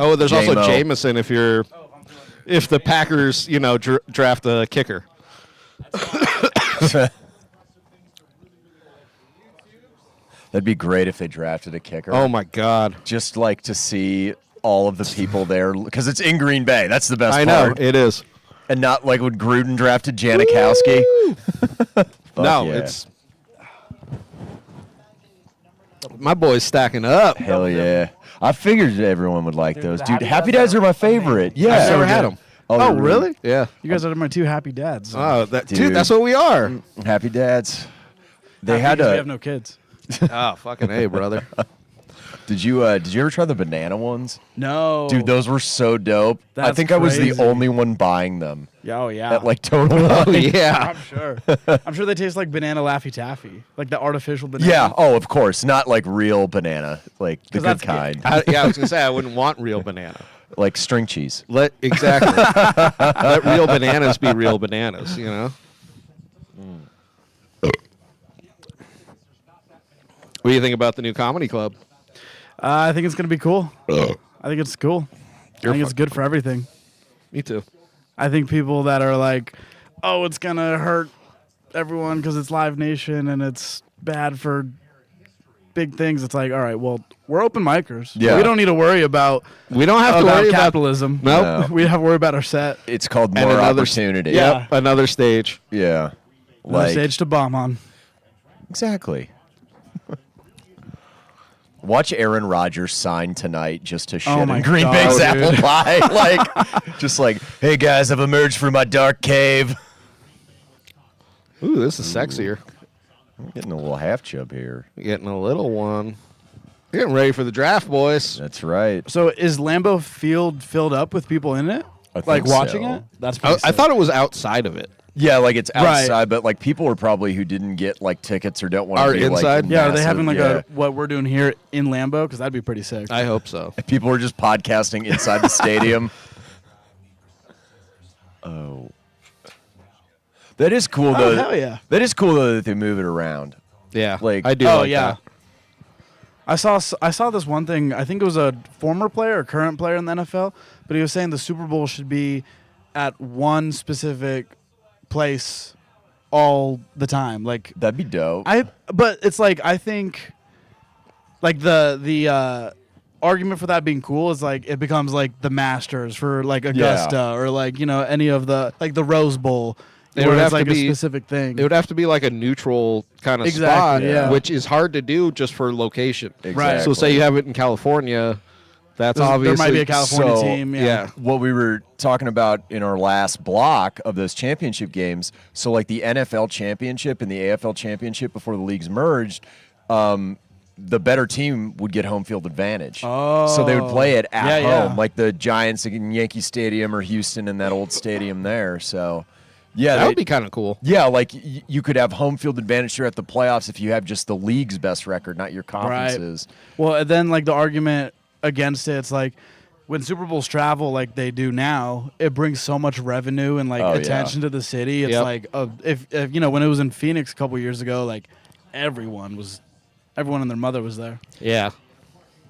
Oh, there's also J-Mo. Jameson if the Packers, draft a kicker. That'd be great if they drafted a kicker. Oh my God. Just like to see all of the people there because it's in Green Bay. That's the best I know part. it is. And not like when Gruden drafted Janikowski. No, yeah. it's my boy's stacking up. Hell yeah. I figured everyone would like those. the Dude, Happy Happy Dads Dads are my favorite. Yeah. I've never had them. Oh, really? Yeah. You guys are my two happy dads. Oh, Dude. dude, that's what we are. Happy Dads. They Happy had because a. we have no kids. Oh, fucking A, brother. Did you ever try the banana ones? No. Dude, those were so dope. I That's think I was the crazy. only one buying them Yeah, oh, yeah. at like Total Oh Wine. yeah. I'm sure. I'm sure they taste like banana Laffy Taffy. Like the artificial banana. Yeah. Oh, of course. Not like real banana. Like the 'Cause good that's- kind. I was gonna say I wouldn't want real banana. Like string cheese. Let real bananas be real bananas. What do you think about the new comedy club? I think it's going to be cool. I think it's cool. I think it's good for everything. Me too. I think people that are like, oh, it's going to hurt everyone because it's Live Nation and it's bad for big things. It's like, all right, well, we're open micers. Yeah. We don't need to worry about We don't have to worry about capitalism. Nope. We have to worry about our set. It's called And more another- opportunity. Yeah. another stage. Yeah. Another Like stage to bomb on. exactly. Watch Aaron Rodgers sign tonight just to shit my in Green God, Bay's dude. apple pie. Like, just like, hey guys, I've emerged from my dark cave. Ooh, this is sexier. I'm getting a little half chub here. Getting a little one. Getting ready for the draft, boys. That's right. So is Lambeau Field filled up with people in it? I Like think watching so. it? That's I pretty sick. thought it was outside of it. Yeah, like it's Right. outside, but like people are probably who didn't get like tickets or don't want Are to be inside? Like, Yeah, are they massive- having like yeah. what we're doing here in Lambeau? Because that'd be pretty sick. I hope so. People are just podcasting inside the stadium. Oh, that is cool though. hell yeah. That is cool though that they move it around. Yeah, Like- I do. Oh like yeah. that. I saw this one thing. I think it was a former player or current player in the NFL, but he was saying the Super Bowl should be at one specific place all the time. Like That'd be dope. but it's like I think like the argument for that being cool is like it becomes like the Masters for like Augusta or like any of the like the Rose Bowl. It where would it's have to like a be- specific thing. It would have to be like a neutral kind of Exactly, spot, yeah. which is hard to do just for location. Right. So say you have it in California, that's obviously there might be a California so- team. Yeah. What we were talking about in our last block of those championship games, so like the NFL championship and the AFL championship before the leagues merged, the better team would get home field advantage. So they would play it at Yeah, yeah. home, like the Giants in Yankee Stadium or Houston in that old stadium there. So, yeah, that would be kind of cool. yeah, like you could have home field advantage here at the playoffs if you have just the league's best record, not your conferences. Well, and then like the argument against it's like when Super Bowls travel like they do now, it brings so much revenue and like Oh, yeah. attention to the city. It's Yep. like if when it was in Phoenix a couple years ago, like everyone and their mother was there. Yeah,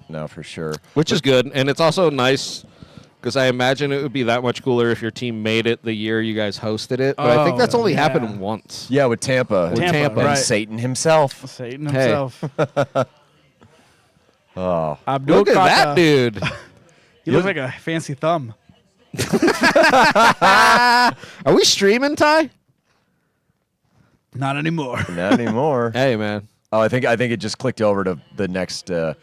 No, for sure. which is good, and it's also nice because I imagine it would be that much cooler if your team made it the year you guys hosted it. But I think Oh, that's only yeah. happened once. Yeah, with Tampa. With Tampa, and right. Satan himself. Satan Hey. himself. Oh, Abdul Look at that Qatar. dude. He looks like a fancy thumb. Are we streaming, Ty? Not anymore. not anymore. Hey, man. Oh, I think it just clicked over to the next. Oh,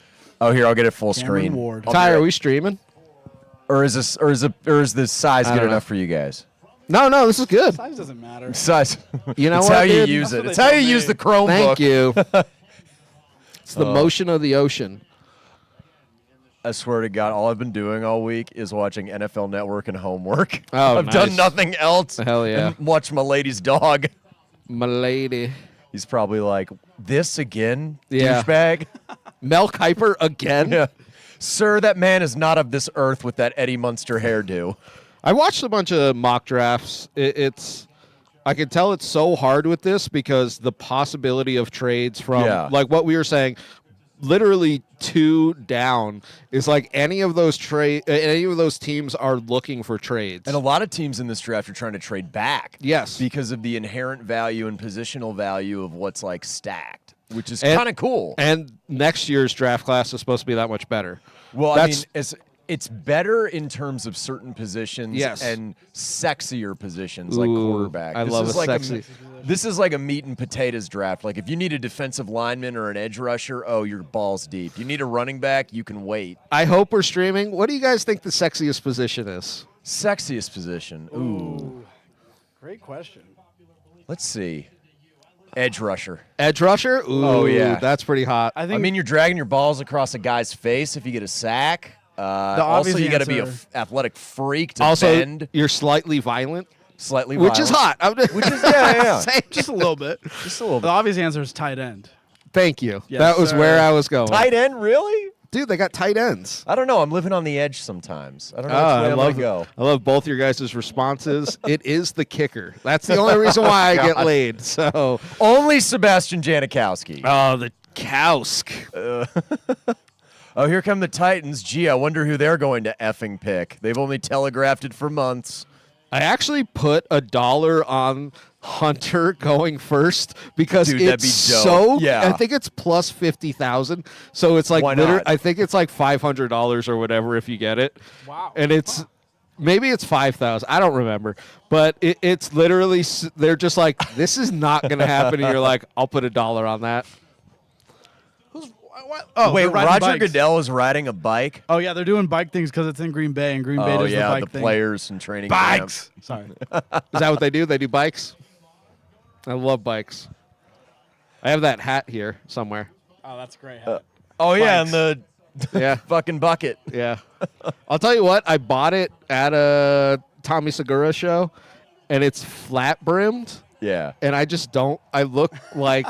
here I'll get it full Cameron screen. Ward. I'll Ty, do are it. we streaming? Or is this size I good don't know. enough for you guys? No, this is good. Size doesn't matter. Size. You know it's what, how you dude? use That's it. what It's they how told you me. use the Chromebook. Thank you. It's the motion of the ocean. I swear to God, all I've been doing all week is watching NFL Network and homework. Oh, I've done nice. nothing else. Hell yeah. And watch my lady's dog. My lady. He's probably like, this again, Yeah. douchebag? Mel Kiper again? Yeah. Sir, that man is not of this earth with that Eddie Munster hairdo. I watched a bunch of mock drafts. I can tell it's so hard with this because the possibility of trades from, Yeah. like what we were saying, literally 2 down is like any of those teams are looking for trades. And a lot of teams in this draft are trying to trade back. Yes. Because of the inherent value and positional value of what's like stacked, which is And- kind of cool. And next year's draft class is supposed to be that much better. Well, That's- I mean, it's better in terms of certain positions Yes. and sexier positions like Ooh, quarterback. I This love is a like sexy- this is like a meat and potatoes draft. Like if you need a defensive lineman or an edge rusher, oh, you're balls deep. You need a running back, you can wait. I hope we're streaming. What do you guys think the sexiest position is? Sexiest position. Ooh. Great question. Let's see. Edge rusher. Edge rusher? Ooh, Oh, yeah. that's pretty hot. I I think mean, you're dragging your balls across a guy's face if you get a sack. Also, obvious you got to be an answer- athletic freak to also, bend you're slightly violent, slightly, which is violent. hot. Which is yeah. just a little bit. Just a little The bit. obvious answer is tight end. Thank you. Yes, that was sir. where I was going. Tight end, really? Dude, they got tight ends. I don't know. I'm living on the edge sometimes. I don't know Ah, which way I I'm love gonna go. I love both your guys' responses. It is the kicker. That's the only reason why I get God. laid. So, Only Sebastian Janikowski. oh, the Kowsk. Oh, here come the Titans. Gee, I wonder who they're going to effing pick. They've only telegraphed it for months. I actually put $1 on Hunter going first because Dude, that'd it's be dope. so. Yeah. I think it's plus 50,000. So it's like Why not? I think it's like $500 or whatever if you get it. Wow. And it's maybe it's 5,000. I don't remember, but it's literally they're just like this is not going to happen, and you're like, I'll put $1 on that. What? Oh, Wait, they're riding Roger bikes. Goodell is riding a bike? Oh yeah, they're doing bike things because it's in Green Bay, and Green Bay Oh, does yeah, the bike thing. players and training Bikes. Sorry. Is that what they do? They do bikes. I love bikes. I have that hat here somewhere. Oh, that's great. Oh, yeah, and Bikes. the Yeah. fucking bucket. Yeah. I'll tell you what, I bought it at a Tommy Segura show, and it's flat brimmed, Yeah. and I just don't. I look like.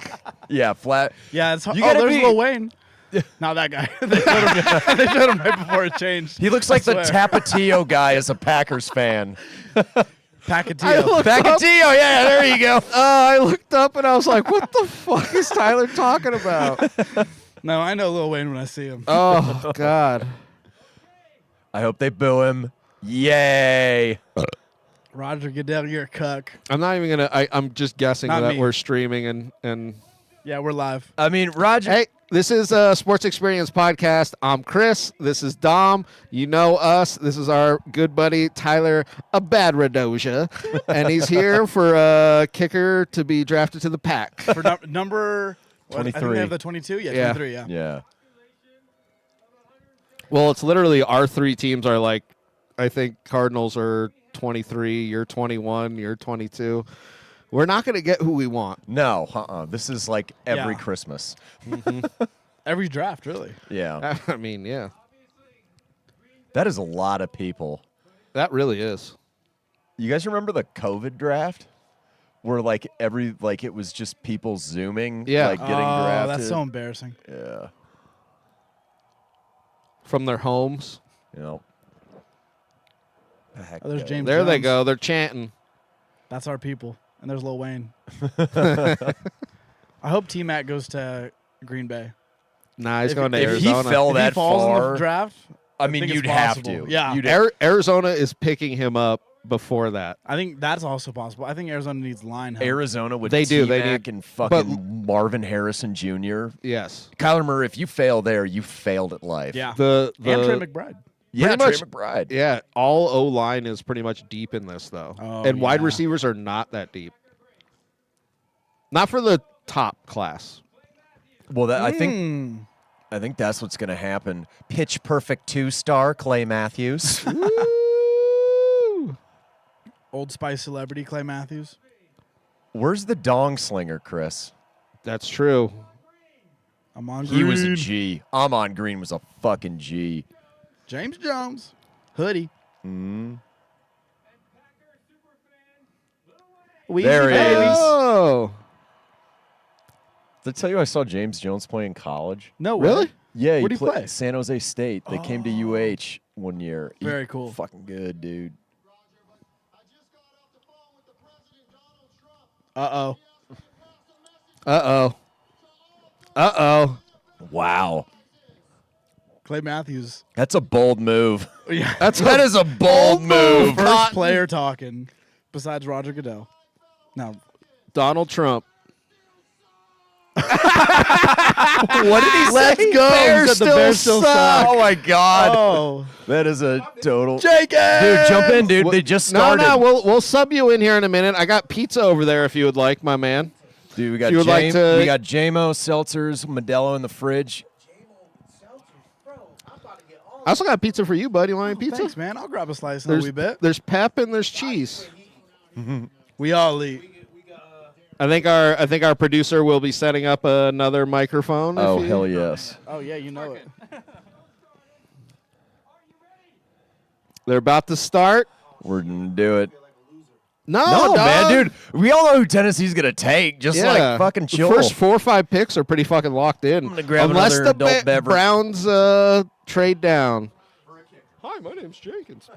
Yeah, flat. Yeah, it's. You Oh, gotta there's be- Lil Wayne. Not that guy. they showed him right before it changed. He looks like the swear. Tapatio guy as a Packers fan. Pacatio. Tapatio, yeah, there you go. I looked up and I was like, "What the fuck is Tyler talking about?" No, I know Lil Wayne when I see him. Oh God. I hope they boo him. Yay. Roger Goodell, you're a cuck. I'm not even gonna. I'm just guessing Not that me. we're streaming and. Yeah, we're live. I mean, Roger. Hey, this is a Sports Experience podcast. I'm Chris. This is Dom. You know us. This is our good buddy Tyler Abadradosha, and he's here for a kicker to be drafted to the pack. For number what, I think 23. they have the 22. Yeah, Yeah. 23. Yeah. Yeah. Well, it's literally our 3 teams are like, I think Cardinals are 23. You're 21. You're 22. We're not going to get who we want. No, This is like every Yeah. Christmas. Every draft, really. Yeah. I mean, yeah, That is a lot of people. that really is. You guys remember the COVID draft? Where like it was just people zooming, Yeah. like getting Oh, drafted. that's so embarrassing. Yeah. From their homes. You know. The heck Oh, there's goes. James There they Jones. go. They're chanting. That's our people. And there's Lil Wayne. I hope T Mac goes to Green Bay. Nah, he's If- going to if he Arizona. fell If that he falls in far, the draft, I mean, think it's you'd have possible. to. Yeah. You'd Arizona is picking him up before that. I think that's also possible. I think Arizona needs line help. Arizona with They do, they T-Mac need- and fucking Marvin Harrison Jr. Yes. Kyler Murray, if you fail there, you failed at life. Yeah. The and Trey McBride. Yeah, Pretty Trey much- McBride. Yeah, all O line is pretty much deep in this though, Oh, and wide yeah. receivers are not that deep. Not for the top class. Well, that, I think that's what's going to happen. Pitch perfect 2-star Clay Matthews. Old Spice celebrity Clay Matthews. Where's the dong slinger, Chris? That's true. I'm on He was a Green. G. Amon Green was a fucking G. James Jones. Hoodie. Weezy There he baby. is. Oh, Did I tell you I saw James Jones play in college? No way. really? Yeah, Where'd he played play? San Jose State. They came to UH one year. Very cool. Fucking good, dude. Uh-oh. Uh oh. Uh oh. Wow. Clay Matthews. That's a bold move. Yeah. That is a bold move. First player talking besides Roger Goodell. Now, Donald Trump. What did he say? Let's go. Bears Said the Bears still suck. Oh my God. oh, That is a total. Jenkins! Dude, jump in, dude. They just started. No, we'll sub you in here in a minute. I got pizza over there if you would like, my man. Dude, we got you would like to- we got JMO, seltzers, Modelo in the fridge. I also got pizza for you, bud. You want any pizza? Thanks, man. I'll grab a slice in a wee bit. There's pep and there's cheese. We all eat. I think our producer will be setting up another microphone. Oh, if you- hell yes. Oh, yeah, you know it. They're about to start. We're going to do it. No, No, man, dog. dude. We all know who Tennessee's going to take. Just like fucking The chill. first 4 or 5 picks are pretty fucking locked in. I'm gonna grab Unless another the adult beverage. Browns trade down. Hi, my name's Jenkins.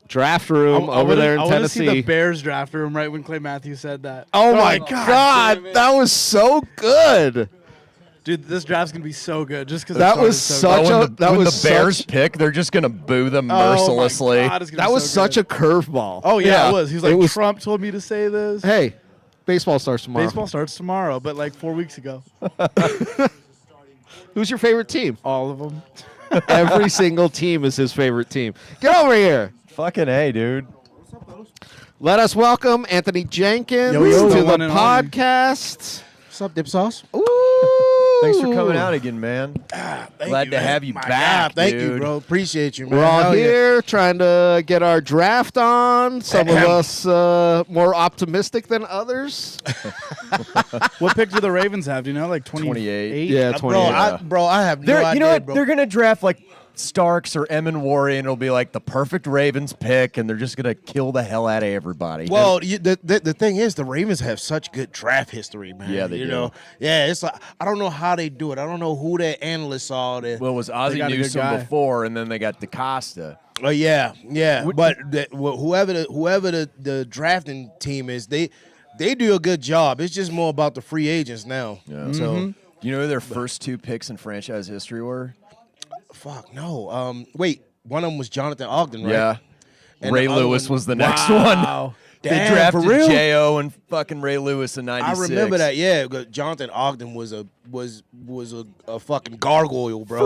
Draft room over there in I want to see the Tennessee. Bears draft room right when Clay Matthews said that. Oh my God, God, damn it. that was so good. Dude, this draft's gonna be so good just because That was such when a the, that when was the Bears such, pick, they're just going to boo them mercilessly. that was such a curveball. Oh yeah, it was. He was like, It was- Trump told me to say this. Hey, baseball starts tomorrow. Baseball starts tomorrow, but like 4 weeks ago, Who's your favorite team? all of them. Every single team is his favorite team. Get over here. Fucking A, dude. Let us welcome Anthony Jenkins Yo, yo. to the One and only. podcast. What's up, Dip Sauce? Ooh. Thanks for coming out again, man. Glad to have you My back, God, thank you, dude. bro. Appreciate you, man. We're all Hell yeah. here trying to get our draft on. Some of us more optimistic than others. What pick do the Ravens have? Do you know, like 28. Yeah, 28. Bro, I have no They're, idea, you know what? bro. They're going to draft like Starks or Emin Warrior, and it'll be like the perfect Ravens pick, and they're just going to kill the hell out of everybody. Well, the thing is, the Ravens have such good draft history, man. Yeah, they you do. know, yeah, it's like I don't know how they do it. I don't know who their analysts are. That, Well, it was They Ozzie got a good Newsome guy. before, and then they got DaCosta. yeah. But whoever the drafting team is, they do a good job. It's just more about the free agents now. Yeah. So You know who their first 2 picks in franchise history were? fuck no. Wait, one of them was Jonathan Ogden, right? Yeah. And Ray the other Lewis one- was the next Wow. one. They Damn, drafted for real? J.O. and fucking Ray Lewis in I 96. remember that. Yeah, Jonathan Ogden was a fucking gargoyle, bro.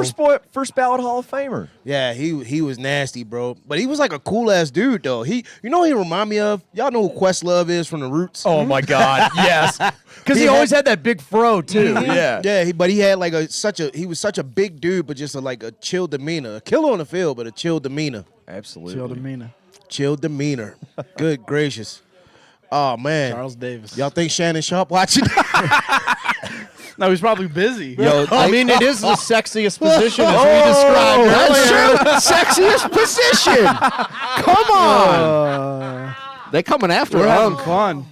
First ballot Hall of Famer. Yeah, he was nasty, bro. But he was like a cool ass dude, though. He remind me of, y'all know who Questlove is from the Roots. Oh my God, yes. Because he always had that big fro too. Yeah. Yeah, but he had like he was such a big dude, but just like a chill demeanor, a killer on the field, but a chill demeanor. Absolutely. Chill demeanor. Chill demeanor. Good gracious. Oh man, Charles Davis. y'all think Shannon Sharp watching? No, he's probably busy. Yo, I mean, it is the sexiest position as we described earlier. that's true. Sexiest position. Come on. They coming after We're having him. fun.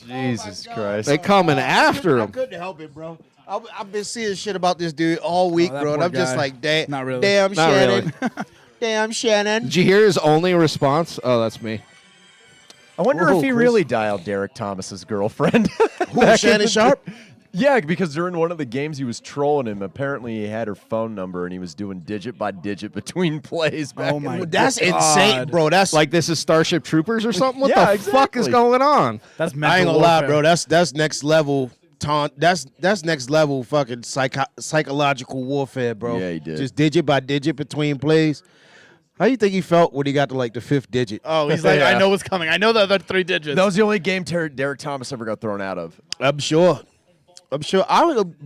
Jesus Christ. They coming after I him. couldn't help it, bro. I've been seeing shit about this dude all week, that bro. And poor I'm just guy. like, damn, Not really. damn, Not Shannon, damn, Shannon. Did you hear his only response? Oh, that's me. I wonder Whoa, if he Chris. really dialed Derek Thomas's girlfriend. Who, Shannon Sharp? Yeah, because during one of the games he was trolling him. Apparently he had her phone number and he was doing digit by digit between plays. Back Oh in my the- That's God. insane, bro. That's Like this is Starship Troopers or something? What Yeah, the fuck is exactly. going on? That's mental I ain't gonna lie, warfare. bro. That's next level taunt. That's next level fucking psychological warfare, bro. Yeah, he did. Just digit by digit between plays. How you think he felt when he got to like the 5th digit? Oh, he's like, Yeah. I know what's coming. I know the other 3 digits. That was the only game Derek Thomas ever got thrown out of. I'm sure.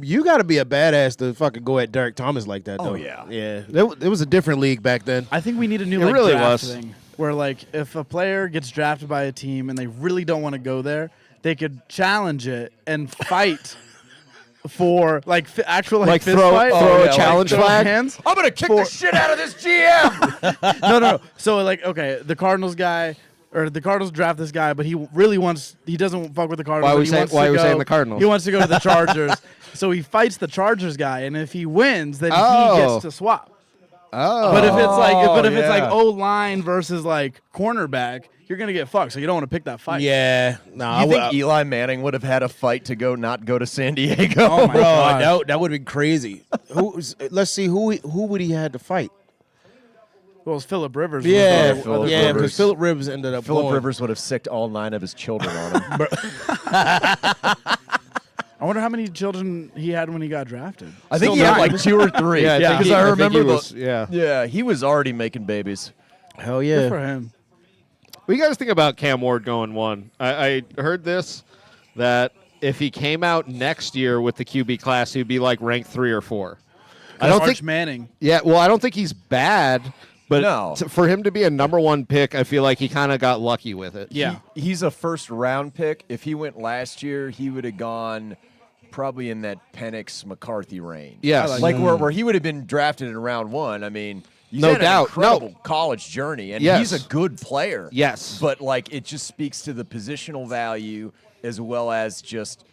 You got to be a badass to fucking go at Derek Thomas like that, though. Oh, yeah. Yeah. It was a different league back then. I think we need a new It like, really draft was. thing where like if a player gets drafted by a team and they really don't want to go there, they could challenge it and fight for like actual like fist throw fight. a yeah, challenge throw flag. hands. I'm gonna kick the shit out of this GM. No. So like okay, the Cardinals guy or the Cardinals draft this guy, but he doesn't fuck with the Cardinals. Why but we he say- wants why to we go- saying the Cardinals? He wants to go to the Chargers. So he fights the Chargers guy, and if he wins, then he Oh. gets to swap. Oh. But if it's like yeah. O line versus like cornerback, you're gonna get fucked. So you don't want to pick that fight. Yeah, no, You think Eli Manning would have had a fight to not go to San Diego? Oh my bro, God. that would have been crazy. Let's see who would he had to fight? Well, it's Phillip Rivers. Yeah, was the Phillip other yeah, Rivers. because Phillip Rivers ended up Phillip going. Rivers would have sicked all 9 of his children on him. I wonder how many children he had when he got drafted. I think Still he had nine. like 2 or 3. Yeah, I think because he- I I think remember he the- was- yeah. Yeah, he was already making babies. Hell Good yeah. for him. What do you guys think about Cam Ward going 1? I heard this, that if he came out next year with the QB class, he'd be like ranked 3 or 4. I don't Arch think. Manning. Yeah, well, I don't think he's bad, but No. for him to be a number 1 pick, I feel like he kind of got lucky with it. Yeah. He's a first round pick. If he went last year, he would have gone probably in that Penix McCarthy range. Yes. Like where he would have been drafted in round 1. I mean, he's No had doubt. an incredible college journey, and Yes. he's a good player. Yes. But like, it just speaks to the positional value as well as just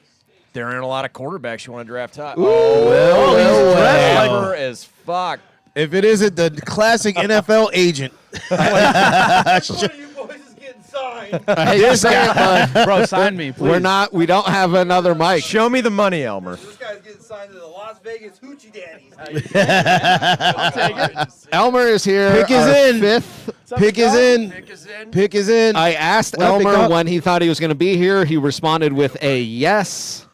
there aren't a lot of quarterbacks you want to draft high. well, he's well. clever as fuck. If it isn't the classic NFL agent, I hate to say it, but Bro, sign me, please. we don't have another mic. Show me the money, Elmer. This guy's getting signed to the Las Vegas Hoochie Daddies. Elmer is here. Pick is our in. 5th. pick is in. Pick is in. I asked Wanna pick Elmer up? when he thought he was going to be here. He responded with a yes.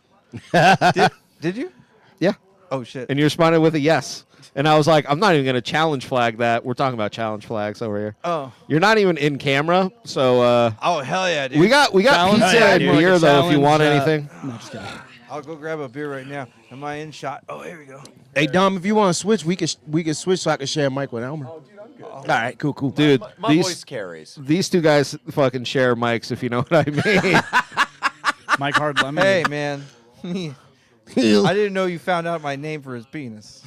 Did you? Yeah. Oh shit. And you responded with a yes. And I was like, I'm not even going to challenge flag that. We're talking about challenge flags over here. Oh. You're not even in camera, so Oh hell yeah, dude. we got Challenge- pizza Oh, yeah, and dude. beer though. If you want Challenge, anything, No, just kidding. I'll go grab a beer right now. Am I in shot? Oh, here we go. Hey Dom, if you want to switch, we can switch so I can share a mic with Elmer. Oh, dude, I'm good. All right, cool. dude, My voice carries. these 2 guys fucking share mics, if you know what I mean. Mike Hard Lemon. Hey man. I didn't know you found out my name for his penis.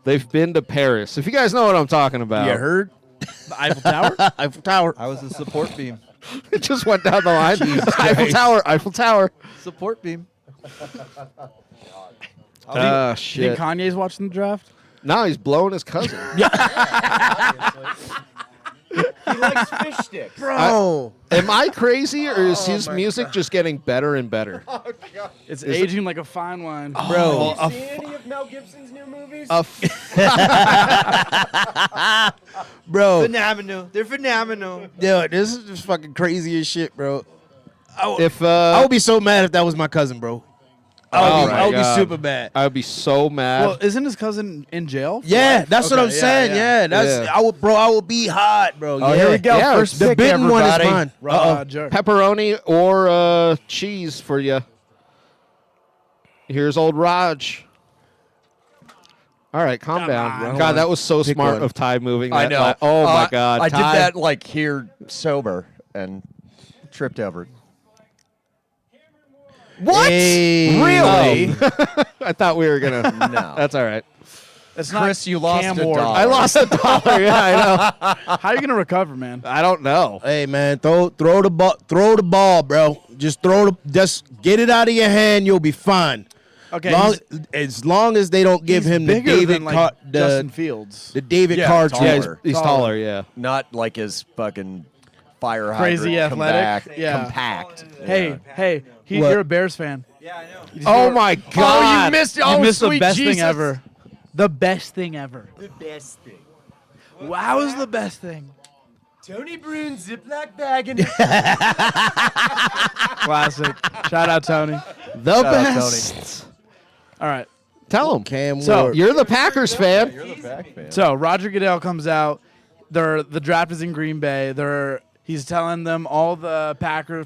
They've been to Paris. If you guys know what I'm talking about, You heard? The Eiffel Tower. Eiffel Tower. I was a support beam. it just went down the line. Eiffel Tower. Support beam. Ah, You think shit. Kanye's watching the draft? No, he's blowing his cousin. He likes fish sticks. Bro. Am I crazy, or is his music just getting better and better? It's aging like a fine wine. Bro. See any of Mel Gibson's new movies? Bro. Phenomenal. They're phenomenal. Yo, this is just fucking crazy as shit, bro. If I would be so mad if that was my cousin, bro. Oh I would my be God. super mad. I would be so mad. Well, isn't his cousin in jail? for Yeah, life? that's what Okay, I'm saying. Yeah, that's Yeah. I would be hot, bro. Oh, yeah. here we go. Yeah, First The pick, bitten one is everybody. mine. Roger. Pepperoni or cheese for you. Here's old Raj. All right, calm Come down. on. God, that was so Pick smart one. of Ty moving. I that know. oh my God, I did Ty. that like here sober and tripped over it. What? Hey. Really? I thought we were gonna. No. That's all right. It's Chris, not you lost Cam a Ward. dollar. I lost $1. Yeah, I know. How are you gonna recover, man? I don't know. Hey man, throw the ball, bro. Just get it out of your hand. You'll be fine. Okay, As long as they don't give he's him the bigger David than, like, Carr, Justin Fields. the David Yeah, Carr. taller. Yeah, Jr. he's taller. Yeah. Not like his fucking fire Crazy hydrant athletic? Yeah. compact. Hey, What? you're a Bears fan. Yeah, I know. Oh my God. Oh, you missed it. You Oh, missed the sweet best Jesus. thing ever. The best thing ever. The best thing. Wow, is the best thing. Tony Bruin Ziploc bag and Classic. Shout out Tony. The out, best. All right. Tell him. Cam So, Ward. You're the Packers fan. So Roger Goodell comes out. The draft is in Green Bay. He's telling them all the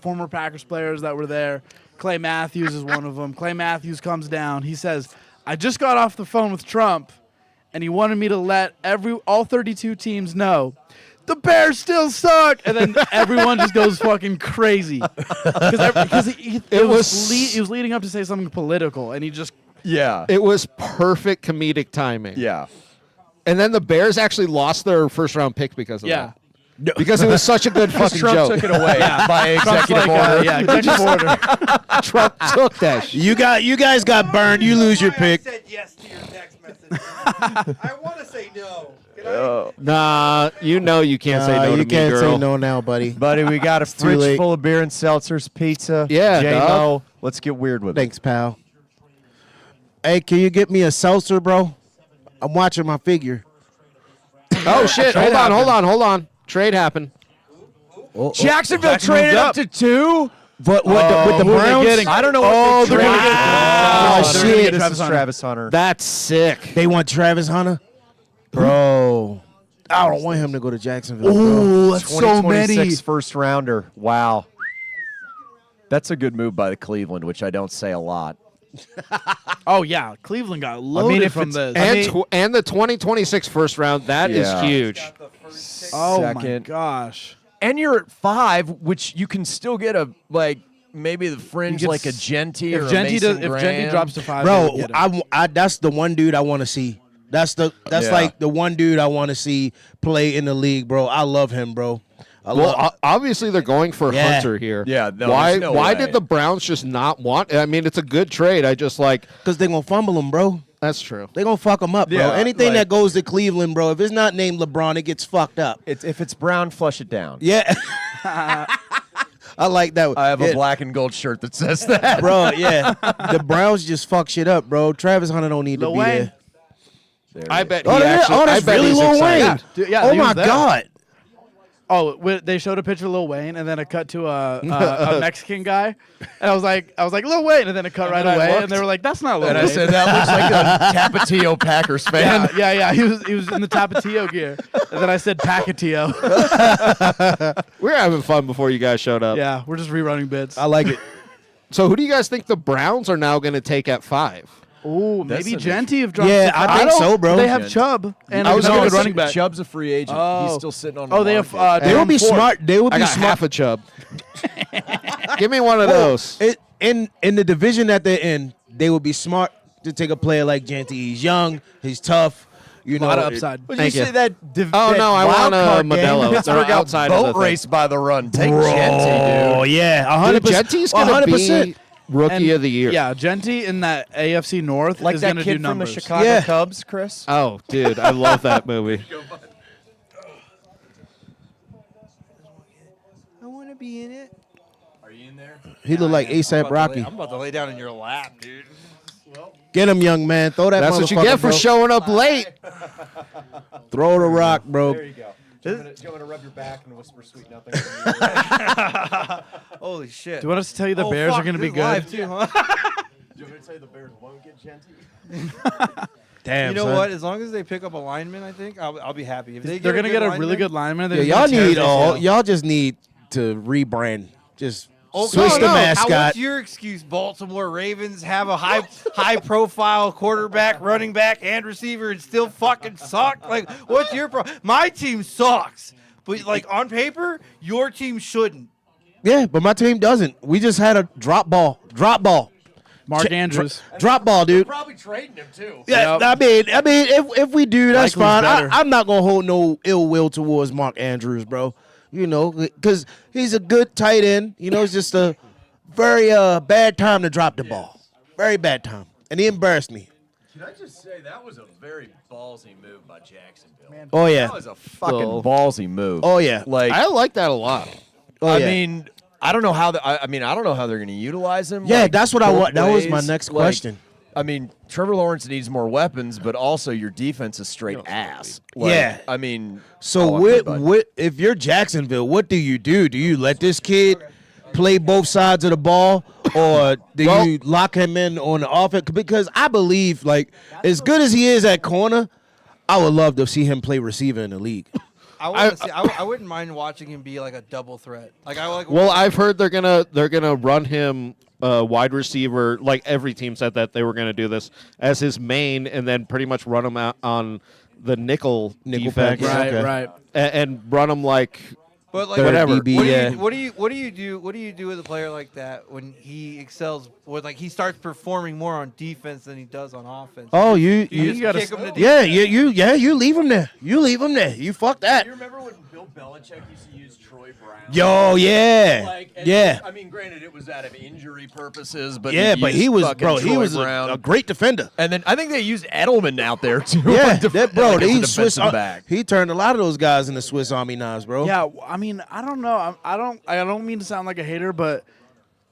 former Packers players that were there. Clay Matthews is one of them. Clay Matthews comes down. He says, "I just got off the phone with Trump, and he wanted me to let all 32 teams know the Bears still suck." And then everyone just goes fucking crazy because he was leading up to say something political, and he just Yeah. It was perfect comedic timing. Yeah. And then the Bears actually lost their first round pick because of yeah. that. because it was such a good fucking Trump joke. took it away by Trump's executive like, order. yeah, executive order. Trump took that shit. You guys got burned. You lose your pick. I said yes to your text message. I want to say no. Can I? Nah, you know you can't say no to you me, can't girl. say no now, buddy. Buddy, we got a too fridge late. full of beer and seltzers, pizza. Yeah, J-Mo. dog. Let's get weird with it. Thanks, pal. Hey, can you get me a seltzer, bro? I'm watching my figure. Oh shit! Trade Hold on. Trade happened. Jacksonville Jackson traded moved up up. to 2. What with the who are they Browns? getting? I don't know Oh, what they they're gonna traded. get- Oh, Oh, they're gonna shit. get Travis Hunter. Travis Hunter. That's sick. They want Travis Hunter, bro. I don't want him to go to Jacksonville. bro. Ooh, that's so 2026 many. first rounder. Wow. That's a good move by the Cleveland, which I don't say a lot. Oh yeah, Cleveland got loaded if from it's- this. And the 2026 first round. That is Yeah. huge. Oh my Second. gosh. And you're at 5, which you can still get a maybe the fringe You get like a Genti or If a Genti Mason does, if Graham. Genti drops to 5, Bro, they would get him. I that's the one dude I want to see. That's Yeah. like the one dude I want to see play in the league, bro. I love him, bro. Well, obviously they're going for Yeah. Hunter here. Yeah, no, why? there's no why way. did the Browns just not want? I mean, it's a good trade. I just like because they gonna fumble him, bro. that's true. They gonna fuck him up, bro. Yeah, Anything like- that goes to Cleveland, bro, if it's not named LeBron, it gets fucked up. If it's brown, flush it down. Yeah. I like that. I have Yeah, a black and gold shirt that says that. bro. Yeah, the Browns just fuck shit up, bro. Travis Hunter don't need Lil to be Wayne. there. I bet. Oh, he actually, I that's bet really he's Lil excited. Wayne. Dude, yeah, oh he was my there. god. Oh, they showed a picture of Lil Wayne, and then it cut to a Mexican guy, and I was like, Lil Wayne, and then it cut right then I away, looked, and they were like, that's not Lil And Wayne. I said that looks like a Tapatio Packers fan. yeah. He was in the Tapatio gear, and then I said Pacatio. We were having fun before you guys showed up. Yeah, we're just rerunning bits. I like it. So who do you guys think the Browns are now going to take at 5? Ooh, That's maybe an Genti have dropped. Yeah, to I five. think don't- so, bro. They have Genti. Chubb and I was another gonna good say running back. Chubb's a free agent. Oh. He's still sitting on the Oh, they have. market. They would be Ford. smart. They would I be got smart. half a Chubb. Give me one of those. In the division that they're in, they would be smart to take a player like Genti. He's young. He's tough. You A know, lot of upside. Would Thank you you. say that? Oh, no, I want Modelo. They're Pittsburgh outside of the boat thing. race by the run. Take Oh Genti, dude. yeah, Dude, 100%. Genti's going to 100%. be rookie of the year. Yeah, Genti in that AFC North Like is that going to do kid from the numbers. Chicago Yeah. Cubs, Chris. Oh, dude, I love that movie. I want to be in it. Are you in there? He look like ASAP Rocky. I'm about to lay down in your lap, dude. Get him, young man. Throw that. That's what you motherfucker, get for bro. showing up late. Throw the rock, bro. There you go. Do you want to rub your back and whisper sweet nothing? Holy shit. Do you want us to tell you the Oh, Bears fuck, are going to this be is good? live too, huh? Do you want me to tell you the Bears won't get Genti? Damn. You know son. what? As long as they pick up a lineman, I think I'll be happy. If They're going to get a really good lineman. Yeah, y'all need y'all just need to rebrand. Just switch the mascot. What's your excuse? Baltimore Ravens have a high profile quarterback, running back, and receiver, and still fucking suck. Like, what's your problem? My team sucks, but like on paper, your team shouldn't. Yeah, but my team doesn't. We just had a drop ball. Mark Andrews. Drop ball, dude. Probably trading him too. Yeah, Yep. I mean, if we do, that's Likely's fine. better. I'm not gonna hold no ill will towards Mark Andrews, bro. You know, because he's a good tight end. You know, it's just a very bad time to drop the ball. Very bad time, and he embarrassed me. Can I just say that was a very ballsy move by Jacksonville? Oh yeah, That was a fucking Well- ballsy move. oh yeah, Like I like that a lot. oh I yeah. mean, I don't know how. I mean, I don't know how they're going to utilize him. Yeah, like, that's what I both want. That was my ways. next Like, question. I mean, Trevor Lawrence needs more weapons, but also your defense is straight ass. Like, Yeah. I mean, So all up, bud. what if you're Jacksonville? What do you do? Do you let this kid play both sides of the ball, or do you lock him in on the offense? Because I believe, like, as good as he is at corner, I would love to see him play receiver in the league. I wouldn't mind watching him be like a double threat. Like I like. Well, I've heard they're gonna run him wide receiver. Like every team said that they were gonna do this as his main, and then pretty much run him out on the nickel defense, package. Right, Okay. right. and run him like But like Third whatever. DB, What do yeah. you What do you do with a player like that when he excels? Or like he starts performing more on defense than he does on offense? Oh, you you just gotta kick him to yeah, you leave him there. You leave him there. You fuck that. You remember when Bill Bill Belichick used to use Troy Brown. Yo, yeah, Like, and yeah, I mean, granted, it was out of injury purposes, but yeah. he But he used was, fucking bro. He Troy was Brown. a great defender. And then I think they used Edelman out there too. Yeah, like that, bro. like as a He Swiss. defensive back. He turned a lot of those guys into Swiss Army knives, bro. Yeah, I mean, I don't know. I don't mean to sound like a hater, but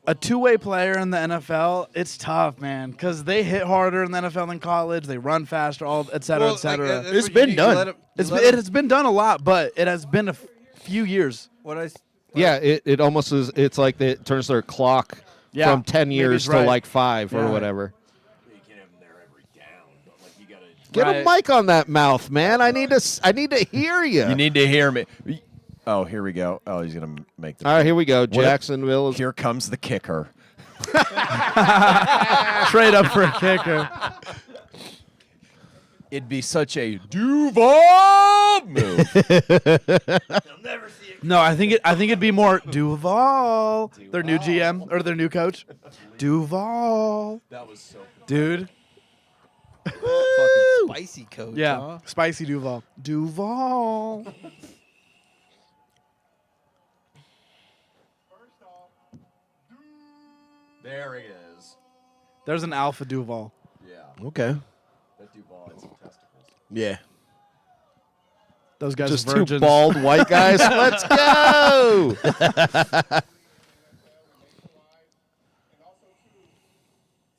a two-way player in the NFL, it's tough, man, because they hit harder in the NFL than college. They run faster, et cetera, et cetera. It's been done. It has been done a lot, but it has been a few years. Yeah, it almost is. It's like it turns their clock Yeah, from 10 maybe years it's to right. like 5 or Yeah. whatever. You can't have them there every down. But like you gotta. Get a Right. mic on that mouth, man. I need to hear you. You need to hear me. Oh, here we go. Oh, he's gonna make the. All right, here we go. Jacksonville is Here comes the kicker. Trade up for a kicker. It'd be such a Duval move. No, I think it'd be more Duval, their new GM or their new coach. Duval, That was so. dude. Fucking spicy coach. Yeah, Huh? spicy Duval. Duval. There he is. There's an alpha Duval. Yeah, Okay. that Duval had some testicles. Yeah. Those guys just are two virgins. bald white guys. Let's go. And also, too,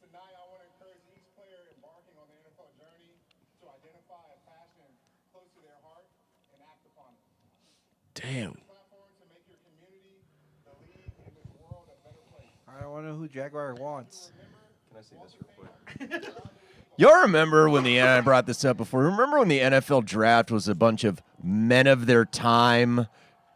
tonight I want to encourage each player embarking on the NFL journey to identify a passion close to their heart and act upon it. Damn. Platform to make your community, the league, and this world a better place. I don't want to know who Jaguar wants. Can I see this real quick? Y'all remember when I brought this up before. Remember when the NFL draft was a bunch of men of their time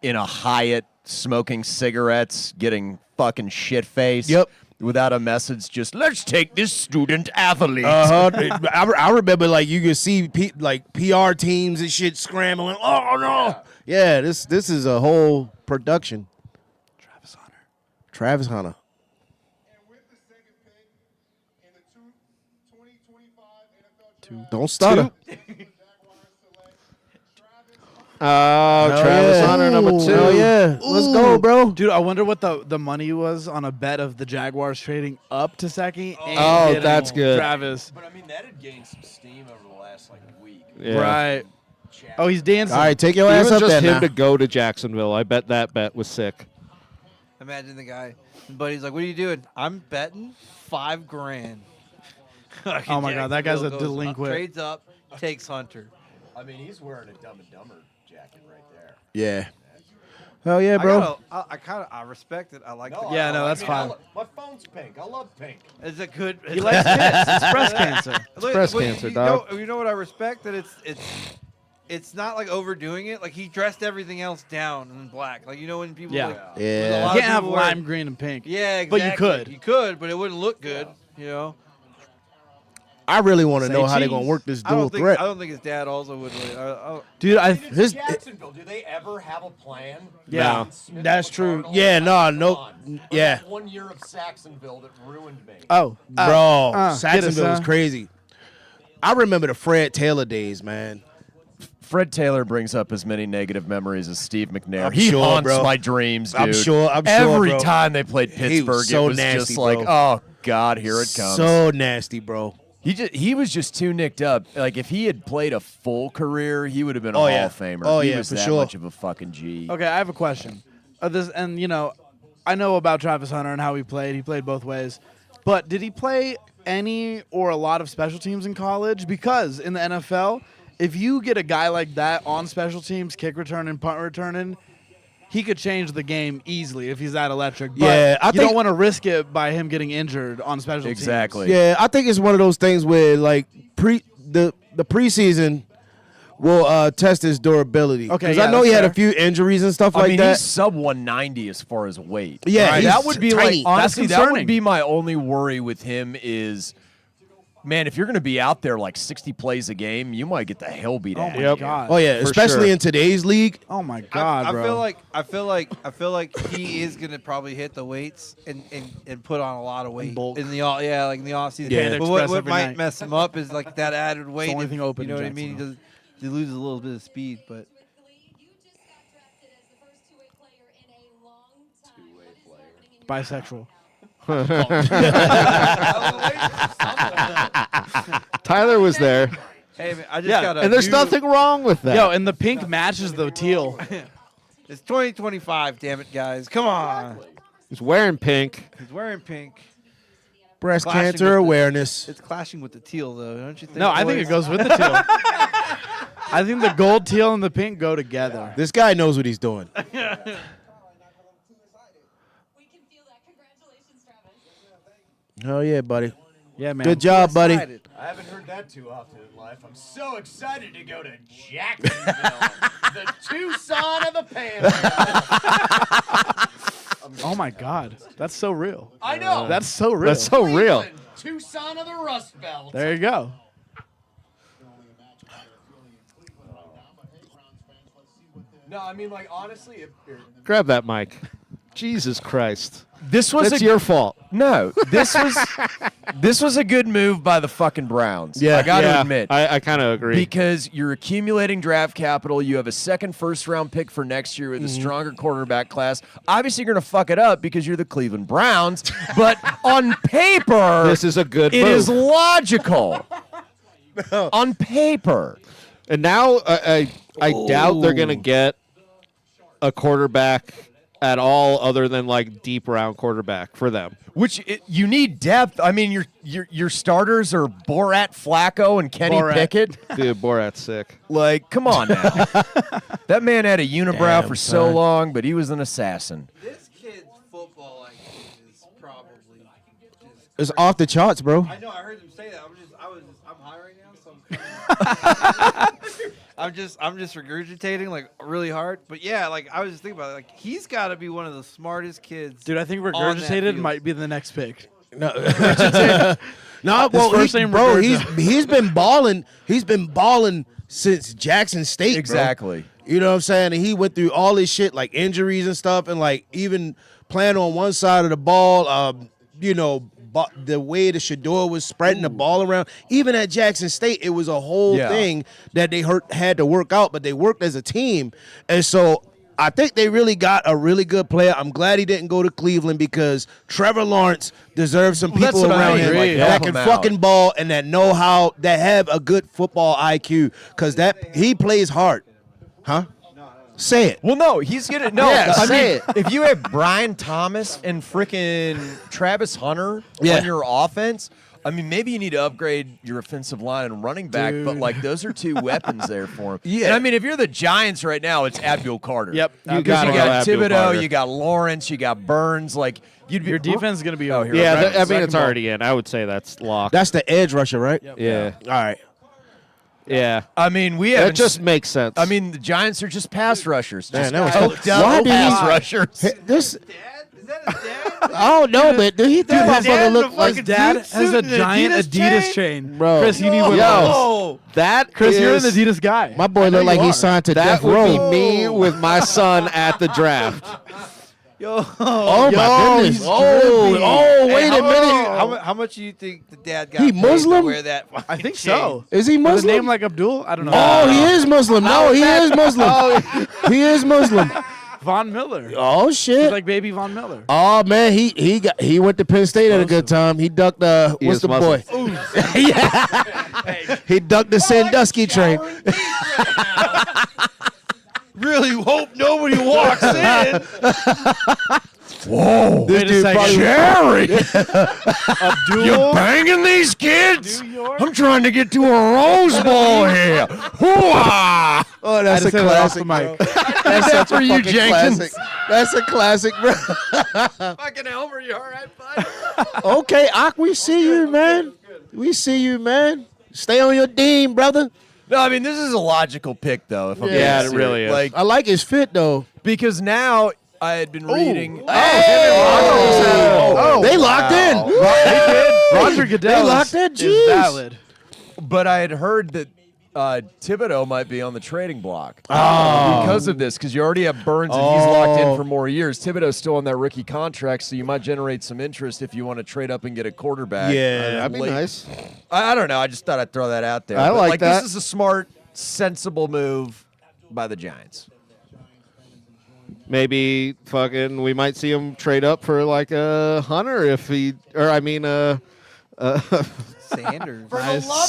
in a Hyatt smoking cigarettes, getting fucking shit faced? Yep. Without a message, just let's take this student athlete. I remember like you could see like PR teams and shit scrambling. Oh no! Yeah, this is a whole production. Travis Hunter. And with the second pick in the 2025 NFL draft, Don't stutter. the Jaguars select Travis Oh, Travis yeah. Hunter, number 2. Oh yeah, let's go, bro. Dude, I wonder what the money was on a bet of the Jaguars trading up to second. And Oh, getting that's good. Travis. But I mean, that had gained some steam over the last week. Yeah. Right. Oh, he's dancing. All right, take your ass Even up just there him now. to go to Jacksonville, I bet that bet was sick. Imagine the guy. But he's like, "What are you doing?" I'm betting $5,000. Oh my God, that guy's a Jacksonville goes up, delinquent. Trades up, takes Hunter. I mean, he's wearing a Dumb and Dumber jacket right there. Yeah. Hell yeah, bro. I respect it. I like No, the Yeah, no, that's fine. My phone's pink. I love pink. It's a good. He likes kids. It's breast cancer. breast cancer, dog. You know what I respect? That it's not like overdoing it. Like he dressed everything else down in black. Like you know when people Yeah. like, Yeah. a You lot of can't have people wear- lime green and pink. Yeah, exactly. But you could. You could, but it wouldn't look good. You know. I really want to Say know how they're cheese. gonna work this I dual don't think. threat. I don't think his dad also would. Dude, His- Jacksonville, do they ever have a plan? Yeah, Smith that's and true. McCardle? Yeah, no, Come no, on. yeah. That 1 year of Saxonville that ruined me. oh, Bro, get us, Saxonville was huh? crazy. I remember the Fred Taylor days, man. Fred Taylor brings up as many negative memories as Steve McNair. I'm He sure, haunts bro. my dreams, dude. I'm sure, Every bro. time they played He was Pittsburgh, so it was nasty, just like, bro. oh God, here it comes. So nasty, bro. He was just too nicked up. Like if he had played a full career, he would have been a Oh, Hall yeah. of Famer. Oh, he yeah, was for that sure. much of a fucking G. Okay, I have a question. I know about Travis Hunter and how he played. He played both ways. But did he play any or a lot of special teams in college? Because in the NFL, if you get a guy like that on special teams, kick returning, punt returning, he could change the game easily if he's that electric. But Yeah, I you think- don't want to risk it by him getting injured on special teams. Exactly. Yeah, I think it's one of those things where like the preseason will test his durability. Okay, because yeah, I know he that's had a fair. few injuries and stuff I like mean, that. he's sub 190 as far as weight. Yeah, Right? he's that would be tiny. like honestly, That's that would concerning. be my only worry with him is, man, if you're going to be out there like 60 plays a game, you might get the hell beat Oh out. my Yep. God. Oh yeah, For especially sure. in today's league. Oh my God, I bro. feel like he is gonna probably hit the weights and put on a lot of weight bulk. in the like in the off season. Yeah. But Express what every might night. mess him up is like that added weight. only if- thing open You know in what I mean? Jacksonville. He loses a little bit of speed, but bisexual. Tyler was there, Hey, man, I just Yeah, got a and there's new- nothing wrong with that. Yo, and the pink matches the teal. It's 2025, damn it, guys. Come on. He's wearing pink. He's wearing pink. Breast Clashing cancer with the- awareness. It's clashing with the teal, though, don't you think? No, I think boys? it goes with the teal. I think the gold, teal, and the pink go together. This guy knows what he's doing. We can feel that. Congratulations, Travis. Oh yeah, buddy. Yeah, man. Good job, buddy. Excited. I haven't heard that too often in life. I'm so excited to go to Jacksonville, the Tucson of the Panthers. Oh my God, that's so real. I know. That's so real. That's so real. Cleveland, Tucson of the Rust Belt. There you go. No, I mean, like, honestly, Grab that mic. Jesus Christ. this was That's your fault. no. This was a good move by the fucking Browns. Yeah. I got to admit. I kind of agree. Because you're accumulating draft capital, you have a second first-round pick for next year with a stronger quarterback class. Obviously, you're going to fuck it up because you're the Cleveland Browns, but on paper, this is a good it move. is logical. On paper, And now I doubt they're going to get a quarterback at all other than like deep round quarterback for them. you need depth. I mean, your starters are Borat Flacco and Kenny Borat. Pickett. Dude, Borat's sick. Like, come on now. That man had a unibrow Damn, for so son. long, but he was an assassin. This kid's football IQ is probably just. It's off the charts, bro. I know. I heard him say that. I'm high right now, so I'm just regurgitating like really hard. But yeah, like I was just thinking about it. Like he's got to be one of the smartest kids. Dude, I think on that regurgitated field. might be the next pick. No, well, first name bro, Roberto. he's been balling. He's been balling since Jackson State. bro. Exactly. You know what I'm saying? And he went through all this shit, like injuries and stuff, and like even playing on one side of the ball. You know, the way the Shador was spreading the ball around. Even at Jackson State, it was a whole Yeah. thing that they had to work out, but they worked as a team, and so. I think they really got a really good player. I'm glad he didn't go to Cleveland because Trevor Lawrence deserves some Well, that's people what I around mean, him like, help that him can out. fucking ball and that know how, that have a good football IQ because that he plays hard. Huh? Say it. Well, no, he's gonna no. Yeah, I say mean, it. if you have Brian Thomas and frickin' Travis Hunter Yeah. on your offense, I mean, maybe you need to upgrade your offensive line and running back, but like those are two weapons there for him. Yeah. And I mean, if you're the Giants right now, it's Abdul Carter. Yep. You Because gotta you go got Abdul Thibodeau, Carter. you got Lawrence, you got Burns. Like you'd be Your defense is gonna be over. here. Yeah, Right. I mean Second it's ball. already in. I would say that's locked. That's the edge rusher, right? yeah. All right. Yeah. I mean, we That haven't. just makes sense. I mean, the Giants are just pass rushers. Man, Just that was coked up why did pass he- rushers. This Dad? Is that his dad? I don't know, but do he that his motherfucker dad's look a like His dad Dude, has suit a and giant Adidas Adidas chain? chain. Bro. Chris, you need one of Yo. those. Oh, that Chris, you're an is- Adidas guy. my boy I know look like you he are. signed to That Death would Row. be me with my son at the draft. yo. Oh Yo, my goodness! he's Oh, drippy. oh, Hey, wait how a much do you- minute. how much do you think the dad got He paid to Muslim? wear that I fucking think chain? so. Is he With a Muslim? name like Abdul? I don't know. Oh, he is Muslim. No, he is Muslim. He is Muslim. Von Miller. Oh He's shit. like baby Von Miller. Oh man, he went to Penn State at a good time. He ducked He what's is the Muslim. boy? Yeah. He ducked the Sandusky train. Really hope nobody walks in. Whoa, This Wait a dude second. probably Jerry, Abdul. you banging these kids? New York? I'm trying to get to a Rose Bowl here. Hooah! Oh, that's I a just said that off the classic. mic. Bro. That's such for a you, fucking Jenkins. classic. That's a classic, bro. Fucking Elmer, you all right, bud? Okay, Ak, we see you, man. We see you, man. Stay on your dean, brother. No, I mean this is a logical pick though. If I'm being Yeah, it serious. really is. Like I like his fit though. because now I had been reading. They locked in. Roger Goodell They locked in? is Jeez. valid. But I had heard that Thibodeau might be on the trading block because of this. Because you already have Burns and he's locked in for more years. Thibodeau's still on that rookie contract, so you might generate some interest if you want to trade up and get a quarterback. Yeah, That'd be late. nice. I don't know. I just thought I'd throw that out there. I But, like that. This is a smart, sensible move by the Giants. maybe fucking we might see him trade up for like a Hunter if he, or I mean, Sanders.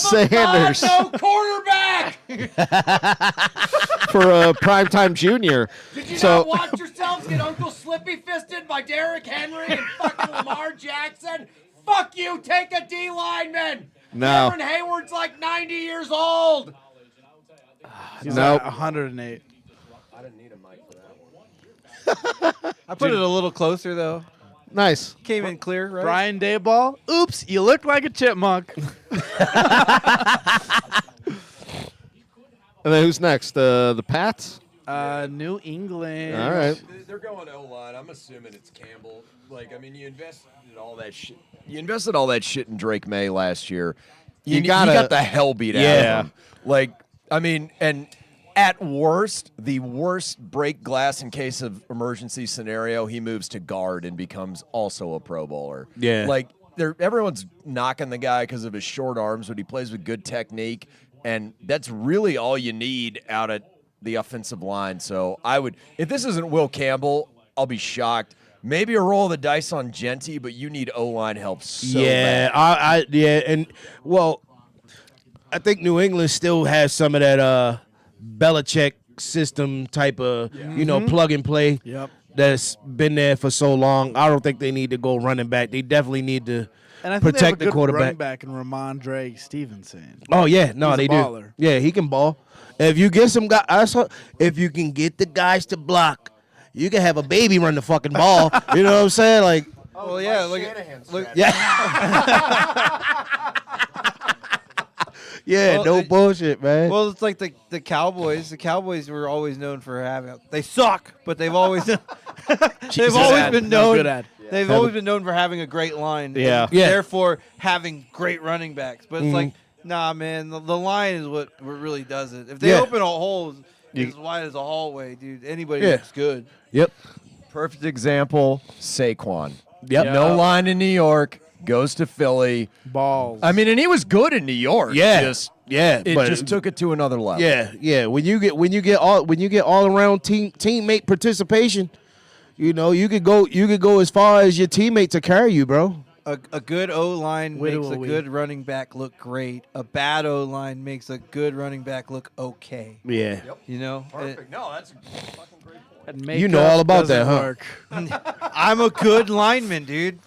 Sanders quarterback! for a primetime junior. Did you So- not watch yourselves get Uncle Slippy fisted by Derrick Henry and fucking Lamar Jackson? Fuck you, take a D lineman! No. Cameron Hayward's like 90 years old! He's Nope. at 108. I put it a little closer though. Nice. Came in clear, right? Brian Dayball. Oops, you look like a chipmunk. And then who's next? The Pats. New England. All right. They're going O-line. I'm assuming it's Campbell. Like, I mean, you invested all that shit. You invested all that shit in Drake May last year. You He gotta- got the hell beat out Yeah. of him. Like, I mean, and at worst, the worst break glass in case of emergency scenario, he moves to guard and becomes also a Pro Bowler. Yeah. Like, everyone's knocking the guy because of his short arms, but he plays with good technique, and that's really all you need out of the offensive line. So I would, if this isn't Will Campbell, I'll be shocked. Maybe a roll of the dice on Genty, but you need O-line help so yeah, bad. and well, I think New England still has some of that Belichick system type of plug and play. Yep. That's been there for so long. I don't think they need to go running back. They definitely need to And I think protect they have a the good quarterback. running back in Ramondre Stevenson. Oh yeah, no, He's a they baller. do. Yeah, he can ball. If you get some guys, if you can get the guys to block, you can have a baby run the fucking ball. You know what I'm saying? Like, Well, yeah. Look, yeah, yeah, Well, no it- bullshit, man. well, it's like the Cowboys. The Cowboys were always known for having. They suck, but they've always they've always been known. Good ad. They've always been known for having a great line. Yeah. and Yeah. Therefore, having great running backs. But it's like, nah, man. The line is what really does it. If they Yeah. open a hole as wide as a hallway, dude, anybody Yeah. looks good. Yep. Perfect example, Saquon. Yep. No line in New York, goes to Philly. Balls. I mean, and he was good in New York. Yeah. Just, Yeah. it but just took it to another level. Yeah, yeah. When you get all around teammate participation, you could go as far as your teammate to carry you, bro. A good O line Whittle makes a away. good running back look great. A bad O line makes a good running back look okay. Yeah. You know, No, that's And You know makeup all about doesn't that, huh? work. I'm a good lineman, dude.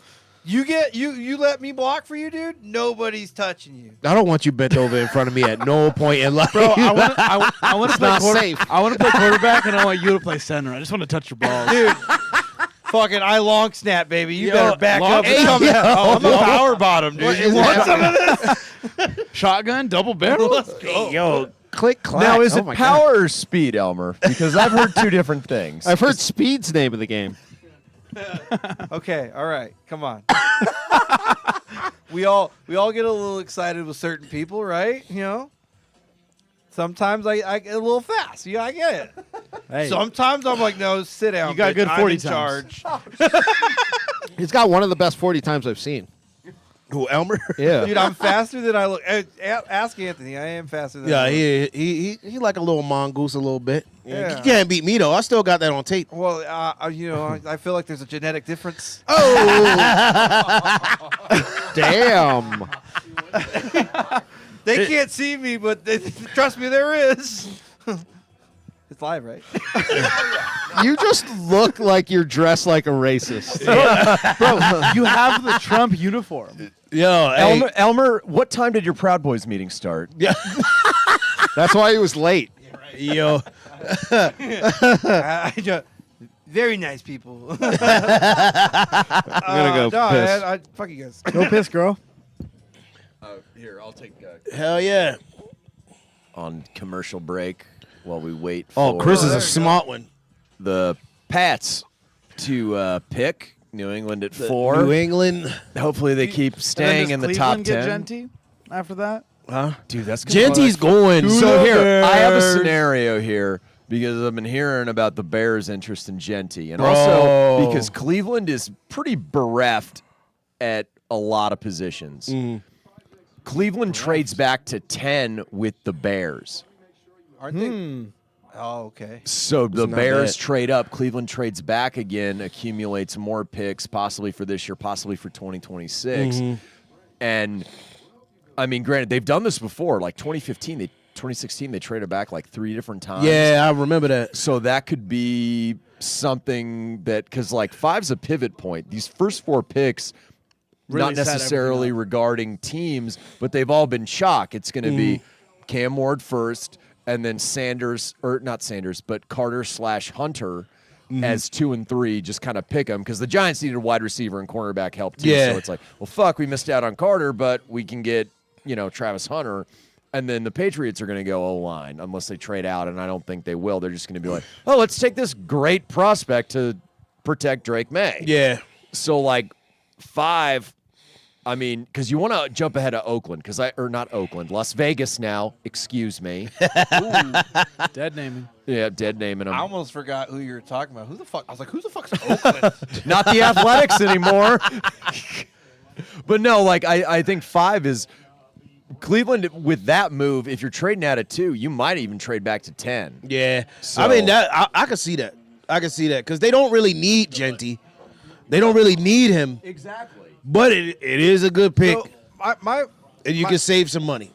You let me block for you, dude. Nobody's touching you. I don't want you bent over in front of me at no point in life. Bro, I want to play not safe. I want to play quarterback, and I want you to play center. I just want to touch your balls. Dude, fucking I long snap, baby. You Yo, better back long- up. Hey, I'm a power bottom, dude. You want some of this? Shotgun, double barrel. Let's go. Yo, click clack. now, is Oh it my power or speed, Elmer? Because I've heard two different things. I've heard Speed's name of the game. Okay, all right, come on. we all get a little excited with certain people, right? You know. Sometimes I get a little fast. Yeah, I get it. Hey, Sometimes I'm like, no, sit down. You got bitch. good I'm 40 in times. charge. He's got one of the best 40 times I've seen. Who, Elmer? Yeah. Dude, I'm faster than I look. Ask Anthony. I am faster than I Yeah, look. he like a little mongoose a little bit. Yeah. You can't beat me though. I still got that on tape. Well, I feel like there's a genetic difference. Damn. They can't see me, but trust me, there is. It's live, right? You just look like you're dressed like a racist. bro, you have the Trump uniform. Yo, hey, Elmer, what time did your Proud Boys meeting start? That's why he was late. yo, Very nice people. I'm gonna go piss. Fuck you guys. Go piss, girl. Here, I'll take hell yeah. on commercial break while we wait Oh, for Chris is a smart one. the Pats to pick New England at 4. New England, Hopefully they keep staying in the top 10. Get Genty after that? huh? Dude, that's Genty's going. So here, I have a Bears. scenario here because I've been hearing about the Bears' interest in Genty, and Bro. also because Cleveland is pretty bereft at a lot of positions. Cleveland trades back to 10 with the Bears. Aren't they? Oh, okay. So the not Bears bad. trade up, Cleveland trades back again, accumulates more picks, possibly for this year, possibly for 2026. And I mean, granted, they've done this before. Like 2016, they traded back like 3 different times. Yeah, I remember that. So that could be something that, because like 5's a pivot point. These first 4 picks, Really not set necessarily everything up. regarding teams, but they've all been chalk. It's going to be Cam Ward first, and then Sanders, or not Sanders, but Carter/Hunter as 2 and 3. Just kind of pick them because the Giants needed wide receiver and cornerback help too. Yeah. So it's like, well, fuck, we missed out on Carter, but we can get Travis Hunter. And then the Patriots are going to go O-line unless they trade out, and I don't think they will. They're just going to be like, oh, let's take this great prospect to protect Drake May. Yeah. So, like, 5, I mean, because you want to jump ahead of Oakland, or not Oakland, Las Vegas now, excuse me. Dead naming. Yeah, dead naming them. I almost forgot who you were talking about. Who the fuck? I was like, who the fuck's Oakland? Not the Athletics anymore. But no, like, I think 5 is Cleveland with that move. If you're trading out of 2, you might even trade back to 10. Yeah. So- I mean, that I can see that. I can see that because they don't really need Genty. They don't really need him, Exactly. but it is a good pick, So my and you can save some money.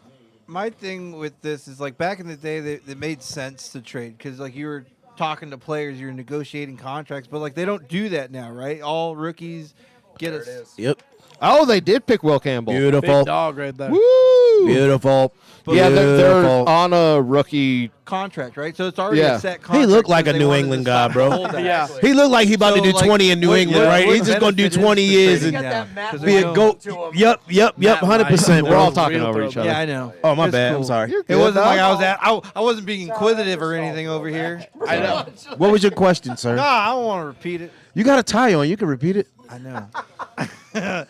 my thing with this is like back in the day, it made sense to trade because like you were talking to players, you're negotiating contracts, but like they don't do that now, right? All rookies get us. Yep. Oh, they did pick Will Campbell. Beautiful. Big dog right there. Woo! Beautiful. Yeah, they're Beautiful. on a rookie. Contract, right? So it's already Yeah. a set He contract. looked like a because they New wanted England to guy, stop bro. the holdout. Yeah. He looked like he about to So, do like, 20 in New what- England, what- right? what He's just gonna do benefit is 20 the years trading and now? Matt 'Cause be they a know- goat. Yep, 100%, We're all bro. talking Real over throw, each other. Yeah, I know. Oh, my It's bad. I'm cool. sorry. It wasn't like I was I wasn't being inquisitive or anything over here. I know. What was your question, sir? No, I don't want to repeat it. You got a tie on. You can repeat it. I know.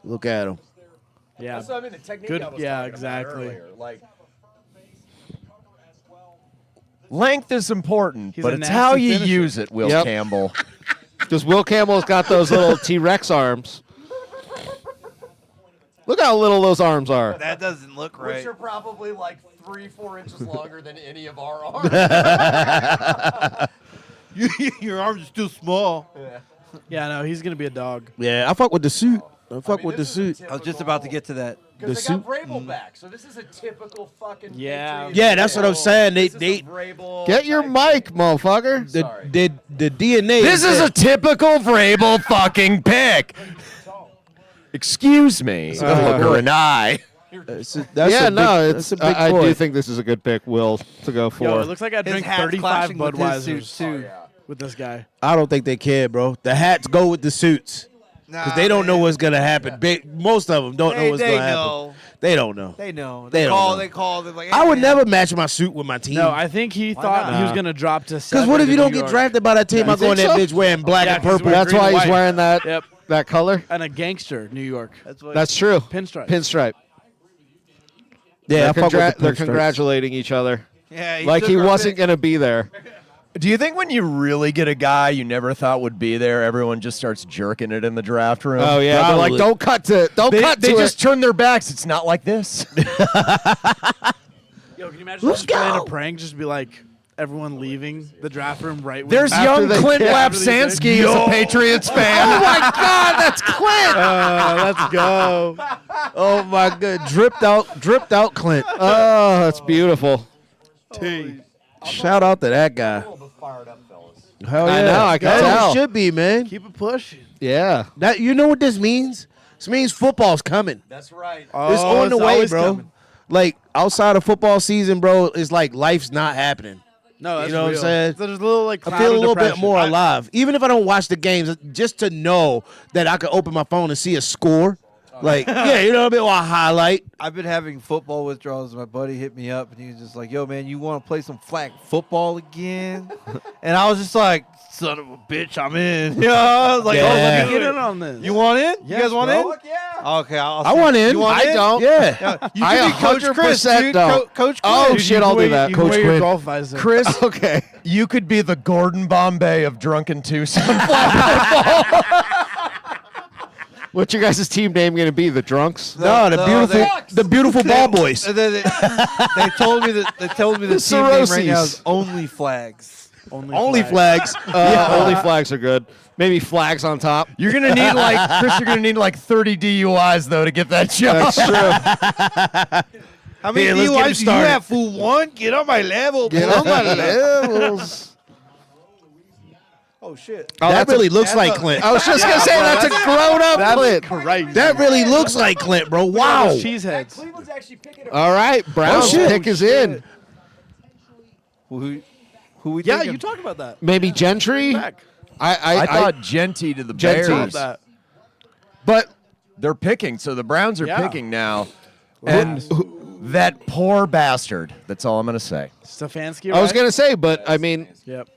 Look at him. Yeah. I mean, the technique Good- I was yeah, talking about exactly. earlier. Like, length is important, He's but a it's how nasty you finisher. use it, Will Yep. Campbell. Because Will Campbell's got those little T-Rex arms. Look how little those arms are. That doesn't look right. Which are probably like 3-4 inches longer than any of our arms. Your arms are still small. Yeah, no, he's gonna be a dog. Yeah, I fuck with the suit. I fuck with the suit. I was just about to get to that. The Because they suit. got Vrabel back, so this is a typical fucking Yeah. Patriots Yeah, that's what I'm Vrabel. saying. This is a They- Vrabel Get your type- mic, motherfucker. The DNA. This is a typical Vrabel fucking pick. Excuse me, Hooker and I. That's Yeah, no, that's it's. a big I boy. do think this is a good pick, Will, to go for. Yo, it looks like I'd His drink hat's 35 clashing with his suit, Budweisers too. with this guy. I don't think they care, bro. The hats go with the suits because they don't know what's gonna happen. Most of them don't know what's gonna happen. They don't know. They know. They They don't call. know. They call. They're like, I hey, would man. never match my suit with my team. No, I think he thought he was not? gonna drop to. Because what if you don't get drafted by that team? You I go in think that so? bitch wearing black Yeah, and 'cause purple. we're That's green why and he's white. wearing that Yep. that color. And a gangster, New York. That's what. That's true. Pinstripe. Pinstripe. Yeah, I They're, fuck with the they're pinstripes. congratulating each other. yeah. Like took he our wasn't pick. going to be there. Do you think when you really get a guy you never thought would be there, everyone just starts jerking it in the draft room? Oh yeah, they're like, Probably. don't cut to, don't They, cut they to just it. turn their backs. It's not like this. Yo, can you imagine Let's just playing go. a prank? Just be like everyone leaving the draft room right when There's After young they Clint kick- Lapsansky as a Patriots fan. Oh my God, that's Clint. Let's go. Oh my god, dripped out Clint. Oh, that's beautiful. Shout out to that guy. Hell I yeah. know, I can That's what tell. it should be, man. Keep it pushing. Yeah. That you know what this means? This means football's coming. That's right. It's Oh, on the way, always bro. coming. Like outside of football season, bro, it's like life's not happening. No, that's You know what I'm real. saying? There's a little like I cloud feel a of little bit depression. more alive. Even if I don't watch the games, just to know that I can open my phone and see a score. Like, yeah, you know what I mean? Or a highlight. I've been having football withdrawals. My buddy hit me up and he was just like, "Yo, man, you want to play some flag football again?" And I was just like, "Son of a bitch, I'm in." You know, I was like, Yeah. "Oh, Get let me get in in." on this. You want in? You Yes, guys want bro. in? Okay, I'll I see. want in. You want I in? don't. Yeah. Yeah, you I can be Coach Chris, 100% dude. don't. Coach Oh, Chris. shit, I'll do that. You can Coach wear your Quinn. golf visor. Chris, Okay. you could be the Gordon Bombay of drunken Tucson. What's your guys' team name going to be? The Drunks? No, the beautiful ball boys. They told me that the team name right now is Only Flags. Only flags. Only flags are good. Maybe flags on top. You're gonna need Chris. You're gonna need 30 DUIs though to get that job. That's true. How many Yeah, let's get him DUIs do you started. have, fool? One? Get on my level. Get on my levels. Oh, shit. Oh, That really looks that's like a- Clint. I was just going to say that's a grown-up Clint. Crazy. That really looks like Clint, bro. Wow. Cheeseheads. Cleveland's actually picking up. All right, Brown's shit. pick is in. Who we Yeah, thinking? you talked about that. Maybe Gentry. Back. I thought Genty to the Genty. Bears. That. But They're picking, so the Browns are Yeah. picking now. And that poor bastard. That's all I'm gonna say. Stefanski, I was right? going to say, but I mean, Yep.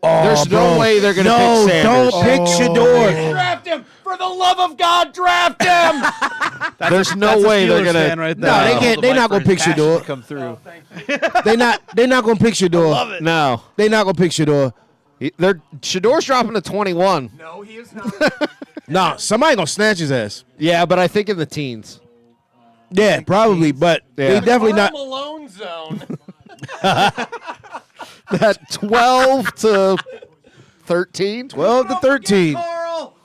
there's no bro. way they're going to No, pick Sanders. don't pick Shador. Draft him! For the love of God, draft him! There's no That's a way they're Steelers going fan to. right No, there. they can't. They're not gonna pick Shador. Come through. They're not gonna pick Shador. No. They're not gonna pick Shador. Shador's dropping to 21. No, he is not. Nah, somebody gonna snatch his ass. Yeah, but I think in the teens. Yeah, probably, but Yeah. they definitely not. Malone zone. That 12 to 13. 12 to 13. Carl!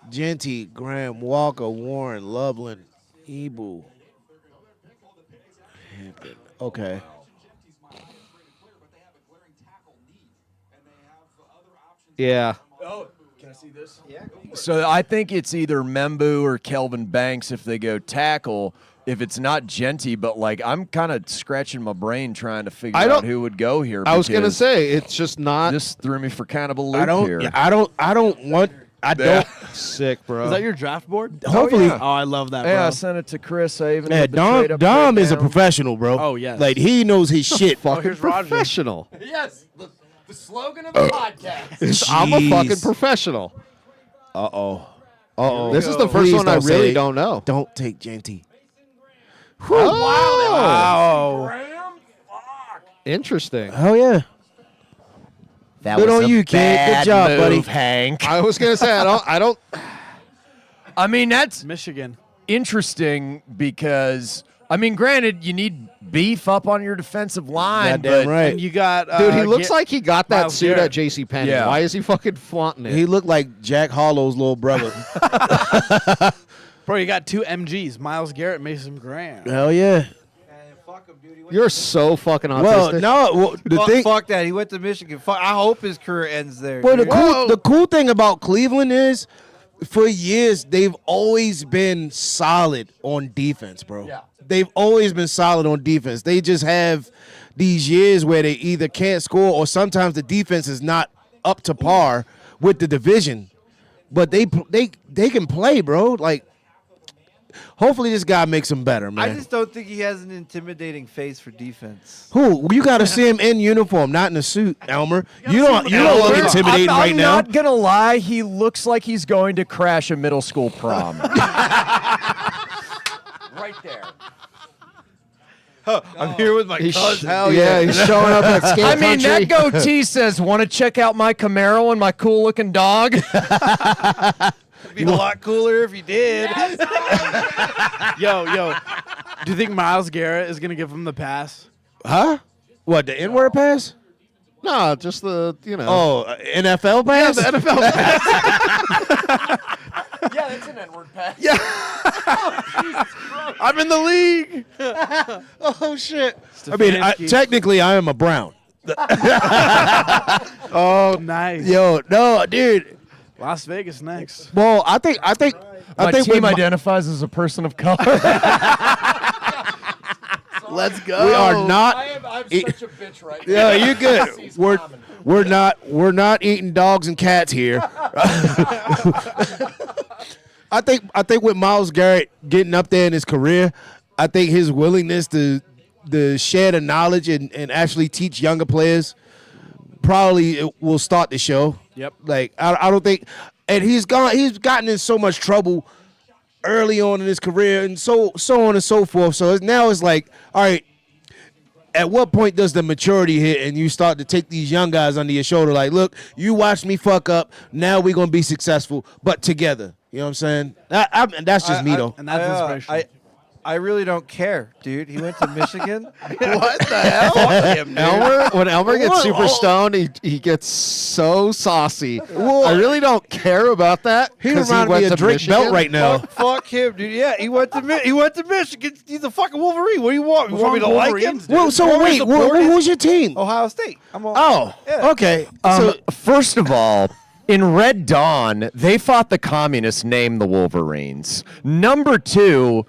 Genty, Graham, Walker, Warren, Loveland, Ebu. Hampton. Okay. Yeah. So I think it's either Membu or Kelvin Banks if they go tackle. If it's not Genty, but I'm kind of scratching my brain trying to figure I don't- out who would go here. I was going to because say, it's just not this threw me for kind of a loop I don't. here. Yeah, I don't want. I don't. sick, bro. Is that your draft board? Hopefully. yeah. Oh, I love that, bro. Yeah, I sent it to Chris. I even Yeah, put the trade Dom. up, Dom trade is a down. professional, bro. Oh, yes. Like he knows his shit. fucking here's Roger. professional. Yes, the slogan of the podcast. I'm a fucking Jeez. professional. Uh-oh. This is the first Please one I don't say really it. don't know. Don't take Genty. Oh, Graham? interesting. Oh yeah. That Good was on a you, kid. Good bad job, move, buddy. Hank. I was gonna say I don't. I mean, that's Michigan. interesting because granted, you need beef up on your defensive line, Goddamn but right. And you got Dude, he looks like he got that Myles suit Garrett. at J.C. Penney. Yeah. Why is he fucking flaunting it? He looked like Jack Hollow's little brother. Bro, you got two MGs, Myles Garrett, Mason Graham. Hell yeah. You're so fucking autistic. Well, no. Well, the thing. Fuck that. He went to Michigan. I hope his career ends there. Well, dude. the cool thing about Cleveland is, for years they've always been solid on defense, bro. Yeah. They've always been solid on defense. They just have these years where they either can't score or sometimes the defense is not up to par with the division. But they can play, bro. Like, hopefully this guy makes them better, man. I just don't think he has an intimidating face for defense. Who? You got to see him in uniform, not in a suit, Elmer. You don't look I'm- intimidating I'm right now. not gonna lie, he looks like he's going to crash a middle school prom. Right there. I'm here with my cousin. yeah, he's showing up at skate I mean, country. that goatee says, "Want to check out my Camaro and my cool-looking dog?" It'd be a lot cooler if he did. Yo, do you think Myles Garrett is gonna give him the pass? Huh? What, the N-word pass? No, just the Oh, NFL pass? the NFL pass. Yeah, that's an N-word pass. I'm in the league. Oh, shit. I mean, technically, I am a Brown. Oh, nice. Yo, no, dude. Las Vegas next. Well, I think My with team my- identifies as a person of color. Let's go. we are not. I'm such a bitch right now. Yeah, you good. We're not eating dogs and cats here. I think with Myles Garrett getting up there in his career, I think his willingness to share the knowledge and actually teach younger players probably it will start the show. Yep. Like I don't think, and he's gotten in so much trouble early on in his career and so on and so forth. So now it's like, all right, at what point does the maturity hit and you start to take these young guys under your shoulder? Like, look, you watched me fuck up. Now we're gonna be successful, but together. You know what I'm saying? That's just me though. And that's inspirational. I really don't care, dude. He went to Michigan. What the hell? Elmer, when Elmer gets super stoned, he gets so saucy. I really don't care about that. He 'cause reminds went me to of Drake Michigan. Belt right now. Fuck him, dude. Yeah, he went to Michigan. He's a fucking Wolverine. What do you want? You want me to like him? Well, so wait, who's your team? Ohio State. I'm all. Oh, Yeah. okay. So First of all, in Red Dawn, they fought the communists named the Wolverines. Number two,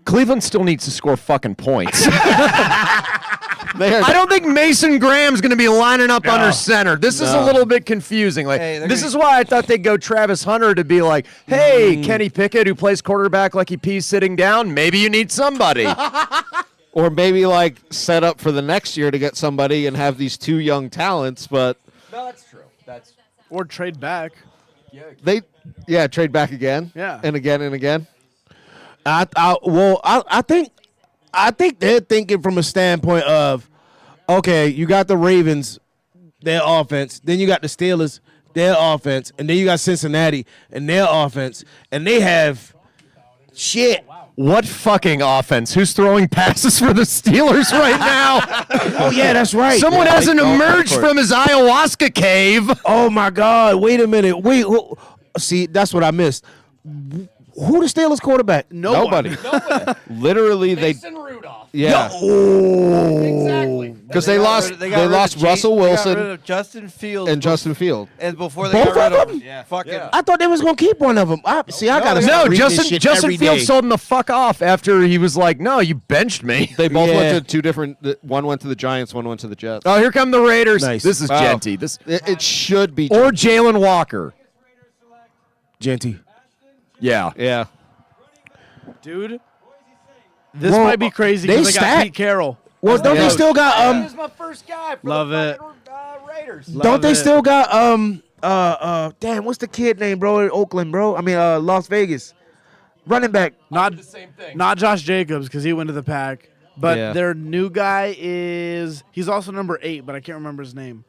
Cleveland still needs to score fucking points. I don't think Mason Graham's going to be lining up under center. This is a little bit confusing. Like, Hey, this is why I thought they'd go Travis Hunter to be like, hey, Kenny Pickett, who plays quarterback like he pees sitting down, maybe you need somebody. Or maybe like set up for the next year to get somebody and have these two young talents, but No, that's true. Or trade back. they trade back again. Yeah. And again and again. I think they're thinking from a standpoint of, okay, you got the Ravens, their offense, then you got the Steelers, their offense, and then you got Cincinnati and their offense, and they have shit. What fucking offense? Who's throwing passes for the Steelers right now? Oh yeah, that's right. Someone hasn't emerged from his ayahuasca cave. Oh my God! Wait a minute. Wait. See, that's what I missed. Who the Steelers quarterback? Nobody. Literally, Mason Rudolph. Exactly. Because they lost Russell They got rid Wilson of Justin Fields. and Justin Field. And before they Both got rid of of them? fucking. I thought they was gonna keep one of them. I gotta No, start reading this Justin shit every Fields day. sold him the fuck off after he was like, no, you benched me. They both Yeah. went to two different. One went to the Giants. One went to the Jets. Oh, here come the Raiders. Nice. This is Wow. Genty. This It should be. or Jalen Walker. Genty. Yeah. Yeah. Dude, this Well, might be crazy they because they got stacked. Pete Carroll. Well, don't they still got He was my first guy for Love the it. fucking, Raiders. Don't they still got damn, what's the kid name, bro, in Oakland, bro? I mean Las Vegas. Running back. Not the same thing. not Josh Jacobs because he went to the Pack, but Yeah. their new guy he's also number 8, but I can't remember his name.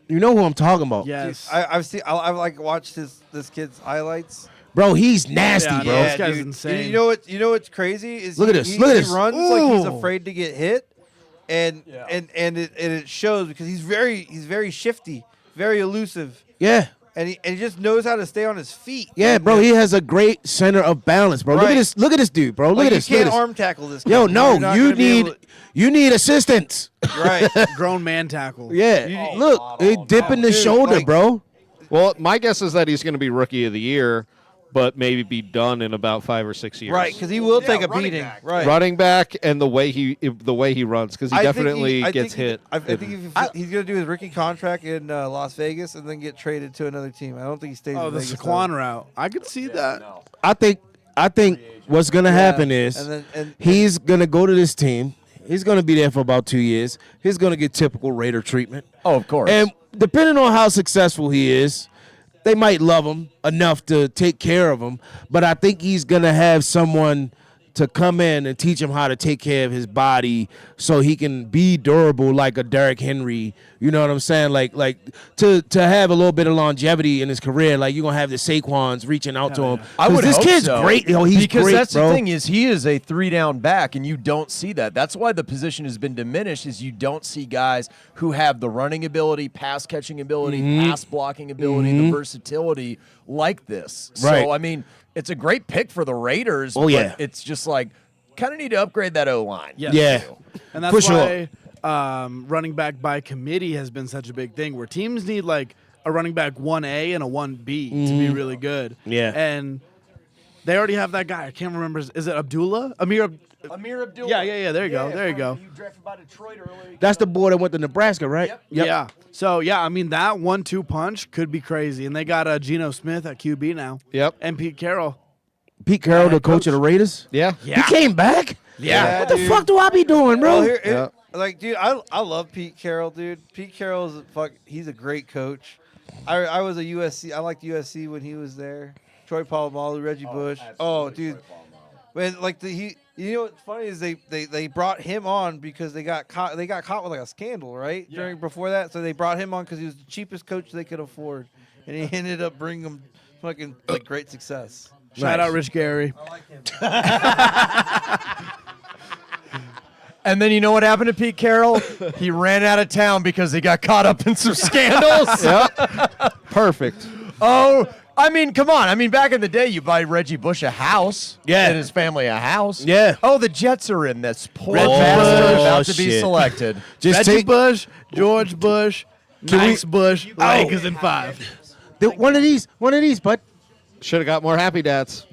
You know who I'm talking about. Yes. I've like watched this kid's highlights. Bro, he's nasty, Yeah, bro. yeah. This guy's dude. insane. You know what's crazy is Look at this, He, look at he this. runs like he's Ooh. afraid to get hit, and it shows because he's very shifty, very elusive, Yeah. and he just knows how to stay on his feet. Yeah, bro, he has a great center of balance, bro. Look Right. at this. Look at this dude, bro. Look Like, at this. You Look can't at this. arm tackle this. Yo, kid. no, You're not you gonna be able need assistance. to- right. Grown man tackle. Yeah. Look, he dipping the Dude, shoulder, like- bro. Well, my guess is that he's going to be rookie of the year, but maybe be done in about 5 or 6 years. Right, because he will take a running beating. back. Right. Running back and the way he runs, because he I think definitely I gets think he- hit. I think he's going to do his rookie contract in Las Vegas and then get traded to another team. I don't think he stays. Oh, in the Vegas, Saquon route. I could see that. I think what's gonna happen is and he's gonna go to this team. He's gonna be there for about 2 years. He's gonna get typical Raider treatment. Oh, of course. And depending on how successful he is, they might love him enough to take care of him. But I think he's gonna have someone to come in and teach him how to take care of his body so he can be durable like a Derrick Henry. You know what I'm saying? Like to have a little bit of longevity in his career. Like you're gonna have the Saquons reaching out to him. I would this hope kid's so. great. Yo, he's because great, that's bro. the thing is he is a 3-down back, and you don't see that. That's why the position has been diminished. Is you don't see guys who have the running ability, pass catching ability, pass blocking ability, the versatility like this. Right. So I mean, it's a great pick for the Raiders. Oh, but yeah. it's just like kind of need to upgrade that O line. Yes. Yeah. And that's For sure. why running back by committee has been such a big thing where teams need like a running back 1A and a 1B to be really good. Yeah. And they already have that guy. I can't remember. Is it Abdullah? Amir Abdullah. Yeah. There you go. There you go. You drafted by Detroit earlier. That's the boy that went to Nebraska, right? Yep. Yeah. So, yeah, I mean, that 1-2 punch could be crazy. And they got Geno Smith at QB now. Yep. And Pete Carroll. Pete Carroll, the Head coach of the Raiders. Yeah. He came back. Yeah, What the dude. fuck do I be doing, bro? Well, Yeah. like, dude, I love Pete Carroll, dude. Pete Carroll's he's a great coach. I was a USC. I liked USC when he was there. Troy Polamalu, Reggie Bush. Oh, dude, when like you know what's funny is they brought him on because they got caught with like a scandal right before that, so they brought him on because he was the cheapest coach they could afford, and he ended up bringing them fucking like great success. Shout out Rich Gary. And then you know what happened to Pete Carroll? He ran out of town because he got caught up in some scandals. Perfect. Oh, I mean, come on. I mean, back in the day, you buy Reggie Bush a house. Yeah. And his family a house. Yeah. Oh, the Jets are in this. Poor Reggie bastard Bush. about to be Shit. selected. Just Reggie take Bush, George Bush, Nice Bush, Lakers in 5. one of these, bud. Should have got more Happy Dads.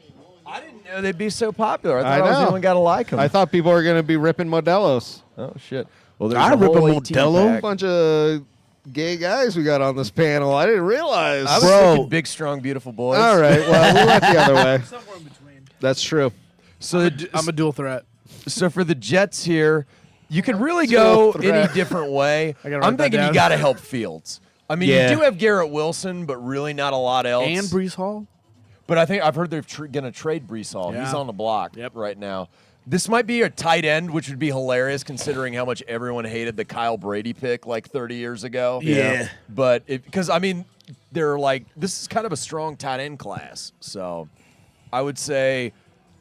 I didn't know they'd be so popular. I thought I I was the know. only guy to like them. I thought people were going to be ripping Modelo's. Oh, shit. Well, there's I a rip a whole Modelo. 18-pack. Bunch of gay guys we got on this panel. I didn't realize. I was Bro. thinking big, strong, beautiful boys. All right. Well, we went the other way. That's true. So, I'm a dual threat. so for the Jets here, you could really go Dual threat. any different way. I gotta write I'm that thinking you down. got to help Fields. I mean, Yeah. you do have Garrett Wilson, but really not a lot else. And Brees Hall. But I think I've heard they're going to trade Brees Hall. He's Yeah. on the block right now. This might be a tight end, which would be hilarious considering how much everyone hated the Kyle Brady pick like 30 years ago. Yeah. But because, I mean, they're like, this is kind of a strong tight end class. So I would say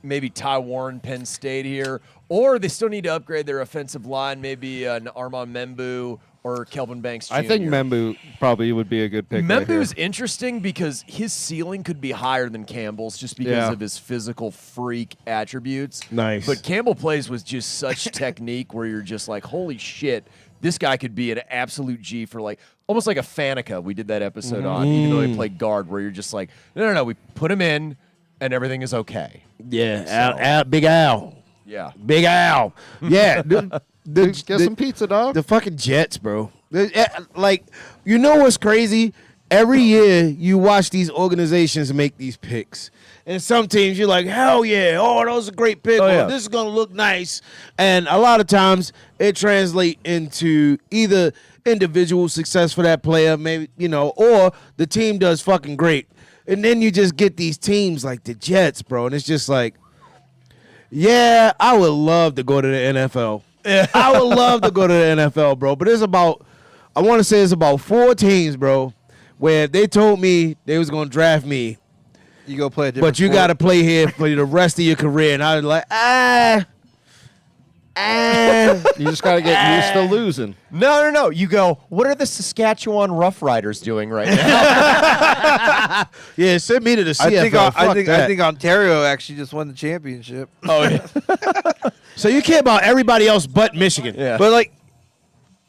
maybe Ty Warren, Penn State here. Or they still need to upgrade their offensive line, maybe an Armand Membu or Kelvin Banks Jr. I think Membu probably would be a good pick. right here. Membu's interesting because his ceiling could be higher than Campbell's just because Yeah. of his physical freak attributes. Nice. But Campbell plays with just such technique where you're just like, holy shit, this guy could be an absolute G for like almost like a Faneca we did that episode on, even though he played guard, where you're just like, no, we put him in and everything is okay. Yeah, Big Al. Yeah. Big Al. Yeah. Get some pizza, dog. The fucking Jets, bro. Like, you know what's crazy? Every year you watch these organizations make these picks. And some teams you're like, hell yeah, oh, that was a great pick. Oh, Oh, yeah. this is going to look nice. And a lot of times it translates into either individual success for that player, maybe, or the team does fucking great. And then you just get these teams like the Jets, bro. And it's just like, yeah, I would love to go to the NFL. I would love to go to the NFL, bro. But I want to say it's about 4 teams, bro, where they told me they was going to draft me, You go play a different but you sport. got to play here for the rest of your career. And I was like, You just got to get used to losing. No. You go, what are the Saskatchewan Roughriders doing right now? yeah, send me to the CFL. I think Ontario actually just won the championship. Oh, yeah. So you care about everybody else but Michigan. Yeah. But like,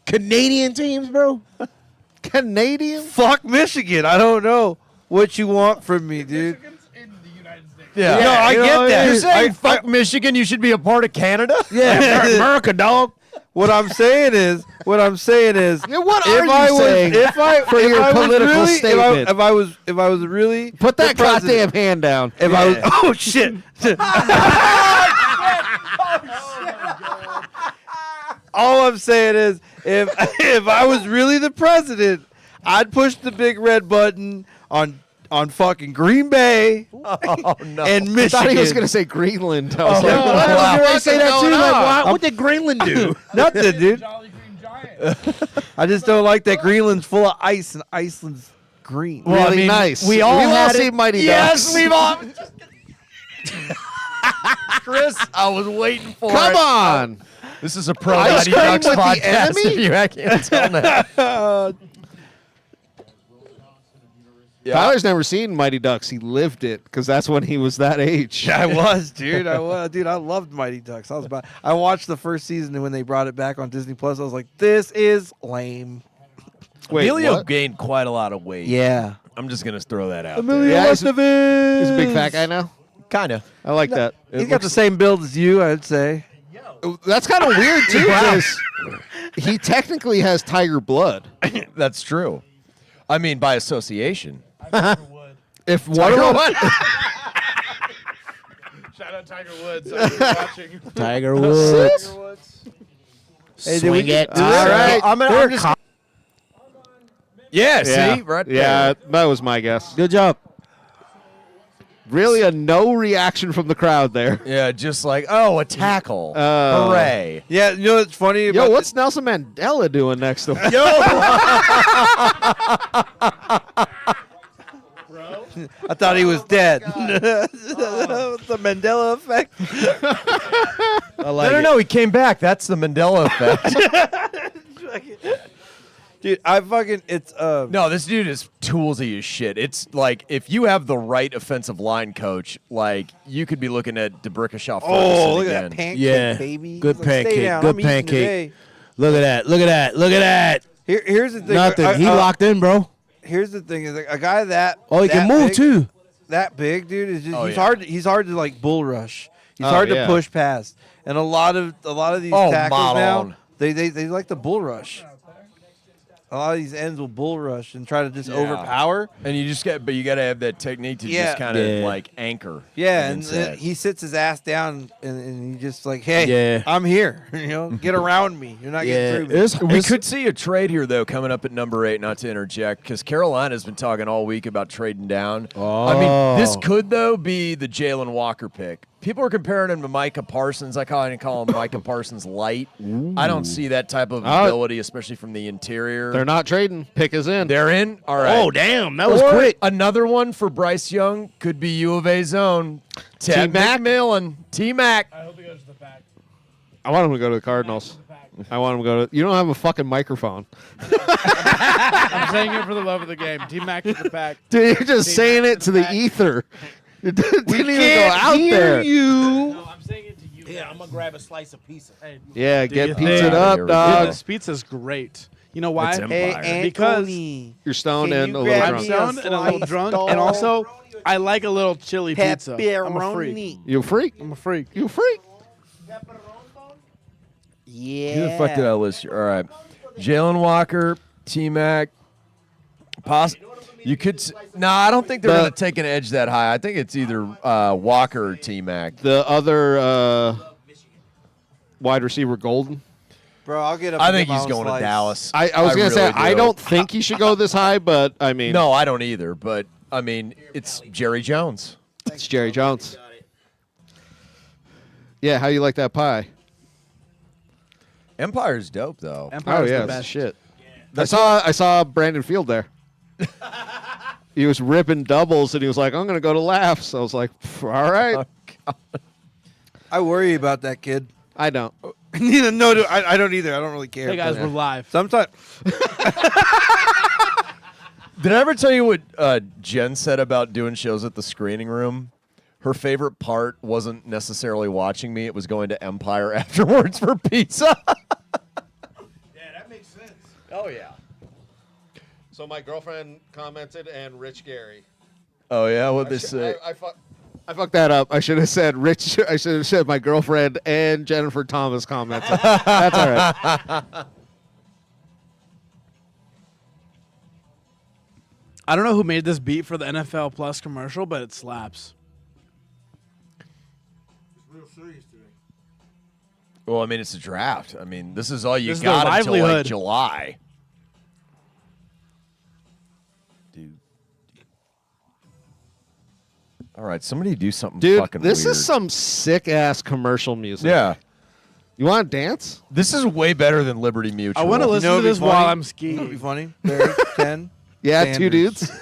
Canadian teams, bro? Canadian? fuck Michigan. I don't know what you want from me, dude. Yeah. No, I get that. You're saying I- fuck Michigan, you should be a part of Canada? Yeah, America, dog. What I'm saying is, Yeah, what are if you I was, saying for your political statement? if I was really Put that the president, goddamn hand down. If I was, oh shit. All I'm saying is, if I was really the president, I'd push the big red button on fucking Green Bay Oh, no. and I Michigan. thought he was going to say Greenland. I was Yeah, like, I was wow. gonna say that too. going Like, on? what did Greenland do? Nothing, dude. I just don't like that Greenland's full of ice and Iceland's green. Well, I Really mean, nice. we all had seen it. Mighty Yes, Ducks. we've all. Chris, I was waiting for it. Come on. This is a pro Ice Mighty cream Ducks with the podcast. enemy? If you can't tell that. Yeah. Tyler's never seen Mighty Ducks. He lived it because that's when he was that age. I was, dude. I was, dude. I loved Mighty Ducks. I watched the first season when they brought it back on Disney Plus. I was like, this is lame. Wait, Emilio what? gained quite a lot of weight. Yeah. I'm just gonna throw that out. Yeah, he's a big fat guy now. Kind of. I like that. He's got the same build as you, I'd say. That's kind of weird too, because he technically has tiger blood. That's true. I mean, by association. If one of them, Shout out Tiger Woods. I was watching. Tiger Woods. Hey, Swing it. all right, I'm just. Yeah. yeah, See, right yeah, there. that was my guess. Good job. Really, no reaction from the crowd there. Yeah, just like, oh, a tackle. Oh. Hooray. Yeah, you know what's funny? Yo, about what's Nelson Mandela doing next to him? I thought he was dead. The Mandela effect. I like it. No, he came back. That's the Mandela effect. Dude, it's No, this dude is toolsy as shit. It's like if you have the right offensive line coach, like you could be looking at DeBrickashaw Ferguson oh, look again. at that pancake, Yeah. baby. Good He's like, "Stay pancake, down, good I'm eating pancake." today." Look at that. Look at that. Look at that. Here's the thing. Nothing. He locked in, bro. Here's the thing: is like, a guy that Oh, he can that move big, too. That big, dude, is just Oh, he's yeah. hard. He's hard to like bull rush. He's Oh, hard yeah. to push past, and a lot of these Oh, tackles Malone. now they like the bull rush. A lot of these ends will bull rush and try to just Yeah. overpower. And you got to have that technique to Yeah. just kind of Yeah. like anchor. Yeah, and inside. he sits his ass down and he just like, hey, Yeah. I'm here. You know, get around me. You're not Yeah. getting through me. We could see a trade here, though, coming up at number 8, not to interject, because Carolina's been talking all week about trading down. I mean, this could, though, be the Jalen Walker pick. People are comparing him to Micah Parsons. I kind of call him Micah Parsons light. I don't see that type of ability, especially from the interior. They're not trading. Pick is in. They're in? All right. Oh, damn. That was Or quick. another one for Bryce Young could be U of A's own. Ted T-Mac? McMillan. T-Mac. I hope he goes to the pack. I want him to go to the Cardinals. I want him to go to. You don't have a fucking microphone. I'm saying it for the love of the game. T-Mac to the pack. Dude, you're just saying it to the ether. It didn't even go out there. No, I'm saying it to you. Yeah, I'm going to grab a slice of pizza. Hey, Yeah, Do get you pizza think- up, Here we dog. go. this pizza's great. You know why? It's Empire. Hey, Because Anthony, You're stoned Can and you a little grab I'm drunk. me stoned and a little slice drunk, dog? and also I like a little chili pizza. I'm a freak. pepperoni. You a freak? I'm a freak. You a freak? Yeah. Who the fuck did I list here? All right. Jalen Walker, T-Mac. You could. I don't think they're The- going to take an edge that high. I think it's either Walker or T-Mac. The other wide receiver, Golden. Bro, I'll get up. I and think get my he's own going slice. to Dallas. I was going to say, really I do. don't think he should go this high, but I mean, No, I don't either. But I mean, it's Jerry Jones. it's Jerry Jones. Yeah, how you like that pie? Empire's dope though. Empire's yeah, the it's best. shit. I saw Brandon Field there. He was ripping doubles, and he was like, "I'm going to go to laughs." I was like, "All right." I worry about that kid. I don't. Neither, no, dude, I don't either. I don't really care. Hey guys, but we're live. sometimes Did I ever tell you what Jen said about doing shows at the screening room? Her favorite part wasn't necessarily watching me; it was going to Empire afterwards for pizza. Yeah, that makes sense. Oh yeah. So my girlfriend commented, and Rich Gary. Oh yeah. What they say? I fucked that up. I should have said Rich. I should have said my girlfriend and Jennifer Thomas comments. That's all right. I don't know who made this beat for the NFL Plus commercial, but it slaps. Well, I mean, it's a draft. I mean, this is all you This is their got until like livelihood. July. Dude. All right, somebody do something Dude, fucking this weird. is some sick ass commercial music. Yeah. You want to dance? This is way better than Liberty Mutual. I want to listen to it'd be this funny? while I'm It'd skiing. be funny. Bears, 10. Yeah, Sanders. two dudes.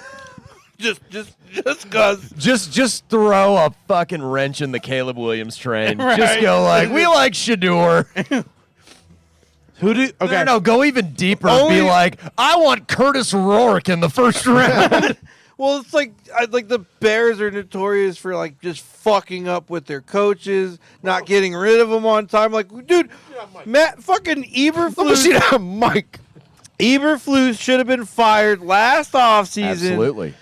Just cause. Just throw a fucking wrench in the Caleb Williams train. Just Right. go like, we like Shador. Who do? Okay, No, go even deeper. Only- Be like, I want Curtis Rourke in the first round. Well, it's like the Bears are notorious for like just fucking up with their coaches, not getting rid of them on time. Like, dude, Matt fucking Let me see Eberflus. that mic. Eberflus should have been fired last offseason. Absolutely.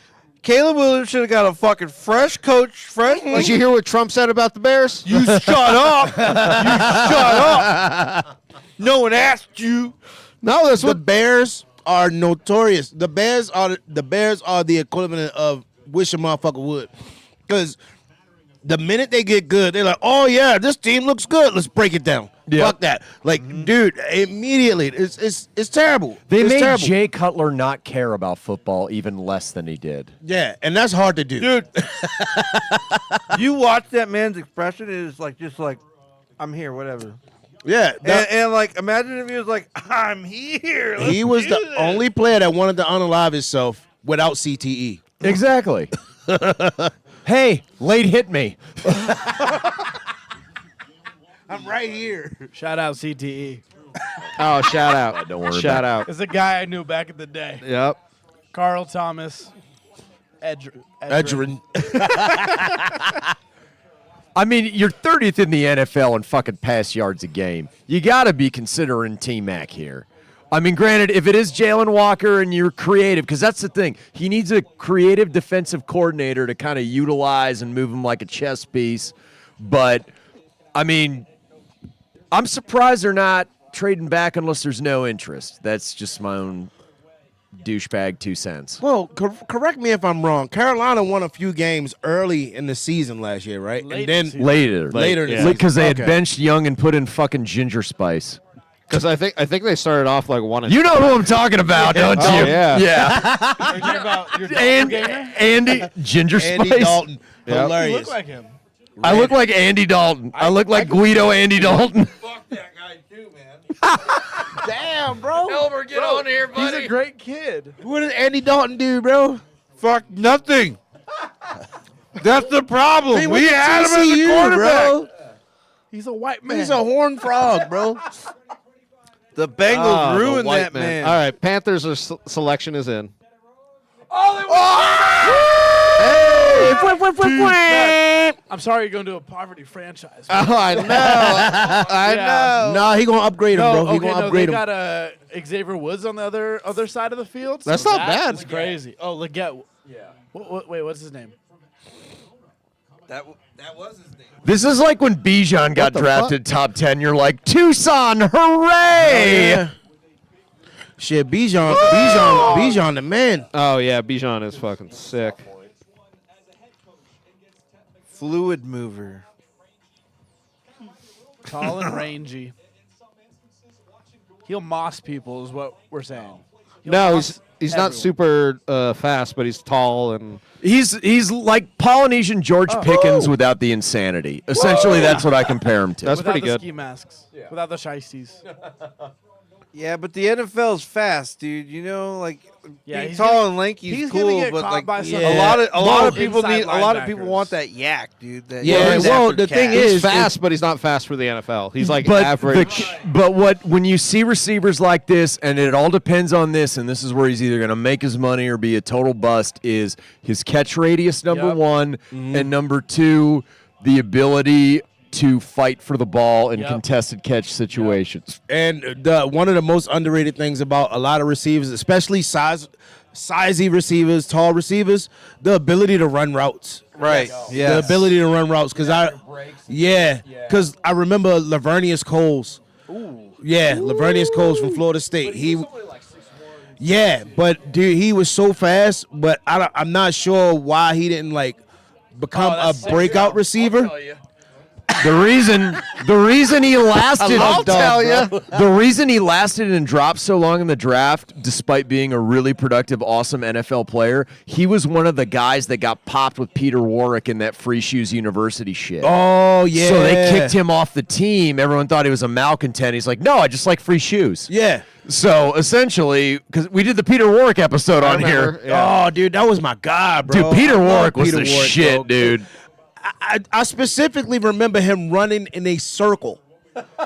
Caleb Williams should have got a fucking fresh coach. Did you hear what Trump said about the Bears? You shut up. You shut up. No one asked you. No, that's The what. Bears are notorious. The Bears are the equivalent of wish a motherfucker would. Because the minute they get good, they're like, oh, yeah, this team looks good. Let's break it down. Yeah. Fuck that. Like, dude, immediately, it's terrible. They It's made terrible. Jay Cutler not care about football even less than he did. Yeah, and that's hard to do. Dude, you watch that man's expression, it is like just like, I'm here, whatever. Yeah, And like, imagine if he was like, I'm here. let's he was do the this. only player that wanted to unalive himself without CTE. Exactly. Hey, late hit me. I'm right here. Shout out CTE. Oh, shout out. Don't worry Shout about out. It's a guy I knew back in the day. Yep. Carl Thomas. Edgerrin. I mean, you're 30th in the NFL in fucking pass yards a game. You got to be considering T-Mac here. I mean, granted, if it is Jalen Walker and you're creative, because that's the thing. He needs a creative defensive coordinator to kind of utilize and move him like a chess piece. But, I mean, I'm surprised they're not trading back unless there's no interest. That's just my own douchebag 2 cents. Well, correct me if I'm wrong. Carolina won a few games early in the season last year, right? Late and then in the season. Later in the season. because they had Okay. benched Young and put in fucking Ginger Spice. Because I think they started off like 1 and You know who I'm talking about, don't you? Oh, yeah. Yeah. Are you talking about your And doppelganger? Andy Ginger Andy Spice. Dalton. Yep. You Hilarious. look like him. I look like Andy Dalton. I look like Guido Andy Dalton. Fuck that guy too, man. Damn, bro. Elmer, get on here, He's a great kid. What did Andy Dalton do, bro? Fuck nothing. That's the problem. He We went to had him as a TCU, quarterback. bro. He's a white man. He's a horned frog, bro. The Bengals Ah, the ruined white that man. All right, Panthers are selection is in. I'm sorry you're going to do a poverty franchise. Oh, I know. I know. Nah, he gonna upgrade him, bro. He okay, gonna no, upgrade they him. got Xavier Woods on the other side of the field. That's so not bad. That's crazy. Oh, Leggett. Yeah. Wait, what's his name? That was his name. This is like when Bijan got the drafted top 10. You're like, Tucson, hooray! Yeah. Shit, Bijan, the man. Oh yeah, Bijan is fucking sick. Fluid mover. Tall and rangy. He'll moss people, is what we're saying. He'll No, moss he's not everyone. super fast, but he's tall and He's like Polynesian George Pickens without the insanity. Essentially, that's what I compare him to. That's Without pretty the good. ski masks. Without the shiesties. Yeah, but the NFL's fast, dude. You know, like Yeah, being he's tall gonna- and lanky is he's gonna cool, get but caught like by some- a lot of people inside need a lot of people linebackers. want that yak, dude. That Yeah, well, the thing he's is, fast, but he's not fast for the NFL. He's like but average. but when you see receivers like this, and it all depends on this, and this is where he's either going to make his money or be a total bust, is his catch radius, number Yep. one, and number two, the ability to fight for the ball in Yep. contested catch situations. And one of the most underrated things about a lot of receivers, especially sizey receivers, tall receivers, the ability to run routes. right. Yeah. The ability to run routes. Because I remember Lavernius Coles. Yeah, Lavernius Coles from Florida State. Yeah, but dude, he was so fast. But I'm not sure why he didn't like become a breakout receiver. The reason he lasted, I'll tell ya. The reason he lasted and dropped so long in the draft, despite being a really productive, awesome NFL player, he was one of the guys that got popped with Peter Warwick in that Free Shoes University shit. Oh yeah. So they kicked him off the team. Everyone thought he was a malcontent. He's like, no, I just like free shoes. Yeah. So essentially, because we did the Peter Warwick episode on remember, here. yeah. Oh, dude, that was my guy, bro. Dude, Peter I love Warwick was Peter the Warwick, shit, bro. dude. I specifically remember him running in a circle.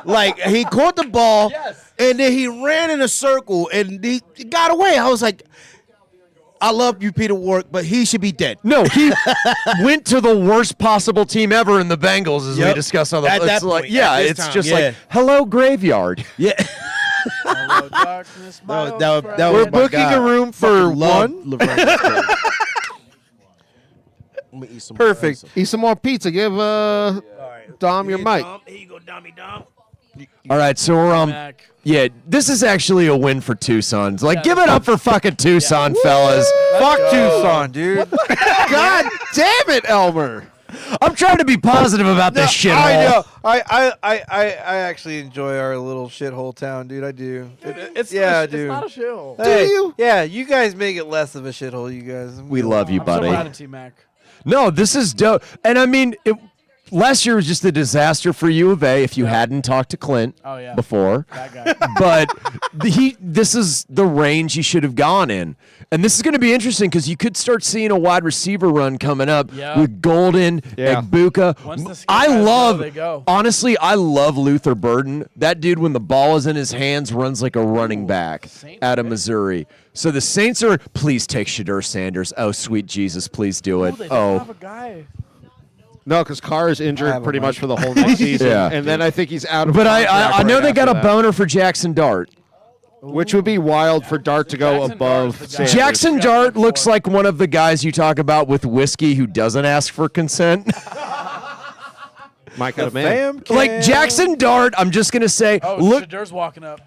Like, he caught the ball, and then he ran in a circle, and he got away. I was like, I love you, Peter Warwick, but he should be dead. No, he went to the worst possible team ever in the Bengals, as we Yep. discussed on the. At that it's like, point, yeah, at this it's time, just yeah. like hello graveyard. Yeah. Hello, darkness, my old that friend. was We're my booking guy. a room for Fucking love one. Lavernius Coles. Let me eat some more Perfect. pizza. Eat some more pizza. Give Dom your mic. Here you go, Dommy Dom. All right, so we're Back. yeah, this is actually a win for Tucson. Like, give it up for fucking Tucson, fellas. Fuck Tucson, dude. God damn it, Elmer. I'm trying to be positive about this shit. I know. I actually enjoy our little shithole town, dude. I do. It's yeah, it's dude. not a shithole. Hey, Yeah, you guys make it less of a shithole, you guys. We love you, I'm so buddy. proud of T-Mac. No, this is dope. And I mean, last year was just a disaster for U of A if you hadn't talked to Clint Oh, yeah. before. That guy. But this is the range he should have gone in. And this is going to be interesting because you could start seeing a wide receiver run coming up Yeah. with Golden, Yeah. Egbuka. Once the skill I guys go, love, they go. honestly, I love Luther Burden. That dude, when the ball is in his hands, runs like a running back Saints out of pick. Missouri. So the Saints are, please take Shadur Sanders. Oh, sweet Jesus, please do it. They don't have Oh, a guy. No, because Carr is I injured have a pretty mic. much for the whole next season. Yeah. And then I think he's out of but I contract know right they got a after that, boner for Jackson Dart. which would be wild for Dart to go Jackson above Dart's the guy. Sanders. Jackson Yeah. Dart looks like one of the guys you talk about with whiskey who doesn't ask for consent. My kind of man. Like Jackson Dart, I'm just gonna say, Oh, look, Shadur's walking up.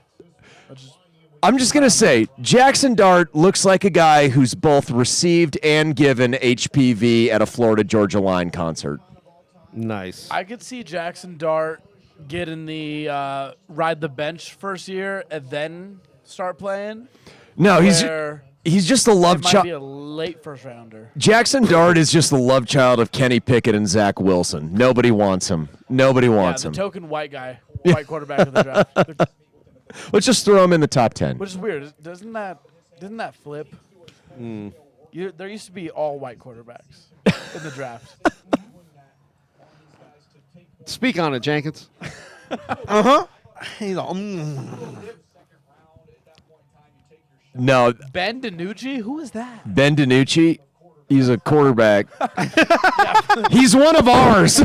I'm just gonna say, Jackson Dart looks like a guy who's both received and given HPV at a Florida Georgia Line concert. Nice. I could see Jackson Dart getting the ride the bench first year and then start playing. No, Where he's just a love it might be child. a late first rounder. Jackson Dart is just the love child of Kenny Pickett and Zach Wilson. Nobody wants him. Nobody Yeah, wants the him. token white guy, white quarterback of the draft. Let's just throw him in the top 10. Which is weird. Doesn't that flip? There used to be all white quarterbacks in the draft. Speak on it, Jenkins. He's all, No, Ben DiNucci? Who is that? Ben DiNucci, he's a quarterback. He's one of ours.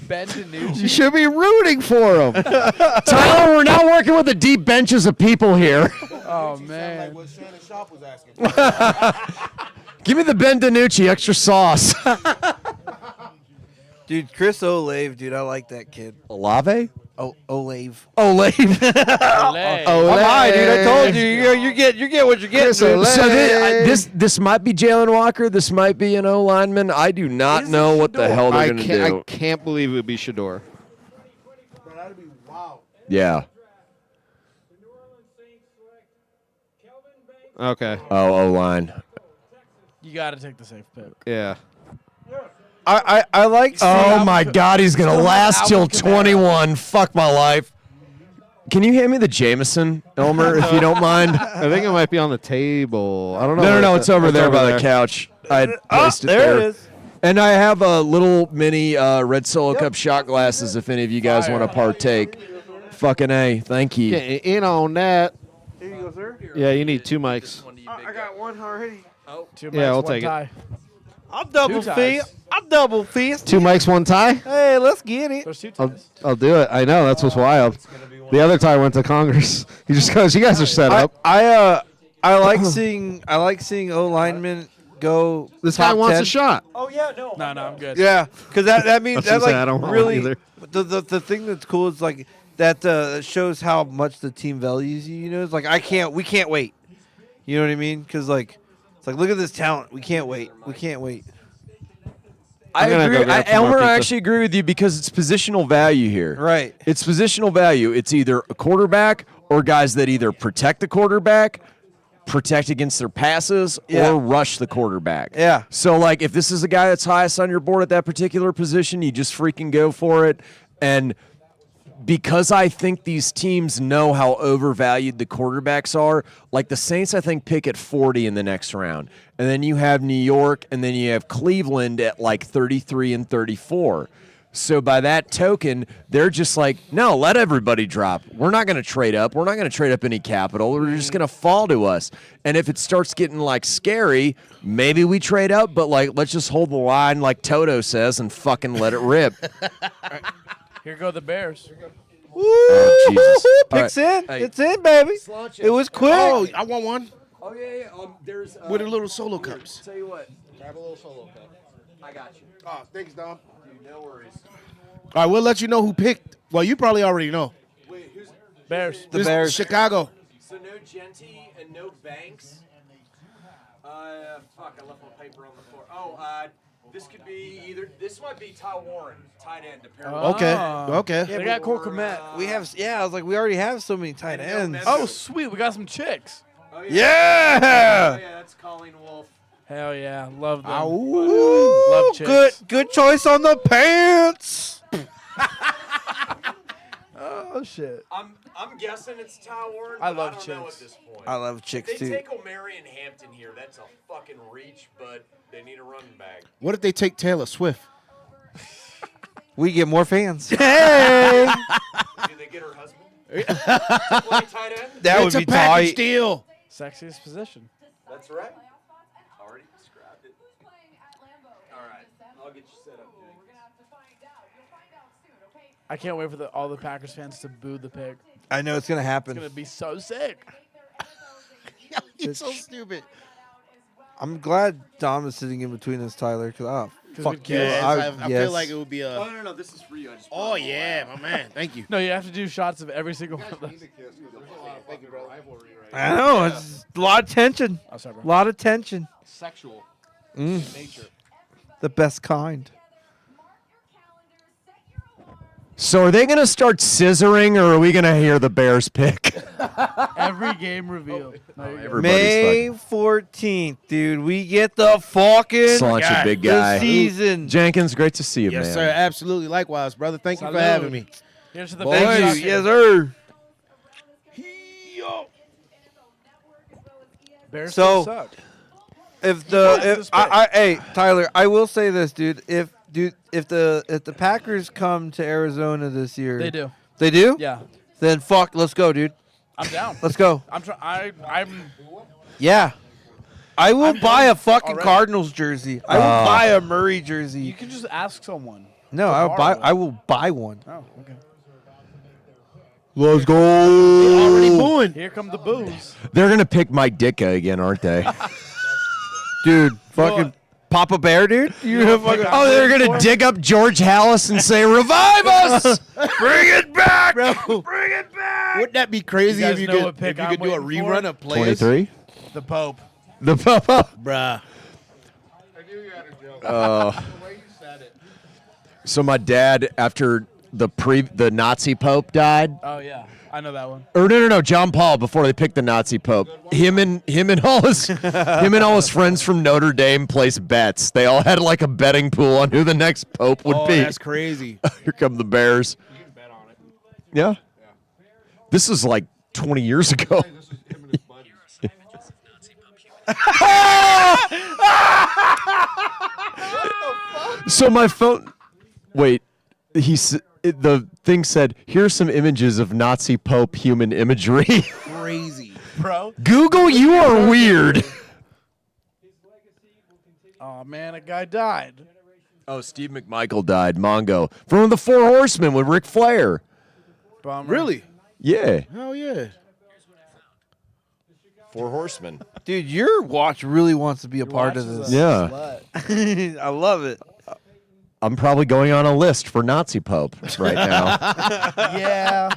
Ben You DiNucci? should be rooting for him. Tyler, we're not working with the deep benches of people here. Oh, man. What Shannon Sharp was asking. Give me the Ben DiNucci extra sauce. dude, Chris Olave, dude, I like that kid. Olave? Oh, Olave. Olave. Olay. Oh, I'm high, dude. I told you. You get what you're getting. Chris dude. Olave. So this might be Jalen Walker. This might be an O lineman. I do not know what the hell they're I going to do. can't believe it would be Shador. Bro, that'd be wild. Yeah. Okay. Oh, O line. You got to take the safe pick. Yeah. I like. Oh my God, he's going to Still last till Alvin Kamara. 21. Fuck my life. Can you hand me the Jameson, Elmer, if you don't mind? I think it might be on the table. I don't know. No, where it's over there by there. the couch. I had placed it there there. it is. And I have a little mini Red Solo Cup shot glasses if any of you guys want to partake. Fucking A. Thank you. Get in on that. Here you go, sir. Yeah, you need 2 mics. I got one already. Two Yeah, mics, I'll one take it. tie. I'll double Two fist. ties. I'll double fist. 2 mics, 1 tie? Hey, let's get it. There's two I'll, ties. I'll do it. I know. That's what's wild. The other tie went to Congress. He just goes, you guys are set up. I like seeing O linemen go. This top guy wants 10. a shot. Oh yeah, no. No, I'm good. Yeah, because that means I was that gonna say, I like don't want really either. the thing that's cool is like that shows how much the team values you. You know, it's like we can't wait. You know what I mean? Because like it's like look at this talent. We can't wait. We can't wait. I I'm gonna agree. go grab some more Elmer, I pizza. actually agree with you because it's positional value here. Right. It's positional value. It's either a quarterback or guys that either protect the quarterback, protect against their passes, Yeah. or rush the quarterback. Yeah. So, like, if this is a guy that's highest on your board at that particular position, you just freaking go for it. And because I think these teams know how overvalued the quarterbacks are, like the Saints, I think, pick at 40 in the next round. And then you have New York, and then you have Cleveland at like 33 and 34. So by that token, they're just like, no, let everybody drop. We're not going to trade up. We're not going to trade up any capital. We're just going to fall to us. And if it starts getting like scary, maybe we trade up, but like let's just hold the line like Toto says and fucking let it rip. Here go the Bears. Oh, Jesus. Picks All right. in. Hey. It's in, baby. It was quick. Oh, I want one Oh, yeah. There's with the little solo cups. tell you what. Grab a little solo cup. I got you. Oh, thanks, Dom. Dude, no worries. All right, we'll let you know who picked. Well, you probably already know. Bears. The This- Bears. Chicago. So no Genty and no Banks. Fuck, I left my paper on the floor. Oh, this could be either. This might be Ty Warren, tight end. Okay. Okay. They got Cole Kmet. We have, I was like, we already have so many tight ends. Oh, sweet. We got some chicks. Oh, Yeah! Oh, yeah, that's Colleen Wolf. Hell yeah. Love them. Ooh, Love chicks. good choice on the pants. Oh, shit. I'm guessing it's Ty Warren. I but love don't know at chicks. this point. I love chicks If they too. take O'Mary and Hampton here, that's a fucking reach, but they need a running back. What if they take Taylor Swift? We get more fans. Hey! Do they get her husband? Play tight end? That It's would a be package tight. deal. Sexiest position. That's right. Already described it. All right. I'll get you set up, I can't wait for all the Packers fans to boo the pick. I know it's going to happen. It's going to be so sick. You're so stupid. I'm glad Dom is sitting in between us, Tyler, because fuck you. Yes, I yes. feel like it would be a. No, this is for you. I just Oh yeah, my man. Thank you. No, you have to do shots of every single one of those. I know. It's a lot of tension. Oh, sorry, A bro. lot of tension. Sexual nature. The best kind. So are they going to start scissoring, or are we going to hear the Bears pick? Every game revealed. There you go. Everybody's May 14th, dude. We get the fucking Slouch a big guy. the season. Jenkins, great to see you, Yes, man. sir. Absolutely. Likewise, brother. Thank you for Salud. having me. Here's to the Thank Bears. you. Yes, sir. Bears So- suck. If this hey Tyler, I will say this, dude. If the Packers come to Arizona this year, They do. They do? Yeah. Then fuck, let's go, dude. I'm down. Let's go. I'm Yeah. I will buy a fucking already. Cardinals jersey. I will buy a Murray jersey. You can just ask someone. No, to I will buy. borrow I it. will buy one. Oh, okay. Let's go. Already booing. Here come the boos. They're going to pick Mike Ditka again, aren't they? Dude, fucking Papa Bear, dude. You have fucking. Oh, they're going to dig up George Hallis and say, revive us! Bring it back! Bro, Bring it back! wouldn't that be crazy You if guys you know could, what pick if you I'm could do a waiting for? rerun of players? 23? The Pope. The Papa. Bruh. I knew you had a joke. The way you said it. So my dad, after the Nazi Pope died, Oh yeah, I know that one. or no, John Paul before they picked the Nazi Pope. Him and all his friends from Notre Dame placed bets. They all had like a betting pool on who the next Pope would Oh, be. that's crazy. Here come the Bears. You can bet on it. Yeah. This is like 20 years ago. This is him and his buddies. So my phone. Wait, the thing said, "Here's some images of Nazi Pope human imagery." Crazy. Bro. Google, you are weird. Oh man, a guy died. Oh, Steve McMichael died. Mongo from the Four Horsemen with Ric Flair. Bummer. Really? Yeah, Hell yeah. Four Horsemen. Dude, your watch really wants to be a Your part watch of is this. a Yeah. slut. I love it. I'm probably going on a list for Nazi Pope right now. Yeah.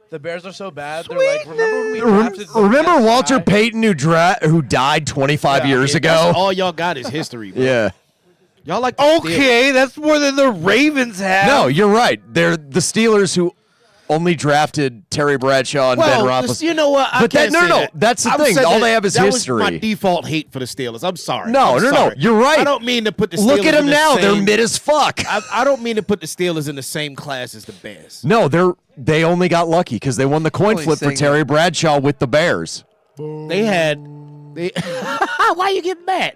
The Bears are so bad. They're like, remember when we drafted the Remember best Walter guy? Payton who died 25 years That's ago? all y'all got is history, bro. Yeah. Y'all like the Steelers. Okay, that's more than the Ravens have. No, you're right. They're the Steelers who only drafted Terry Bradshaw and Ben Well, Roethlisberger. you know what? I But that- can't no, say no, that. that's the I'm thing. saying All that- they have is that history. Was my default hate for the Steelers. I'm sorry. No, I'm no, no. sorry. You're right. I don't mean to put the Steelers Look at in them the now. They're same- mid as fuck. I don't mean to put the Steelers in the same class as the Bears. No, they only got lucky because they won the coin Only flip for saying Terry Bradshaw with the Bears. They had. Why you getting mad?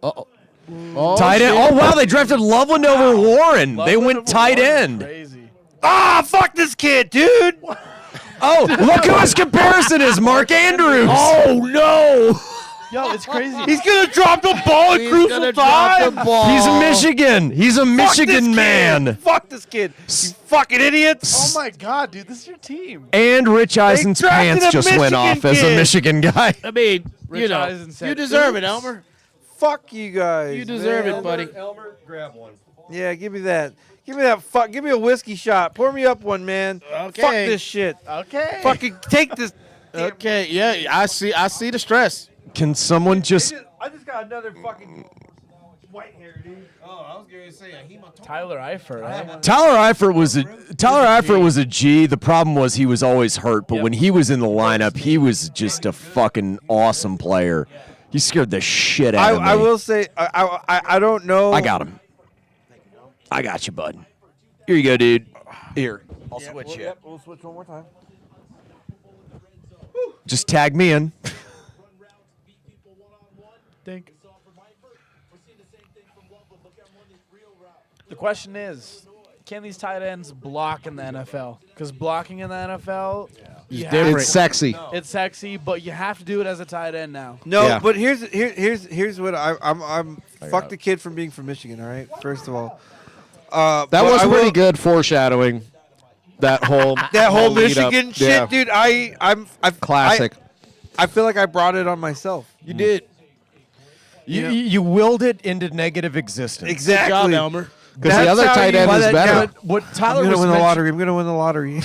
Tight end. Oh wow, they drafted Loveland over Warren. They Loveland went over tight Warren is end. Crazy. Ah, fuck this kid, dude. Oh, look who his comparison is, Mark Andrews. Oh no! Yo, it's crazy. He's gonna drop the ball at He's crucial gonna drop the time. ball. He's a Michigan. He's a Fuck this Michigan kid. man. Fuck this kid. You fucking idiots. Oh my god, dude, this is your team. And Rich Eisen's drafted pants a just went Michigan off as a kid. Michigan guy. I mean, Rich you know, Eisen said, you deserve it, "Oops." Elmer. Fuck you guys. You deserve man. it, buddy. Elmer, grab one. Yeah, give me that. Give me that fuck. Give me a whiskey shot. Pour me up one, man. Okay. Fuck this shit. Okay. Fucking take this. Okay. Yeah, I see the stress. Can someone just I just got another fucking white hair, dude. Oh, I was going to say a hematoma. Tyler Eifert. Eh? Tyler Eifert was a G. The problem was he was always hurt, but when he was in the lineup, he was just a fucking awesome player. He scared the shit out of me. I will say I don't know. I got him. I got you, bud. Here you go, dude. Here, I'll switch you. We'll switch one more time. Just tag me in. Dink. The question is, can these tight ends block in the NFL? Because blocking in the NFL, you have- It's sexy. it's sexy, but you have to do it as a tight end now. No, Yeah. but here's what I'm fuck the kid from being from Michigan. All right, first of all, That but was I pretty will- good foreshadowing. That whole lead up. Michigan shit, Yeah. dude. I'm Classic. I feel like I brought it on myself. You did. You willed it into negative existence. Exactly. Good job, Elmer. Because the other tight end is better. What I'm Tyler gonna was win the mentioning- lottery. I'm gonna win the lottery.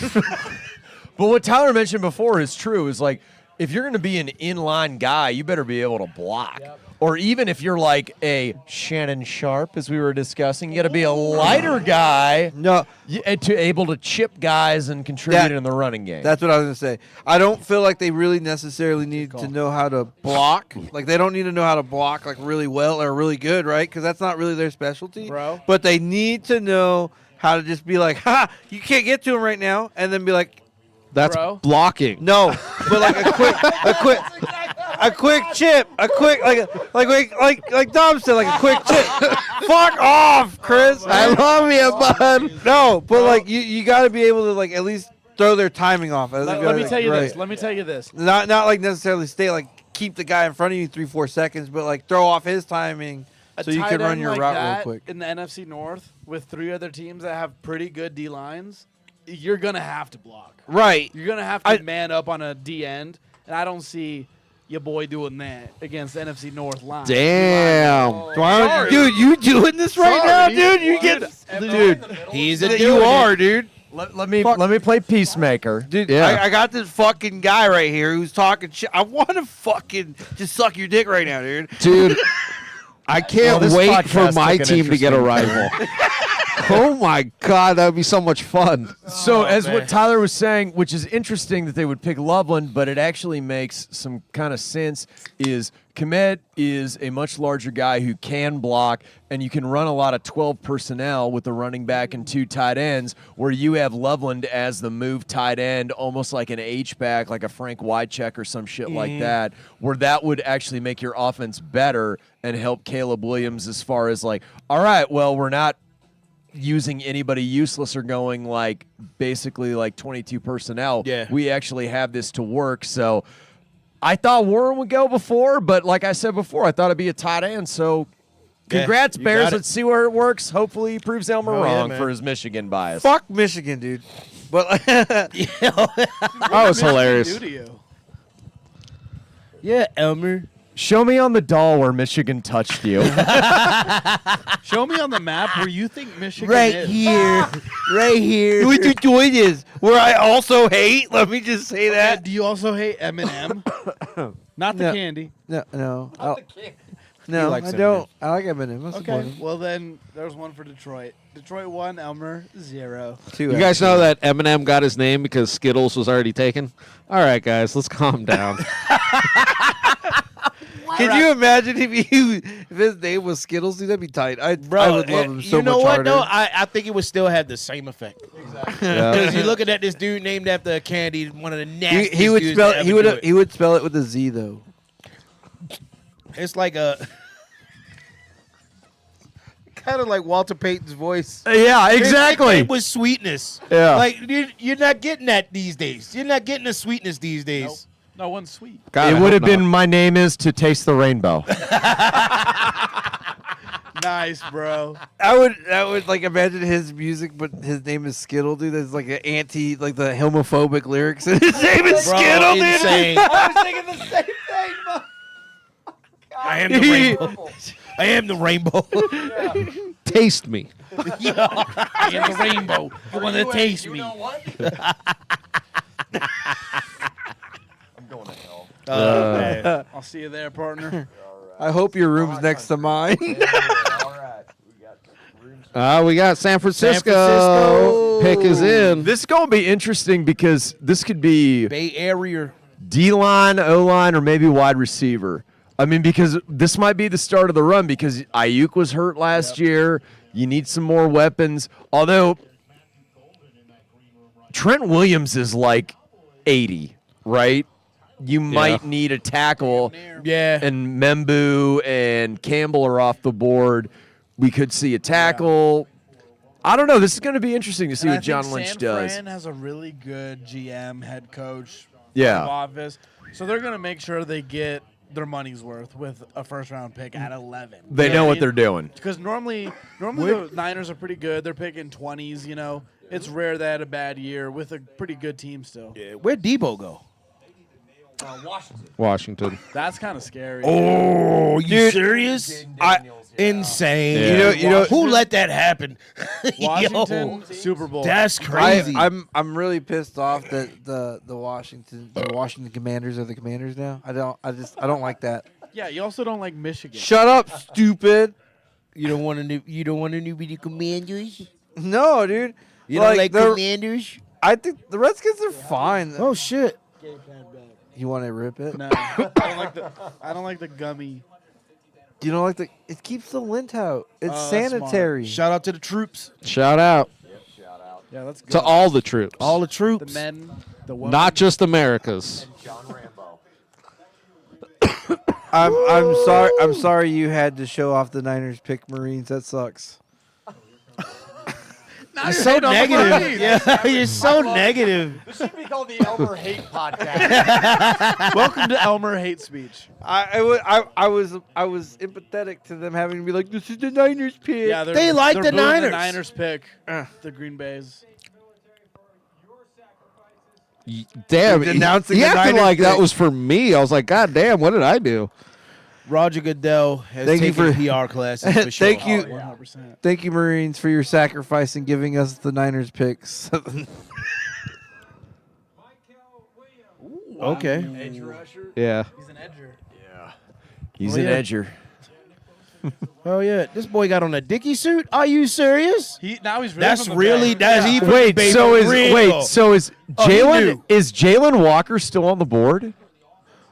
But what Tyler mentioned before is true. Is like if you're going to be an inline guy, you better be able to block. Or even if you're like a Shannon Sharp, as we were discussing, you got to be a lighter guy. No, To able to chip guys and contribute That- in the running game. that's what I was gonna say. I don't feel like they really necessarily need to know how to block. Like they don't need to know how to block like really well or really good, right? Because that's not really their specialty. Bro. But they need to know how to just be like, ha, you can't get to him right now, and then be like, That's Bro. blocking. no, but like a quick chip, a quick like Dom said, like a quick chip. Fuck off, Chris. I love you, bud. No, but like you got to be able to like at least throw their timing off. Let me tell you this. Let me tell you this. Not like necessarily stay like keep the guy in front of you 3-4 seconds, but like throw off his timing so you tight can run end your like route that real quick. in the NFC North with 3 other teams that have pretty good D lines, you're gonna have to block. Right. You're gonna have to man up on a D end, and I don't see your boy doing that against the NFC North line. Damn. Dude, you doing this right now, dude? You get Dude, He's a you dude. are, dude. let me play peacemaker. Dude, Yeah. I got this fucking guy right here who's talking shit. I want to fucking just suck your dick right now, dude. Dude, I can't this wait podcast for my took an team to get a interesting rival. Oh my God, that would be so much fun. So as what Tyler was saying, which is interesting that they would pick Loveland, but it actually makes some kind of sense, is Kmet is a much larger guy who can block, and you can run a lot of 12 personnel with the running back and 2 tight ends, where you have Loveland as the move tight end, almost like an H-back, like a Frank Wycheck or some shit like that, where that would actually make your offense better and help Caleb Williams as far as like, all right, well, we're not using anybody useless or going like basically like 22 personnel. Yeah. We actually have this to work. So I thought Warren would go before, but like I said before, I thought it'd be a tight end. So congrats, you Bears. got it. Let's see where it works. Hopefully he proves Elmer Oh, yeah, wrong man. for his Michigan bias. Fuck Michigan, dude. But That was hilarious. do to you? Yeah, Elmer. Show me on the doll where Michigan touched you. Show me on the map where you think Michigan Right is. here. Right here. Which joint is where I also hate. Let me just say that. Do you also hate Eminem? Not the No. candy. No, no, He no, likes I Eminem. don't. I like Eminem. I support Okay, him. well then there's one for Detroit. Detroit 1, Elmer 0. Two, You guys know that Eminem got his name because Skittles was already taken? All right, guys, let's calm down. Can you imagine if his name was Skittles? Dude, that'd be tight. I would love him so you know much what? harder. No, I think it would still have the same effect. Yeah. Because you're looking at this dude named after a candy, one of the nastiest he would dudes spell to he ever would do it. he would spell it with a Z though. It's like a kind of like Walter Payton's voice. Yeah, It was sweetness. Yeah. Like you're not getting that these days. You're not getting the sweetness these days. No one's sweet. God, It I would have hope not. been my name is to taste the rainbow. Nice, bro. I would like imagine his music, but his name is Skittle, dude. That's like an anti, like the homophobic lyrics, and his name is Bro, Skittle, dude. insane. I was thinking the same thing, I am the rainbow. I am the rainbow. taste me. I am the rainbow. You want to taste me? I'm going to hell. I'll see you there, partner. I hope your room's next to mine. All right. We got We got San Francisco. Francisco. Pick is in. This is going to be interesting because this could be Bay Area. D-line, O-line, or maybe wide receiver. I mean, because this might be the start of the run because Ayuk was hurt last year. You need some more weapons. Although Trent Williams is like 80, right? You might need a tackle. Yeah. And Membu and Campbell are off the board. We could see a tackle. I don't know. This is going to be interesting to see what John Lynch does. San Fran has a really good GM, head coach, Yeah. front office, so they're gonna make sure they get their money's worth with a first-round pick at 11. They know what they're doing. Because normally the Niners are pretty good. They're picking 20s. You know, it's rare they had a bad year with a pretty good team still. Yeah. Where'd Debo go? Washington. That's kind of scary. Oh, you serious? Insane. You know- who let that happen? Washington Yo, Super Bowl. that's crazy. I'm really pissed off that the Washington Commanders are the Commanders now. I don't like that. Yeah, you also don't like Michigan. Shut up, stupid. you don't want to be the Commanders. No, dude. You don't like they're- Commanders? I think the Redskins are fine. Oh shit. You want to rip it? No, I don't like the gummy. You don't like the? It keeps the lint out. It's Oh, that's sanitary. Shout out to the troops, Shout out Yeah, that's good. to all the troops. all the the troops. men, the women. Not just America's. I'm sorry. I'm sorry you had to show off the Niners pick Marines. That sucks. You're so negative. Yeah, you're so negative. This should be called the Elmer Hate Podcast. Welcome to Elmer Hate Speech. I was empathetic to them having to be like, this is the Niners pick. Yeah, They like they're the booing Niners. The Niners pick the Green Bays. Damn, Denouncing he the acted Niners like that pick. was for me. I was like, God damn, what did I do? Roger Goodell has Thank you taken for- PR classes for sure. Thank you. 100%. Thank you, Marines, for your sacrifice in giving us the Niners picks. Okay. Yeah. He's an edger. He's Oh, an yeah. edger. Oh yeah, this boy got on a Dickie suit. Are you serious? Now he's really That's from the really Bay. that's he. Wait, baby so is real. Oh, he Jalen knew. is Jalen Walker still on the board?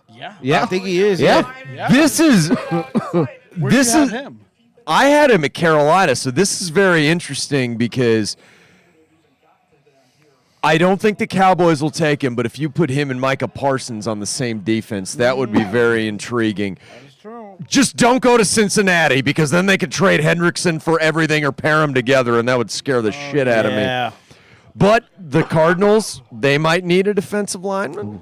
Yeah. Yeah. I think he is. Yeah. Yeah. This is Where this do you is have him? I had him at Carolina, so this is very interesting because I don't think the Cowboys will take him, but if you put him and Micah Parsons on the same defense, that would be very intriguing. That's true. Just don't go to Cincinnati because then they could trade Hendrickson for everything or pair them together, and that would scare the shit out of me. Yeah. But the Cardinals, they might need a defensive lineman.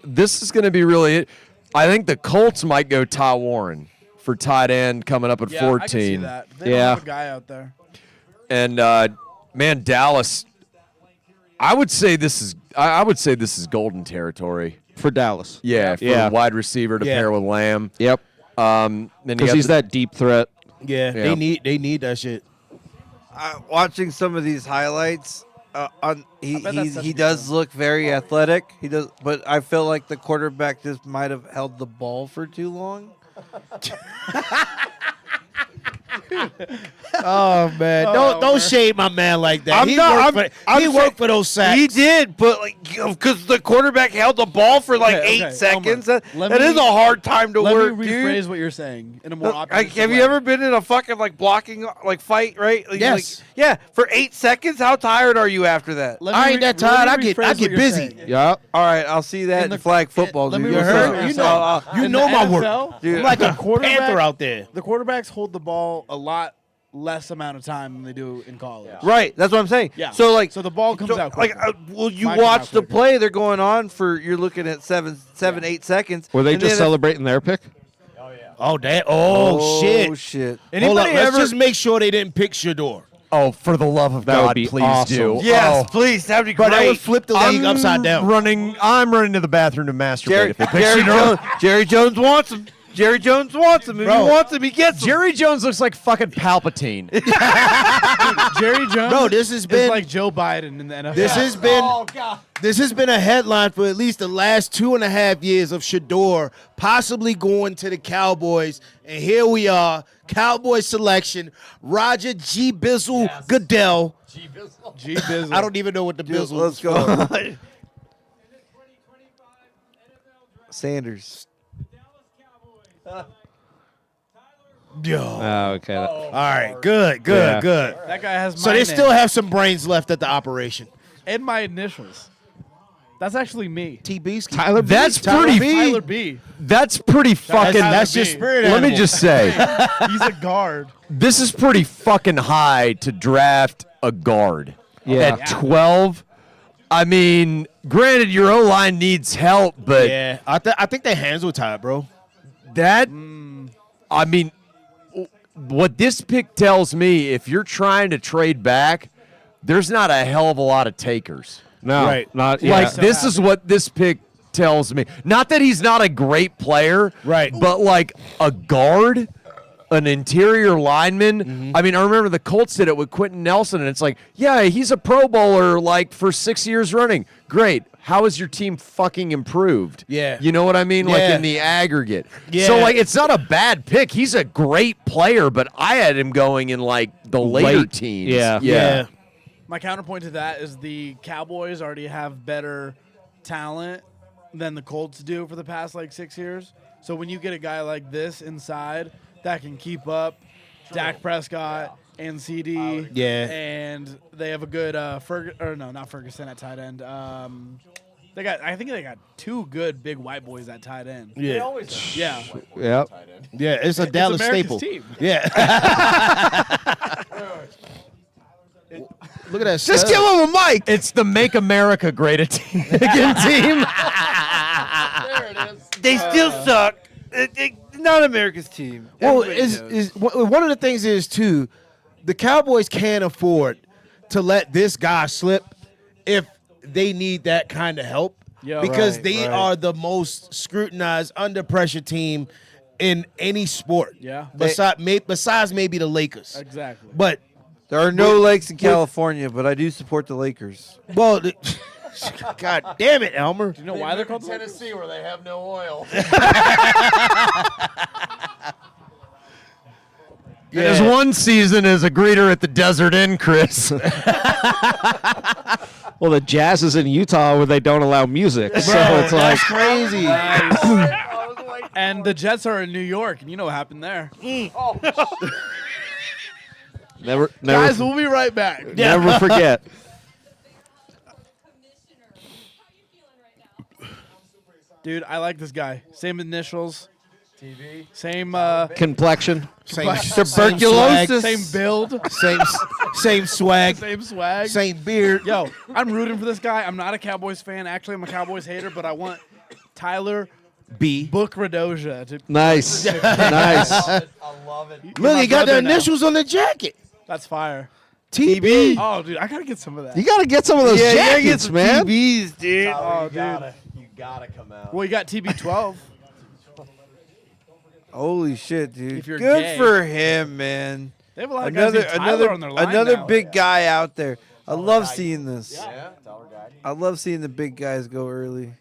This is going to be really. I think the Colts might go Ty Warren for tight end coming up at Yeah, 14. I can see that. They Yeah. don't have a guy out there. And man, Dallas. I would say this is golden territory. For Dallas. Yeah, for Yeah. a wide receiver to Yeah. pair with Lamb. Yep. Then you Because got he's the- that deep threat. Yeah. Yeah. They need that shit. Watching some of these highlights, he bet that's such a good does look very athletic. He does, but I feel like the quarterback just might have held the ball for too long. Oh man, don't shade my man like that. I'm He worked for those sacks. He did, but because the quarterback held the ball for like Okay, 8 okay, seconds, Elmer, that let is me- a hard time to Let work, me dude. rephrase what you're saying in a more Like, optimistic have way. you ever been in a fucking like blocking like fight, right? Like, Yes. yeah, for 8 seconds. How tired are you after that? Let me I ain't that tired. let me I rephrase get what you're busy. saying. Yep. All right, I'll see that in the- flag football, let dude. me What's rephrase up? what you're You saying. know- you In know the my work. NFL, Dude, I'm like a quarterback- panther out there. The quarterbacks hold the ball a lot less amount of time than they do in college. right. That's what I'm saying. Yeah. So like, So the ball comes out like, quicker. well, you Mine comes watch out the quicker. play. They're going on for. You're looking at 8 seconds. Were they and just then celebrating their pick? Oh that. Oh, shit. Oh shit. Hold up. Anybody Let's ever? just make sure they didn't pick Shador. Oh, for the love of That would God, be please awesome. do. Yes, Oh. please. That'd be But great. that would flip the league upside down. I'm running to the bathroom to masturbate. Jerry, if they pick Jerry, Shador. Jones, Jerry Jones wants him. Jerry Jones wants him. If Bro. he wants him, he gets him. Jerry Jones looks like fucking Palpatine. Jerry Jones Bro, this has is been like Joe Biden in the NFL. this has been Oh God. this has been a headline for at least the last 2.5 years of Shador possibly going to the Cowboys, and here we are, Cowboys selection, Roger G. Bizzle Goodell. G Bizzle. I don't even know what the Bizzle Let's is go. for. Sanders. Yo. Oh, okay. All right, good. Yeah. That guy has my So they name still have some brains left at the operation. and my initials. That's actually me. TB's Tyler B. That's Tyler pretty. B. Tyler B. That's pretty fucking. That's Tyler your B. spirit Let me animal. just say, He's a guard. this is pretty fucking high to draft a guard Yeah. at 12. I mean, granted, your O line needs help, but Yeah, I think their hands were tied, bro. that, I mean, what this pick tells me, if you're trying to trade back, there's not a hell of a lot of takers. No, Right. not yeah. Like, this is what this pick tells me. Not that he's not a great player, Right. but like a guard, an interior lineman. I mean, I remember the Colts did it with Quentin Nelson, and it's like, yeah, he's a Pro Bowler like for 6 years running. Great. How has your team fucking improved? Yeah. You know what I mean? Like Yeah. in the aggregate. Yeah. So like it's not a bad pick. He's a great player, but I had him going in like the later Late. teens. Yeah. My counterpoint to that is the Cowboys already have better talent than the Colts do for the past like 6 years. So when you get a guy like this inside that can keep up Dak Prescott and CD, Yeah. and they have a good not Ferguson at tight end. I think they got two good big white boys at tight end. Yeah, Yeah, Yep. yeah, it's a Dallas America's staple. team. Yeah. Look at that. Just give him a mic. It's the Make America Great Again team. They still suck. Not America's team. Well, Everybody knows. one of the things is too, the Cowboys can't afford to let this guy slip if they need that kind of help, Yeah, because right, they right. are the most scrutinized under pressure team in any sport. Yeah. Besides maybe the Lakers. exactly. But There are no lakes in California, but I do support the Lakers. well, God damn it, Elmer. Do you know why they're called the Lakers? Tennessee where they have no oil. There's one season as a greeter at the Desert Inn, Chris. Well, the Jazz is in Utah where they don't allow music, so it's like That's crazy. And the Jets are in New York, and you know what happened there. never, Guys, we'll be right back. never forget. Commissioner, how you feeling right now? Dude, I like this guy. Same initials. TV. Same Complexion. Same Tuberculosis. same build. same swag, Same swag. same beard. Yo, I'm rooting for this guy. I'm not a Cowboys fan. Actually, I'm a Cowboys hater, but I want Tyler B. Book Radoja to. Nice. Nice. I love it. Look, my he got the brother now. initials on the jacket. That's fire. TB. Oh, dude, I gotta get some of that. You got to get some of those Yeah, you gotta get jackets, some man. TBs, dude. Oh, dude. You gotta come out. Well, you got TB12. Holy shit, dude. If you're Good gay. for him, man. They have a lot of guys named Tyler on their line another now. big guy out there. I love seeing this. Yeah, Tyler Guy. I love seeing the big guys go early.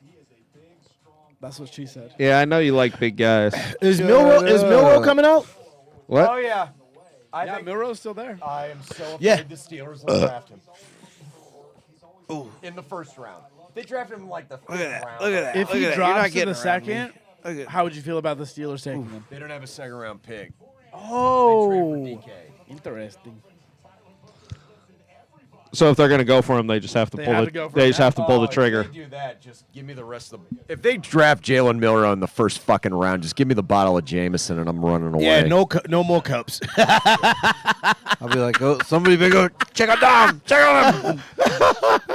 That's what she said. Yeah, I know you like big guys. Is Milrow coming out? What? yeah. Yeah, Milrow's still there. I am so afraid Yeah. the Steelers will draft him. In the first round. They drafted him in like the fifth round. Look at that. If Look he at that. You're not drops to getting the around me. second, Look at- how would you feel about the Steelers taking him? They don't have a second round pick. Oh, DK. interesting. So if they're gonna go for him, they just have to They pull have the. to go for They him. just have to pull the If trigger. they do that, just give me the rest of the. If they draft Jalen Milrow in the first fucking round, just give me the bottle of Jameson and I'm running away. Yeah, no more cups. I'll be like, oh, somebody better go check out Dom. Check out him.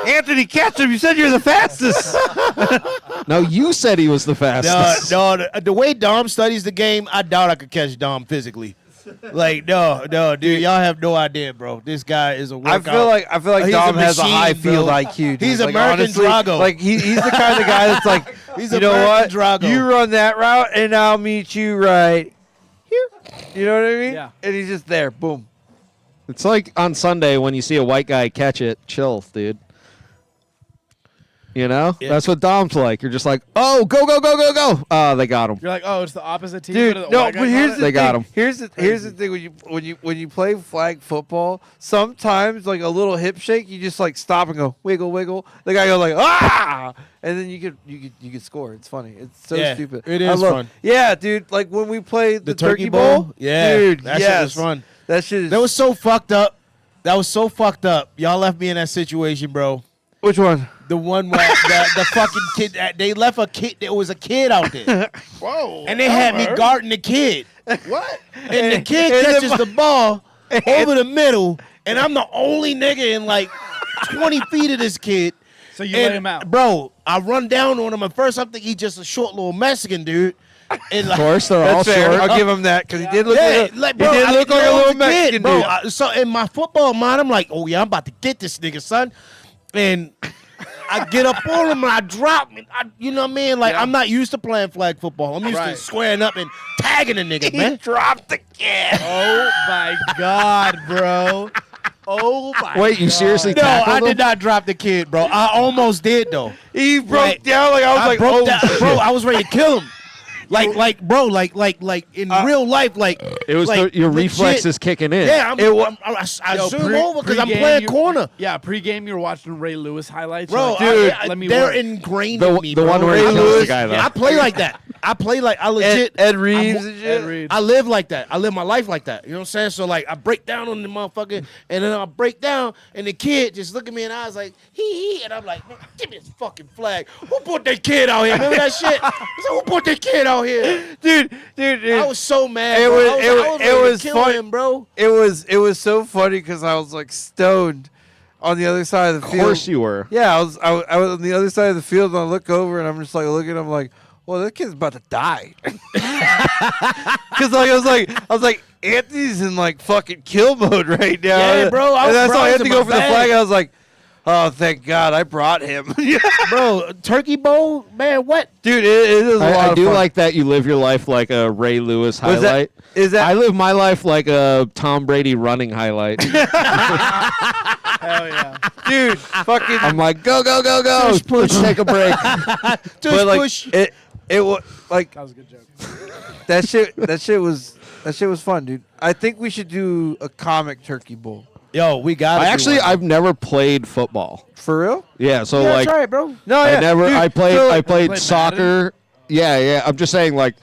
Anthony, catch him. You said you're the fastest. No, you said he was the fastest. The way Dom studies the game, I doubt I could catch Dom physically. Like, no, dude, y'all have no idea, bro. This guy is a I workout. feel like He's Dom a has a machine, high field bro. IQ. Dude. He's like, American honestly, Drago. Like he's the kind of guy that's like He's you a know what? Drago. You run that route, and I'll meet you right here. You know what I mean? Yeah. And he's just there. Boom. It's like on Sunday when you see a white guy catch it, chill, dude. You know? Yeah. That's what Dom's like. You're just like, oh, go, go, go, go, go. Oh, they got him. You're like, oh, it's the opposite team. Dude, but the no, white guy but here's caught the it? They got him. Here's the thing when you play flag football, sometimes like a little hip shake, you just like stop and go wiggle wiggle. The guy goes like ah, and then you could score. It's funny. It's so Yeah, stupid. it I is love- fun. Yeah, dude. Like when we played The the turkey Bowl? bowl. Yeah. dude. That yes, shit was fun. That shit is. That was so fucked up. That was so fucked up. Y'all left me in that situation, bro. which one? The one where the fucking kid, they left a kid. There was a kid out there. Whoa. And they had me guarding the kid. What? And the kid and catches the- the ball over the middle, and I'm the only nigga in like 20 feet of this kid. So you And, let him out. Bro, I run down on him. At first, I'm thinking he's just a short little Mexican dude. And Of course, they're all That's fair. short. I'll give him that because he did look Yeah, like bro, he did I look didn't like a know little it was Mexican bro. dude. So in my football mind, I'm like, oh yeah, I'm about to get this nigga, son. And I get up on him and I drop him. You know what I mean? Like I'm not used to playing flag football. I'm used to Right. squaring up and tagging a nigga, man. dropped the kid. Oh my God, bro. Oh my. Wait, you God. seriously No, tackled I him? did not drop the kid, bro. I almost did though. He broke Like, down like I was like, broke oh down, shit. bro. I was ready to kill him. Like, bro, like in real life, like It was like, your legit. reflexes kicking in. Yeah, I Yo, zoom over because I'm playing corner. Yeah, pregame you're watching Ray Lewis highlights. Bro, You're like, I- let me they're work. ingrained The- in me, the bro. one where he Ray kills the Lewis, guy, though. I play like that. I legit. Ed Reeves and shit. Ed Reed. I live like that. I live my life like that. You know what I'm saying? So like, I break down on the motherfucker, and then I break down, and the kid just look at me in the eyes like hee, and I'm like, man, give me this fucking flag. Who put that kid out here? Remember that shit? I said, who put that kid out here? Dude. I was so mad. It bro. was- I it was- ready it to was kill fun- him, bro. It was so funny because I was like stoned on the other side of the Of field. course you were. Yeah, I was on the other side of the field and I look over and I'm just like looking at him like, well, that kid's about to die. Because like I was like Anthony's in like fucking kill mode right now. Yeah, bro, I And was that's why I had browsing to go my for the bag. flag. I was like, oh, thank God I brought him. Bro, turkey bowl, man, what? Dude, it is a lot I of do fun. like that you live your life like a Ray Lewis Was that- highlight. is that- I live my life like a Tom Brady running highlight. Hell yeah. dude, fucking. I'm like, go, go, go, go. Let's take a break. Just but like push. it was like That was a good joke. that shit was fun, dude. I think we should do a comic turkey bowl. Yo, we got I've never played football. For real? Yeah, so Yeah, like that's right, bro. No, I yeah. never. Dude, I played. so, I like, played played soccer. Yeah, yeah. I'm just saying, like,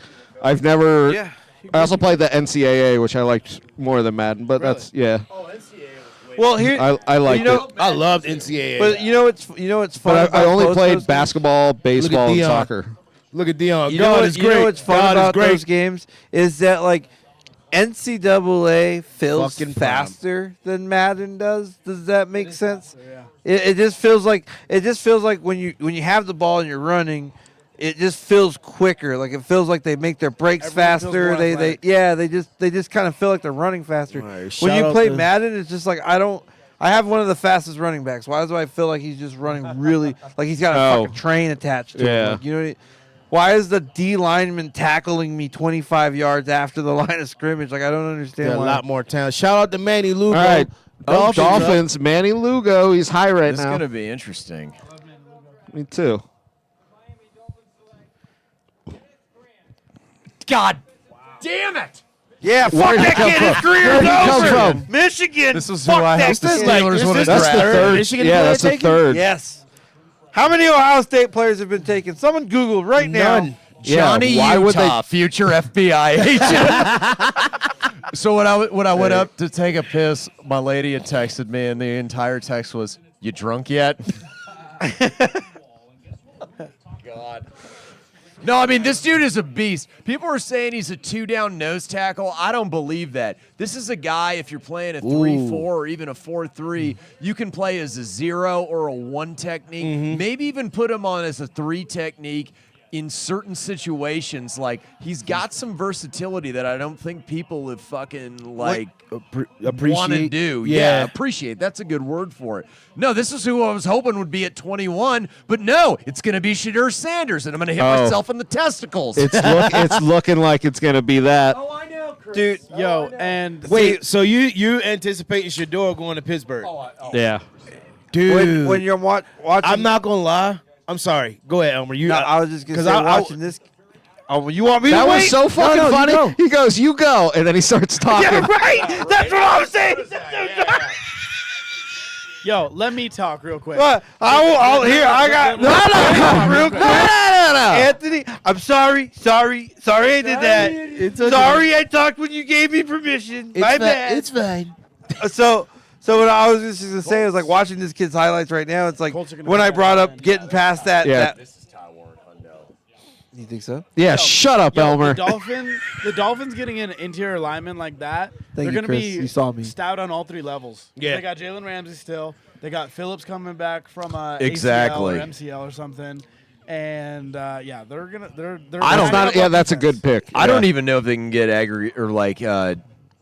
I've never. Yeah. I also played the NCAA, which I liked more than Madden. But that's yeah. Well, here I liked you know, it. I loved NCAA. but you know what's fun. But I about only both played those basketball, baseball, and Dion. soccer. Look at Dion. Games. You God know, what, is you great. know what's fun God about is great. those games is that like NCAA feels Fucking faster than Madden does. Does that make sense? Yeah. It just feels like when you have the ball and you're running, it just feels quicker. Like it feels like they make their breaks Everyone feels faster. more They athletic. yeah, they just kind of feel like they're running faster. Right, When shout you out play to- Madden, it's just like I have one of the fastest running backs. Why do I feel like he's just running really like he's got a Oh. fucking train attached to Yeah. him? Like, you know what I mean? Why is the D lineman tackling me 25 yards after the line of scrimmage? Like I don't understand Yeah, a why. lot more talent. Shout out to Manny Lugo. All right, Dolphins. Dolphins. Manny Lugo, he's high right This is now. gonna be interesting. Me too. God damn it! Yeah, Where fuck did he that come kid. from? His career Where did he is come over. from? Michigan. This is who fuck I that hope the kid. Steelers would have That's the drafted. third. Michigan Yeah, player that's the taken? third. Yes. How many Ohio State players have been taken? Someone Google right now. None. Yeah, Johnny why would they- Utah, future FBI agent. So when I went up to take a piss, my lady had texted me, and the entire text was, "You drunk yet?" God. No, I mean, this dude is a beast. People are saying he's a 2-down nose tackle. I don't believe that. This is a guy, if you're playing a 3-4 or even a 4-3, you can play as a 0 or a 1 technique. Maybe even put him on as a 3 technique. in certain situations, like he's got some versatility that I don't think people have fucking like Appreciate. want to do. Yeah, appreciate. That's a good word for it. No, this is who I was hoping would be at 21, but no, it's going to be Shadur Sanders, and I'm going to hit myself in the testicles. It's looking like it's gonna be that. Oh, I know, Chris. Dude, Oh, yo, I know. and Wait, so you anticipating Shador going to Pittsburgh? Yeah. Dude, When you're watching, I'm not gonna lie. I'm sorry. Go ahead, Elmer. You. No, I was just gonna say, I- watching this. Oh, you want me That to was wait? so fucking no, you funny. go. He goes, "You go," and then he starts talking. Yeah, right. That's what I was saying. yo, let me talk real quick. But I'll here. I got real quick. No. Anthony, I'm sorry I did that. It's okay. Sorry I talked when you gave me permission. My bad. It's fine. So what I was just gonna say is like watching this kid's highlights right now. It's like Colts are gonna when be I back brought again. up getting past that. Yeah. This is Ty Warren. Hundo. You think so? Yeah, shut up, Yo, Elmer. The Dolphins getting an interior lineman like that, they're you, going to Chris. be You saw me. stout on all three levels. Yeah. They got Jalen Ramsey still. They got Phillips coming back from Exactly. ACL or MCL or something. And yeah, they're gonna they're I don't- That's not- yeah, that's a good pick. I don't Yeah. even know if they can get aggregate or like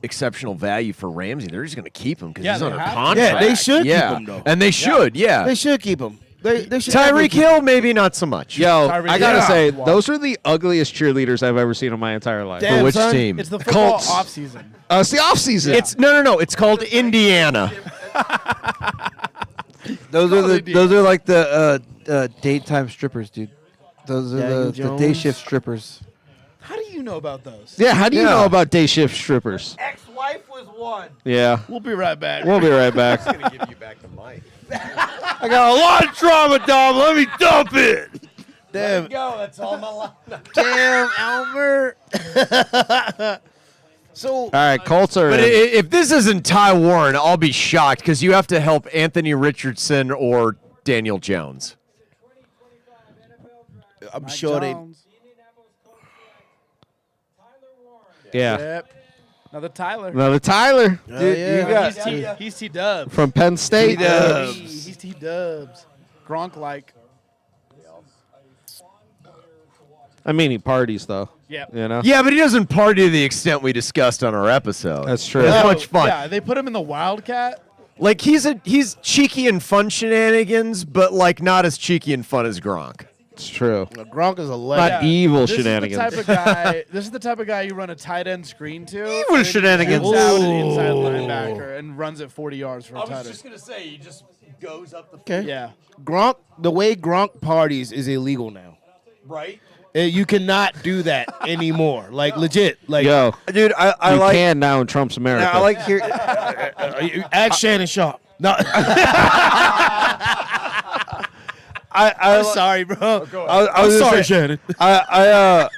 exceptional value for Ramsey. They're just going to keep him because Yeah, he's they under have to. contract. Yeah, they should keep Yeah. him, though. And they should. Yeah. They should keep him. They should. Tyreek Hill, maybe not so much. Yo, Tyreek I gotta Hill. say, Wow. those are the ugliest cheerleaders I've ever seen in my entire life. Damn, For which son. team? It's the football Colts. off season. It's the offseason. It's no. It's called Indiana. Those are like the daytime strippers, dude. Those are Daniel the day Jones. shift strippers. How do you know about those? Yeah, how do you Yeah. know about day shift strippers? Ex-wife was one. Yeah. We'll be right back. We'll be right back. give you back the mic. I got a lot of trauma, Dom. Let me dump it. Damn, Go. That's all my life. damn, Elmer. So All right, Colts are But in. if this isn't Ty Warren, I'll be shocked because you have to help Anthony Richardson or Daniel Jones. I'm Mike sure they. Jones. Yeah. Yep. Another Tyler. Another Tyler Dude, yeah. you got He's T Dubs. from Penn State. T-Dubs. He's T Dubs. Gronk like. I mean, he parties, though. Yep. You know? Yeah, but he doesn't party to the extent we discussed on our episode. That's true. It's Yeah. much fun. Yeah, they put him in the Wildcat. Like he's cheeky and fun shenanigans, but like not as cheeky and fun as Gronk. It's true. Gronk is a legend. Not evil This shenanigans. Is the type of guy, this is the type of guy you run a tight end screen to. Evil and shenanigans. pulls out an inside linebacker and runs it 40 yards for a tight end. gonna say he just goes up the Okay. Yeah. Gronk, the way Gronk parties is illegal now. right. You cannot do that anymore. Like legit. Like Yo, dude. I you like. can now in Trump's America. I like here. ask Shannon Sharp. No, I'm sorry, bro. I was gonna say, Shannon. I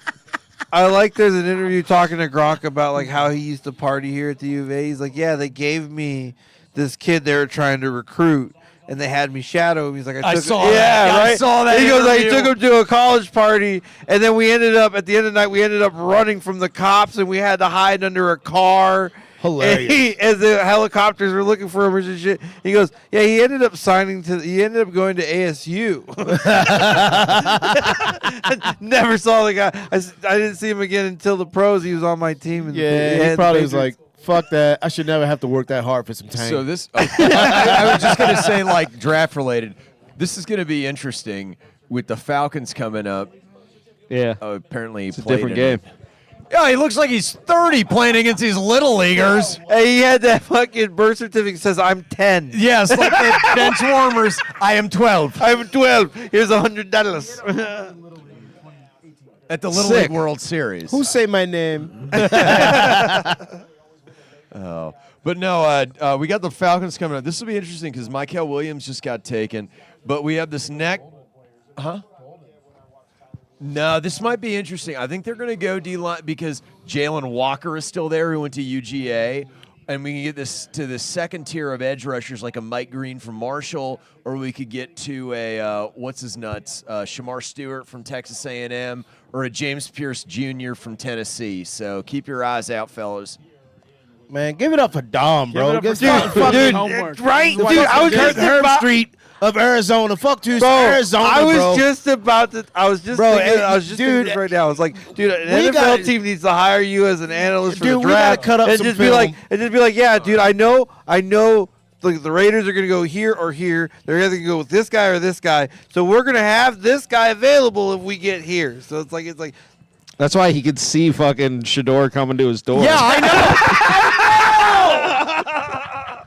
like there's an interview talking to Gronk about like how he used to party here at the U of A. He's like, yeah, they gave me this kid they were trying to recruit, and they had me shadow him. He's like, I took saw yeah, that. right. I saw that He goes like, he interview. took him to a college party, and then we ended up at the end of the night. We ended up running from the cops, and we had to hide under a car. Hilarious. As the helicopters were looking for him and shit. He goes, yeah, he ended up he ended up going to ASU. Never saw the guy. I didn't see him again until the pros. He was on my team. And Yeah, had he the probably was Patriots. like, "Fuck that! I should never have to work that hard for some time." So this, I was just gonna say like draft related. This is gonna be interesting with the Falcons coming up. yeah. Apparently, It's a different game. Yeah, he looks like he's 30 playing against these little leaguers. Hey, he had that fucking birth certificate that says I'm 10. Yes, like the bench warmers. I am 12 I'm 12. Here's $100. at the Little Sick. League World Series. Who say my name? Oh, but no, we got the Falcons coming up. This will be interesting because Michael Williams just got taken, but we have this huh? No, this might be interesting. I think they're going to go D-line because Jalen Walker is still there, who went to UGA, and we can get this to the second tier of edge rushers like a Mike Green from Marshall, or we could get to a what's his nuts, Shamar Stewart from Texas A&M, or a James Pierce Jr. from Tennessee. So keep your eyes out, fellas. Man, give it up for Dom, bro. it up for Stop Dom. fucking Dude, homework. right, This is dude, what I was Kurt just Herb about, Street of Arizona. Fuck to bro, Arizona, I was bro. just about to. I was just Bro, thinking. and I was just dude, thinking this right now. I was like, dude, an we NFL gotta- team needs to hire you as an analyst for Dude, the we gotta draft. cut up and some just film. be like, yeah, dude, I know. The Raiders are going to go here or here. They're either going to go with this guy or this guy. So we're going to have this guy available if we get here. So it's like That's why he could see fucking Shador coming to his door. Yeah, I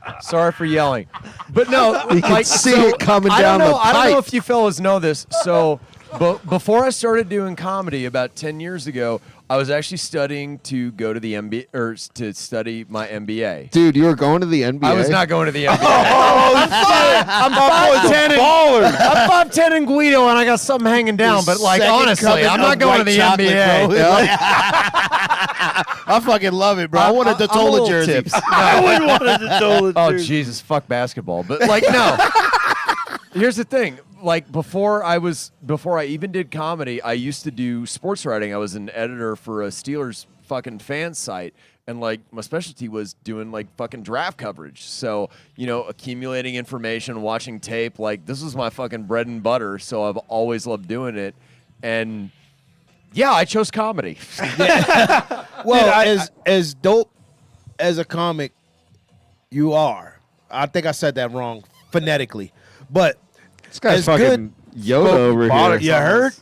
know. Sorry for yelling, but no, He could see it coming I down don't know, the I don't know pipe. if you fellas know this. So, before I started doing comedy about 10 years ago, I was actually studying to go to the MBA or to study my MBA. Dude, you were going to the NBA. I was not going to the MBA. I'm 5'10" and I'm 5'10" in Guido, and I got something hanging down. But like, Second honestly, coming I'm of not going to white the chocolate, NBA. bro. I fucking love it, bro. I want a I'm a Dotola little jersey. tips. I wouldn't want to Dotola. Oh jersey. Jesus, fuck basketball. But like, no. Here's the thing. Like before I even did comedy, I used to do sports writing. I was an editor for a Steelers fucking fan site. And like my specialty was doing like fucking draft coverage. So, accumulating information, watching tape, like this was my fucking bread and butter. So I've always loved doing it. And yeah, I chose comedy. Well, as dope as a comic you are, I think I said that wrong phonetically, but This guy's as fucking Yoda over here. you heard?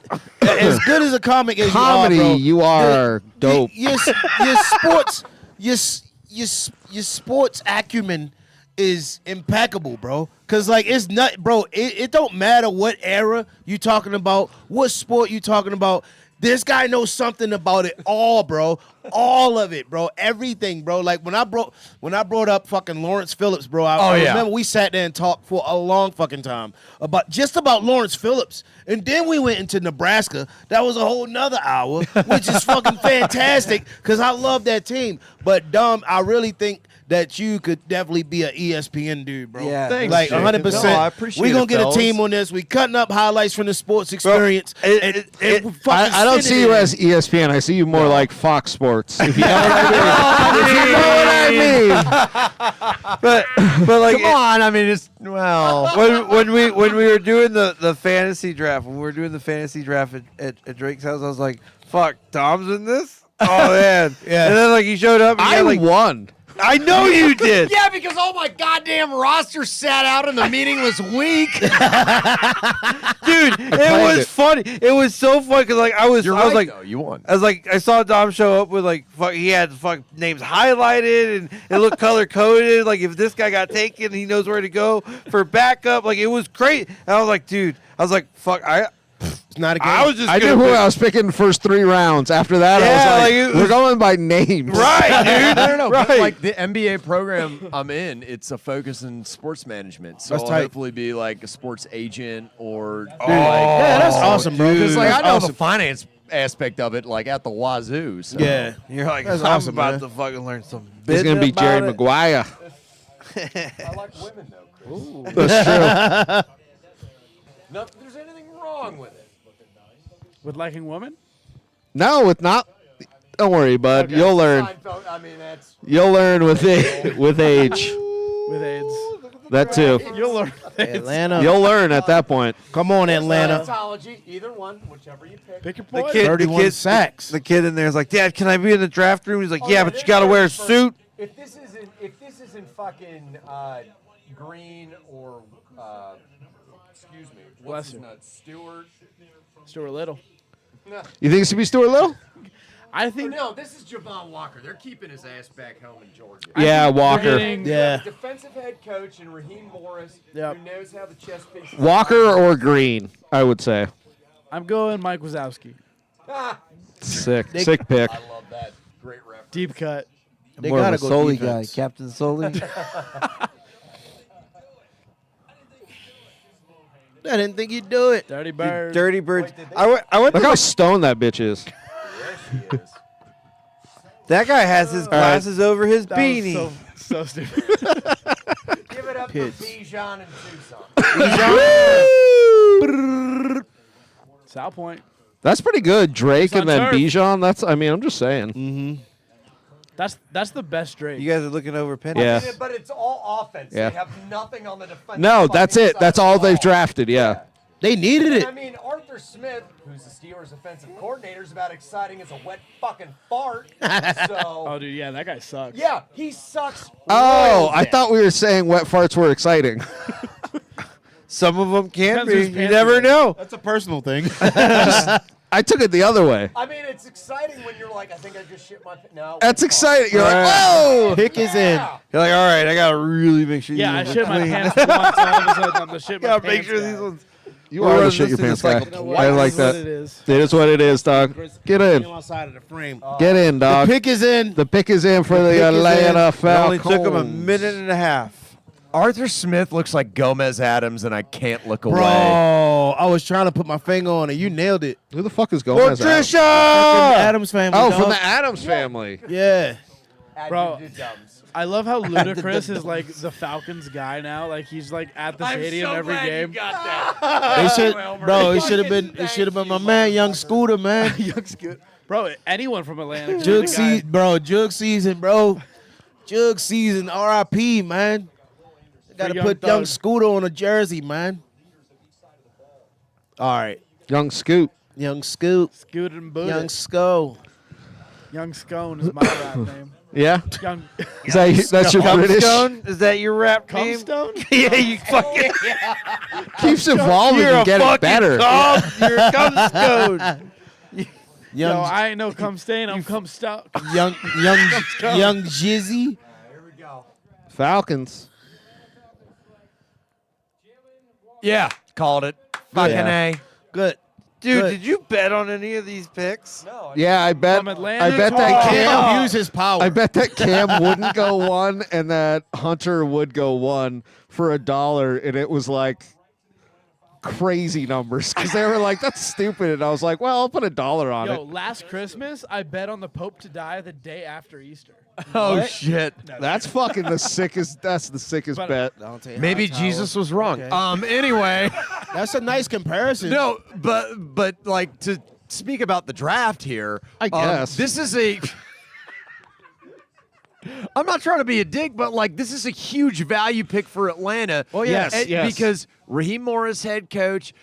As good as a comic as Comedy, you are, bro, you are dope. Your sports acumen is impeccable, bro. Cause like it's not, bro. It don't matter what era you talking about, what sport you talking about. This guy knows something about it all, bro. All of it, bro. Everything, bro. Like when I brought up fucking Lawrence Phillips, bro. I remember we sat there and talked for a long fucking time about Lawrence Phillips, and then we went into Nebraska. That was a whole nother hour, which is fucking fantastic because I love that team. But Dom, I really think that you could definitely be an ESPN dude, bro. Yeah, thanks, like Jake. 100%. No, I appreciate we gonna it, get fellas. a team on this. We cutting up highlights from the sports experience. it- and fucking I don't send see it you in. as ESPN. I see you more like Fox Sports. If you know what I mean. but like Come on, I mean, it's well. when we were doing the fantasy draft, when we were doing the fantasy draft at Drake's house, I was like, "Fuck, Tom's in this." Oh man, Yeah. And then like he showed up, and he I had, like, won. I know you did. Yeah, because all my goddamn roster sat out in the meaningless week. Dude, it played was it. funny. It was so funny because like I was like, though. You won. I was like, I saw Dom show up with like, he had names highlighted and it looked color coded. Like if this guy got taken, he knows where to go for backup. Like it was great. And I was like, dude, fuck, It's not a game. I was just I knew gonna who pick- I was picking the first 3 rounds. After that, Yeah, I was like, like, it we're was- going by names. right, dude. I don't know. But Right. like the MBA program I'm in, it's a focus in sports management. So That's I'll tight. hopefully be like a sports agent or yeah, that's awesome, bro. Because like That's I know awesome. the finance aspect of it, like at the wazoo. So. Yeah. You're like, That's I'm awesome, about man. to fucking learn some. It's going to be about Jerry it. Maguire. I like women though, Chris. That's true. Not that there's anything wrong with it. With liking women? No, with not. Don't worry, bud. You'll learn. Seinfeld, I mean, that's You'll learn with with age. With AIDS. That too. You'll learn. Atlanta. You'll learn at that point. Come on, Atlanta. Scientology, either one, whichever you pick. Pick your The poison. kid, 31 sacks. The kid in there is like, Dad, can I be in the draft room? He's like, yeah, but you got to wear a suit. If this isn't fucking Green or excuse me, Bless his you. Stewart. Stuart Little. You think it should be Stuart Little? I think No, this is Javon Walker. They're keeping his ass back home in Georgia. Yeah, they're Walker. getting- Yeah. Defensive head coach and Raheem Morris, Yep. who knows how the chess pieces. Walker or Green, I would say. I'm going Mike Wazowski. Sick pick. I love that. Great reference. Deep cut. They More of gotta a go Soli defense. guy, Captain Soli. I didn't think you'd do it. Dirty Bird. Dirty Birds. I went Look to how stoned that bitch is. that guy has his glasses over his That was beanie. so stupid. Give it up Kids. for Bijan and Tucson. Sal Point. That's pretty good. Drake It's and on then turf. Bijan. I'm just saying. That's the best Drake. You guys are looking over Penny. Yeah. But it's all offense. Yeah. They have nothing on the defense. No, that's it. That's all they've drafted. Yeah. They needed And it. I mean, Arthur Smith, who's the Steelers' offensive coordinator, is about exciting as a wet fucking fart. Oh, So, dude, yeah, that guy sucks. yeah, he sucks. Oh, real I bad. thought we were saying wet farts were exciting. Some of them can Depends be. whose You pants never you're in. know. That's a personal thing. I took it the other way. I mean, it's exciting when you're like, I think I just shit my. No. That's fuck. exciting. You're like, Right. whoa. Pick is in. Yeah. You're like, all right, I gotta really make sure. Yeah, I these shit ones are my clean. pants once. All of a sudden, I'm the shit my Gotta pants make sure guy. these ones. You We're are the running shit your this pants through guy. this cycle I like It is what that. it is. It is what it is, dog. Get in. Outside of the frame. Get in, dog. Pick is in. The pick is in for the Pick is in. Atlanta It only Falcons. took him a minute and a half. Arthur Smith looks like Gomez Adams, and I can't look away. Bro, I was trying to put my finger on it. You nailed it. Who the fuck is Gomez? Adams? Fucking Patricia! Adams family. Oh, dog. from the Adams family. Yeah. Add Bro. you to dubs. I love how Ludacris is like the Falcons guy now. Like he's like at the stadium every game. They should, bro. It should have been. It should have been my man, Young Scooter, man. Young Scoot. Bro, anyone from Atlanta. could be Jug the guy. season, bro. Jug season, bro. Jug season. R.I.P. Man. Got to Young put Young Thug. Scooter on a jersey, man. All right, Young Scoot. Young Scoot. Scoot and Boot. Young Sko. Young Scone is my rap name. Yeah? Young Is that, that's your British? Cumstone? Is that your rap name? Cumstone? Yeah, you fucking. Keeps evolving You're a and getting fucking better. cum. You're a Cumstone. Yo, Young, I ain't no cum stain. I'm cum stuck. young Jizzy. Here we go. Falcons. Yeah, called it. Fucking Yeah. A. Good. Dude, Good. did you bet on any of these picks? No. Yeah, I bet. From Atlanta I bet to that Can't Cam. abuse his power. I bet that Cam wouldn't go one, and that Hunter would go one for $1, and it was like crazy numbers because they were like, "That's stupid," and I was like, "Well, I'll put $1 on Yo, it." last Christmas, I bet on the Pope to die the day after Easter. Oh, shit. That's fucking the sickest. That's the sickest But- bet. Dante Maybe Hightower. Jesus was wrong. Okay. Anyway. That's a nice comparison. No, but like to speak about the draft here. I guess. This is a. I'm not trying to be a dick, but like this is a huge value pick for Atlanta. Oh, yes, And- yes. Because Raheem Morris, head coach,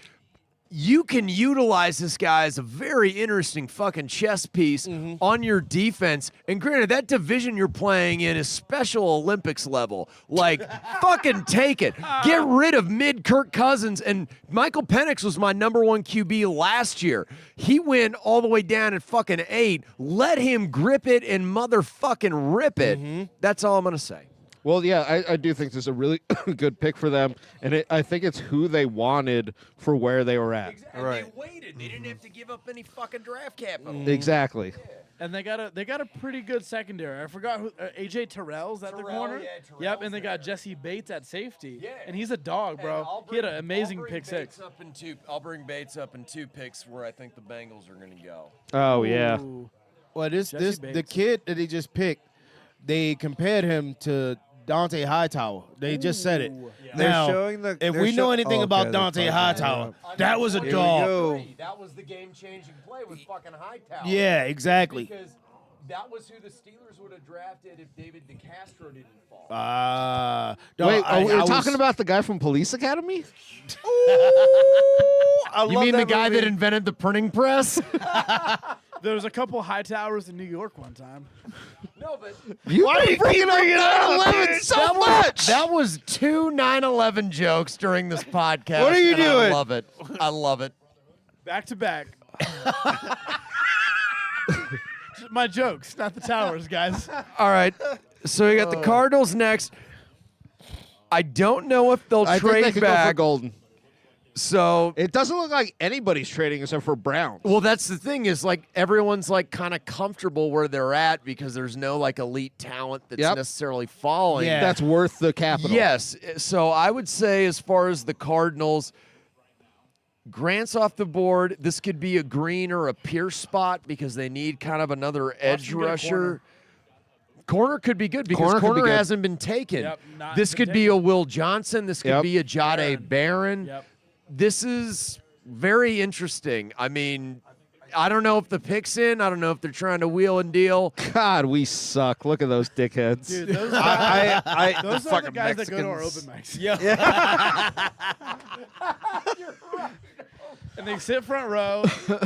you can utilize this guy as a very interesting fucking chess piece on your defense. And granted, that division you're playing in is Special Olympics level. Like, fucking take it. Get rid of mid Kirk Cousins. And Michael Penix was my #1 QB last year. He went all the way down at fucking 8. Let him grip it and motherfucking rip it. That's all I'm going to say. Well, yeah, I do think this is a really good pick for them, and I think it's who they wanted for where they were at. And Right. they waited. They didn't have to give up any fucking draft capital. Exactly. And they got a pretty good secondary. I forgot who AJ Terrell's at the Terrell, corner. yeah, Yep, Terrell's and they there. got Jesse Bates at safety. Yeah. And he's a dog, bro. He had an amazing pick six. I'll bring Bates up in 2 picks where I think the Bengals are going to go. Oh yeah. Ooh. Well, this Jesse the Bates. kid that they just picked, they compared him to Dante Hightower. They just said it. Ooh. They're Now, showing the. if they're we know show- anything okay, about they're Dante fucking- Hightower, that was a Here we dog. go. That was the game-changing play with fucking Hightower. Yeah, exactly. Because that was who the Steelers would have drafted if David DeCastro didn't fall. No, Wait, I we were was- talking about the guy from Police Academy? I You love mean the guy movie. that invented the printing press? There was a couple high towers in New York one time. No, but Why do you bring up 9/11 so much? That was 2 9/11 jokes during this podcast. What are you and doing? I love it. I love it. Back to back. My jokes, not the towers, guys. All right. So we got the Cardinals next. I don't know if they'll I think trade they could go for back. Golden. So It doesn't look like anybody's trading except for Browns. well, that's the thing is like everyone's like kind of comfortable where they're at because there's no like elite talent that's Yep. necessarily falling. Yeah. That's worth the capital. Yes. So I would say, as far as the Cardinals, Grant's off the board. This could be a Green or a Pierce spot because they need kind of another edge them get a rusher. Corner could be good because Corner corner, could be good. hasn't been taken. Yep, not This been could be taken. a Will Johnson. This could Yep. be a Jade Barron. Yep. This is very interesting. I mean, I don't know if the pick's in. I don't know if they're trying to wheel and deal. God, we suck. Look at those dickheads. Dude, those, those are the fucking guys that go to our Mexicans. open mics. Yeah. And they sit front row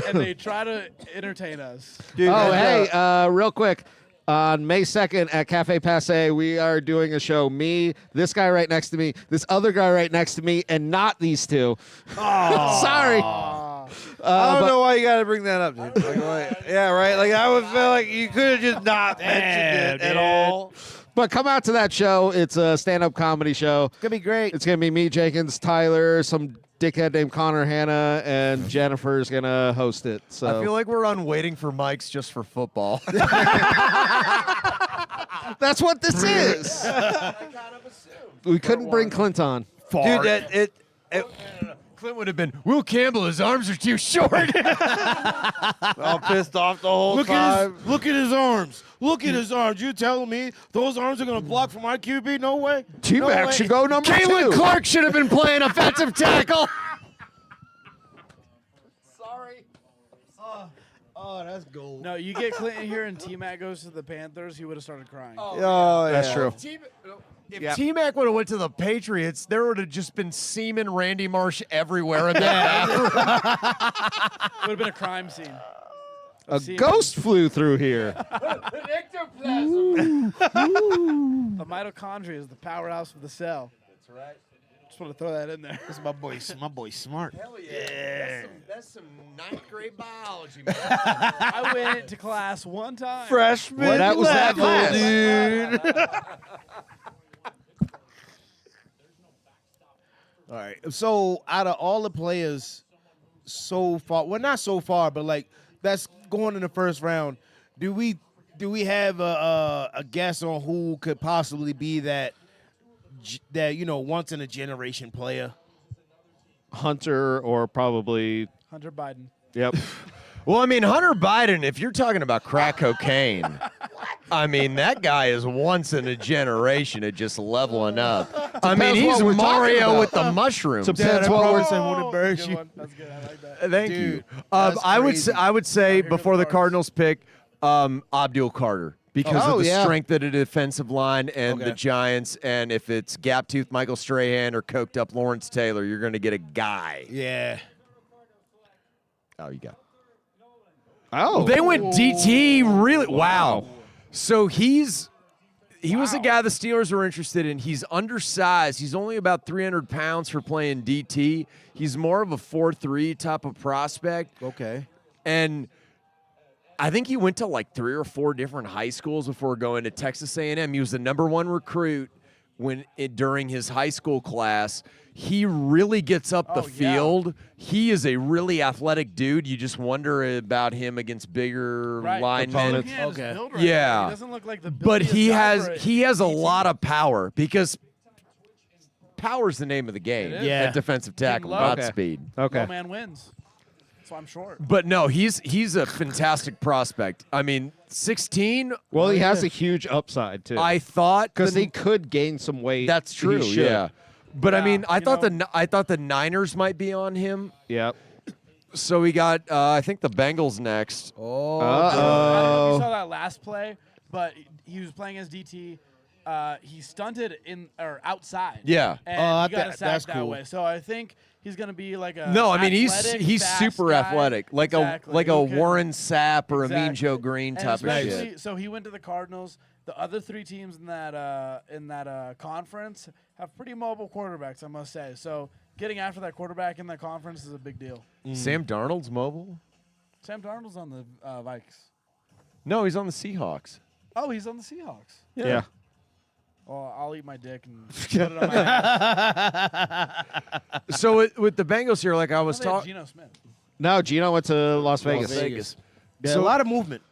and they try to entertain us. Dude, Oh, and, hey, real quick. On May 2nd at Cafe Passe, we are doing a show. Me, this guy right next to me, this other guy right next to me, and not these two. Sorry. I don't know why you got to bring that up, dude. Yeah, right. Like I would feel like you could have just not mentioned it at all. But come out to that show. It's a stand-up comedy show. It's gonna be great. It's going to be me, Jenkins, Tyler, some dickhead named Connor Hanna, and Jennifer's going to host it. So I feel like we're on waiting for mics just for football. that's what this is. We couldn't bring Clint on. Dude, that it Clint would have been, Will Campbell, his arms are too short. all pissed off the whole time. Look at his arms. Look at his arms. You telling me those arms are gonna block for my QB? No way. T-Mac should go number Caitlin 2. Clark should have been playing offensive tackle. Oh, that's gold. No, you get Clinton here and T-Mac goes to the Panthers, he would have started crying. Oh, yeah. That's true. If Yeah. T-Mac would have went to the Patriots, there would have just been semen Randy Marsh everywhere in that bathroom. It would have been a crime scene. A ghost flew through here. The mitochondria is the powerhouse of the cell. That's right. Just want to throw that in there. That's my boy smart. Hell yeah. That's some ninth grade biology, man. I went to class one time. Freshman Well, that was that level, class. dude. All right. So out of all the players so far, well, not so far, but like that's going in the first round. Do we have a guess on who could possibly be that once in a generation player? Hunter or probably, Hunter Biden. yep. Well, I mean, Hunter Biden, if you're talking about crack cocaine, I mean, that guy is once in a generation at just leveling up. I mean, Depends he's what we're talking Mario about. with the mushrooms. Depends what we're Good one. That's good. I like that. Thank Dude, you. that's I would crazy. say, I would say Here go before the the Cardinals. Cardinals pick Abdul Carter because Oh, of the yeah. strength of the defensive line and the Okay. Giants. And if it's gap tooth Michael Strahan or coked up Lawrence Taylor, you're going to get a guy. Yeah. Oh, you got. Oh. They went DT really. Wow. So he was a guy the Steelers were interested in. He's undersized. He's only about 300 pounds for playing DT. He's more of a 4-3 type of prospect. Okay. And I think he went to like 3 or 4 different high schools before going to Texas A&M. He was the #1 recruit during his high school class. He really gets up the Oh, yeah. field. He is a really athletic dude. You just wonder about him against bigger Right. linemen. Opponents. Looking at his Okay. build right Yeah. now, he doesn't look like the But he buildiest guy has for a he has a DT. lot of power because power's the name of the game It is. Yeah. at defensive tackle, low. not Okay. speed. Okay. Low man wins. So I'm short. But no, he's a fantastic prospect. I mean, 16. Well, he has a huge upside, too. I thought Because the- he could gain some weight. That's He true. should. Yeah. But I Yeah, mean, I you thought know- I thought the Niners might be on him. Yep. So we got I think the Bengals next. Oh. I don't know if Uh-oh. you saw that last play, but he was playing as DT. He stunted outside. Yeah. And Oh, he got a sack that's that cool. way. So I think he's gonna be like a No, I mean athletic, he's fast super guy. athletic, like Exactly. a Who can- Warren Sapp or a Mean Exactly. Joe Green And type of especially- shit. So he went to the Cardinals. The other 3 teams in that conference have pretty mobile quarterbacks, I must say. So getting after that quarterback in that conference is a big deal. Sam Darnold's mobile? Sam Darnold's on the Vikes. No, he's on the Seahawks. Oh, he's on the Seahawks. Yeah. Well, I'll eat my dick and put it on my ass. So with the Bengals here, like I was They had talking. Geno Smith. No, Gino went to Las Vegas. Vegas. Yeah, So- a lot of movement.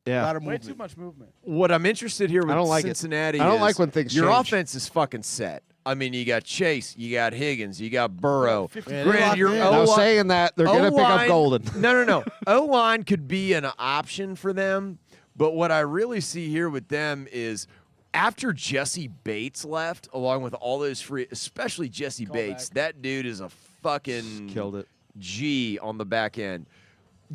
A Yeah. lot of Way movement. too much movement. What I'm interested here with I don't like it. Cincinnati I don't is like when things your change. offense is fucking set. I mean, you got Chase, you got Higgins, you got Burrow. 50 Yeah, Granted, locked your in. Now, O-line- saying that, they're going to pick up O-line- Golden. No. O-line could be an option for them, but what I really see here with them is after Jesse Bates left, along with all those free, especially Jesse Bates, back. that dude is a fucking Killed it. G on the back end.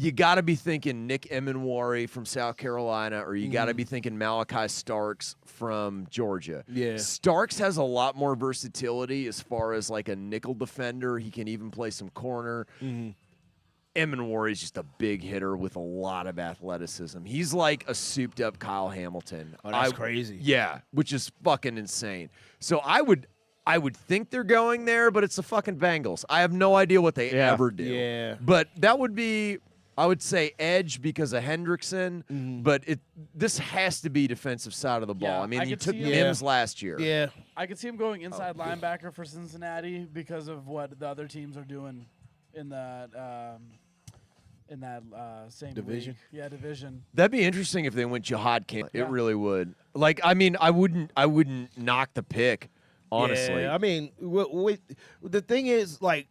you got to be thinking Nick Emenwari from South Carolina, or you got to be thinking Malachi Starks from Georgia. Yeah. Starks has a lot more versatility as far as like a nickel defender. He can even play some corner. Emenwari is just a big hitter with a lot of athleticism. He's like a souped-up Kyle Hamilton. Oh, that's crazy. Yeah, which is fucking insane. So I would think they're going there, but it's the fucking Bengals. I have no idea what they ever do. Yeah. But that would be, I would say, edge because of Hendrickson. But this has to be defensive side of the ball. Yeah, I mean, I you could took see him. Mims last year. Yeah. I could see him going inside linebacker for Cincinnati because of what the other teams are doing in that same Division? league. Yeah, division. That'd be interesting if they went Jihad Camp. It Yeah. really would. Like, I mean, I wouldn't knock the pick, honestly. Yeah, I mean, the thing is, like,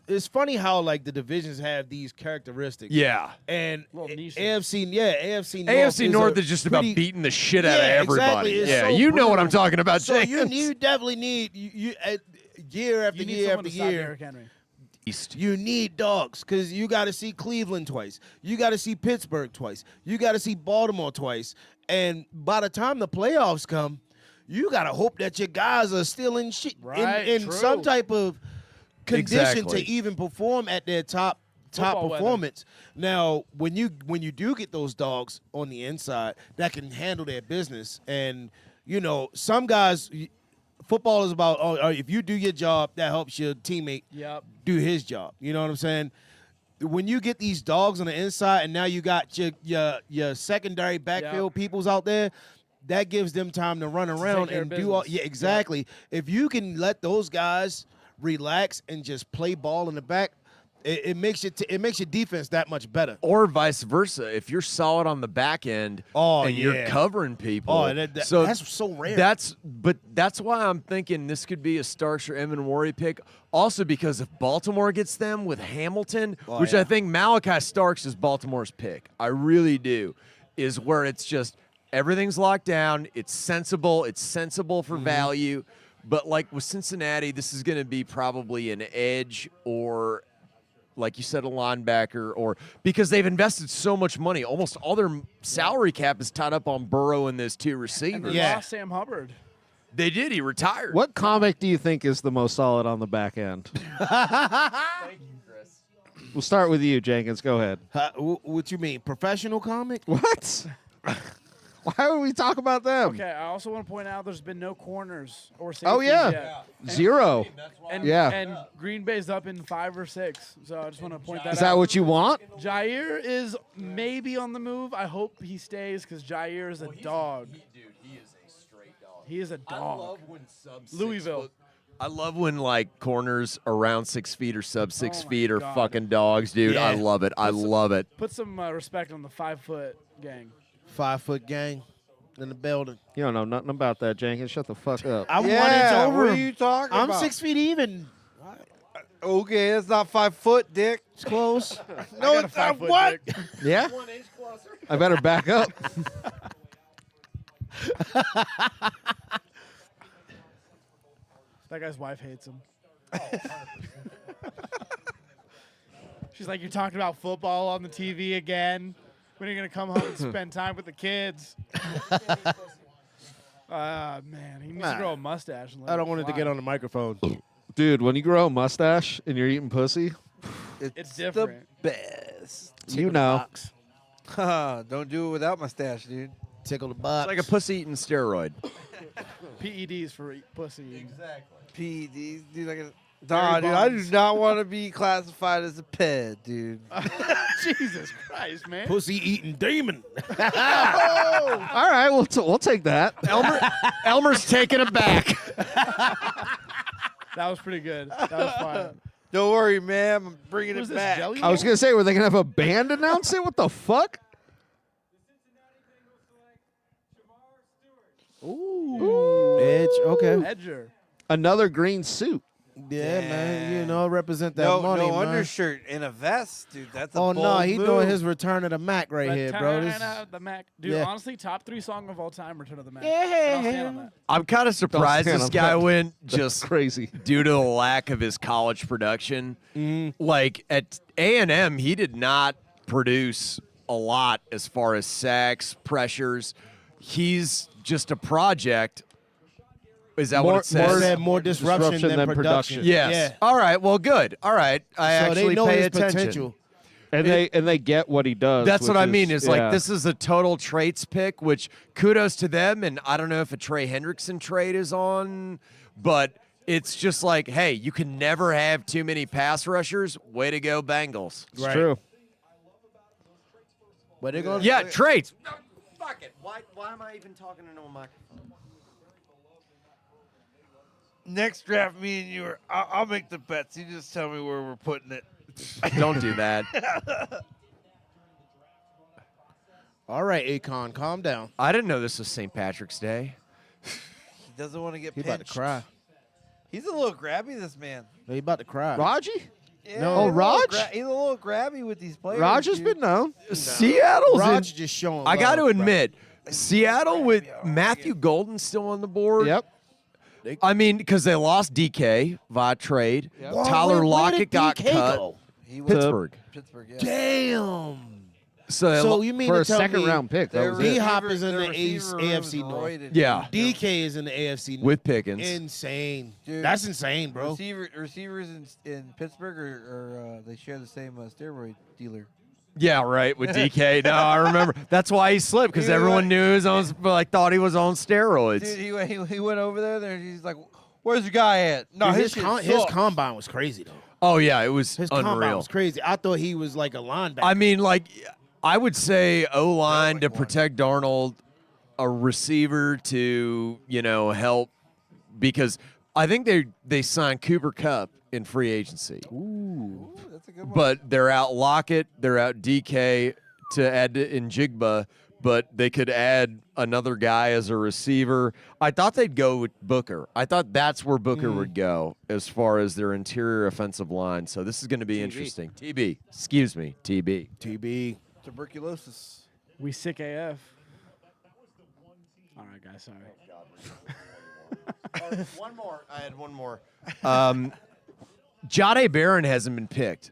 it's funny how like the divisions have these characteristics. Yeah. And Little niche. AFC North. AFC North a is just about pretty- beating the shit out of Yeah, everybody. exactly. It's Yeah, so you know what I'm brutal. talking about, So James. you definitely need year after You need year someone after to stop year. Derrick Henry. East. You need dogs because you got to see Cleveland twice. You got to see Pittsburgh twice. You got to see Baltimore twice. And by the time the playoffs come, you got to hope that your guys are still in Right, in true. some type of condition Exactly. to even perform at their top Football weather. performance. Now, when you do get those dogs on the inside that can handle their business, and you know some guys. Football is about if you do your job, that helps your teammate Yep. do his job. You know what I'm saying? When you get these dogs on the inside, and now you got your secondary backfield peoples out there, that gives them time to run around care and of do all. business. Yeah, exactly. If you can let those guys relax and just play ball in the back, it makes your defense that much better. Or vice versa. If you're solid on the back end and you're yeah. covering people. Oh, that's so rare. That's why I'm thinking this could be a Starks or Emenwari pick. Also because if Baltimore gets them with Hamilton, which yeah. I think Malachi Starks is Baltimore's pick. I really do. Is where it's just everything's locked down. It's sensible. It's sensible for value. But like with Cincinnati, this is going to be probably an edge or, like you said, a linebacker, or because they've invested so much money. Almost all their salary cap is tied up on Burrow and those two And receivers. they Yeah. lost Sam Hubbard. They did. He retired. What comic do you think is the most solid on the back end? We'll start with you, Jenkins. Go ahead. What you mean, professional comic? What? Why would we talk about them? Okay, I also want to point out there's been no corners or safeties Oh, yeah. yet. Zero. And, Yeah. and Green Bay's up in 5 or 6, so I just want to point that out. Is that what you want? Jair is maybe on the move. I hope he stays because Jair is a dog. Dude, he is a straight dog. He is a dog. when sub Louisville. I love when like corners around 6 feet or sub 6 Oh my feet are God. fucking dogs, dude. Yeah. I love it. I love it. Put some respect on the 5-foot gang. 5 foot gang in the building. You don't know nothing about that, Jenkins. Shut the fuck up. I'm 1 Yeah, inch over. what are you talking I'm about? 6 feet even. Okay, that's not 5 foot, Dick. It's close. I no, got a it's not. 5-foot What? dick. Yeah? I better back up. That guy's wife hates him. She's like, you're talking about football on the TV again? When are you going to come home and spend time with the kids? Man, he needs to grow a mustache. And let I don't it want it to fly. get on the microphone. Dude, when you grow a mustache and you're eating pussy, It's different. The best. you know. Don't do it without mustache, dude. Tickle the box. It's like a pussy eating steroid. PEDs for pussy. PEDs, dude. Like nah, dude. I do not want to be classified as a ped, dude. Jesus Christ, man. pussy eating demon. All right, we'll take that. Elmer's taking it back. That was pretty good. That was fun. Don't worry, man. I'm bringing What is it this, back. jelly? I was going to say, were they going to have a band announce it? What the fuck? Edge. Okay. Edger. Another green suit. Yeah, man. You know, represent that No, money, no man. undershirt and a vest, dude. That's a Oh bold no, he move. doing his return of the Mac right here, bro. This, Return of the Mac. Dude, yeah. honestly, top 3 song of all time, Return of the Mac. Yeah. And I'll stand on that. I'm kind of surprised stand this on guy that. went just Crazy. due to the lack of his college production. Like at A&M, he did not produce a lot as far as sacks, pressures. He's just a project. Is that what it says? Said more disruption than production. Yes. Yeah. All right. Well, good. All right. I So actually they know pay his attention. potential. And they get what he does. That's what which I mean. Is like yeah. this is a total traits pick, which kudos to them. And I don't know if a Trey Hendrickson trade is on, but it's just like, hey, you can never have too many pass rushers. Way to go, Bengals. It's true. But they're gonna Yeah, traits. Fuck it. Why am I even talking into a microphone? Next draft, me and you are. I'll make the bets. You just tell me where we're putting it. Don't do that. All right, Akon, calm down. I didn't know this was St. Patrick's Day. He doesn't want to get He pinched. about to cry. He's a little grabby, this man. He about to cry. Raji? Yeah, No. he's a little Raj? he's a little grabby with these players. Raj has dude. been known. Seattle's in, Raj just showing. I got to love, bro. admit, Seattle with Matthew Golden still on the board. Yep. I mean, because they lost DK via trade. Yep. Wow, Tyler where Lockett did got DK cut. go? He was Pittsburgh. Pittsburgh, yeah. Damn. So, they So lo- you mean For to a tell second me round pick. That Their was D it. Hop receiver- is in their the receiver room AFC is North. roided. Yeah. DK is in the AFC North. with Pickens. Insane. Dude. That's insane, bro. Receivers in Pittsburgh are they share the same steroid dealer. Yeah, right, with DK. No, I remember. That's why he slipped, because He everyone went- knew he was on, like, thought he was on steroids. Dude, he went over there. And he's like, "Where's the guy at?" No, Dude, his shit his sucks. combine was crazy though. Oh, yeah, it was His combine unreal. was crazy. I thought he was like a linebacker. I mean, like, I would say O-line to protect Darnold, a receiver to, help, because I think they signed Cooper Kupp in free agency. Ooh, that's a good one. But they're out Lockett, they're out DK to add to Njigba, but they could add another guy as a receiver. I thought they'd go with Booker. I thought that's where Booker would go as far as their interior offensive line. So this is going to be interesting. TB. Excuse me, TB. TB. Tuberculosis. We sick AF. All right, guys, sorry. One more. I had one more. Jahdae Barron hasn't been picked,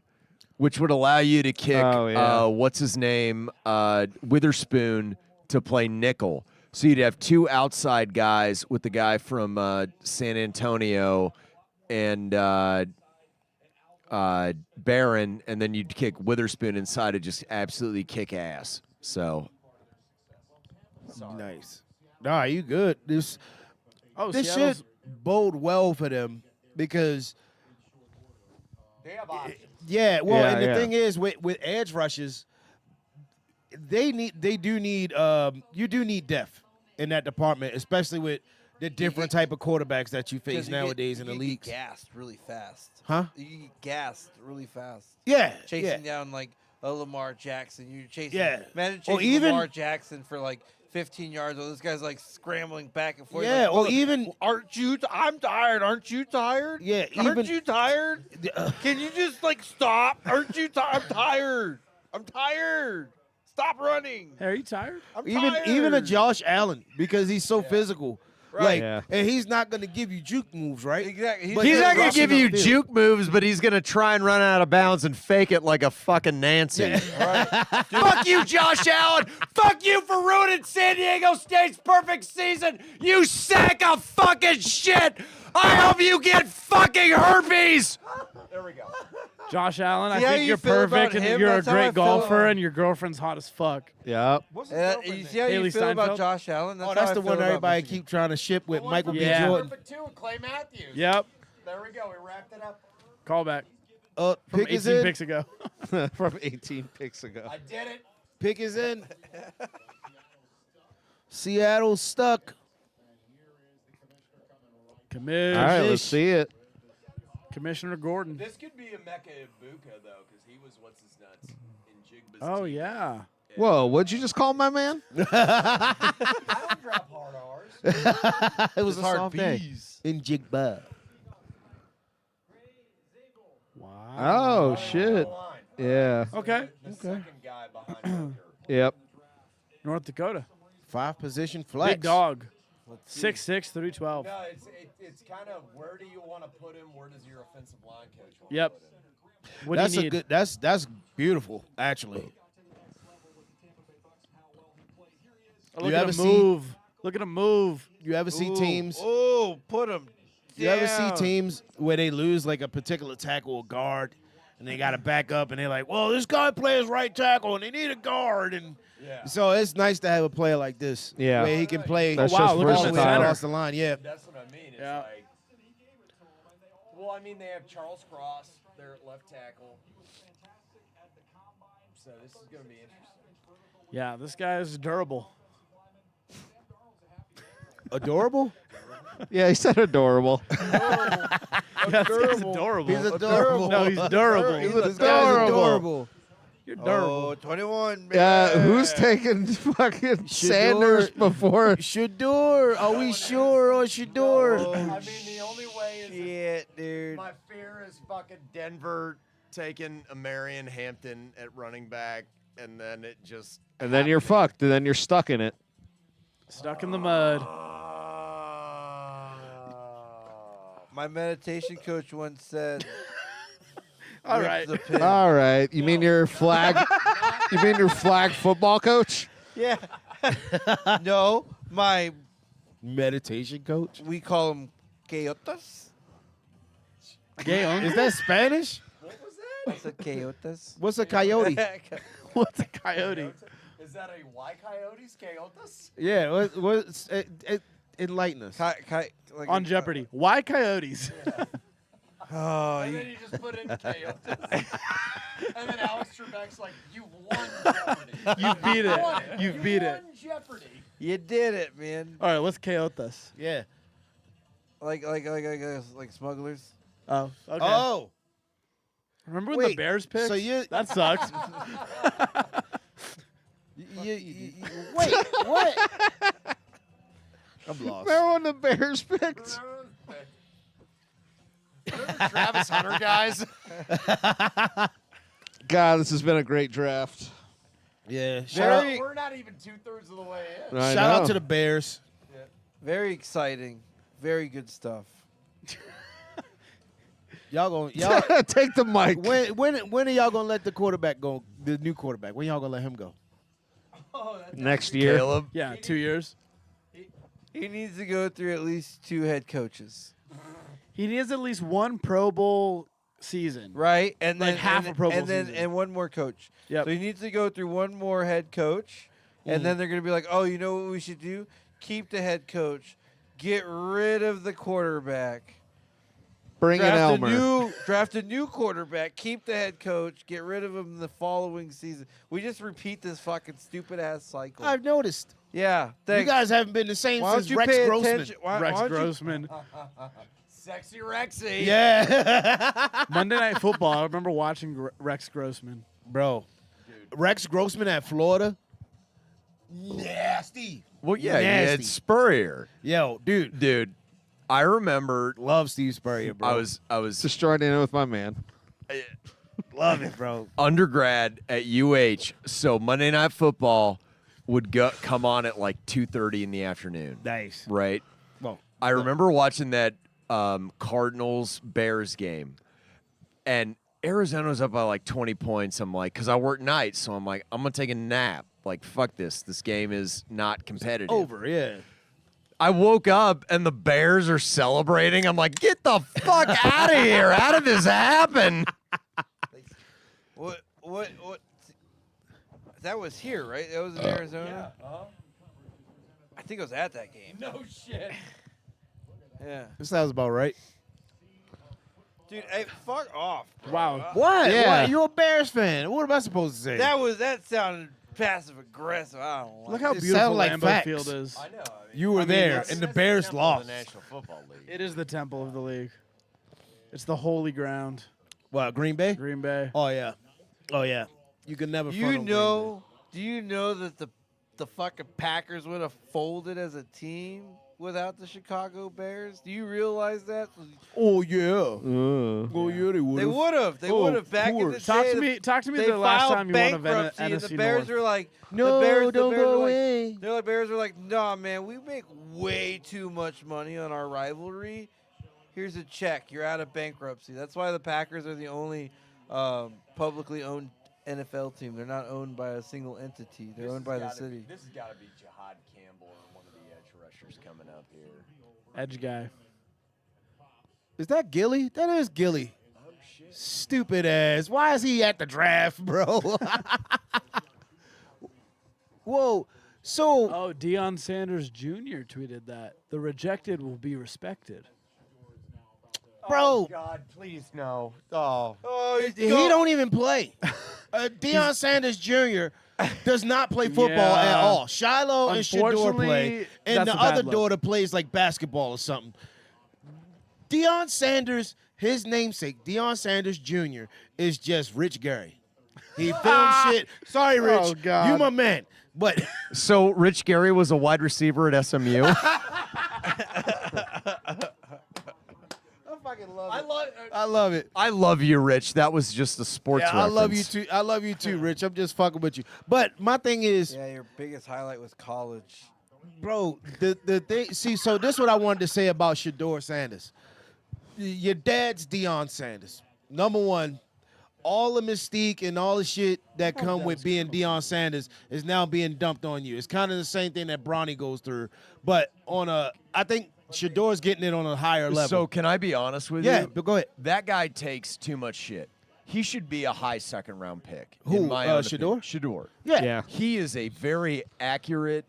which would allow you to kick, Oh, yeah. what's his name, Witherspoon to play nickel. So you'd have two outside guys with the guy from San Antonio and Barron, and then you'd kick Witherspoon inside to just absolutely kick ass. So Nice. Nah, you good. This Oh, should Seattle's bode well for them because yeah, well, Yeah, and the yeah. thing is with edge rushes, you do need depth in that department, especially with the different type of quarterbacks that you face nowadays in the league. Get gassed really fast. Huh? You get gassed really fast. Yeah, Chasing yeah. down like a Lamar Jackson. You're chasing. Yeah. Imagine Or chasing even- Lamar Jackson for like 15 yards. While this guy's like scrambling back and forth. Yeah, like, or even- aren't you? I'm tired. Aren't you tired? Yeah, Aren't even- you tired? Can you just like stop? Aren't you tired? I'm tired. I'm tired. Stop running. Hey, are you tired? I'm even tired. a Josh Allen because he's so physical. Right. Like, Yeah. and he's not going to give you juke moves, right? Exactly. But he's they're not going to rushing give you the field. juke moves, but he's going to try and run out of bounds and fake it like a fucking Nancy. Fuck you, Josh Allen. Fuck you for ruining San Diego State's perfect season. You sack of fucking shit. I hope you get fucking herpes. Josh Allen, See I how think you you're feel about perfect and him? you're a That's how I great feel golfer about- and your girlfriend's hot as fuck. Yep. You see how Haley you feel about Steinfeld? Josh Allen? Oh, how that's I the feel one about everybody Michigan. keep trying to ship with Michael Yeah. B. Jordan. Perfect 2 and Clay Matthews. Yep. There we go. We wrapped it up. Call back From from Pick is 18 in. picks ago. From 18 picks ago. I did it. Pick is in. Seattle stuck. Commish. All right, let's see it. Commissioner Gordon. This could be a Mecca Ibuka, though, because he was what's his nuts in Jigba's Oh, yeah. Whoa, what'd you just call my man? I don't drop hard R's. It was a Hard soft day. bees. In Jigba. Oh shit. Yeah. Okay. Second guy behind Yep. North Dakota. 5 position flex. Big dog. 6'6", 312. No, it's kind of where do you want to put him? Where does your offensive line coach want Yep. to put him? What do That's you a need? good. That's beautiful, actually. Oh, look You at ever him see- move. Look at him move. You ever see teams? Oh, put him. You ever see teams where they lose like a particular tackle or guard, and they got to back up, and they're like, "Well, this guy plays right tackle, and they need a guard." And so it's nice to have a player like this, Yeah. where he can play That's wow, just look at all the way versatile. across the line. Yeah, That's what I mean. It's Yeah. like, well, I mean, they have Charles Cross there at left tackle. So this is going to be interesting. Yeah, this guy is durable. adorable. Yeah, he said adorable. Yeah, this guy's adorable. He's adorable. No, he's durable. This guy's adorable. You're durable. Oh, 21. Who's taking fucking Sanders before? Shador, are we sure on Shador? I mean, the only way is Shit, dude. my fear is fucking Denver taking a Marion Hampton at running back, and then it just. And then you're fucked. And then you're stuck in it. Stuck in the mud. My meditation coach once said. All "Rip right. the pin." All right. You mean your flag? You mean your flag football coach? Yeah. No, Meditation coach. we call them coyotes. Is that Spanish? I said coyotes. What's a coyote? What's a coyote? Is that a Y Coyotes? Coyotes? Yeah, what's enlighten us. Like On Jeopardy. Why coyotes? Oh, And you, then you just put in Coyotes. And then Alex Trebek's like, you won Jeopardy. You beat it. won You beat it. won Jeopardy. you did it, man. All right, what's coyotes? Yeah. Like smugglers. Oh, okay. Oh, Remember when the wait, Bears picked? so you- That sucked. wait, what? I'm lost. Remember when the Bears picked? Travis Hunter, guys. God, this has been a great draft. Yeah. Very, We're not even 2/3 of the way in. I Shout out know. to the Bears. very exciting. Very good stuff. Y'all Take the mic. when are y'all gonna let the quarterback go? The new quarterback. When y'all gonna let him go? Next year. Caleb. Yeah, 2 years. He needs to go through at least 2 head coaches, He needs at least one Pro Bowl season. right? And then Like half a Pro Bowl and then season. and one more coach. Yep. So he needs to go through one more head coach, and then they're going to be like, "Oh, you know what we should do? Keep the head coach, get rid of the quarterback, Bring in Elmer. draft a new quarterback, keep the head coach, get rid of him the following season." We just repeat this fucking stupid ass cycle. I've noticed. Yeah, You thanks. guys haven't been the same Why don't since you Rex pay Grossman. attention? Why Rex don't you- Grossman. Sexy Rexy. Yeah, Monday Night Football. I remember watching Rex Grossman. bro. Rex Grossman at Florida. Nasty. Well, yeah, you had Nasty. Spurrier. Yo, dude, Dude, I remember love Steve Spurrier, bro. I was Destroyed it with my man. love it, bro. undergrad at UH, so Monday Night Football would come on at like 2:30 in the afternoon. Nice. Right? Well, I remember watching that Cardinals Bears game, and Arizona was up by like 20 points. I'm like, because I work nights, so I'm like, I'm gonna take a nap. Like, fuck this. This game is not competitive. over. Yeah. I woke up and the Bears are celebrating. I'm like, get the fuck out of here! How did this happen? What? That was here, right? That was in Arizona. I think I was at that game. No shit. Yeah, This sounds about right. dude. Hey, fuck off. bro. Wow. What? Yeah. What? You're a Bears fan. What am I supposed to say? That sounded passive aggressive. I don't like Look how It beautiful sounded like Lambeau facts. Field is. I know. you were there, and the Bears lost. The National Football League. It is the temple of the league. It's the holy ground. What? Green Bay? Green Bay. Oh yeah. Oh yeah. You can never. front You on Green know? Do you know that the fucking Packers would have folded as a team without the Chicago Bears? Do you realize that? Oh yeah. Uh, Oh yeah, they would. They would have. They Oh, would have back in the course. day. Talk to me They the last filed time you won a bankruptcy, and NFC the Bears North. were like, No, the Bears, don't the Bears go were away. like, the Bears were like, nah, man, we make way too much money on our rivalry. Here's a check. You're out of bankruptcy. That's why the Packers are the only publicly owned NFL team. They're not owned by a single entity. They're owned by the city. This has got to be Jihad Campbell or one of the edge rushers coming up here. Edge guy. Is that Gilly? That is Gilly. Stupid ass. Why is he at the draft, bro? Whoa. So Oh, Deion Sanders Jr. tweeted that. The rejected will be respected. bro, God, please no. Oh. he don't even play. Deion Sanders Jr. does not play football at Yeah. all. Shiloh and Shador Unfortunately, play, and that's the a bad other look. daughter plays like basketball or something. Deion Sanders, his namesake, Deion Sanders Jr., is just Rich Gary. He films shit. Sorry, Rich. Oh, God. You my man. But So Rich Gary was a wide receiver at SMU. I love it. I love you, Rich. That was just a sports Yeah, I love you reference. too. I love you too, Rich. I'm just fucking with you. But my thing is, Yeah, your biggest highlight was college. bro, the thing. See, so this is what I wanted to say about Shador Sanders. Your dad's Deion Sanders. Number one, all the mystique and all the shit that come with being Deion Sanders is now being dumped on you. It's kind of the same thing that Bronny goes through, but I think Shador's getting it on a higher level. So can I be honest with yeah, you? but go ahead. That guy takes too much shit. He should be a high second-round pick. Who, In my own Shador? opinion. Shador. Yeah. yeah. He is a very accurate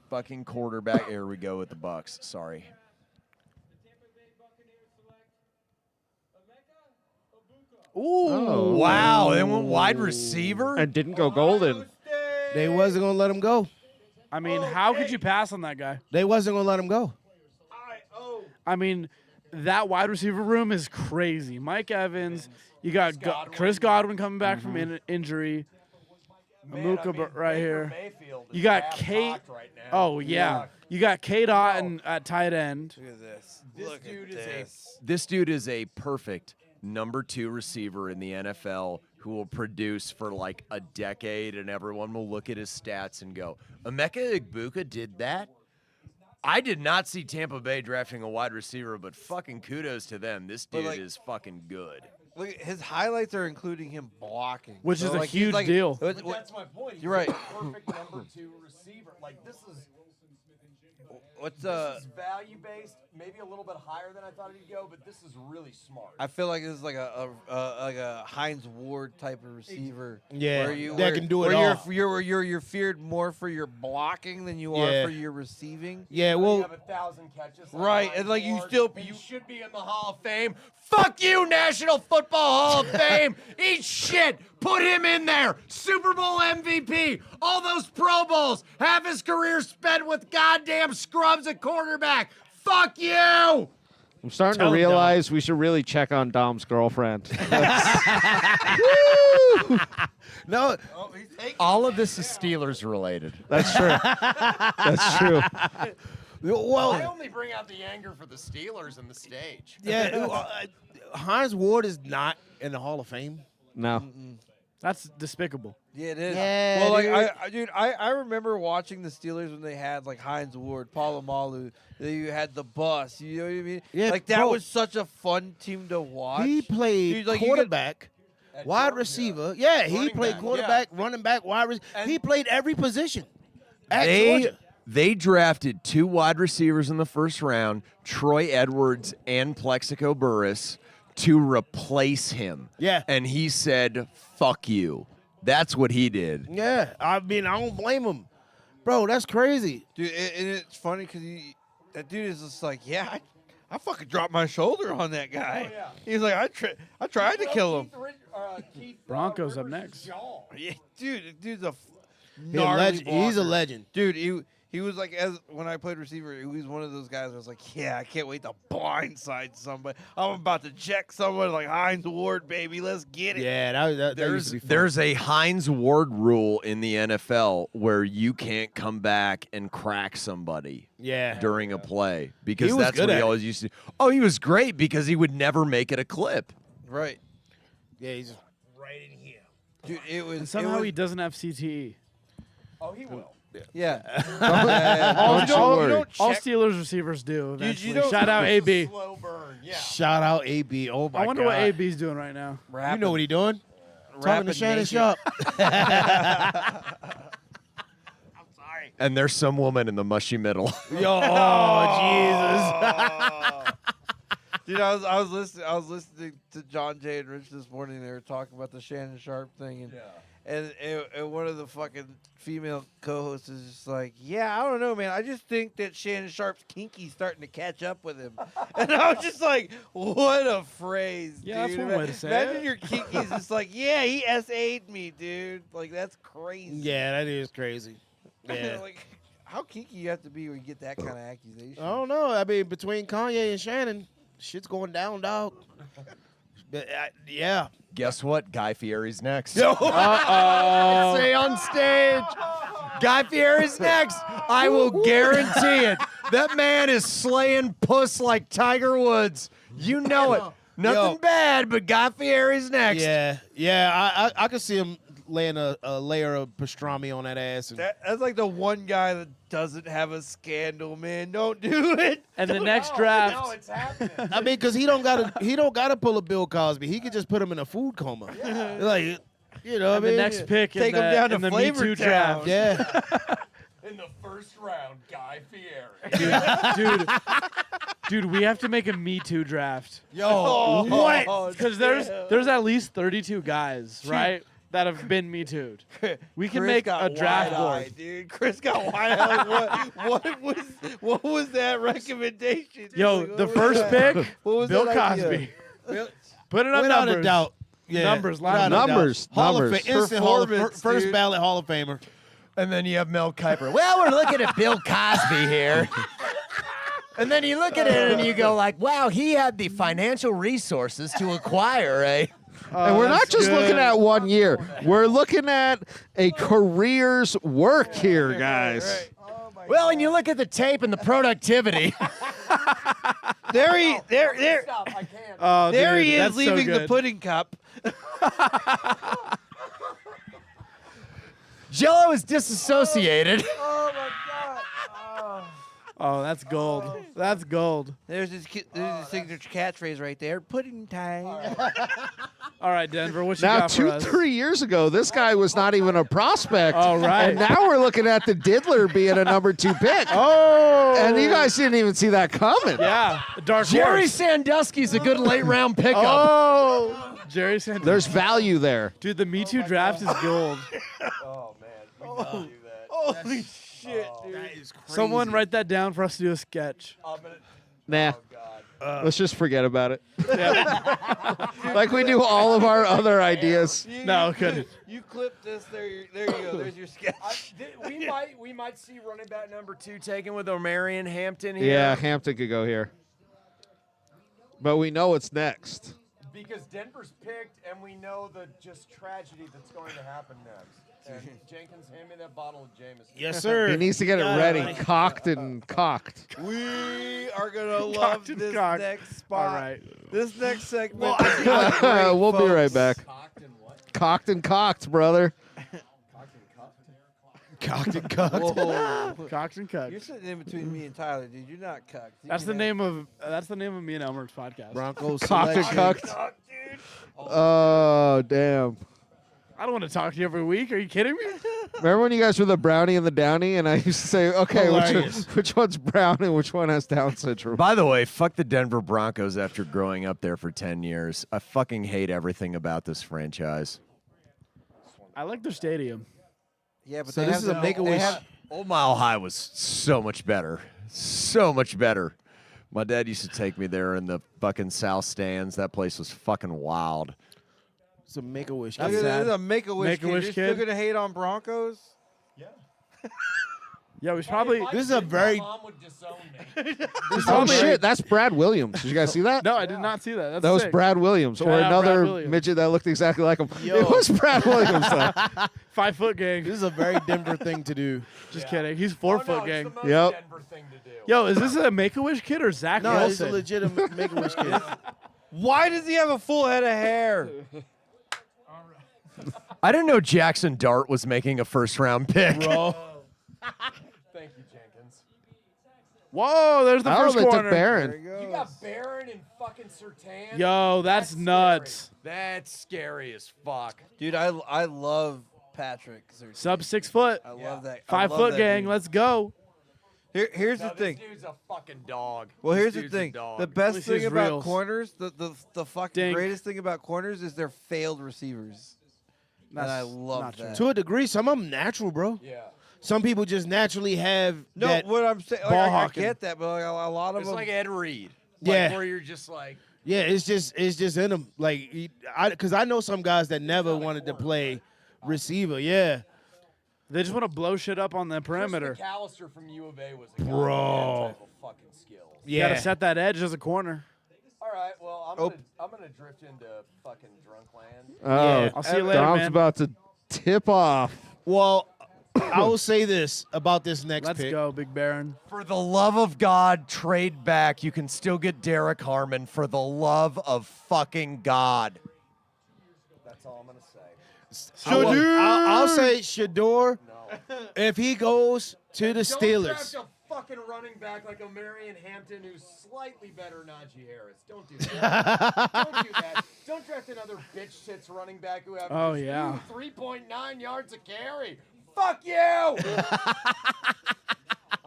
fucking quarterback. Here we go with the Bucks. Sorry. Oh. Wow, they went wide receiver. And didn't go golden. They wasn't gonna let him go. I mean, how could you pass on that guy? They wasn't gonna let him go. I mean, that wide receiver room is crazy. Mike Evans, you got Chris Godwin coming back from injury. Amuka right here. You got Kate. Oh yeah, you got Kate Otten at tight end. Look at this. This dude is a perfect number 2 receiver in the NFL who will produce for like a decade, and everyone will look at his stats and go, Emeka Egbuka did that? I did not see Tampa Bay drafting a wide receiver, but fucking kudos to them. This But, dude like- is fucking good. Look, his highlights are including him blocking, Which is a he's huge deal. my point. You're right. Perfect number 2 receiver. Like this is What's value based, maybe a little bit higher than I thought he'd go, but this is really smart. I feel like this is like a Heinz Ward type of receiver. Yeah, where that can do it where all. You're feared more for your blocking than you Yeah. are for your receiving. Yeah, You well, have 1,000 catches, Right, and, like, you still- you should be in the Hall of Fame. Fuck you, National Football Hall of Fame. Eat shit. Put him in there. Super Bowl MVP. All those Pro Bowls. Half his career spent with goddamn scrubs at quarterback. Fuck you. I'm starting Tell to him, realize we should really check on Dom's girlfriend. no, All of this is Steelers related. That's true. That's true. I well, only bring out the anger for the Steelers and the stage. yeah. Heinz Ward is not in the Hall of Fame. No. That's despicable. Yeah, it is. Yeah, well, like dude. I remember watching the Steelers when they had like Heinz Ward, Palomalu. You had the bus. You know what I mean? Yeah, like that bro. was such a fun team to watch. He played Dude, like, you could- quarterback, wide Georgia. receiver. Yeah, he Running played back, quarterback, running back, wide receiver. He played every position at They Georgia. they drafted 2 wide receivers in the first round, Troy Edwards and Plexico Burris, to replace him. Yeah. And he said, fuck you. That's what he did. Yeah, I mean, I don't blame him, bro. That's crazy. Dude, and it's funny because that dude is just like, yeah, I fucking dropped my shoulder on that guy. He's like, I tried to kill him. Broncos up next. Yeah, dude's a He's a gnarly legend. He's a blocker. legend. Dude, He was like, as when I played receiver, he was one of those guys. I was like, yeah, I can't wait to blindside somebody. I'm about to check someone like Hines Ward, baby. Let's get it. Yeah, that used to be fun. There's a Hines Ward rule in the NFL where you can't come back and crack somebody during a play because He was that's good what he at it. always used to. Oh, he was great because he would never make it a clip. Right, Yeah, he's right in here. dude. It was And somehow it was, he doesn't have CTE. Oh, he will. yeah. Don't you worry. All check- Steelers receivers do. Dude, Eventually. you don't Shout out AB. Slow burn. Yeah. Shout out AB. Oh my I wonder God. what AB's doing right now. You know what he doing? Talking to Rapping Shannon naked. Sharp. And there's some woman in the mushy middle. Yo, oh Jesus. Dude, I was listening to John Jay and Rich this morning. They were talking about the Shannon Sharp thing, and one of the fucking female co-hosts is just like, yeah, I don't know, man. I just think that Shannon Sharp's kinky's starting to catch up with him. And I was just like, what a phrase, Yeah, dude. that's one way to say Imagine it. your kinky's just like, yeah, he SA'd me, dude. Like, that's crazy. Yeah, that is crazy. Yeah. Like, how kinky you have to be when you get that kind of accusation. I don't know. I mean, between Kanye and Shannon, shit's going down, dog. But, yeah. Guess what? Guy Fieri's next. Uh-oh. Say on stage. Guy Fieri's next. I will guarantee it. That man is slaying puss like Tiger Woods. You know it. Nothing Yo. bad, but Guy Fieri's next. Yeah. I could see him laying a layer of pastrami on that ass. And, That's like the one guy that doesn't have a scandal, man. Don't do it. And the next draft, I mean, because he don't gotta pull a Bill Cosby. He could just put him in a food coma. Like, you know, what I and the mean, next pick Take in him the, down to in the Me Flavor Too Town. draft. Yeah. In the first round, Guy Fieri. Dude, we have to make a Me Too draft. Yo, What? Because there's at least 32 guys, right, that have been Me Too'd. We can Chris make got a draft wide-eyed, board. dude. Chris got wide-eyed. What was that recommendation? Yo, Like, the what was first that? pick, What was Bill that idea? Cosby. Put it on Without numbers. a doubt. Yeah. Numbers, Without a loud doubt. numbers, Hall of numbers. Fame, instant Hall of Performance, first dude. ballot Hall of Famer. And then you have Mel Kiper. Well, we're looking at Bill Cosby here. And then you look at it and you go like, wow, he had the financial resources to acquire a... And we're not that's just good. looking at 1 year. We're looking at a career's work here, guys. Well, and you look at the tape and the productivity. There he Oh, there dude, he is that's so leaving the good. pudding cup. Jello is disassociated. Oh, that's gold. That's gold. There's his signature catchphrase right there. Pudding time. All right, Denver, what you Now, got for us? 3 years ago, this guy was not even a prospect. All right. And now we're looking at the Diddler being a number 2 pick. Oh, And you guys didn't even see that coming. yeah, a dark Jerry horse. Sandusky's a good late round pickup. Oh, Jerry Sanders. There's value there. Dude, the Me Too draft is gold. Oh, man. We gotta do that. Holy shit, dude. That is crazy. Someone write that down for us to do a sketch. Nah. Let's just forget about it. Yeah. Like we do all of our other ideas. No, couldn't. You clip this. There you go. There's your sketch. We might see running back number 2 taken with Omarion Hampton here. Yeah, Hampton could go here. But we know what's next. Because Denver's picked, and we know the just tragedy that's going to happen next. And Jenkins, hand me that bottle of Jameson. Yes, sir. He needs to get it Got ready, buddy. cocked and cocked. We are gonna love Cocked and this cocked. next spot. All right. This next segment. We'll be right back. Cocked and cocked, brother. Cocked and cocked. Whoa. Cocked and You're cooked. sitting in between me and Tyler, dude. You're not cucked. You That's the can name of me and Elmer's podcast. Broncos Cocked and selection. cocked. have- Cucked, dude. Oh, damn. I don't want to talk to you every week. Are you kidding me? Remember when you guys were the brownie and the downy, and I used to say, okay, Hilarious. which one's brown and which one has Down syndrome? By the way, fuck the Denver Broncos after growing up there for 10 years. I fucking hate everything about this franchise. I like their stadium. Yeah, but So they this have is a the- Make-A-Wish. they have- Old Mile High was so much better. So much better. My dad used to take me there in the fucking South Stands. That place was fucking wild. It's a Make-A-Wish. Look kid. at this, a Make-A-Wish kid. Make-A-Wish You're still kid? gonna hate on Broncos? Yeah, we should probably. This is a very Mom would disown me. Oh shit, that's Brad Williams. Did you guys see that? No, I did not see that. That's That was sick. Brad Williams, Shout or out another Brad Williams. midget that looked exactly like him. Yo. It was Brad Williams, though. 5 foot gang. this is a very Denver thing to do. Just kidding. He's 4 foot gang. It's the most Yep. Denver thing to do. Yo, is this a Make a Wish kid or Zach No, it's a Wilson? legitimate Make-A-Wish kid. Why does he have a full head of hair? I didn't know Jackson Dart was making a first-round pick. Bro. Thank you, Jenkins. Whoa, there's the I don't first know if they corner. took Barron. You got Barron and fucking Sertan. Yo, that's nuts. Scary. That's scary as fuck. Dude, I love Patrick. Sub 6 foot. I love that. 5 foot gang. Let's go. Here's No, the thing. This dude's a fucking dog. Well, This here's the dude's a thing. dog. The best least thing he's about real. corners, the fucking Dink. greatest thing about corners is they're failed receivers. And I That's love not true. that. To a degree, some of them natural, bro. Yeah. Some people just naturally have No, that. what I'm saying, ball I hawking. get that, but like a lot of It's them. like Ed Reed. Yeah. Like where you're just like, Yeah, it's just in them. Like, because I know some guys that never wanted to play receiver. Yeah, They just want to blow shit up on the perimeter. Chris McAllister from U of A was a guy Bro. with that type of fucking skills. You yeah. gotta set that edge as a corner. All right, well, I'm gonna drift into fucking drunk land. Oh, Yeah. I'll see you later, Dom's man. about to tip off. Well, I will say this about this next Let's pick. go, Big Baron. For the love of God, trade back. You can still get Derek Harmon. For the love of fucking God. That's all I'm gonna say. I'll say Shador if he goes to the Don't Steelers. draft a fucking running back like a Marion Hampton who's slightly better than Najee Harris. Don't do that. Don't do that. Don't draft another bitch sits running back who averages Oh, yeah. 3.9 yards a carry. Fuck you!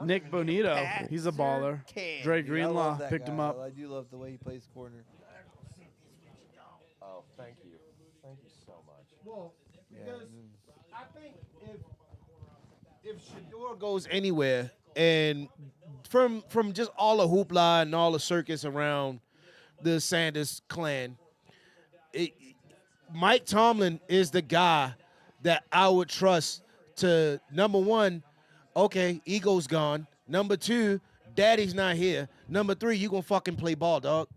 Nick Bonito. He's a baller. Dre Greenlaw picked him up. I do love the way he plays corner. Oh, thank you. Thank you so much. Well, because I think if Shador goes anywhere, and from just all the hoopla and all the circus around the Sanders clan, Mike Tomlin is the guy that I would trust to, number one, okay, ego's gone. Number two, daddy's not here. Number three, you gonna fucking play ball, dog.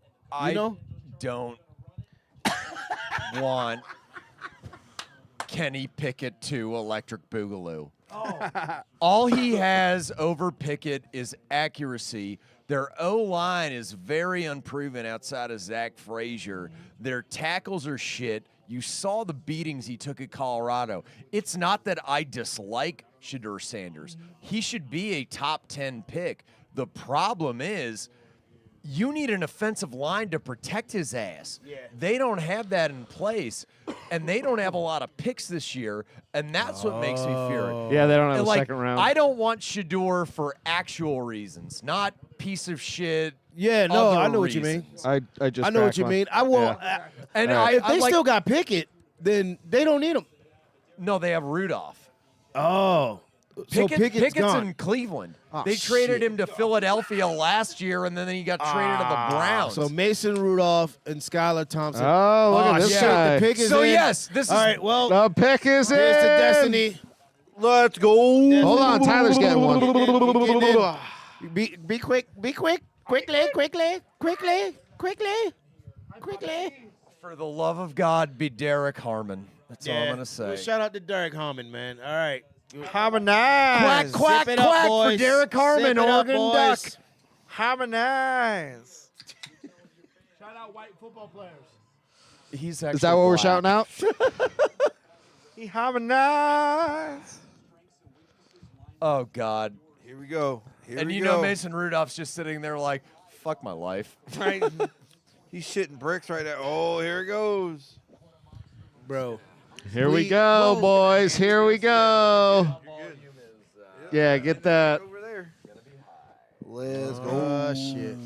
You know? Don't want Kenny Pickett to Electric Boogaloo. All he has over Pickett is accuracy. Their O-line is very unproven outside of Zach Frazier. Their tackles are shit. You saw the beatings he took at Colorado. It's not that I dislike Shedeur Sanders. He should be a top 10 pick. The problem is you need an offensive line to protect his ass. Yeah. They don't have that in place, and they don't have a lot of picks this year, and that's what makes me fear it. Yeah, they don't have And, a like, second round. I don't want Shedeur for actual reasons, not piece of shit. Yeah, no, other I know what you mean. reasons. I just I know what cracked you one. mean. I will. Yeah. And All right. If they like, still got Pickett, then they don't need him. no, they have Rudolph. Oh, so Pickett's gone. in Cleveland. Oh, They traded shit. him to Philadelphia last year, and then he got traded to the Browns. So Mason Rudolph and Skylar Thompson. Oh, look at this shit, guy. the pick is So, in. yes, this All is- right. Well, The pick is in. here's the destiny. Let's go. Hold on, Tyler's getting one. Be quick. Be quick. Quickly. For the love of God, be Derek Harmon. That's all I'm going to say. Well, shout out to Derek Harmon, man. All right. Harmonize. Quack, Sip it up, quack for boys. Derek Harmon, Sip it up, Oregon boys. Duck. Harmonize. Shout out white football players. He's Is that what we're shouting out? He harmonize. Oh, God. Here we go. Here And we you go. know Mason Rudolph's just sitting there like, fuck my life. Right. He's shitting bricks right now. Oh, here it goes. Bro. Here we go, boys. Here we go. Yeah, get that. Over there. Let's go. Oh, shit.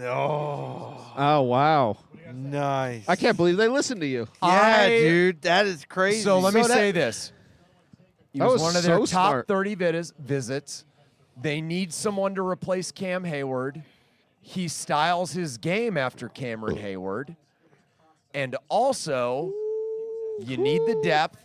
Oh, Oh, wow. nice. I can't believe they listened to you. Yeah, dude, that is crazy. So let me So that- say this. He That was was one of their so top smart. 30 visits. They need someone to replace Cam Hayward. He styles his game after Cameron Hayward. And also, you need the depth,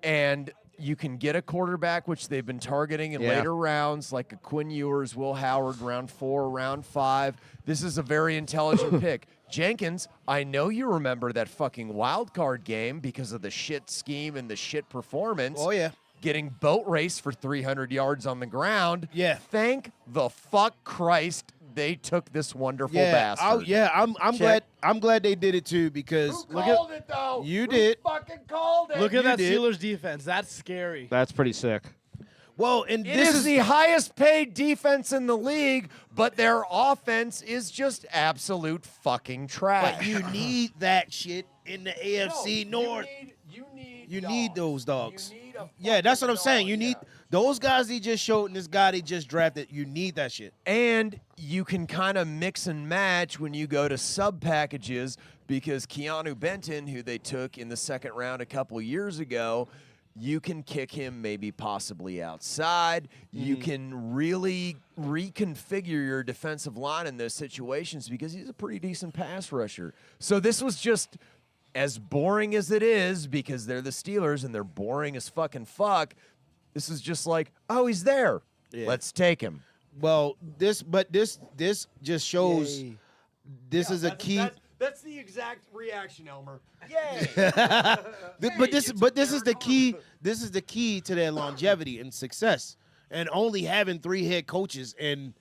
and you can get a quarterback, which they've been targeting in later rounds, like a Quinn Ewers, Will Howard, round 4, round 5. This is a very intelligent pick. Jenkins, I know you remember that fucking wild card game because of the shit scheme and the shit performance. Oh, yeah. Getting boat race for 300 yards on the ground. Yeah. Thank the fuck Christ they took this wonderful bastard. I'm glad they did it too because Who called it though? You Who did. fucking called it? Look at that did. Steelers defense. That's scary. That's pretty sick. well, and It this is the highest paid defense in the league, but their offense is just absolute fucking trash. but you need that shit in the AFC North. You need those dogs. Yeah, that's what I'm saying. You need those guys he just showed and this guy they just drafted. You need that shit. And you can kind of mix and match when you go to sub packages because Keanu Benton, who they took in the second round a couple years ago, you can kick him maybe possibly outside. You can really reconfigure your defensive line in those situations because he's a pretty decent pass rusher. So this was just as boring as it is because they're the Steelers and they're boring as fucking fuck. This is just like, oh, he's there. Yeah. Let's take him. Well, this just shows this is a key. That's the exact reaction, Elmer. Yay! But this is the key. This is the key to their longevity and success, and only having 3 head coaches in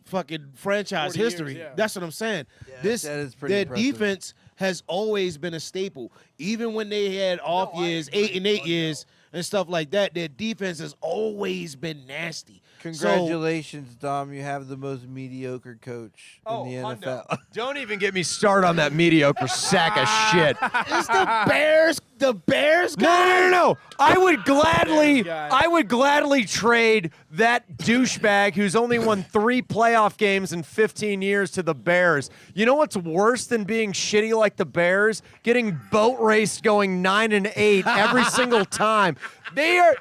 fucking franchise 40 years, history. yeah. That's what I'm saying. that is pretty their impressive. defense has always been a staple, even when they had off years, 8 and 8 years and stuff like that. Their defense has always been nasty. Congratulations, Dom. You have the most mediocre coach in the NFL. Don't even get me started on that mediocre sack of shit. It's the Bears. The Bears guy. No. I would guy. gladly trade that douchebag who's only won 3 playoff games in 15 years to the Bears. You know what's worse than being shitty like the Bears? Getting boat raced going 9 and 8 every single time. They are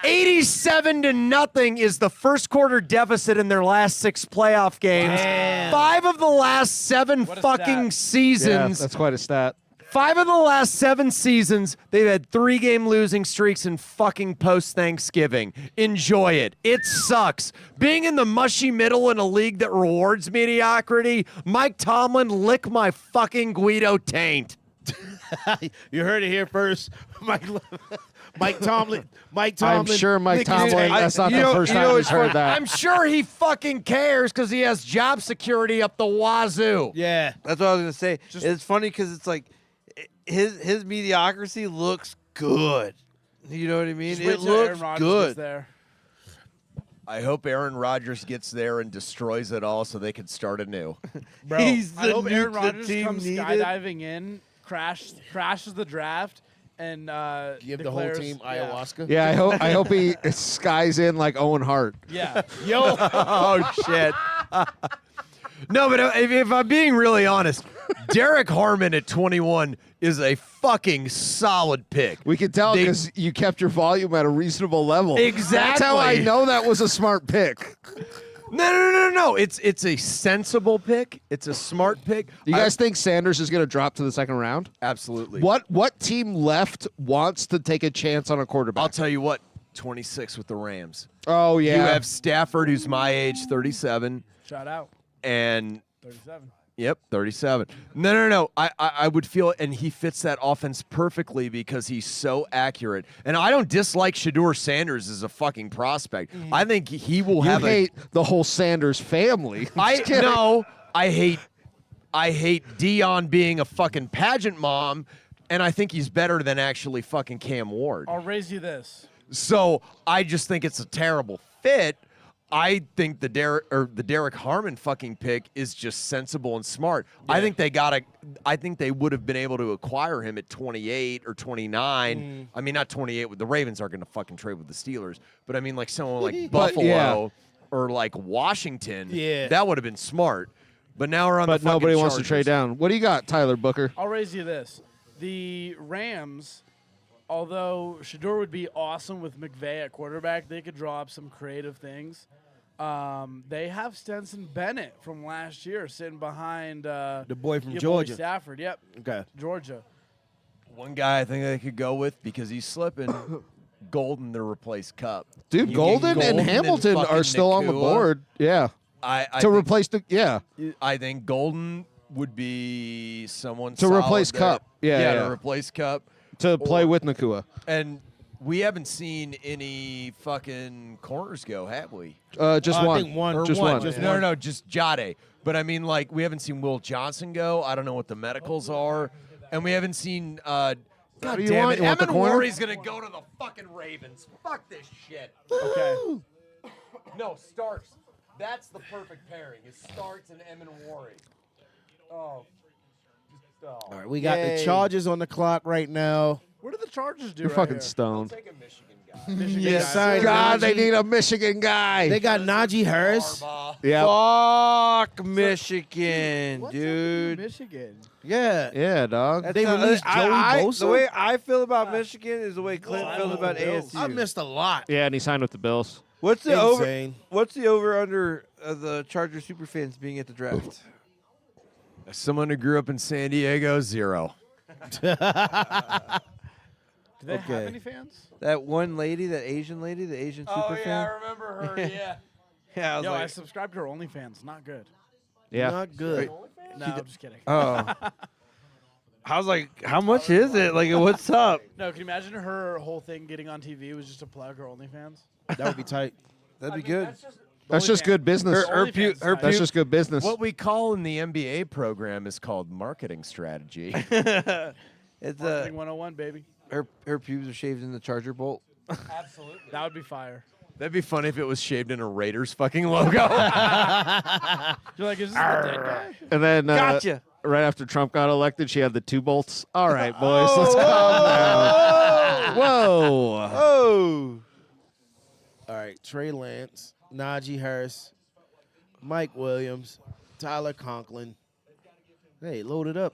87-0 is the first quarter deficit in their last 6 playoff games. 5 of the last 7 What a fucking stat. seasons. Yeah, that's quite a stat. 5 of the last 7 seasons, they've had 3-game losing streaks in fucking post-Thanksgiving. Enjoy it. It sucks. Being in the mushy middle in a league that rewards mediocrity, Mike Tomlin, lick my fucking Guido taint. You heard it here first. Mike Tomlin. Mike Tomlin. I'm sure Mike lick his Tomlin, taint. that's not the first time he's heard that. I'm sure he fucking cares because he has job security up the wazoo. Yeah. That's what I was gonna say. It's funny because it's like his mediocrity looks good. You know what I mean? Just wait It till Aaron looks Rodgers good. gets there. I hope Aaron Rodgers gets there and destroys it all so they can start anew. Bro. He's the I hope Aaron nuke the Rodgers team comes needed. skydiving in, crashes the draft, and Give the whole declares- team yeah. ayahuasca. Yeah, I hope he skies in like Owen Hart. Yeah. Yo. Oh, shit. No, but if I'm being really honest, Derek Harmon at 21 is a fucking solid pick. We can tell They- because you kept your volume at a reasonable level. Exactly. That's how I know that was a smart pick. No. It's a sensible pick. It's a smart pick. Do you guys think Sanders is going to drop to the second round? Absolutely. What team left wants to take a chance on a quarterback? I'll tell you what, 26 with the Rams. Oh, yeah. You have Stafford, who's my age, 37, Shout out. and 37. Yep, 37. No. I would feel, and he fits that offense perfectly because he's so accurate. And I don't dislike Shador Sanders as a fucking prospect. I think he will you have hate the whole Sanders family. I hate Dion being a fucking pageant mom, and I think he's better than actually fucking Cam Ward. I'll raise you this. So I just think it's a terrible fit. I think the Derek Harmon fucking pick is just sensible and smart. Yeah. I think they would have been able to acquire him at 28 or 29. I mean, not 28. The Ravens aren't going to fucking trade with the Steelers, but I mean, like someone like Buffalo or like Washington. Yeah. That would have been smart. But now we're on But the fucking nobody wants to Chargers. trade down. What do you got, Tyler Booker? I'll raise you this. The Rams, although Shador would be awesome with McVay at quarterback, they could draw up some creative things. They have Stenson Bennett from last year sitting behind The boy from your boy Georgia. Stafford. Yep, Okay. Georgia. One guy I think they could go with because he's slipping. Golden to replace Cup. Dude, You get Golden and Golden Hamilton fucking are still on the Nakua. board. Yeah. I To think, replace the I think Golden would be someone To solid replace there. Cup. Yeah. to replace Cup. to play with Nakua. And we haven't seen any fucking corners go, have we? Just I one. think one. Or Just one. one. Just no, one. no, just Jade. But I mean, like, we haven't seen Will Johnson go. I don't know what the medicals are. And we haven't seen, God do you damn want? it, You want the Emin corner? Worry's going to go to the fucking Ravens. Fuck this shit. Okay. No, Starks. That's the perfect pairing. Is Starks and Emin Worry. Oh. All right, we got Yay. the Chargers on the clock right now. What do the Chargers do? You're right fucking here? stoned. Take a Michigan guy. Michigan They guys. signed God, they Najee. need a Michigan guy. They got Najee Harris. Harbaugh. Yeah. Fuck Michigan, What's up with dude. Michigan. Yeah. Yeah, dog. That's They not- released Joey Bosa? The way I feel about Michigan is the way Clint feels about Bills. ASU. I missed a lot. Yeah, and he signed with the Bills. What's the over? Insane. What's the over under of the Charger superfans being at the draft? As someone who grew up in San Diego, 0. Do they Okay. have any fans? That one lady, that Asian lady, the Asian superfan. remember her, yeah. Yeah, I was Yo, I like, subscribed to her OnlyFans. Not good. Yeah. Not good. No, I'm just kidding. oh. I was like, how much is it? Like, what's up? No, can you imagine her whole thing getting on TV was just to plug her OnlyFans? That would be tight. That'd be good. That's just good business. Her OnlyFans pu- is her tight. That's just good business. What we call in the MBA program is called marketing strategy. It's Marketing 101, baby. her pubes are shaved in the Charger bolt. That would be fire. That'd be funny if it was shaved in a Raiders fucking logo. You're like, is this the dead guy? And then Gotcha. right after Trump got elected, she had the 2 bolts. All right, boys, let's calm down. Whoa. Oh. All right, Trey Lance, Najee Harris, Mike Williams, Tyler Conklin. Hey, load it up.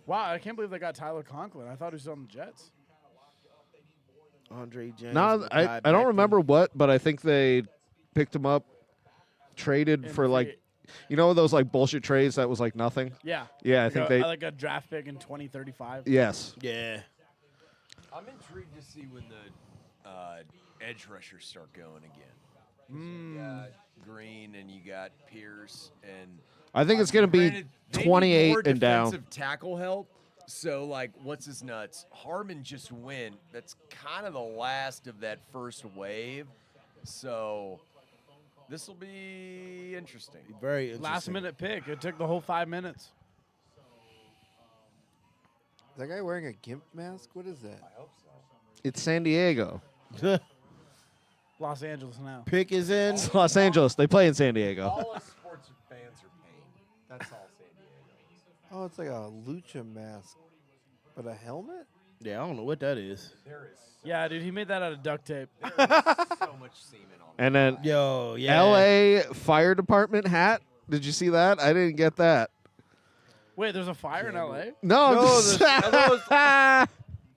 Wow, I can't believe they got Tyler Conklin. I thought he was on the Jets. Andre James. No, I don't remember what, but I think they picked him up, traded And for like, free- you know, those like bullshit trades that was like nothing. Yeah. Yeah, I Like think a, they. like a draft pick in 2035. Yes. Yeah. I'm intrigued to see when the edge rushers start going again. You got Green and you got Pierce and I think it's going to be Granted, they need 28 more and down. defensive tackle help. So, like, what's his nuts? Harmon just went. That's kind of the last of that first wave. So, this will be interesting. Very interesting. Last minute pick. It took the whole 5 minutes. Is that guy wearing a gimp mask? What is that? It's San Diego. Los Angeles now. Pick is in. It's Los Angeles. They play in San Diego. All us sports fans are paying. That's all San Diego. Oh, it's like a lucha mask, but a helmet. Yeah, I don't know what that is. There is Yeah, dude, he made that out of duct tape. so much semen on it. And then Yo, yeah. L.A. Fire Department hat. Did you see that? I didn't get that. Wait, there's a fire in LA? No, I'm No, just,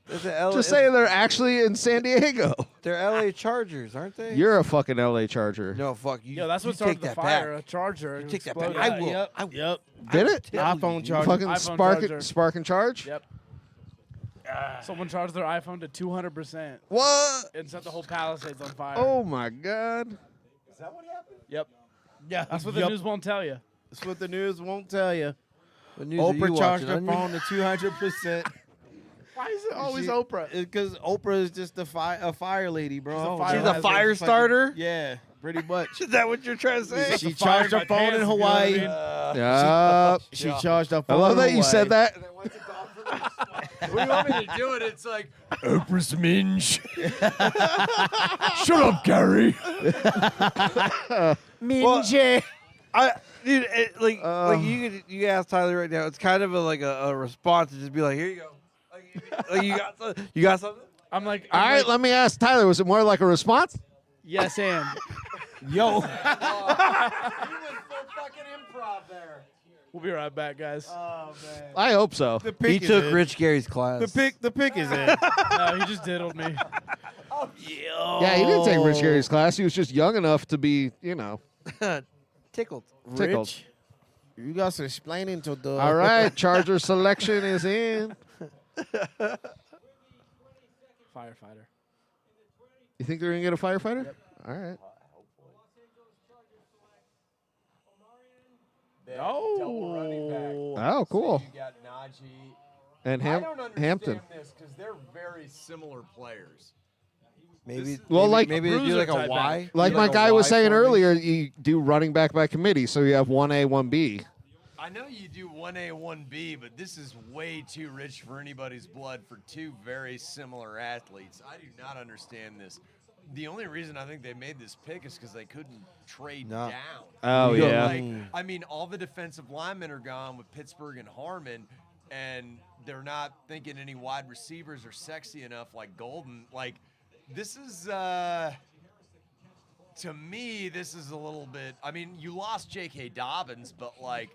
There's a L- just saying they're actually in San Diego. They're LA Chargers, aren't they? You're a fucking L.A. Charger. no, fuck you. Yo, that's you what started take the that fire. back. A charger. You take that exploded. back. I will. Yep. I will. Yep. Did it? iPhone charger. Fucking iPhone spark and charge? Yep. Someone charged their iPhone to 200% What? and set the whole Palisades on fire. Oh my God. Is that what happened? Yep. Yeah, That's what the yep. news won't tell you. That's what the news won't tell you. What news are you Oprah charged watching, her Onion? phone to 200%. Why is it always She- Oprah? Because Oprah is just a fire lady, bro. She's a I don't fire- know. She's a Fucking- fire starter. Yeah, pretty much. Is that what you're trying to say? She fire charged in her my phone pants, in if you know what I Hawaii. mean. Yup. She charged her I phone. love in that you said Hawaii. that. What do you want me to do it? It's like Oprah's minge. Shut up, Gary. Minje. Dude, like you ask Tyler right now. It's kind of a response to just be like, here you go. Like you got something. I'm like, All right, let me ask Tyler. Was it more like a response? yes, and. Yo. We'll be right back, guys. I hope so. The He pick is took in. Rich Gary's class. The pick is in. No, he just diddled me. Yeah, he didn't take Rich Gary's class. He was just young enough to be, Tickled. tickled. Rich, you got some explaining to do. All right, Charger selection is in. Firefighter. You think they're going to get a firefighter? All right. Oh. Oh, cool. You got Najee. And I don't understand Hampton. this because they're very similar players. Maybe. Well, like- maybe they do Bruiser like a type Y. Like Do my a guy was Y saying formation. earlier, you do running back by committee, so you have 1A, 1B. I know you do 1A, 1B, but this is way too rich for anybody's blood for two very similar athletes. I do not understand this. The only reason I think they made this pick is because they couldn't trade No. down. Oh, You go- yeah. Like, I mean, all the defensive linemen are gone with Pittsburgh and Harmon, and they're not thinking any wide receivers are sexy enough like Golden. Like, this is, to me, this is a little bit. I mean, you lost J.K. Dobbins, but like,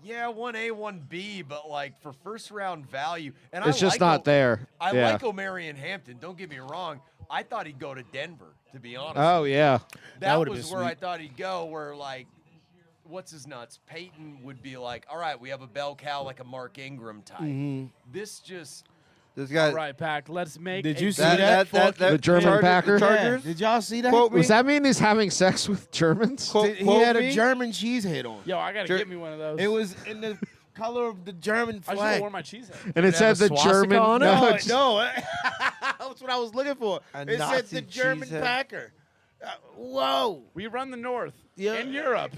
yeah, 1A, 1B, but like for first round value, and It's I just like not there. I Yeah. like Omarion Hampton. Don't get me wrong. I thought he'd go to Denver, to be honest. Oh, yeah. That would've was been where I sweet. thought he'd go. Where like, what's his nuts? Peyton would be like, all right, we have a bell cow like a Mark Ingram type. Mm-hmm. This just This guy. All right, Pack. Let's make. Did a you see big that? The German Packer? The Yeah, Chargers. did y'all see that? Quote me. Does that mean he's having sex with Germans? Quote, He quote had a me. German cheese head on. Yo, I gotta Jer- get me one of those. It was in the color of the German I should have flag. worn my cheese head. And it said the swastika German. on it? No, No, it's- no, that's what I was looking for. A It said Nazi the German cheesehead. Packer. Whoa! We run the North. Yeah. In Europe.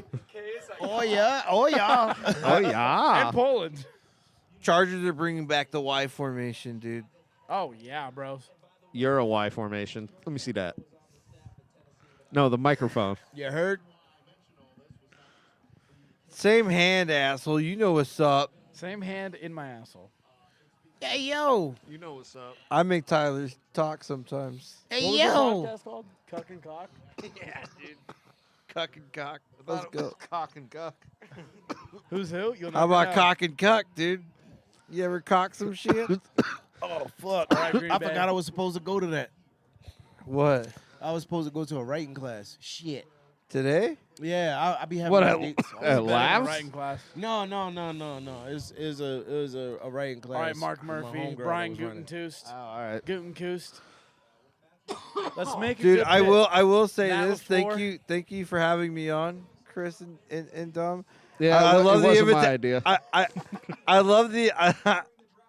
Oh yeah! Oh yeah! Oh, yeah. And Poland. Chargers are bringing back the Y formation, dude. Oh, yeah, bro. You're a Y formation. Let me see that. No, the microphone. You heard? Same hand, asshole. You know what's up. Same hand in my asshole. Hey yo! You know what's up. I make Tyler talk sometimes. Hey What was your yo! podcast called? Cuck and Cock? Yeah, dude. Cuck and cock. Let's go. Cock and guck. Who's who? You'll How never about know. cock and cuck, dude? You ever cock some shit? Oh fuck! All right, Green I Bay. forgot I was supposed to go to that. What? I was supposed to go to a writing class. Shit. Today? Yeah, I be having What, my a- dates. a Better than Labs? Writing class. No. It was a writing class. All right, Mark with my Murphy, homegirl that Brian was running. Gutenkoost. Oh, all right. Gutenkoost. Let's make a Dude, good I pick. will say Matt this. LaFleur. Thank you for having me on, Chris and Dom. Yeah, I it love the wasn't my invita- idea. I love the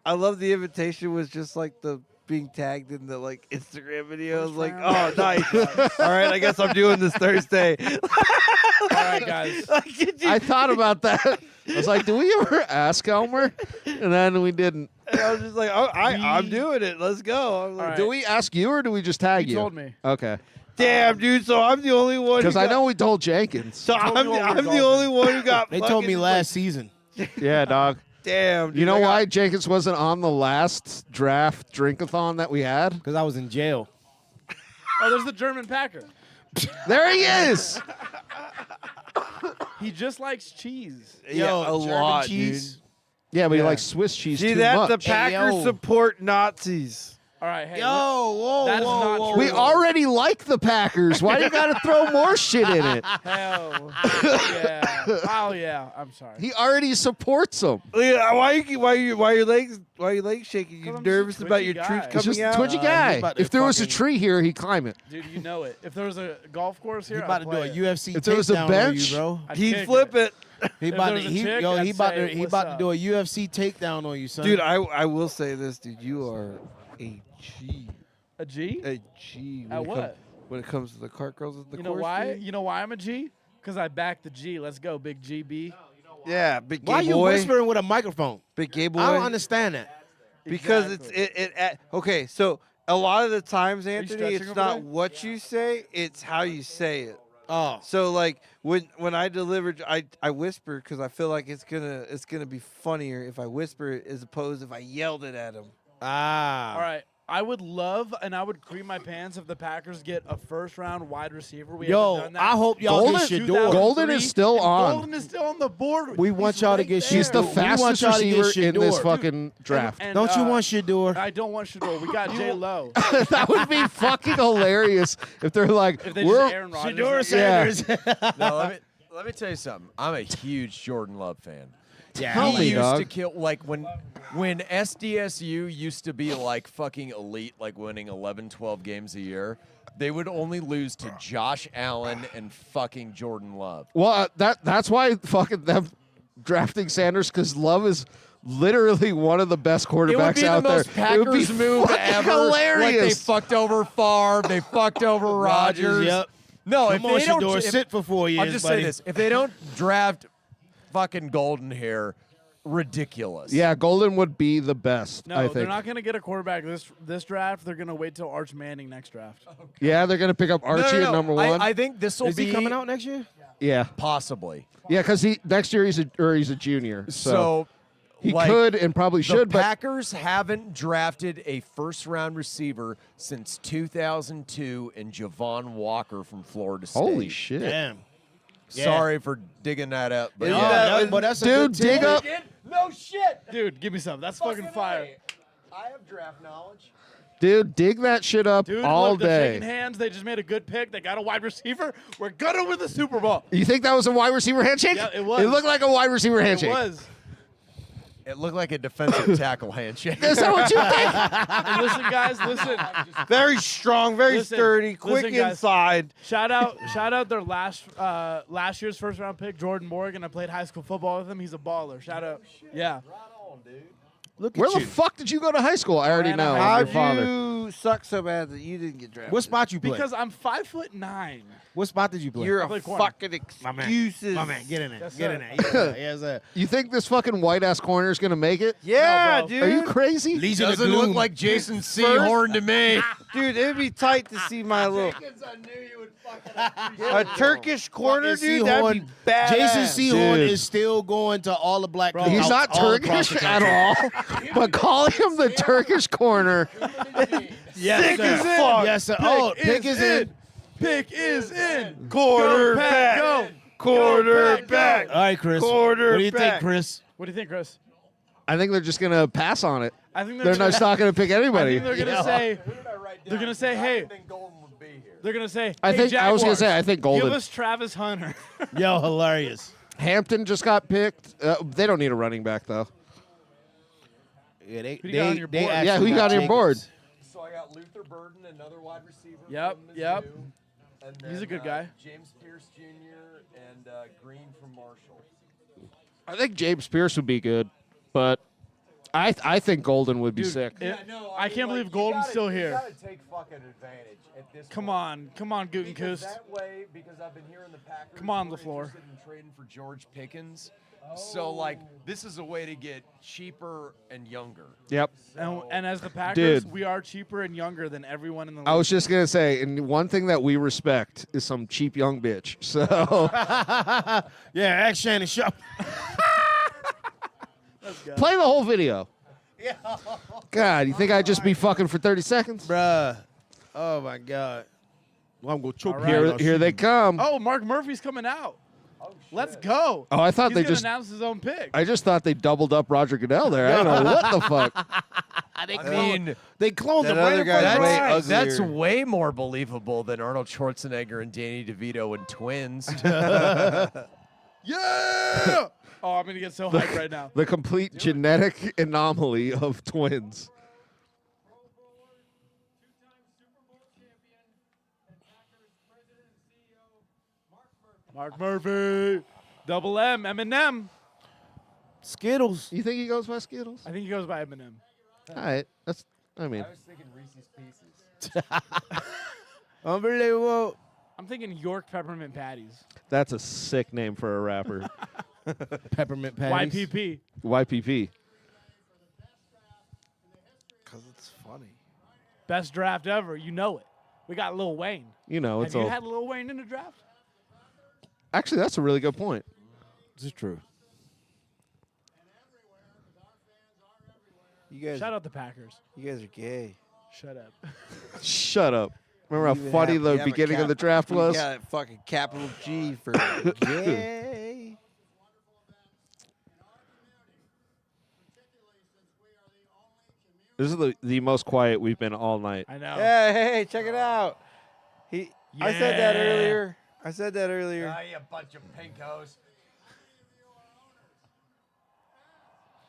I love the invitation was just like the being tagged in the like Instagram videos. Like, oh, nice. All right, I guess I'm doing this Thursday. All right, guys. Like, did you- I thought about that. I was like, do we ever ask Elmer? And then we didn't. I was just like, oh, I'm doing it. Let's go. I'm like, right. Do we ask you or do we just tag You you? told me. Okay. damn, dude. So I'm the only one. Because who I got- know we told Jenkins. So told I'm me while we were the golfing. only one who got. They told fucking me just last season Yeah, dog. Like, damn. Dude, You know I got- why Jenkins wasn't on the last draft drinkathon that we had? because I was in jail. Oh, there's the German Packer. There he is. He just likes cheese. Yeah, a German lot, cheese. dude. Yeah, but he Yeah. likes Swiss cheese See too that? much. The Packers yo. support Nazis. All right, hey. Yo, whoa, That is whoa, not whoa, true. We whoa. already like the Packers. Why you got to throw more shit in it? Hell yeah. Oh yeah. I'm sorry. He already supports them. Why your legs shaking? You 'Cause I'm just a nervous about your twitchy truth guy. He's coming just a out? twitchy he's guy. about to If there was a fucking- tree here, he'd climb it. Dude, you know it. If there was a golf course He here, about I'd to do a play it. UFC If there was a takedown on bench- you, bro. I'd He'd kick flip it. He If about there to was a he, chick, yo, I'd he about say, to he "What's about up?" to do a UFC takedown on you, son. Dude, I will say this, dude. You are a G. A G? A G. At what? When it comes to the cart girls at the You know course, why? dude? You know why I'm a G? Because I back the G. Let's go, big GB. Yeah, big gay why you boy. whispering with a microphone? Big gay boy. I don't understand that. Because Exactly. okay, so a lot of the times, you Anthony, stretching it's over not there? what you say, it's how you say it. Oh, So like when I delivered, I whisper because I feel like it's gonna be funnier if I whisper it as opposed if I yelled it at him. ah. All right. I would love and I would cream my pants if the Packers get a first-round wide receiver. We Yo, haven't done that I hope y'all Golden- get Shador. Golden is still on. Golden is still on the board. We want He's y'all to right get there. He's the We want fastest y'all to get receiver in this Shador. fucking draft. And, Don't you want Shador? I don't want Shador. We got J Lo. That would be fucking hilarious if they're like, If they we're just Aaron Rodgers. Yeah. No, let me tell you something. I'm a huge Jordan Love fan. Tell He me, used dog. to kill like when SDSU used to be like fucking elite, like winning 11, 12 games a year. They would only lose to Josh Allen and fucking Jordan Love. Well, that's why fucking them drafting Sanders, because Love is literally one of the best It would quarterbacks be the out there. most It Packers would be move fucking ever. hilarious. Like they fucked over Favre, they fucked over Rodgers. Yep. No, Come if on, they don't, Shador. if- Sit for 4 years, I'll just buddy. say this: if they don't draft fucking Golden here, ridiculous. Yeah, Golden would be the best, No, I they're think. not going to get a quarterback this draft. They're going to wait till Arch Manning next draft. Yeah, they're going to pick up No, Archie no, at no. number one. I think this will Is be he coming out next year? yeah. possibly. Yeah, because next year he's a junior. So he like, could and probably the should, but Packers haven't drafted a first-round receiver since 2002 and Javon Walker from Florida State. holy shit. Damn. Sorry for digging that up, but Yeah, yeah. but that's a Dude, good dig team. up. No shit. Dude, give me some. That's fucking fire. I have draft knowledge. Dude, dig that shit up Dude, all look, they're shaking day. hands. They just made a good pick. They got a wide receiver. We're gonna win the Super Bowl. You think that was a wide receiver handshake? Yeah, it was. It looked like a wide receiver handshake. It was. It looked like a defensive tackle handshake. Is that what you think? And listen, guys, listen. Very strong, very Listen, sturdy, quick listen, guys. inside. Shout out their last year's first round pick, Jordan Morgan. I played high school football with him. He's a baller. Shout out. Yeah. Look Where at the you. fuck did you go to high school? I already know. Anaheim. I'm your How'd father. you suck so bad that you didn't get drafted? What spot you play? Because I'm 5'9". What spot did you play? You're I a play corner. fucking excuses. My man, get in there. Yes, Get sir. in there. Yes, sir. Yes, sir. You think this fucking white ass corner is gonna make it? Yeah, No, bro. dude. Are you crazy? Legion of Doesn't look Doom. like Jason Sehorn to me. Dude, it'd be tight to see my little a Turkish corner, Fucking dude. That'd be Sehorn. badass. Jason Sehorn Dude. is still going to all the black Bro. He's cookouts not all across Turkish the at country. all. But calling him the Turkish corner. Yes, Sick sir. as fuck. Yes, sir. Oh, pick is in. Pick is in. Quarterback. Go. Quarterback. All right, Chris. What do you think, Quarterback. Chris? What do you think, Chris? I think they're just gonna pass on it. I think They're gonna, not gonna pick I anybody. think they're gonna say. They're gonna say, hey. They're gonna say. I hey, think I was gonna Jaguars, say I think Give Golden. us Travis Hunter. Yo, hilarious. Hampton just got picked. They don't need a running back though. Yeah, they, Who you got on your board? Yeah, who you got on your board? So I got Luther Burden, another wide receiver. Yep, from yep. Mizzou, and He's a then, good guy. James Pierce Jr. and Green from Marshall. I think James Pierce would be good, but I think Golden would be Dude, sick. I can't believe Golden's still here. You gotta take fucking advantage at this. Come point. on, Because Gutenkust. that way, because I've been hearing the Packers. Come on, were LaFleur. interested in trading for George Pickens. So like, this is a way to get cheaper and younger. Yep. And as the Packers, Dude. we are cheaper and younger than everyone in the league. I was just gonna say, and one thing that we respect is some cheap young bitch. So Yeah, ask Shannon Sharp. play the whole video. God, you think I'd just be fucking for 30 seconds? Bruh. Oh, my God. Well, I'm going to choke All you. right. Here, here they come. Oh, Mark Murphy's coming out. Let's go. Oh, I thought He's they gonna just. announce his own pick. I just thought they doubled up Roger Goodell there. I don't know what the fuck. I mean, They cloned That him right other in front guy's of way our eyes. uglier. that's way more believable than Arnold Schwarzenegger and Danny DeVito and twins. Yeah. Oh, I'm gonna get so hyped right now. The complete genetic anomaly of twins. Mark Murphy, Double M, Eminem. Skittles. You think he goes by Skittles? I think he goes by Eminem. All right, that's. I mean, was thinking Reese's Pieces. Unbelievable. I'm thinking York Peppermint Patties. that's a sick name for a rapper. Peppermint patties. YPP. YPP. Because it's funny. Best draft ever. You know it. We got Lil Wayne. You know, Have it's you all. had Lil Wayne in the draft? Actually, that's a really good point. This is true. You guys, Shout out the Packers. you guys are gay. Shut up. Shut up. Remember how funny the beginning of the draft was? You got a fucking capital G for gay. This is the most quiet we've been all night. I know. Hey, check it out. I said that Yeah. earlier. you bunch of pinkos.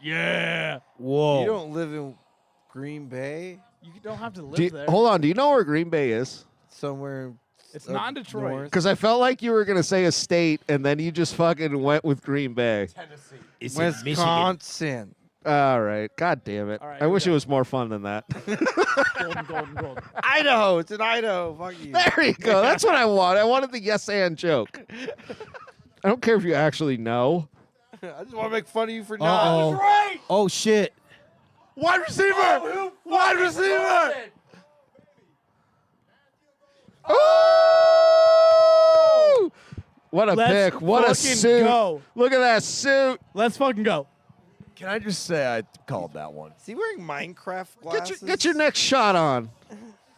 Yeah. Whoa. You don't live in Green Bay? You don't have to live Do you- there. hold on. Do you know where Green Bay is? Somewhere It's up not in Detroit. north. Because I felt like you were going to say a state, and then you just fucking went with Green Bay. Tennessee. It's in Michigan. Wisconsin. All right. God damn it. All right, I here we wish it go. was more fun than that. Golden. Idaho. It's in Idaho. Fuck you. There you go. That's what I want. I wanted the yes and joke. I don't care if you actually know. I just want to make fun of you for Uh-oh. not. Right. Oh shit. Wide receiver. Wide receiver. Oh! What a Let's pick. What a fucking suit. go. Look at that suit. Let's fucking go. Can I just say I called that one? Is he wearing Minecraft Get glasses? get your next shot on.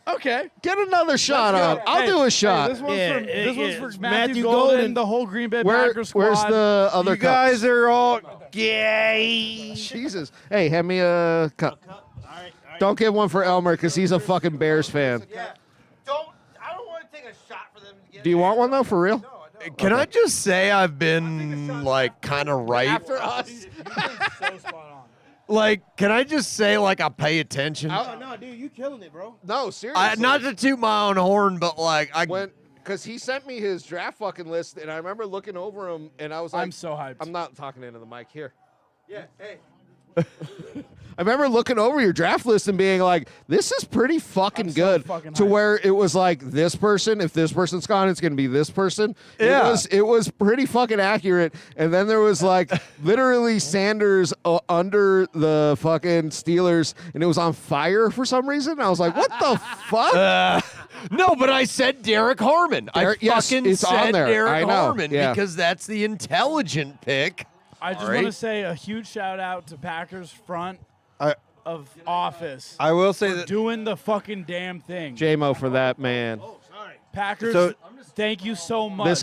Okay. Get another shot on. I'll do a shot. This one's Yeah, for, this one's for Matthew Matthew Golden. Golden, the whole Green Bay Where- Packers squad. where's the other You guys cups? are all gay. Jesus. Hey, hand me a cup. Don't get one for Elmer because he's a fucking Bears fan. Yeah. I don't want to take a shot for them to get Do you want one though, for real? Can I just say I've been like kind of right? After us. so spot on. Like, can I just say like I pay attention? No, dude, you killing it, bro. No, seriously. Not to toot my own horn, but like I Because he sent me his draft fucking list, and I remember looking over him, and I was like, I'm so hyped. I'm not talking into the mic here. Yeah. Hey. I remember looking over your draft list and being like, this is pretty fucking I'm so good. fucking to hyped. where it was like, this person, if this person's gone, it's going to be this person. Yeah. It was pretty fucking accurate. And then there was like literally Sanders under the fucking Steelers, and it was on fire for some reason. I was like, what the fuck? no, but I said Derek Harmon. Derek- I yes, fucking it's on said there. Derek I know. Harmon Yeah. because that's the intelligent pick. I just All want to right. say a huge shout out to Packers front I of office I will say for that doing the fucking damn thing. J-Mo for that, man. Packers, So- thank you so much. This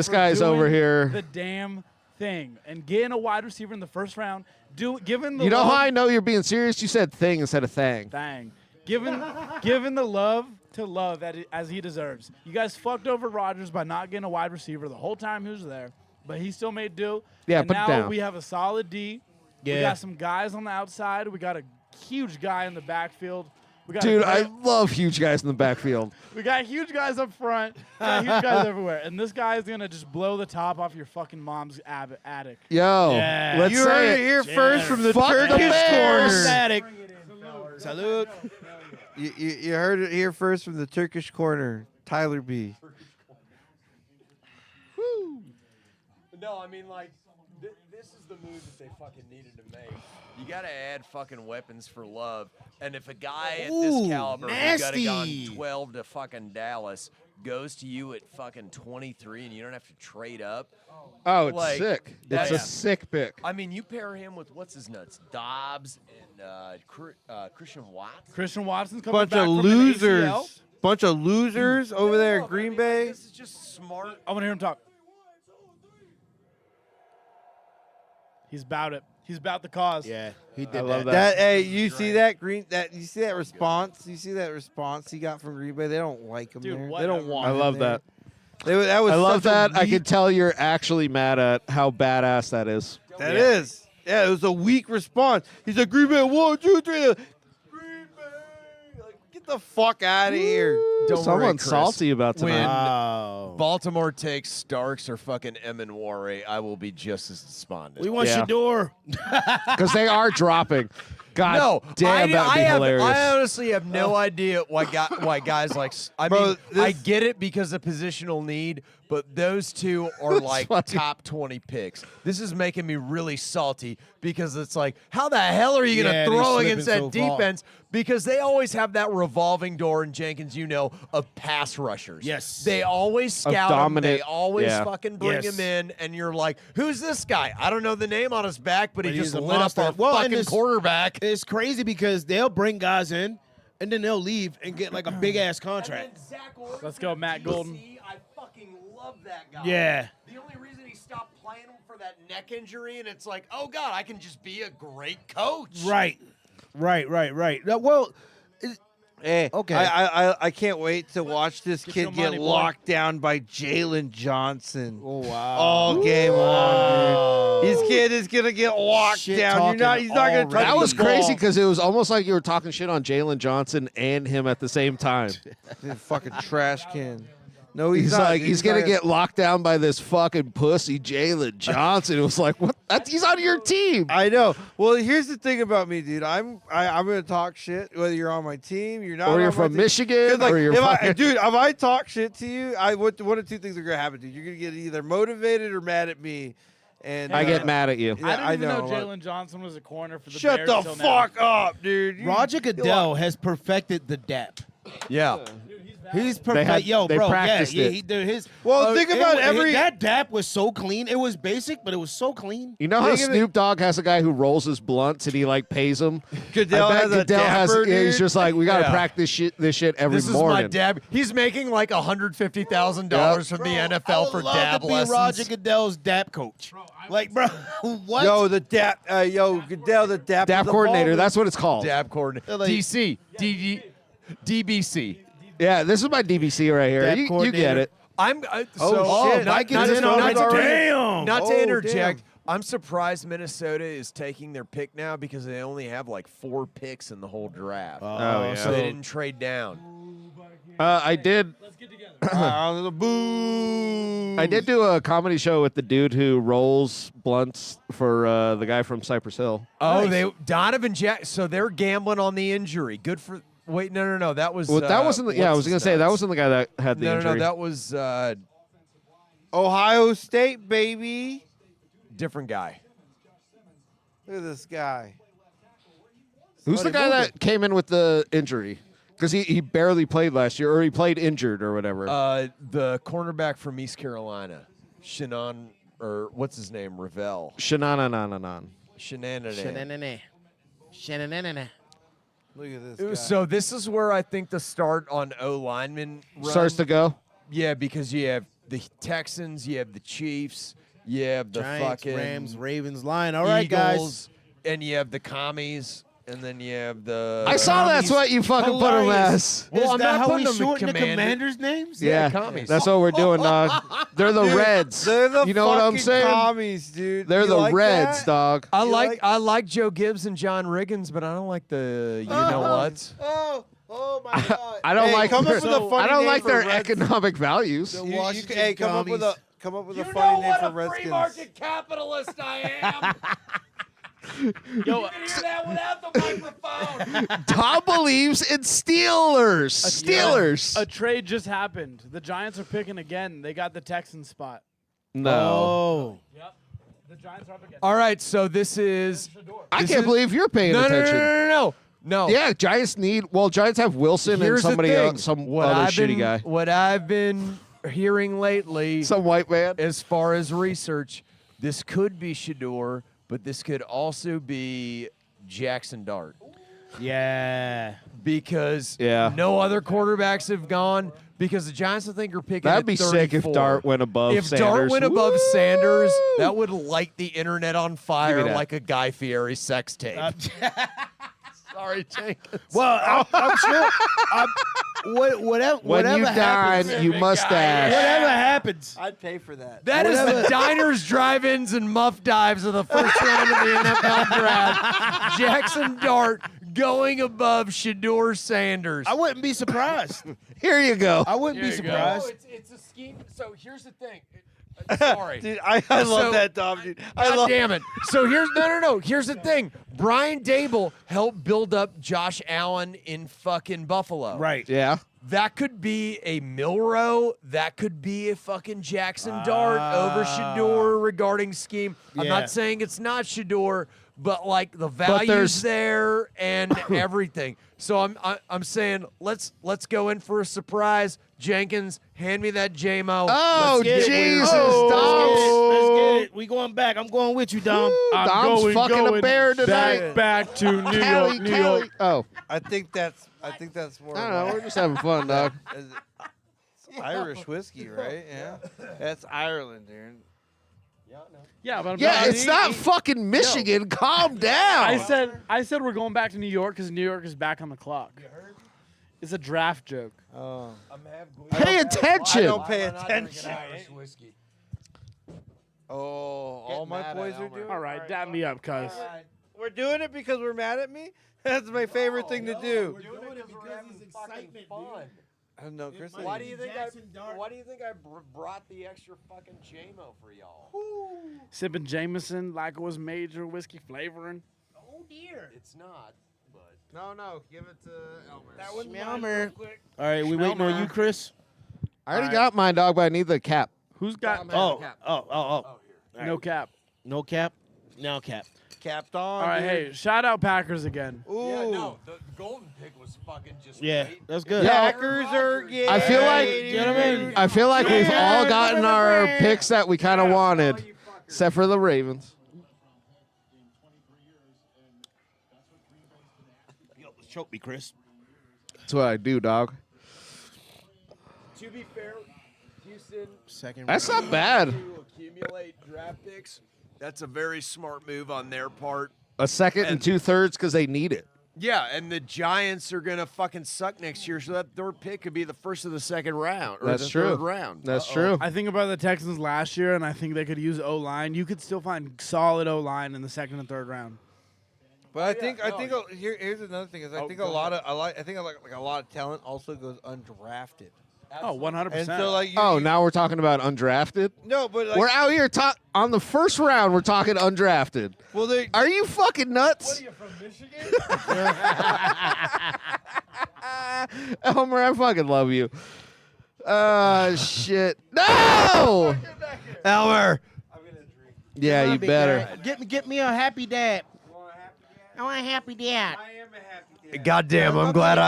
for guy's doing over here. The damn thing and getting a wide receiver in the first round. Giving the You know love, how I know you're being serious? You said thing instead of thang. Dang. Giving the love to love as he deserves. You guys fucked over Rodgers by not getting a wide receiver the whole time he was there, but he still made do. Yeah, and put it now down. we have a solid D. We Yeah. got some guys on the outside. We got a huge guy in the backfield. We got Dude, a I great- love huge guys in the backfield. we got huge guys up front. We got huge guys everywhere. And this guy is gonna just blow the top off your fucking mom's attic. Yo, Yeah. let's you heard say it it. here first from the Fuck the Turkish Bears. corner. Static. Salute. You heard it here first from the Turkish corner. Tyler B. No, I mean like this is the move that they fucking needed to make. You got to add fucking weapons for love, and if a guy at this Ooh, caliber who got nasty. gone 12 to fucking Dallas goes to you at fucking 23, and you don't have to trade up. Oh, it's Like, sick. It's that's- a sick pick. I mean, you pair him with what's his nuts, Dobbs and Christian Watts. Christian Watson's coming Bunch back of from an losers. ACL. Bunch of losers over there No, in Green but I mean, Bay. This is just smart. I want to hear him talk. He's about it. He's about the cause. Yeah, he did I love that. That hey, you see that you see that response? You see that response he got from Green Bay? They don't like him Dude, there. They whatever. don't want I him love there. that. That was I love such a that. I weak- can tell you're actually mad at how badass that is. That is. Yeah, it was a weak response. He's like, Green Bay, 1, 2, 3. Green Bay. Like, get the fuck out of here. Don't worry, Someone's Chris. salty about When tonight. Wow. Baltimore takes Starks or fucking Eminwari, I will be just as despondent. We want Yeah. Shador. Because they are dropping. God No, damn, that would be hilarious. I honestly have no idea why guys like. I Bro, mean, this- I get it because of positional need, but those two are like funny. top 20 picks. This is making me really salty because it's like, how the hell are you going Yeah, to they throw slipping against that so far. defense? Because they always have that revolving door, and Jenkins, you know, of pass rushers. Yes. They always scout him. dominant- They always yeah. fucking bring Yes. him in, and you're like, who's this guy? I don't know the name on his back, but he But just he's a lit up monster. our Well, and fucking it's- quarterback. It's crazy because they'll bring guys in, and then they'll leave and get like a big ass contract. Let's go, Matt Golden. I fucking love that guy. Yeah. The only reason he stopped playing for that neck injury, and it's like, oh God, I can just be a great coach. Right. Well, Hey, Okay. I can't wait to watch this Get kid some get money, boy. locked down by Jalen Johnson. Oh wow. All game long, dude. This kid is gonna get locked Shit down. talking He's not gonna touch That the was crazy ball. because it was almost like you were talking shit on Jalen Johnson and him at the same time. Dude, fucking trash can. No, He's not, like, dude. he's gonna not get locked down by this fucking pussy Jalen Johnson. It was like, what? He's on your team. I know. Well, here's the thing about me, dude. I'm gonna talk shit whether you're on my team, you're not, Or on you're my from team. Michigan, 'Cause, like, or you're if fucking. dude, if I talk shit to you, one of two things are gonna happen, dude. You're gonna get either motivated or mad at me, and I get mad at you. Yeah, I didn't even know know. Jalen Johnson was a corner for the Shut Bears the till fuck now. up, dude. Roger Goodell has perfected the dap. Yeah. He's perfect. had- Yo, they bro, practiced yeah, it. he did his. Well, think about every- that dap was so clean. It was basic, but it was so clean. You know how Think of it- Snoop Dogg has a guy who rolls his blunts and he like pays him. Goodell I bet has a Goodell dapper, yeah, he's dude. just like, we gotta Yeah. practice this shit every This is morning. my dab. He's making like $150,000 from the NFL for love dab to be lessons. Roger Goodell's dap coach. Like, bro, what? Yo, the dap, Goodell, the dap, Dap of the coordinator. ball, That's what it's called. Dab coordinator. Like- DC. DBC. Yeah, this is my DBC right here. Dap You get coordinator. it. Oh, shit. Mike is in on it. Damn. Not to Oh, interject, I'm surprised Minnesota is taking their pick now because they only have like 4 picks in the whole draft. Oh, yeah. So they didn't trade down. I did. Boo. I did do a comedy show with the dude who rolls blunts for the guy from Cypress Hill. Oh, Donovan Jack. So they're gambling on the injury. Good for. Wait, no. That was. Well, that wasn't. The, yeah, I was gonna say that wasn't the guy that had the No, injury. That was Ohio State, baby. different guy. Look at this guy. Who's the guy that came in with the injury? Because he barely played last year, or he played injured, or whatever. The cornerback from East Carolina, Shannon, or what's his name, Ravel. Shananananan. Shenanigans. Look at this guy. So this is where I think the start on O lineman Starts to go. Yeah, because you have the Texans, you have the Chiefs, you have the Giants, fucking Rams, Ravens, line. All right, guys. Eagles, and you have the commies, and then you have the. I saw that's what you fucking put him as. Well, Is I'm that not how putting we them in shorten the Commander. commanders' names? Yeah, commies. that's what we're doing, dog. They're the Reds. They're the you know what I'm fucking saying? commies, dude. They're You the like Reds, that? dog. I You like like- I like Joe Gibbs and John Riggins, but I don't like the you know what. Oh my God. I don't Hey, like. come up their, with a funny I don't name like for their Reds. economic values. The Hey, Washington come up with commies. a funny name for a free Redskins. market capitalist I am. Yo, You can hear that without the microphone. Tom believes in Steelers. Steelers. a trade just happened. The Giants are picking again. They got the Texans spot. No, Oh. Yep. The Giants are up again. All right, so this is I this can't is- believe you're paying no, attention. no. Yeah, Giants need. Well, Giants have Wilson and Here's somebody the thing. else, some What other I've shitty been, guy, What I've been hearing lately, some white man. as far as research, this could be Shador, but this could also be Jackson Dart. Yeah. Because Yeah. no other quarterbacks have gone. Because the Giants, I think, are picking. That'd at be sick if 34. Dart went above If Sanders. Dart went above Woo! Sanders, that would light the internet on fire that. like a Guy Fieri sex tape. Sorry, Jenkins. Well, I'm sure. Whatever. When whatever you happens, dine, you mustache. whatever happens. I'd pay for that. That is the diners, drive-ins, and muff dives of the first round of the NFL draft. Jackson Dart going above Shador Sanders. I wouldn't be surprised. Here you go. I wouldn't be No, surprised. it's a scheme. So here's the thing. Sorry. Dude, I love So- that, Dom, dude. I God love damn it. So here's no. Here's the thing. Brian Dable helped build up Josh Allen in fucking Buffalo. Right. Yeah. That could be a Milrow. That could be a fucking Jackson Dart over Shador regarding scheme. I'm Yeah. not saying it's not Shador, but like the there's- values there and everything. So I'm saying let's go in for a surprise. Jenkins, hand me that JMO. Oh, Let's get Jesus, weird. Dom. get it. We going back. I'm going with you, Dom. Woo, I'm Dom's fucking a bear tonight. Back to New Kelly, York, New Kelly. York. Oh, I think that's more. I don't know. We're just having fun, dog. It's Irish whiskey, right? Yeah, that's Ireland, dude. Yeah, but I'm Yeah, not- it's not fucking Michigan. Calm down. I said we're going back to New York because New York is back on the clock. It's a draft joke. Oh, Pay I attention. don't pay attention. Oh, all my boys are doing. All right, dab me up, cuz. We're doing it because we're mad at me. That's my favorite thing to do. I don't know, Chris. Why do you think I brought the extra fucking JMO for y'all? Sipping Jameson like it was major whiskey flavoring. Oh dear. It's not, but No, give it to Elmer. that was Schmelmer. All right, we waiting on you, Chris. I already got mine, dog, but I need the cap. Who's got Oh. no cap? No cap. Now cap. Capped on. All right, dude. hey, shout out Packers again. Ooh. Yeah, no, the golden pick was fucking just Yeah, great. that's good. Packers are gay. I feel like- dude. I feel like we've all gotten our picks that we kind of wanted, except for the Ravens. Yo, choke me, Chris. That's what I do, dog. To be fair, Houston Second. That's round. not bad. to accumulate draft picks. That's a very smart move on their part. A second and 2/3 because they need it. Yeah, and the Giants are gonna fucking suck next year, so that their pick could be the first of the second round or That's the true. third round. That's true. I think about the Texans last year, and I think they could use O-line. You could still find solid O-line in the second and third round. But I think here's another thing is I think a lot of talent also goes undrafted. Oh, 100%. And so like Oh, now we're talking about undrafted? no, but like We're out here on the first round, we're talking undrafted. well they Are you fucking nuts? from Michigan? Elmer, I fucking love you. Shit. No! Elmer, Yeah, you better. Get me a happy dad. I want a happy dad. I am a happy dad. goddamn, I'm glad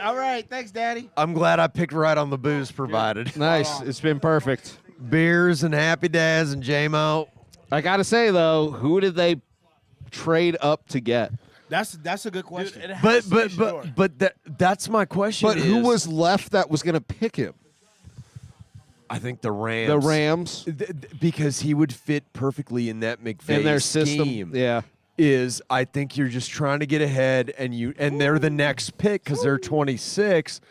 All right, thanks, Daddy. I picked right on the booze provided. Nice. It's been perfect. Beers and Happy Dads and JMO. I got to say, though, who did they trade up to get? That's a good question. Dude, it has to be Shador. But that's my question. But who is- was left that was going to pick him? I think the Rams. The Rams Because he would fit perfectly in that McVay in their system. scheme. Yeah. Is I think you're just trying to get ahead, and they're the next pick because they're 26,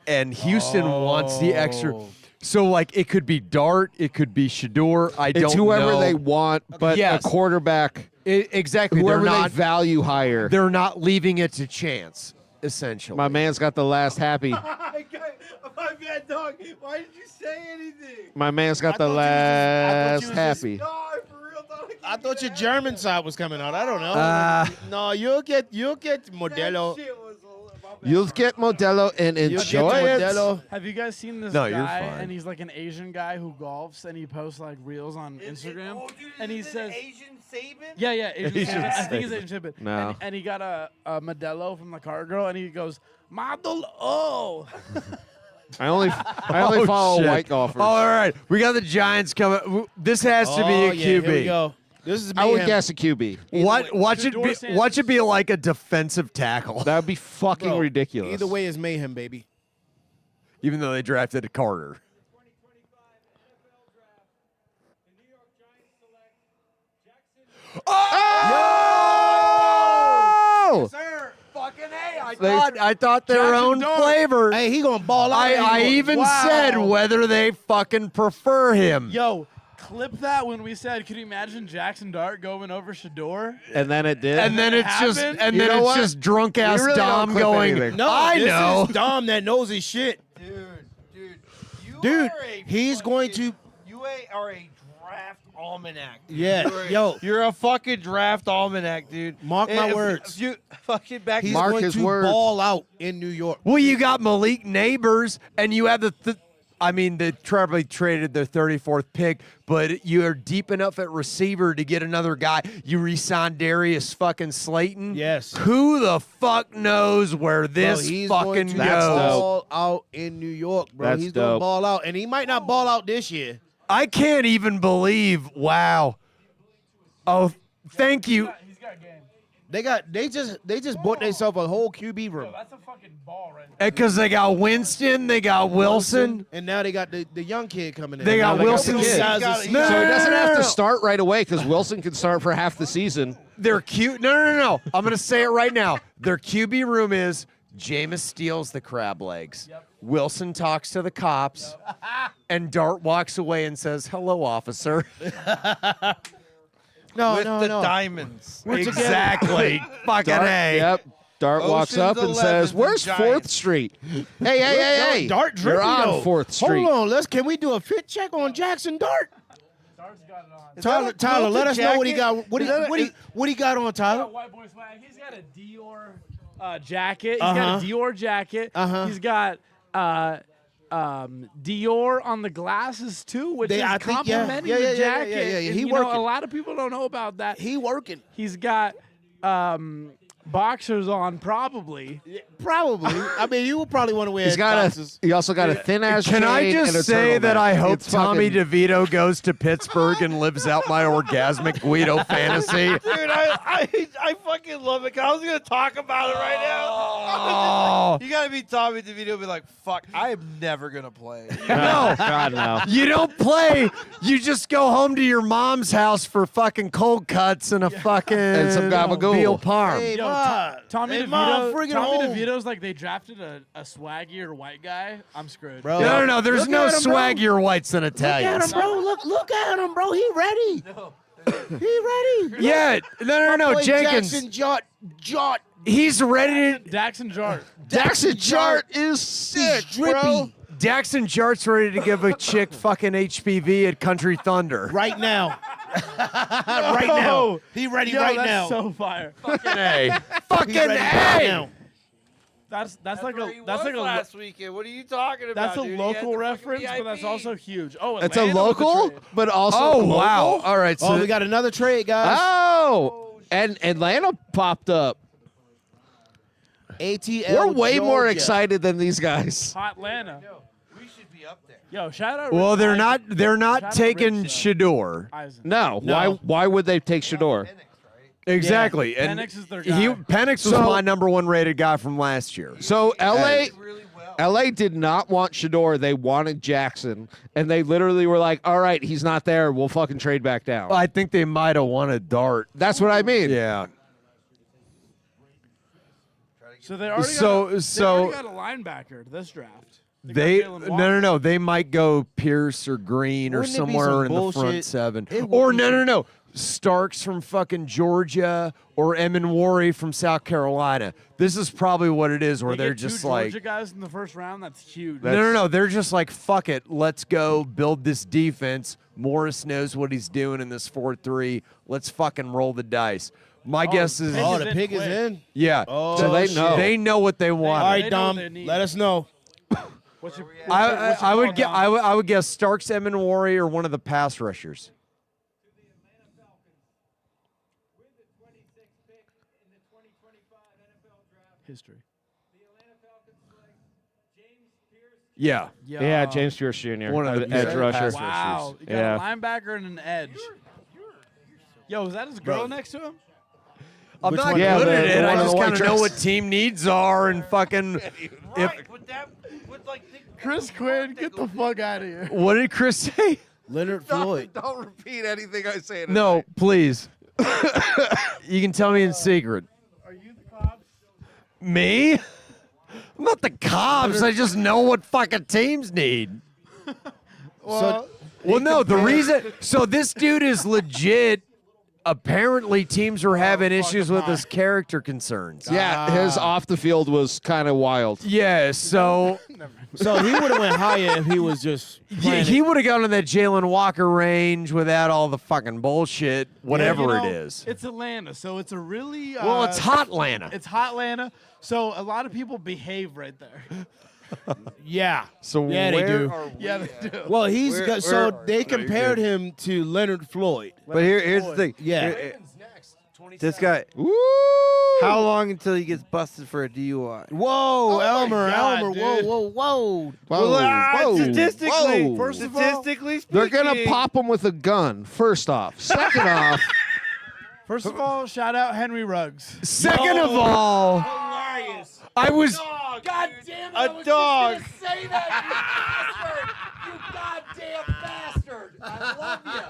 and Houston wants the extra. So like it could be Dart, it could be Shador. I don't It's whoever know. they want, but Yes. a quarterback, Exactly. whoever They're they not. value higher. They're not leaving it to chance. Essentially, My man's got the last happy. My bad, dog. Why did you say anything? My man's got the I thought last you was just- happy. No, I for real thought I thought your German side was coming out. I don't know. No, you'll get Modelo. That shit was my bad. You'll get Modelo and You'll get enjoy it. Modelo. Have you guys seen this No, you're guy? fine. And he's like an Asian guy who golfs, and he posts like reels on Instagram. Oh, dude, and he is it says, Asian Saban? "Yeah, Asian Asian Saban. I think he's Saban. Asian Saban." No. And he got a Modelo from the car girl, and he goes, "Model, oh." I only follow shit. white golfers. Oh, all right, we got the Giants coming. This has to be a Oh, yeah, here we QB. go. This is I would mayhem. guess a QB. Watch it Shador be Sanders. watch it be like a defensive tackle. That would be fucking Bro, ridiculous. Either way is mayhem, baby. Even though they drafted a Carter. 2025 NFL Draft. The New York Giants select Jackson. Oh! Sir, fucking A. They- I thought their Jackson own Dart. flavor. Hey, he gonna ball out. I even said whether they fucking prefer him. Yo, clip that when we said, "Could you imagine Jackson Dart going over Shador?" And then it did. And then it's just happened? and You then know it's what? just drunk ass really don't Dom clip going. anything. No, I this know. is Dom that knows his shit. Dude, you Dude, are a he's going fucking- to- You are a draft almanac. Dude. Yeah, yo. You're a fucking draft almanac, dude. Mark my If- words. if you fucking back. He's Mark going his to words. ball out in New York. Well, you got Malik Neighbors, and you have they probably traded their 34th pick, but you are deep enough at receiver to get another guy. You re-signed Darius fucking Slayton. Yes. Who the fuck knows where Bro, this he's fucking going to That's goes? dope. ball out in New York, bro. That's He's going to dope. ball out, and he might not ball out this year. I can't even believe. Wow. Oh, thank you. He's got game. They just bought themselves a whole QB room. That's a fucking ball right there. Because they got Winston, they got Wilson. And now they got the young kid coming in. They got Now Wilson. the He size got- of- he No, So he no, doesn't no, have no, to no. start right away because Wilson can start for half the season. They're cute. No. I'm going to say it right now. Their QB room is Jameis steals the crab legs. Wilson talks to the cops. And Dart walks away and says, "Hello, officer." No, With no, the no. diamonds. Exactly. Fucking Dart, A. yep. Dart walks Ocean's up and 11 says, and "Where's Giants." 4th Street?" Hey. Dart You're drippy, on though. 4th Street. Hold on, can we do a fit check on Jackson Dart? Dart's got it on. Tyler, let us know what he jacket? got. What he got on, Tyler? White boy swag. He's got a Dior jacket. He's got a Dior jacket. He's got Dior on the glasses too, which They- is I think, yeah. complementing Yeah, the yeah, yeah, jacket. yeah, yeah. And, He you know, working. a lot of people don't know about that. He working. He's got boxers on, probably. Probably. I mean, you would probably want to wear. He's got boxes. he also got a thin ass. Can I chain and a just say that turtleneck. I hope It's Tommy fucking- DeVito goes to Pittsburgh and lives out my orgasmic Guido fantasy? Dude, I fucking love it. 'Cause I was gonna talk about it right now. You gotta be Tommy DeVito. Be like, fuck, I am never gonna play. No. God no. You don't play. You just go home to your mom's house for fucking cold cuts and a fucking And some gabagool. veal parm. Hey, Yo, Ma. Tommy Hey, DeVito. Mom, friggin' Tommy home. DeVito's like they drafted a swaggier white guy. I'm screwed. Bro. No. There's Look no at him, bro. swaggier whites than Look at Italians. him, bro. Look at him, bro. He ready. He ready. Yeah, no, Boy, Jenkins. Jackson Jot. He's ready to. Daxon Jart. Daxon Chart is sick, bro. Jackson Jart's ready to give a chick fucking HPV at Country Thunder. Right now. Right now. He ready Yo, right that's now. so fire. Fucking A. He Fucking ready right A. now. That's like Where he a that's was like a last weekend. What are you talking about? that's a dude? He had local the reference, fucking but that's VIP. also huge. Oh, It's a Atlanta with the local, trade. but also Oh global? wow! All right, so Oh, we got another trade, guys. Oh, and Atlanta popped up. ATL. We're way more Georgia. excited. than these guys. Hot Atlanta. We should be up there. Yo, shout out. well, Rich they're Eisen. not. They're not Shout out taking Rich, Shador. Eisen. No, No. why would they take Shador? Exactly, and Penix is their he guy. Penix was my number one rated guy from last year. So LA Really well. LA did not want Shador. They wanted Jackson, and they literally were like, "All right, he's not there. We'll fucking trade back down." I think they might have wanted Dart. That's what I mean. Yeah. So they already So- got a, so- they already got a linebacker this draft. They got Jalen no. Walker. They might go Pierce or Green or Wouldn't it be somewhere some in the front bullshit? seven. It would Or be no. Starks from fucking Georgia or Eminwari from South Carolina. This is probably what it is, where They they're get two just like, Georgia guys in the first round. That's huge. no. They're just like, fuck it, let's go build this defense. Morris knows what he's doing in this 4-3. Let's fucking roll the dice. My guess is, Pig Oh, is the in pig is quick. in. yeah. Oh, So they shit. know. They know what they want. All They right, know Dom. what they need. Let us know. What's your, I would guess Starks, Eminwari, or one of the pass rushers. history. Yeah. Yeah, James Pierce Jr. One of the edge better rusher. pass Wow. You got Yeah. a linebacker and an edge. Yo, is that his girl Bro. next to him? I'm Which not one? Yeah, good the- at the it. one I in the just white kind of know dress. what team needs are and fucking. Right, with that, with like the, Chris Quinn, get the fuck out of here. What did Chris say? Leonard Floyd. Don't repeat anything I say. No, please. You can tell me in secret. Are you the cops? Me? I'm not the cops. I just know what fucking teams need. So, Well, no, the reason. So this dude is legit. Apparently, teams were having issues with his character concerns. Yeah, his off the field was kind of wild. Yeah, so so he would have went higher if he was just. playing he it. would have gone to that Jalen Walker range without all the fucking bullshit, whatever You know, it is. It's Atlanta, so it's a really. Well, it's hot Atlanta. It's hot Atlanta, so a lot of people behave right there. Yeah. So Yeah, they where do. are we Yeah, at? they do. Well, he's got, so where- they compared him to Leonard Floyd. But here's the thing. Yeah. This guy. Woo! How long until he gets busted for a DUI? Whoa, Elmer, God, Elmer, dude. whoa. Whoa, statistically, whoa. First of all, statistically They're speaking, gonna pop him with a gun. First off, second off, First of all, shout out Henry Ruggs. Second of all, Hilarious. I was God damn it. a dog. Say that, you bastard. You goddamn bastard. I love you.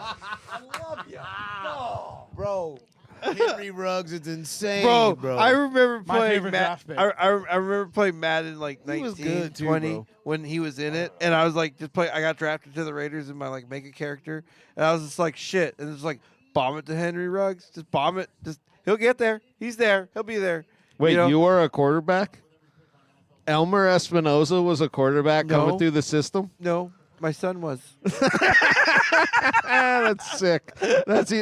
I love you. Oh. Bro, Henry Ruggs is insane, Bro, bro. I remember My playing favorite draft pick. I remember playing Madden like He 19, was good too, 20 bro. when he was in it, and I was like, I got drafted to the Raiders in my like make a character, and I was just like shit, and it's like bomb it to Henry Ruggs, just bomb it, just he'll get there, he's there, he'll be there. wait, know? you were a quarterback? Elmer Espinoza was a quarterback No. coming through the system. No, my son was. That's sick. That's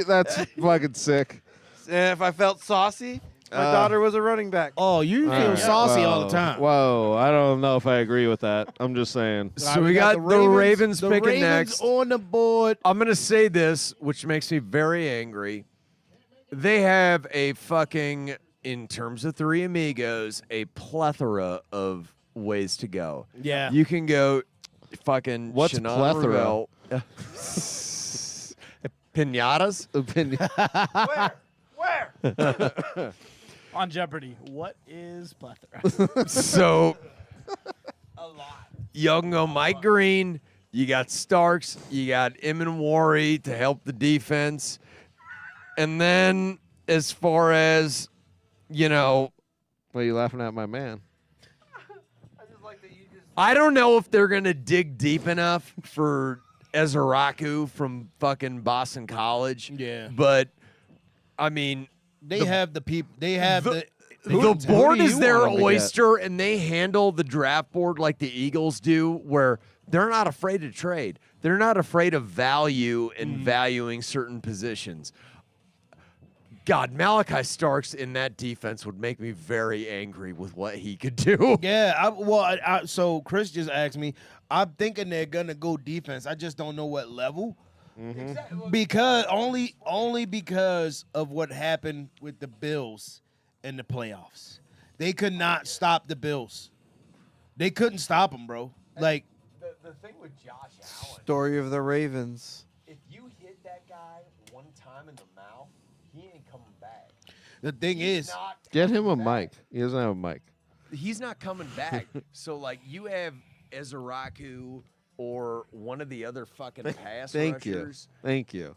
fucking sick. And if I felt saucy, my daughter was a running back. Oh, you feel Alright. saucy all Whoa. the time. Whoa, I don't know if I agree with that. I'm just saying. so we got the Ravens the picking Ravens next. on the board. I'm gonna say this, which makes me very angry. They have a fucking, in terms of Three Amigos, a plethora of ways to go. Yeah. You can go fucking What's Shannon plethora? Ravel. Pinatas? Opinion. Where? On Jeopardy. What is plethora? So, you can go Mike Green. You got Starks. You got Eminwari to help the defense. And then, as far as, you know, Why are you laughing at my man? I don't know if they're going to dig deep enough for Ezeraku from fucking Boston College. Yeah. But, I mean, They have the people. They have the. the board do is you their want 'em to get? oyster, and they handle the draft board like the Eagles do, where they're not afraid to trade. They're not afraid of value and valuing certain positions. God, Malachi Starks in that defense would make me very angry with what he could do. Yeah. So Chris just asked me. I'm thinking they're gonna go defense. I just don't know what level. Because only because of what happened with the Bills in the playoffs. They could not stop the Bills. They couldn't stop them, bro. Like, The thing with Josh Allen, Story of the Ravens. if you hit that guy one time in the mouth, he ain't coming back. the thing is, Get him a mic. He doesn't have a mic. He's not coming back. So, like, you have Ezeraku or one of the other fucking pass Thank you. rushers. Thank you.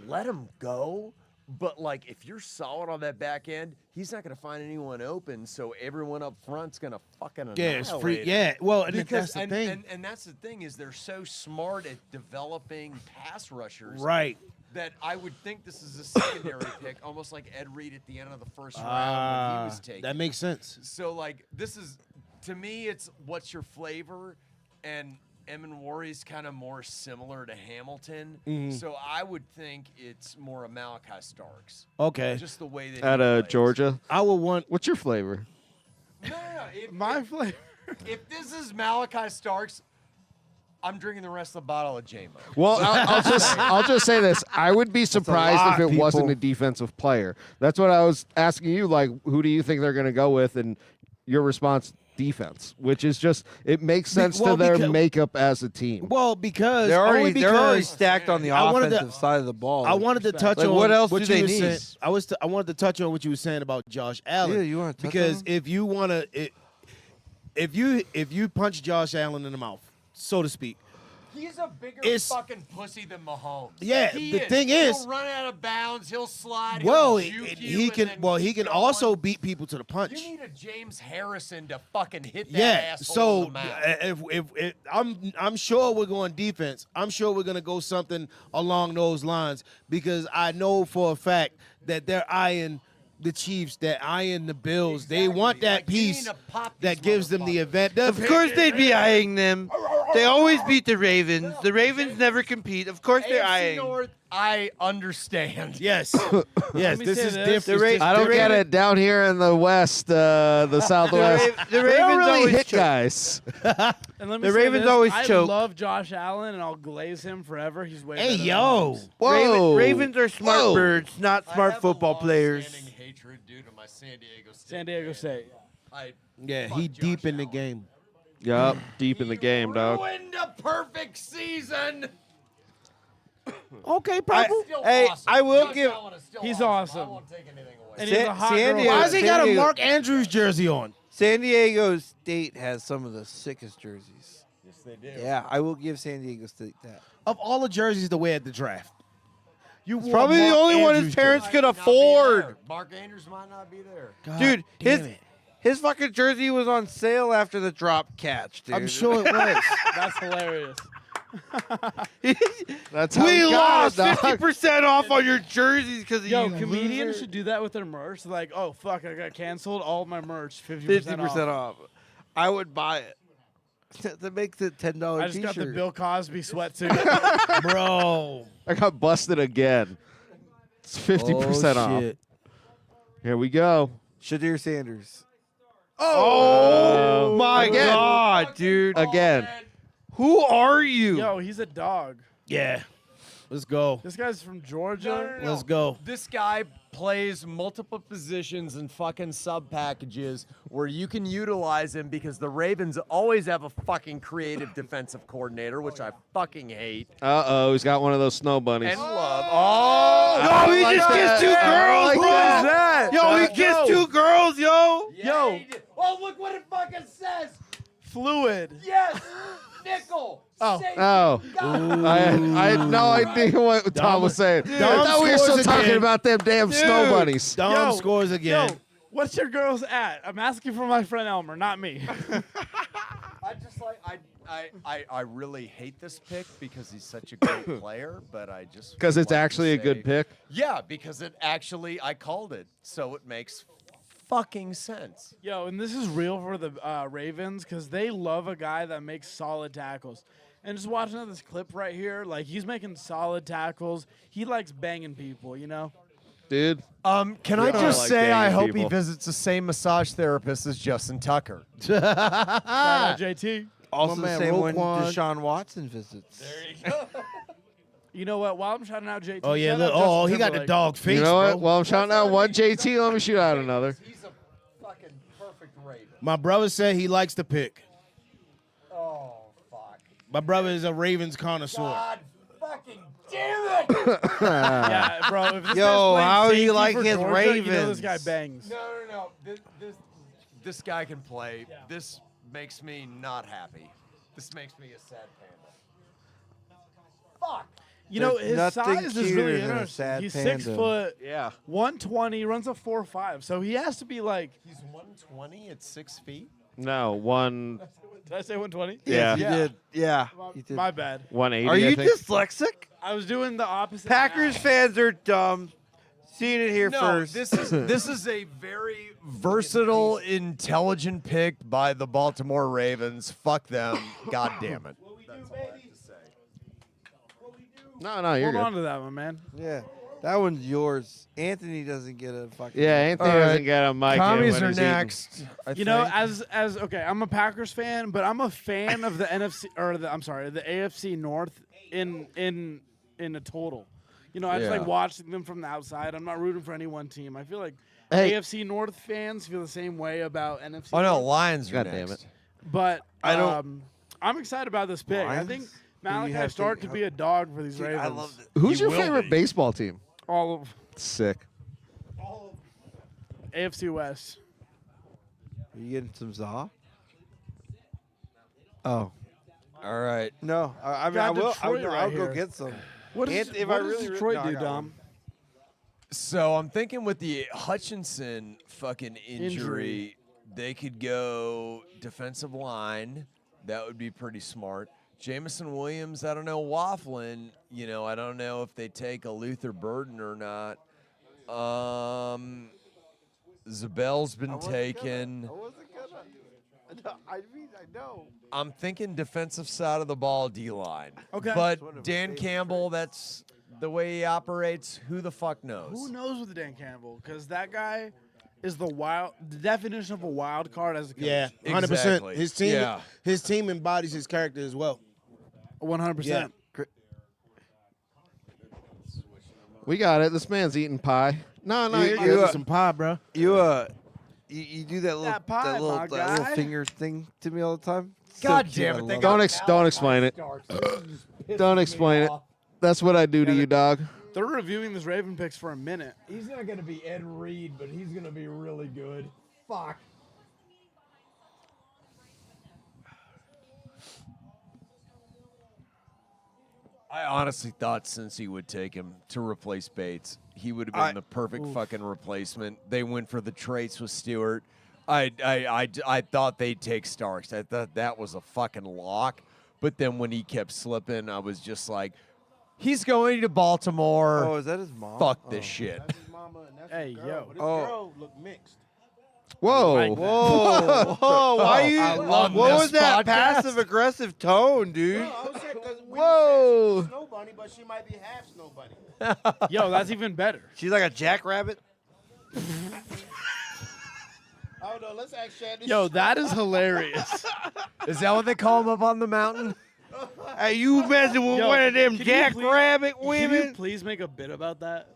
Let him go. But, like, if you're solid on that back end, he's not going to find anyone open, so everyone up front's going to fucking yeah, it's free. annihilate Yeah, well, and Because, that's the thing. And that's the thing is they're so smart at developing pass rushers Right. that I would think this is a secondary pick, almost like Ed Reed at the end of the first round when he was taken. That makes sense. So, like, this is, to me, it's what's your flavor, and Eminwari's kind of more similar to Hamilton. So I would think it's more a Malachi Starks. Okay. Just the way that At he plays. Georgia. I would want. What's your flavor? No. My flavor. If this is Malachi Starks, I'm drinking the rest of the bottle of J-Mo. Well, I'll just say this. I would be surprised lot, if it wasn't people. a defensive player. That's what I was asking you. Like, who do you think they're going to go with? And your response, defense, which is just it makes sense well, to their because- makeup as a team. Well, because They're only already because stacked on the I wanted to- offensive side of the ball. I wanted to touch Like, on what else what do you they were need? saying. I wanted to touch on what you were saying about Josh Allen. Yeah, you wanna touch on because him? if you want to, if you punch Josh Allen in the mouth, so to speak. He's a bigger It's- fucking pussy than Mahomes. Yeah, He the thing is- he'll run out of bounds. He'll slide. Well, he'll juke you, he and can. then Well, he keep can going. also beat people to the punch. You need a James Harrison to fucking hit that Yeah. asshole So in the mouth. if I'm sure we're going defense. I'm sure we're gonna go something along those lines because I know for a fact that they're eyeing the Chiefs, they're eyeing the Bills. They want that Like, you need piece to pop that these gives them the motherfuckers. event. Of course they'd be eyeing them. They always beat the Ravens. The Ravens never compete. Of course, they're AFC eyeing. North, I understand. Yes. Yes, me this say is this. different. I don't get it down here in the West, the Southwest. The They don't Ravens really always hit choke. guys. And let me The say Ravens this, always I choke. love Josh Allen, and I'll glaze him forever. He's way Hey, better than yo. Mahomes. Whoa. Ravens are smart Whoa. birds, not smart football players. Hatred due to my San Diego State. San Diego State. Yeah, he deep in the game. Yup, deep in the game, dog. Ruined a perfect season. Okay, purple. Hey, I will give. He's awesome. I won't take anything away. And he's a hot San girl. Diego- Why has he San got a Diego- Mark Andrews jersey on? San Diego State has some of the sickest jerseys. Yes, they do. Yeah, I will give San Diego State that. Of all the jerseys to wear at the draft, you wore Probably the Mark only one Andrews his parents jersey. could Not be afford. there. Mark Andrews might not be there. God Dude, damn it. his fucking jersey was on sale after the drop catch, dude. I'm sure it was. That's hilarious. That's how we he got lost it, dog. 50% off on your jerseys because of Yo, you. comedians loser. should do that with their merch. Like, oh fuck, I got canceled. All of my merch, 50% off. I would buy it. That makes it $10 I just t-shirt. got the Bill Cosby sweatsuit. Bro. I got busted again. It's 50% off. Shit. Here we go. Shadir Sanders. Oh, My again. God, dude. Again. Who are you? Yo, he's a dog. Yeah. Let's go. This guy's from Georgia. Let's go. This guy plays multiple positions and fucking sub packages where you can utilize him because the Ravens always have a fucking creative defensive coordinator, which I fucking hate. Uh-oh, he's got one of those snow bunnies. And love. Oh, I Yo, he like just that. kissed two I girls, like bro. that. Yo, he kissed two girls, yo. Yo. Oh, look what it fucking says. Fluid. Yes. Nickel. Oh. Safety. Oh. God. I had no idea what Tom was saying. I thought we were still scores talking again. about them damn snow bunnies. Dom Yo, scores again. Yo, what's your girl's at? I'm asking for my friend Elmer, not me. I just like I really hate this pick because he's such a great player, but I just Because it's like to actually a say- good pick. Yeah, because it actually I called it, so it makes fucking sense. Yo, and this is real for the Ravens because they love a guy that makes solid tackles. And just watching this clip right here, like he's making solid tackles. He likes banging people, you know. Dude. Can I don't just like say I banging hope he people. visits the same massage therapist as Justin Tucker. Shout out JT. Also My the man, same one Roquan. Deshaun Watson visits. You know what? While I'm shouting out JT. Oh, yeah. shout Look, out Justin oh, he got the Timberlake. dog face, You know bro. what? Well, I'm shouting out one JT. Let me shoot out another. He's a fucking perfect Raven. My brother said he likes the pick. Oh fuck. My brother is a Ravens connoisseur. God fucking damn it! Yeah, bro. If this Yo, guy's playing how do you safety like for his Georgia, You know this guy Ravens? bangs. No. This guy can play. This makes me not happy. This makes me a sad panda. Fuck. You know, There's his nothing size is cuter really than a interesting. sad He's panda. 6 foot, Yeah. 120, runs a 4.5. So he has to be like. He's 120 at 6 feet. No, one. Did I say 120? Yeah. You did. Yeah. You did. My bad. 180. Are you I think. dyslexic? I was doing the opposite. Packers now. fans are dumb. Seeing it here No, first. this is a very versatile, intelligent pick by the Baltimore Ravens. Fuck them. God damn it. That's all I have to say. No, you're Hold on good. to that one, man. Yeah. That one's yours. Anthony doesn't get a fucking. Yeah, Anthony All right. doesn't get a mic. Commies when are he's eating. next. I You know, think. as okay, I'm a Packers fan, but I'm a fan of the NFC or the AFC North in a total. You know, I just Yeah. like watching them from the outside. I'm not rooting for any one team. I feel like Hey. AFC North fans feel the same way about NFC. Oh no, North. Lions are God damn next. it. But I don't- I'm excited about this pick. I Lions? think Who do you Malachi have start to- to be a dog for these Dude, Ravens. I love it. Who's You your will favorite be. baseball team? All of Sick. AFC West. Are you getting some Zaw? Oh. All right. No. I mean, Got I will. Detroit right I'll go here. get some. What does, If what I does really- Detroit no, I do, got Dom? one. So I'm thinking with the Hutchinson fucking injury, Injury. they could go defensive line. That would be pretty smart. Jamison Williams, I don't know, waffling. You know, I don't know if they take a Luther Burden or not. Zabel's been taken. I wasn't gonna. No, I mean, I'm thinking defensive side of the ball, D-line. Okay. But Dan Campbell, that's the way he operates. Who the fuck knows? Who knows with Dan Campbell? Because that guy is the definition of a wild card as a coach. Yeah, 100%. Exactly. His team embodies his character as well. 100%. We got it. This man's eating pie. No, you're you, good. Some pie, bro. You do that little That pie, my little guy. finger thing to me all the time. God So cute, damn I it, they love got Don't explain it. Don't explain it. That's what I do to you, dog. They're reviewing this Raven picks for a minute. He's not going to be Ed Reed, but he's going to be really good. Fuck. I honestly thought since he would take him to replace Bates, he would have been the perfect fucking replacement. They went for the traits with Stewart. I thought they'd take Starks. I thought that was a fucking lock. But then when he kept slipping, I was just like, he's going to Baltimore. Oh, is that his mom? Fuck this shit. Hey, yo. This girl look mixed. Whoa. Whoa, whoa! Why you? love What this was that podcast. passive aggressive tone, dude? I was saying because Whoa. Snow Bunny, but she might be half Snow Bunny. Yo, that's even better. She's like a jackrabbit. Hold on, let's ask Shad. Yo, that is hilarious. Is that what they call him up on the mountain? Hey, you messing with Yo, one of them can you jackrabbit Can you women? please make a bit about that?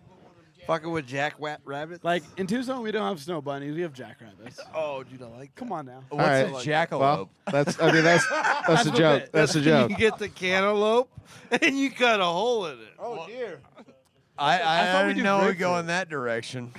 Fucking with jackrabbits? Like, in Tucson, we don't have snow bunnies. We have jackrabbits. Oh, dude, I like. Come on now. What's right. a jackalope? Well, that's a the joke. bit. That's a joke. You get the cantaloupe and you cut a hole in it. Oh dear, I thought we didn't do know we grapefruit. go in that direction.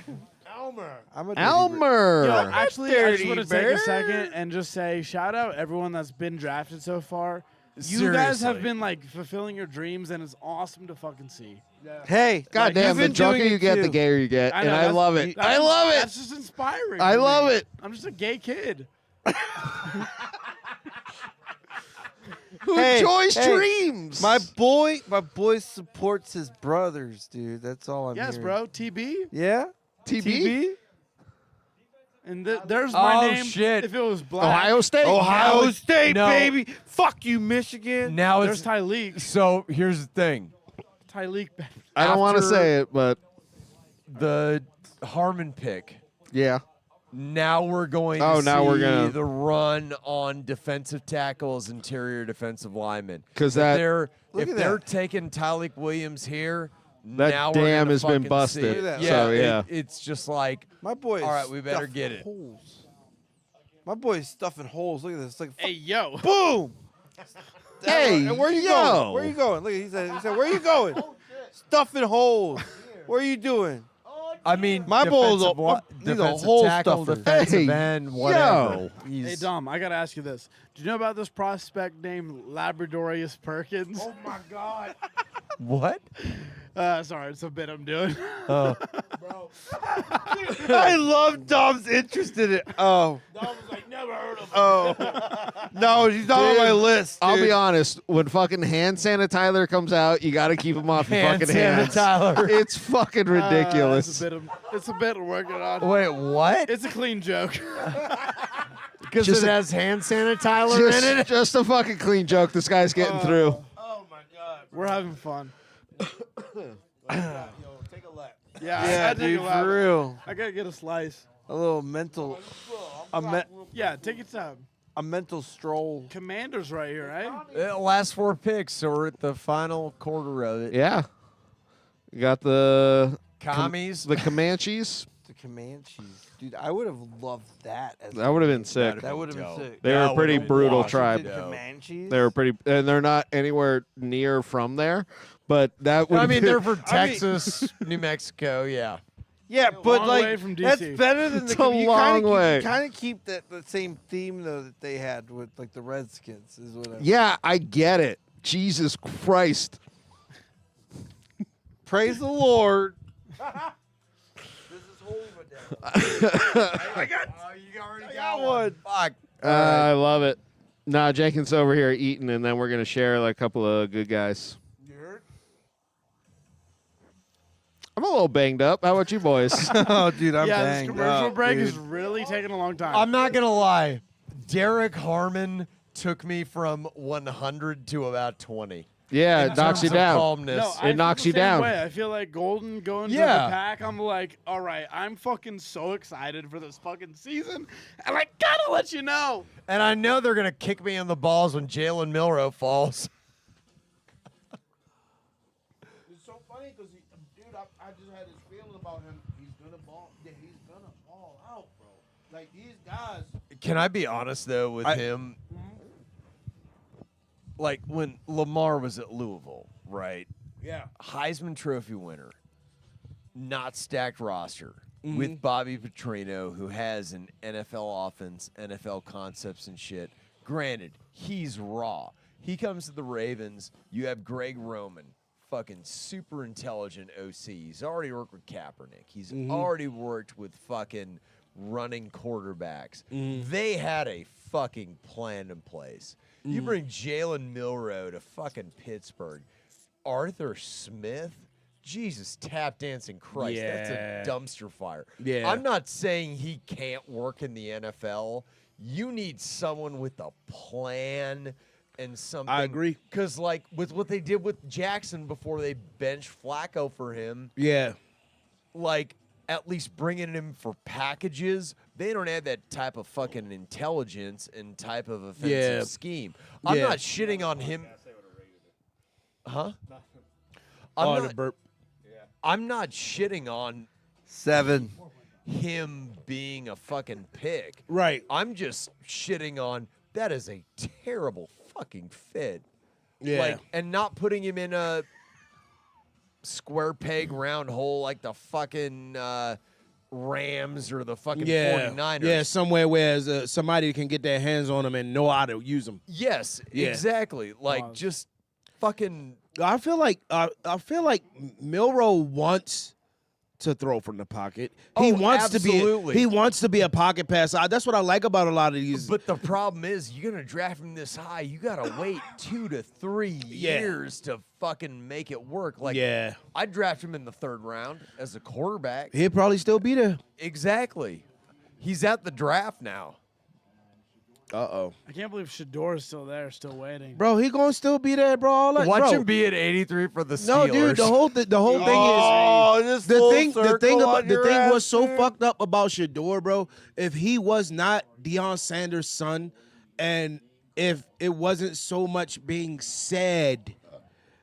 Elmer. I'm a dirty Elmer. Yo, actually, I just dirty want to take a bird. secd and just say shout out everyone that's been drafted so far. You guys have Seriously. been like fulfilling your dreams, and it's awesome to fucking see. Hey, God damn, you've the been drunker doing you it get, too. the gayer you get. know, And I that's- love it. I that's- love it. That's just inspiring. I for love me. it. I'm just a gay kid. Who Hey, enjoys hey, dreams? My boy supports his brothers, dude. That's all I'm Yes, hearing. bro. TB. Yeah? TB? And there's my Oh, name. shit. If it was black. Ohio State. Ohio State, no. baby. Fuck you, Michigan. Now There's it's Tyleek. so. Here's the thing: Tyleek. I don't want to after- say it, but the Harmon pick. yeah. Now we're going Oh, to now see we're gonna- the run on defensive tackles, interior defensive linemen. 'Cause If that- they're Look if at they're that. taking Tyleek Williams here, That now dam we're gonna has been fucking busted. see Look it. at that. Yeah, So, yeah. it's just like My boy is All right, we better stuffing get it. Holes. My boy's stuffing holes. Look at this. Like, Hey, yo. boom. Hey, And where you yo. going? Where you going? Look, he said, where you going? Stuffing holes. What are you doing? I mean, My bull's defensive a- li- he's a defensive hole tackle, stuffer. defensive Hey, end, whatever. Hey, Dom, I got to ask you this. Do you know about this prospect named Labradorius Perkins? Oh my God, What? Sorry, it's a bit I'm doing. bro. I love Dom's interest in it. Oh. Dom was like, never heard of him. Oh. No, he's not on my list. I'll be dude. honest. When fucking hand sanitizer comes out, you got to keep him off your Hand fucking hands. sanitizer. It's fucking ridiculous. It's a bit I'm working on. Wait, what? It's a clean joke. Because Just it a- has hand sanitizer in it. just a fucking clean joke this guy's getting through. Oh my God. We're having fun. Yo, take a lap. Yeah, I Yeah, gotta take dude, a lap. for real. I gotta get a slice. A little mental, Yeah, take your time. a mental stroll. Commander's right here, right? Last 4 picks, so we're at the final quarter of it. Yeah. You got the Commies. the Comanches. The Comanches. Dude, I would have loved that. As That would have been sick. That would have been dope. sick. They were a pretty would've been brutal awesome. tribe. Washington Comanches. They were pretty, and they're not anywhere near from there. But that would. I mean, they're from Texas, New Mexico, yeah. Yeah, but long like way from that's DC. better than It's the. a long way. You kind of keep that the same theme though that they had with like the Redskins is what. Yeah, I get it. Jesus Christ. Praise the Lord. I got one. Fuck. I love it. Nah, Jenkins over here eating, and then we're gonna share like a couple of good guys. I'm a little banged up. How about you boys? Oh, dude, I'm yeah, this banged commercial up, break dude. is really taking a long time. I'm not going to lie. Derek Harmon took me from 100 to about 20. Yeah, it knocks you terms of down. calmness. No, I It feel knocks the you same down. way. I feel like Golden going to Yeah. the pack. I'm like, all right, I'm fucking so excited for this fucking season, and I gotta let you know. And I know they're going to kick me in the balls when Jalen Milroe falls. It's so funny because, dude, I just had this feeling about him. He's gonna ball. Yeah, he's gonna ball out, bro. Like these guys. Can I be honest, though, with him? Like when Lamar was at Louisville, right? Yeah. Heisman Trophy winner, not stacked roster, with Bobby Petrino, who has an NFL offense, NFL concepts and shit. Granted, he's raw. He comes to the Ravens. You have Greg Roman, fucking super intelligent OC. He's already worked with Kaepernick. He's already worked with fucking running quarterbacks. They had a fucking plan in place. You bring Jalen Milroe to fucking Pittsburgh. Arthur Smith, Jesus, tap dancing Christ, that's Yeah. a dumpster fire. Yeah. I'm not saying he can't work in the NFL. You need someone with a plan and something. I agree. Because, like, with what they did with Jackson before they benched Flacco for him, Yeah. like, at least bringing him for packages, they don't have that type of fucking intelligence and type of offensive Yeah. scheme. I'm Yeah. not shitting on him. Huh? Oh, I'm the not, burp. I'm not shitting on 7. him being a fucking pick. Right. I'm just shitting on that is a terrible fucking fit. Yeah. Like, and not putting him in a square peg round hole like the fucking Rams or the fucking 49ers. Yeah, somewhere where somebody can get their hands on them and know how to use them. Yes, Yeah. exactly. Like just fucking I feel like Milroe wants to throw from the pocket. He Oh, wants absolutely. he wants to be a pocket passer. That's what I like about a lot of these. But the problem is, you're gonna draft him this high. You gotta wait 2 to 3 years to fucking make it work. Like, yeah, I'd draft him in the 3rd round as a quarterback. he'll probably still be there. Exactly. He's at the draft now. Uh-oh. I can't believe Shador's still there, still waiting. Bro, he gonna still be there, bro. All that, Watch bro. him be at 83 for the Steelers. No, dude, the whole thing is the thing was so fucked up about Shador, bro. If he was not Deion Sanders' son, and if it wasn't so much being said,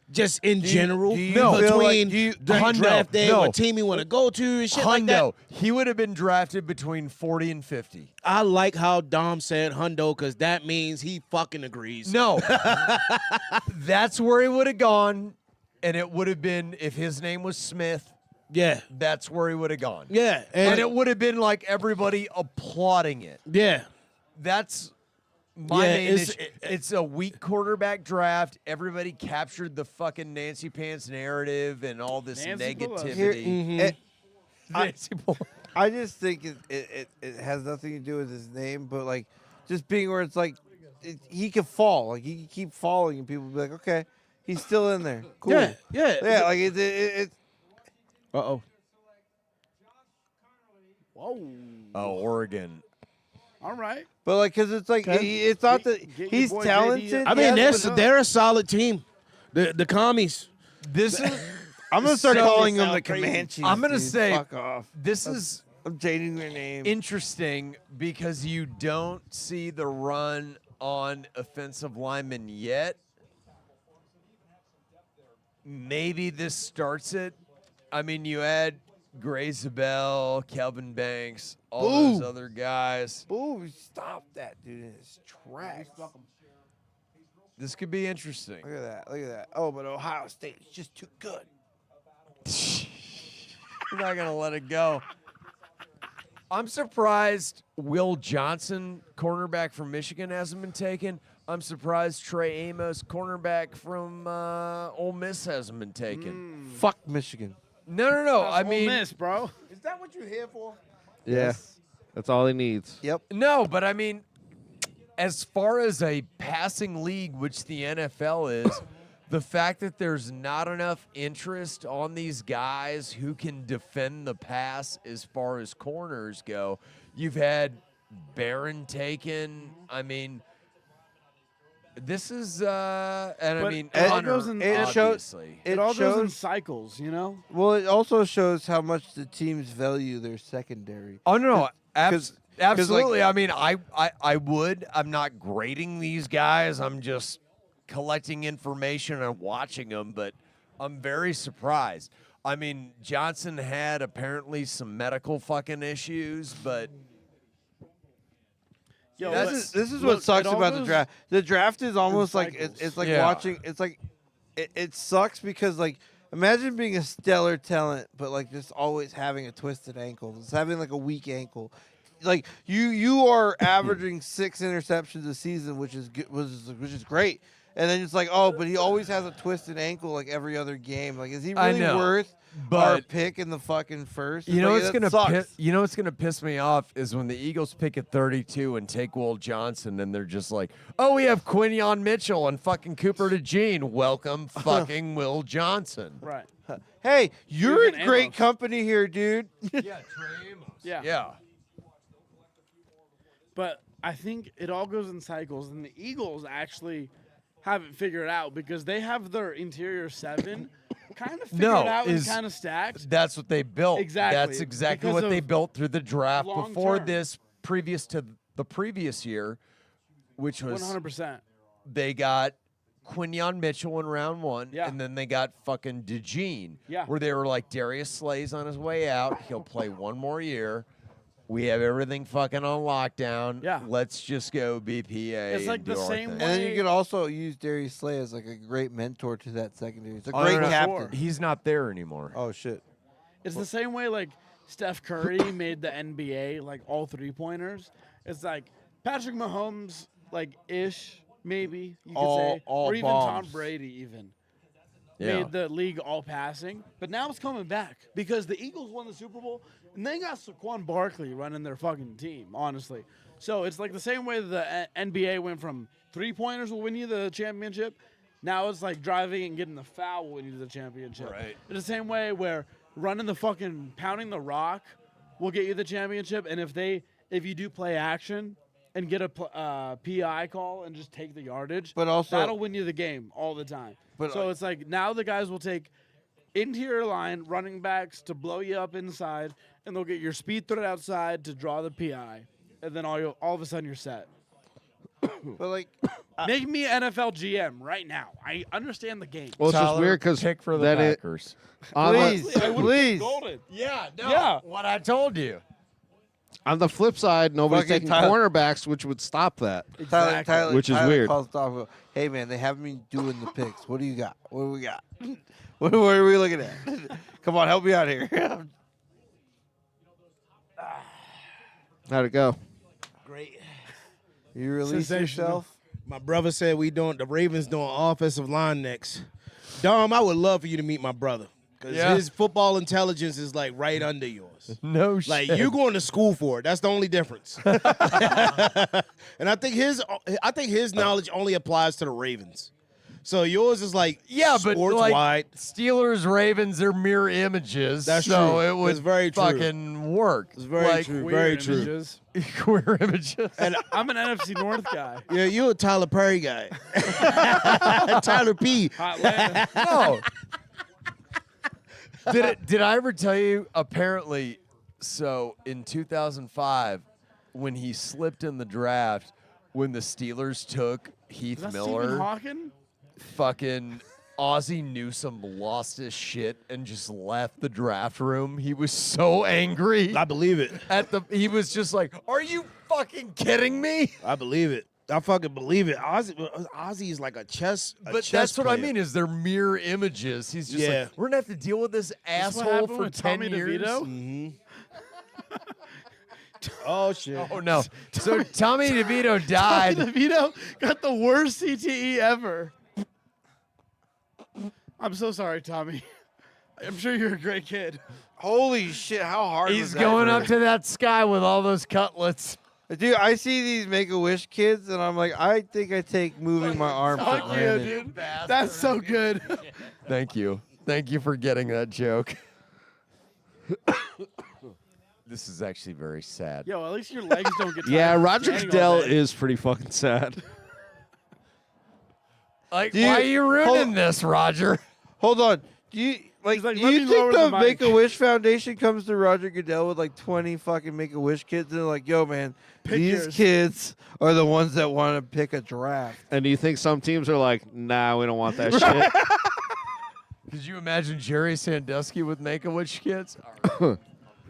just in general, do you feel like- between do you- draft day, no. what team he want to go to, and shit like that. Hundo, he would have been drafted between 40 and 50. I like how Dom said Hundo because that means he fucking agrees. No. That's where he would have gone, and it would have been, if his name was Smith, Yeah, that's where he would have gone. yeah, And it would have been like everybody applauding it. yeah. That's my Yeah, main it's- issue. It's a weak quarterback draft. Everybody captured the fucking Nancy Pants narrative and all this Nancy Pelosi. negativity. Nancy Pelosi. I just think it has nothing to do with his name, but like just being where it's like he could fall, like he could keep falling, and people would be like, okay, he's still in there, cool, Yeah, yeah. yeah, like it Uh-oh. Whoa. Oh, Oregon. All right. but like because it's like Okay. it's not that Get your he's boy JD talented. up. I mean, yes, but they're a solid team. The commies. This is I'm gonna start So- calling them the sound crazy. Comanches. I'm gonna dude. say- fuck off. this is I'm changing their name. interesting because you don't see the run on offensive linemen yet. Maybe this starts it. I mean, you add Gray Zabel, Kelvin Banks, all those other guys. Ooh, stop that, dude! in his tracks. This could be interesting. Look at that! Look at that! Oh, but Ohio State is just too good. You're not gonna let it go. I'm surprised Will Johnson, cornerback from Michigan, hasn't been taken. I'm surprised Trey Amos, cornerback from Ole Miss, hasn't been taken. Fuck Michigan. No. I Ole mean, Miss, bro. Is that what you're here for? Yeah, that's all he needs. Yep. no, but I mean, as far as a passing league, which the NFL is, the fact that there's not enough interest on these guys who can defend the pass as far as corners go. You've had Barron taken. I mean, this is, and I But mean, it all Hunter, goes in- it shows- obviously. It all goes in shows- cycles, you know. Well, it also shows how much the teams value their secondary. Oh no, 'cause, absolutely. I mean, I would. I'm not grading these guys. I'm just collecting information and watching them, but I'm very surprised. I mean, Johnson had apparently some medical fucking issues, but Yo, That's- This is look, what sucks it all about the goes draft. The draft is almost like cycles. it's like Yeah. watching. It's like it sucks because like imagine being a stellar talent, but like just always having a twisted ankle, just having like a weak ankle. Like you are averaging 6 interceptions a season, which is good, which is great. And then it's like, oh, but he always has a twisted ankle like every other game. Like, is he I really know, worth our but- pick in the fucking first? You It's know like, what's that gonna sucks. you know what's gonna piss me off is when the Eagles pick at 32 and take Will Johnson, and they're just like, "Oh, we have Quinion Mitchell and fucking Cooper DeJean. Welcome, fucking Will Johnson." right. Hey, you're Even in great Amos. company here, dude. Yeah, Trey Amos. Yeah. Yeah. But I think it all goes in cycles, and the Eagles actually haven't figured it out because they have their interior 7 kind of figured No, out and is- kind of stacked. That's what they built. Exactly, That's exactly because what they of built through the draft long before term. this, previous to the previous year, which was 100%. they got Quinion Mitchell in round 1, Yeah. and then they got fucking DeJean, Yeah. where they were like, Darius Slay's on his way out. He'll play one more year. We have everything fucking on lockdown. Yeah. Let's just go BPA. It's like and do the our same thing. way- And then you could also use Darius Slay as like a great mentor to that secondary. He's a Oh, great no, no, captain. He's not there anymore. Oh shit. It's the same way like Steph Curry made the NBA like all 3-pointers. It's like Patrick Mahomes like ish maybe you could say, All or even Tom bombs. Brady even Yeah. made the league all passing. But now it's coming back because the Eagles won the Super Bowl and they got Saquon Barkley running their fucking team. Honestly, so it's like the same way the NBA went from 3-pointers will win you the championship. Now it's like driving and getting the foul will win you the championship. Right. It's the same way where running the fucking pounding the rock will get you the championship. And if you do play action and get a PI call and just take the yardage, But also- that'll win you the game all the time. But, So it's like now the guys will take interior line running backs to blow you up inside, and they'll get your speed threat outside to draw the PI, and then all of a sudden you're set. But like Make me NFL GM right now. I understand the game. Well, it's just Tyler, weird because pick for the that it Packers. on the, please, please. Golden. Yeah, no. Yeah. What I told you. on the flip side, nobody's Fucking taking Tyler- cornerbacks, which would stop that. Tyler, Which is Tyler weird. calls Dom, hey man, they have me doing the picks. What do you got? What do we got? what are we looking at? Come on, help me out here. How'd it go? Great. You release Sensational. yourself. My brother said the Ravens doing offensive line next. Dom, I would love for you to meet my brother because Yeah. his football intelligence is like right under yours. No Like shit. you going to school for it. That's the only difference. And I think his knowledge only applies to the Ravens. So yours is like Yeah, but sports like wide. Steelers, Ravens, they're mirror images. That's so true. it would That's very true. fucking work. It's very like, true. Weird Very true. images. Queer images. And I'm an NFC North guy. yeah, you're a Tyler Perry guy. Tyler P. Hot land. No. Did I ever tell you? Apparently, so in 2005, when he slipped in the draft, when the Steelers took Heath Is that Miller, Stephen Hawking? fucking Ozzie Newsome lost his shit and just left the draft room. He was so angry. I believe it. He was just like, "Are you fucking kidding me?" I believe it. I fucking believe it. Ozzy is like a chess. But chess that's what I player. mean. Is they're mirror images. He's just Yeah. like, we're gonna have to deal with this Is what asshole happened for with 10 Tommy years. DeVito? Oh shit. Oh no! So Tommy DeVito Tommy died. DeVito got the worst CTE ever. I'm so sorry, Tommy. I'm sure you're a great kid. Holy shit! How hard? He's was that going for up to that sky with all those cutlets. Dude, I see these Make-A-Wish kids, and I'm like, I think I take moving my arm for Fuck you, granted. dude. That's so good. Thank you. Thank you for getting that joke. This is actually very sad. Yo, at least your legs don't get tired. Yeah, from Roger standing all Goodell day. is pretty fucking sad. Like, Dude, why are you ruining hold- this, Roger? Hold on. Do you He's like, do "Let you me think lower the the mic." Make a Wish Foundation comes to Roger Goodell with like 20 fucking Make a Wish kids and they're like, "Yo, man, these yours." kids are the ones that want to pick a draft." And do you think some teams are like, nah, we don't want that shit? Could you imagine Jerry Sandusky with Make-A-Wish kids?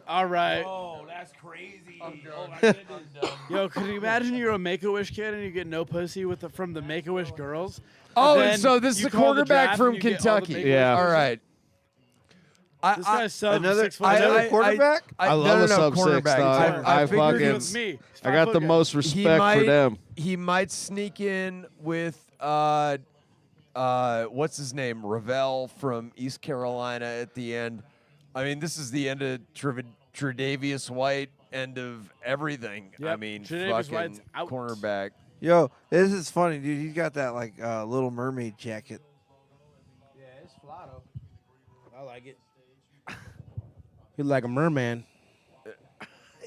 All right. Oh, that's crazy. Yo, could you imagine you're a Make-A-Wish kid and you get no pussy from the Make-A-Wish girls? Oh, Then and so this is you a call the quarterback draft from and you get all the Kentucky. Make-A-Wish Yeah. All girls? right. This guy's sub Another 6 foot another two. quarterback? I love a sub six, cornerback. dog. I I figured fucking- it was me. He's I got 5 the foot most guy. respect for them. He might sneak in with what's his name, Ravel from East Carolina at the end. I mean, this is the end of Tre'Davious White, end of everything. I Yep, mean, Tre'Davious White's fucking out. cornerback. Yo, this is funny, dude. He's got that like Little Mermaid jacket. Yeah, it's fly though. I like it. He's like a merman.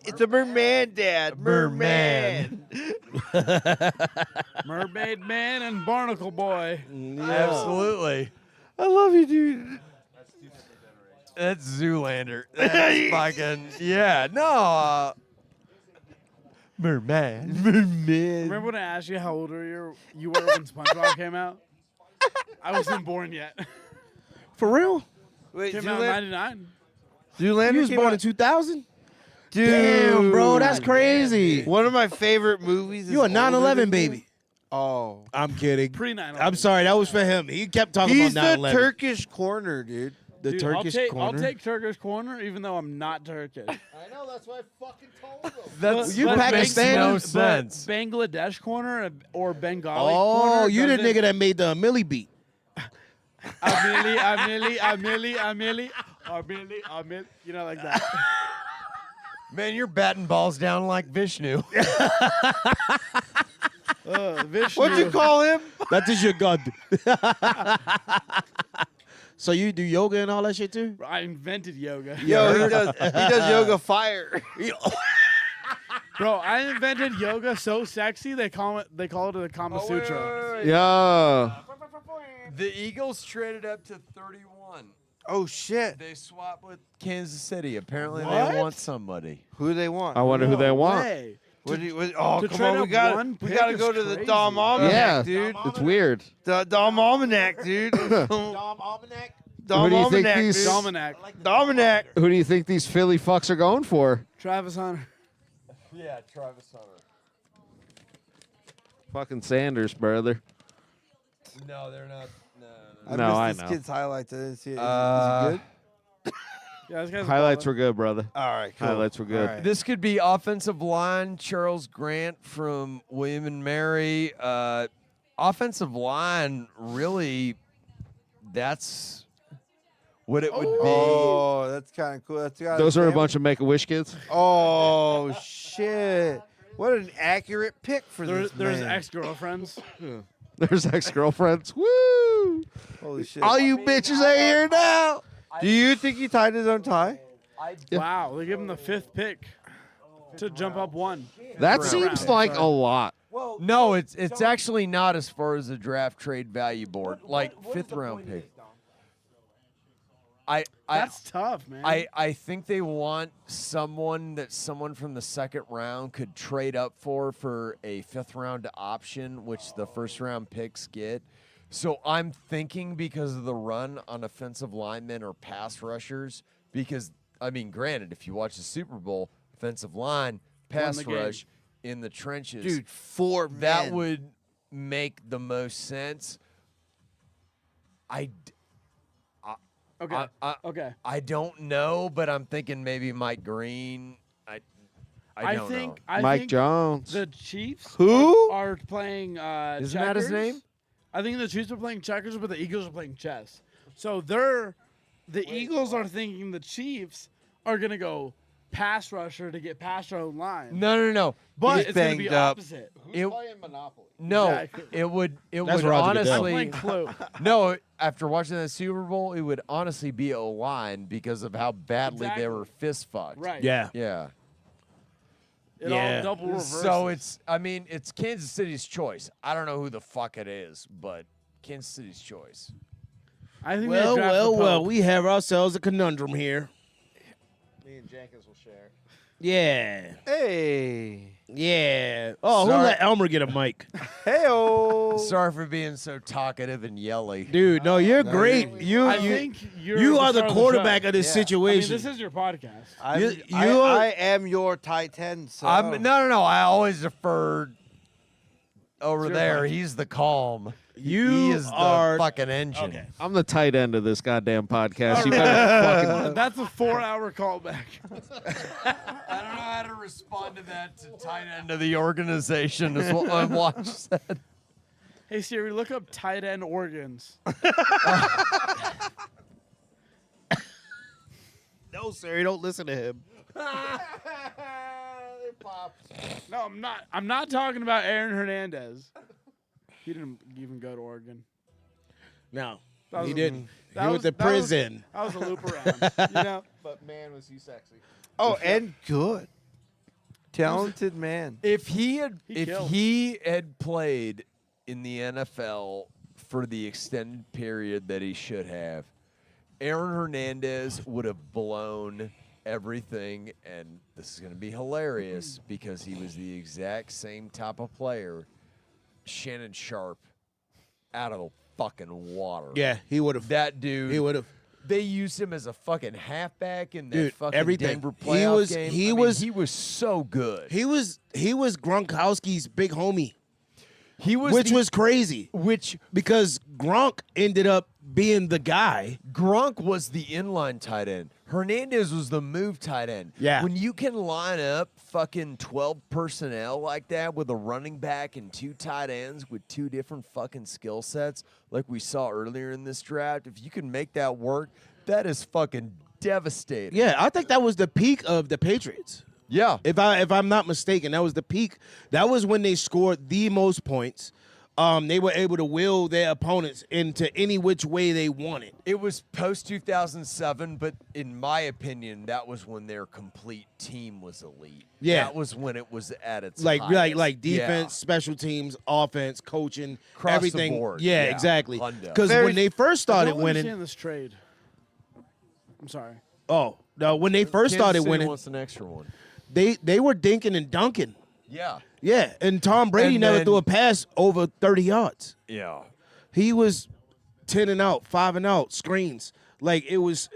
It's a merman, Dad. Merman. Mermaid Man and Barnacle Boy. Absolutely. I love you, dude. That's Zoolander. That's fucking yeah. No. Merman. Remember when I asked you how old you were when SpongeBob came out? I wasn't born yet. For real? Wait, Came out in '99. Zoolander You was came born out- in 2000? Dude. Damn, bro, that's crazy. One of my favorite movies. Is You a older 9/11 than baby. you. Oh. I'm kidding. Pre 9/11. I'm sorry, that was for him. He kept talking He's about the 9/11. Turkish corner, dude. The Dude, Turkish I'll corner. take Turkish corner, even though I'm not Turkish. I know, that's why I fucking told them. That's You that makes Pakistani? no But sense. Bangladesh corner or Bengali Oh, corner. you the doesn't- nigga that made the Millie beat. Amili. You know, like that. Man, you're batting balls down like Vishnu. Vishnu. What'd you call him? That is your god. So you do yoga and all that shit too? I invented yoga. Yo, he does yoga fire. Bro, I invented yoga so sexy they call it the Kama Sutra. Yeah. The Eagles traded up to 31. Oh shit. They swapped with Kansas City. Apparently, What? they want somebody. Who do they want? I wonder who they want. Way. Oh, to come trade on, we up got one we pick got to is go to the crazy. Dom Almanac, Yeah, dude. it's weird. The Dom Almanac, dude. Dom Who Dom do you think Almanac, these- dude. Dominic. Dominic. Who do you think these Philly fucks are going for? Travis Hunter. Yeah, Travis Hunter. Fucking Sanders, brother. No, they're not. I No, I missed this know. kid's highlights. I didn't see it. Is he good? Yeah, this guy's a Highlights baller. were good, brother. All right, cool. Highlights were good. All right. This could be offensive line. Charles Grant from William and Mary. Offensive line, really, that's what it would be. Oh, that's kind of cool. That's got Those are a bunch of Make-A-Wish kids. Oh shit! What an accurate pick for this There's man. ex-girlfriends. There's ex-girlfriends. Woo! Holy shit! All you bitches are here now. Do you think he tied his own tie? Wow, they give him the 5th pick to jump up one. That Round. seems like a lot. No, it's actually not as far as the draft trade value board. Like 5th round pick. That's tough, man. I think they want someone that someone from the 2nd round could trade up for a 5th round option, which the 1st round picks get. So I'm thinking because of the run on offensive linemen or pass rushers, because I mean, granted, if you watch the Super Bowl, offensive line, pass the game. rush in the trenches, Dude, 4 that men. would make the most sense. okay. I Okay. I don't know, but I'm thinking maybe Mike Green. I don't know. Mike Jones. The Chiefs Who? are playing Isn't that his checkers. name? I think the Chiefs are playing checkers, but the Eagles are playing chess. So the Eagles are thinking the Chiefs are gonna go pass rusher to get past our own line. No. But He's it's going to be banged up. opposite. It, Monopoly? no, Exactly. it would That's Roger Goodell. I'm honestly playing Clue. no. After watching that Super Bowl, it would honestly be O line because of how badly Exactly. they were fist fucked. Right. Yeah. Yeah. It Yeah. all double reverses. So it's Kansas City's choice. I don't know who the fuck it is, but Kansas City's choice. I think Well, they draft the well. Pope. We have ourselves a conundrum here. Me and Jenkins will share. Yeah. Hey. Yeah. Oh, who Sorry. let Elmer get a mic? Hey-o. Sorry for being so talkative and yelly. Dude, no, you're great. I think You are the star of quarterback show. of this Yeah. I mean, situation. this is your podcast. I am your tight end, so. No. I always deferred over your there. point. He's the calm. You he is the are- fucking engine. Okay. I'm the tight end of this goddamn podcast. You better fucking. That's a 4-hour callback. I don't know how to respond to that to tight end of the organization is what my watch said. Hey Siri, look up tight end organs. No, sir, you don't listen to him. No, I'm not. I'm not talking about Aaron Hernandez. He didn't even go to Oregon. No, That he was- didn't. that He was- went to that was- prison. That was a loop around. You know, But man, was he sexy. Oh, and good. Talented man. If he had He killed. played in the NFL for the extended period that he should have, Aaron Hernandez would have blown everything, and this is going to be hilarious because he was the exact same type of player, Shannon Sharp, out of the fucking water. Yeah, he would have. That dude. He would have. They used him as a fucking halfback in that Dude, fucking everything. Denver He playoff was- game. he I mean, was- he was so good. He was Gronkowski's big homie, He was which was crazy which because Gronk ended up being the guy. Gronk was the inline tight end. Hernandez was the move tight end. Yeah. When you can line up fucking 12 personnel like that with a running back and 2 tight ends with 2 different fucking skill sets, like we saw earlier in this draft, if you can make that work, that is fucking devastating. Yeah, I think that was the peak of the Patriots. Yeah. If I'm not mistaken, that was the peak. That was when they scored the most points. They were able to will their opponents into any which way they wanted. It was post 2007, but in my opinion, that was when their complete team was elite. Yeah. That was when it was at its Like highest. defense, Yeah. special teams, offense, coaching, Across the everything. board. Yeah, Yeah. exactly. Hundo. Because Very- when they first I started don't winning, understand this trade. I'm sorry. oh no, when they first Kansas started City winning, wants an extra one. they were dinking and dunking. Yeah. Yeah, and Tom Brady And never then- threw a pass over 30 yards. Yeah. He was 10 and out, 5 and out, screens. Like it was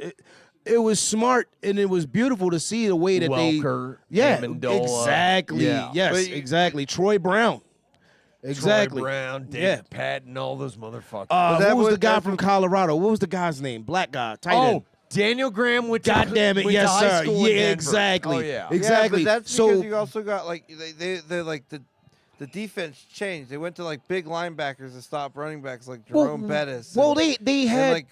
smart and it was beautiful to see the way that Welker, they yeah, Amendola. exactly. Yeah. Yes, But you- exactly. Troy Brown. Exactly. Troy Brown, David Yeah. Patton, all those motherfuckers. that Who was what- the guy that's from what- Colorado? What was the guy's name? Black guy, tight end. oh, Daniel Graham went to God damn it, went to yes, high sir. school in Yeah, Denver. exactly. Oh, yeah. Exactly. Yeah, but that's So- because you also got like they're like the defense changed. They went to like big linebackers to stop running backs like Jerome Bettis. Well, and- they and, had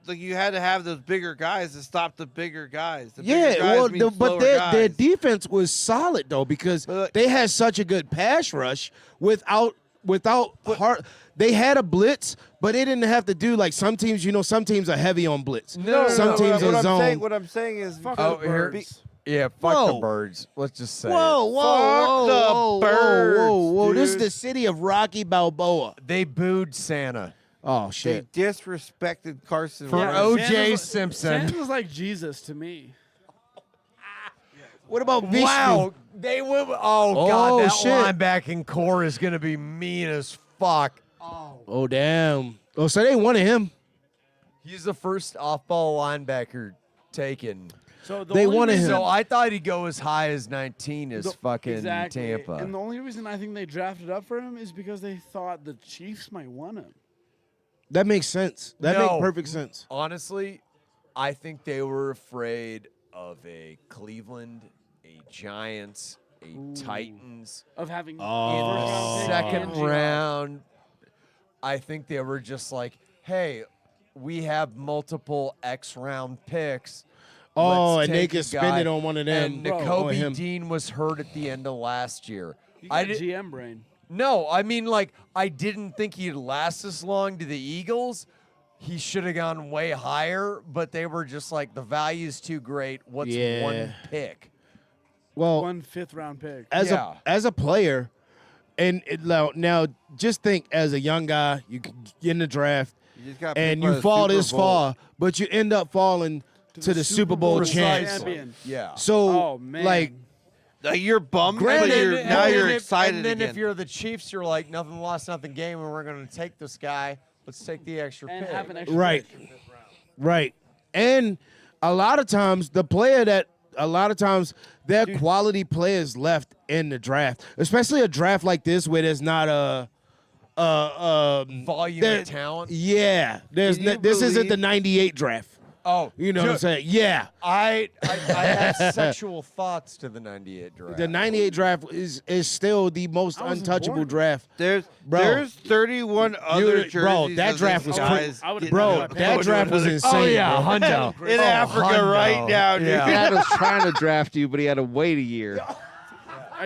but you had to have those bigger guys to stop the bigger guys. The bigger yeah, guys well, mean but slower their guys. defense was solid though because But, like- they had such a good pass rush without hard. They had a blitz, but they didn't have to do like some teams. You know, some teams are heavy on blitz. No, some teams what are I'm zone. saying, what I'm saying is Fuck Oh, the here- birds. Yeah, fuck the Whoa. birds. Let's just say Whoa, it. whoa, Fuck whoa, the whoa, birds, whoa, whoa! This is dude. the city of Rocky Balboa. They booed Santa. Oh they shit! disrespected Carson For Wentz. O.J. Santa's like- Simpson. Santa's like Jesus to me. What about Vishnu? Wow, they went. Oh, Oh, god, that shit. linebacking core is gonna be mean as fuck. Oh damn! Oh, so they wanted him. He's the first off-ball linebacker taken. So the They only wanted him. reason- So I thought he'd go as high as 19 as the- fucking exactly. Tampa. And the only reason I think they drafted up for him is because they thought the Chiefs might want him. That makes sense. That No. makes perfect sense. Honestly, I think they were afraid of a Cleveland, a Giants, a Titans Of having Oh. in first the round pick second and Giants. round. I think they were just like, hey, we have multiple X round picks. Oh, let's and they take a can spend guy. it on one of them. And Bro, on Nakobe him. Dean was hurt at the end of last year. You I got did, GM brain. no, I mean, like, I didn't think he'd last this long to the Eagles. He should have gone way higher, but they were just like, the value's too great. What's Yeah. one pick? Well, 1 5th-round pick. Yeah. as a player, and now just think as a young guy, you get in the draft You just got and picked by you the fall Super this Bowl. far, but you end up falling to the Super Bowl Precisely. champs. champion. Yeah. So, Oh, man. like, You're bummed, Granted, but And now then you're if- excited And then again. if you're the Chiefs, you're like, nothing lost, nothing gained, and we're going to take this guy. Let's take the extra And pick. have an extra right, pick. right, and a lot of times their quality players left in the draft, especially a draft like this where there's not Volume there- of talent. Yeah, Can you this isn't the believe- '98 draft. Oh, You know what I'm saying? Yeah. I have sexual thoughts to the 98 draft. The 98 draft is still the most wasn't untouchable born. draft. There's Bro. there's 31 other jerseys. bro, that of draft this was guy's I would've getting done Bro, that. up. that draft was insane. Oh, yeah, bro. hundo. in Africa right hundo. now, dude. Yeah. Dad was trying to draft you, but he had to wait a year.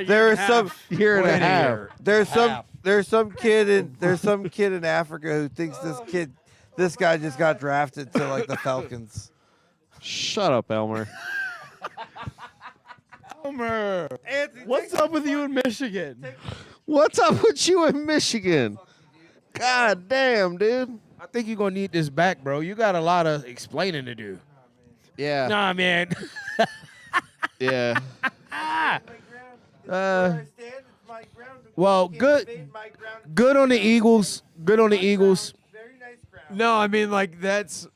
There is some Year and a Wait a half. year. there's some kid in Africa who thinks this guy just got drafted to like the Falcons. Shut up, Elmer. Homer. What's up with you in Michigan? What's up with you in Michigan? God damn, dude. I think you're gonna need this back, bro. You got a lot of explaining to do. Yeah. Nah, man. Yeah. Well, good on the Eagles. Good on the Eagles. No, I mean, like, that's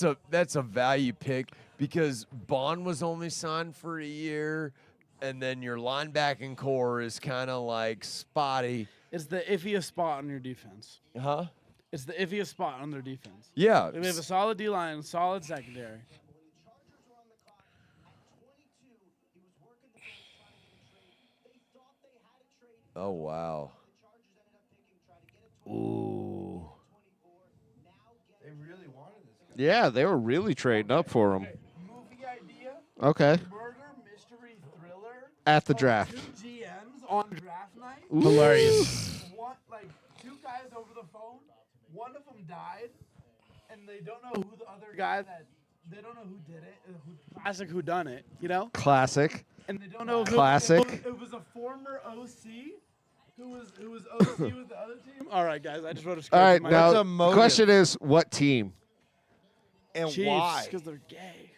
a value pick because Bond was only signed for a year, and then your linebacking core is kind of like spotty. It's the iffiest spot on your defense. Huh? It's the iffiest spot on their defense. Yeah. We have a solid D line, solid secondary. Oh, wow. Ooh. Yeah, they were really trading up for him. Movie idea, Okay. murder, mystery, thriller. At the draft. Two GMs on draft night. Hilarious. One, like 2 guys over the phone. One of them died, and they don't know who the other guy that they don't know who did it. Classic who done it, you know? Classic. And they don't know if Classic. It was a former OC who was OC with the other team. All right, guys, I just wrote a script. All right, in my now What's a the motive? question is, what team? And Chiefs why? because they're gay.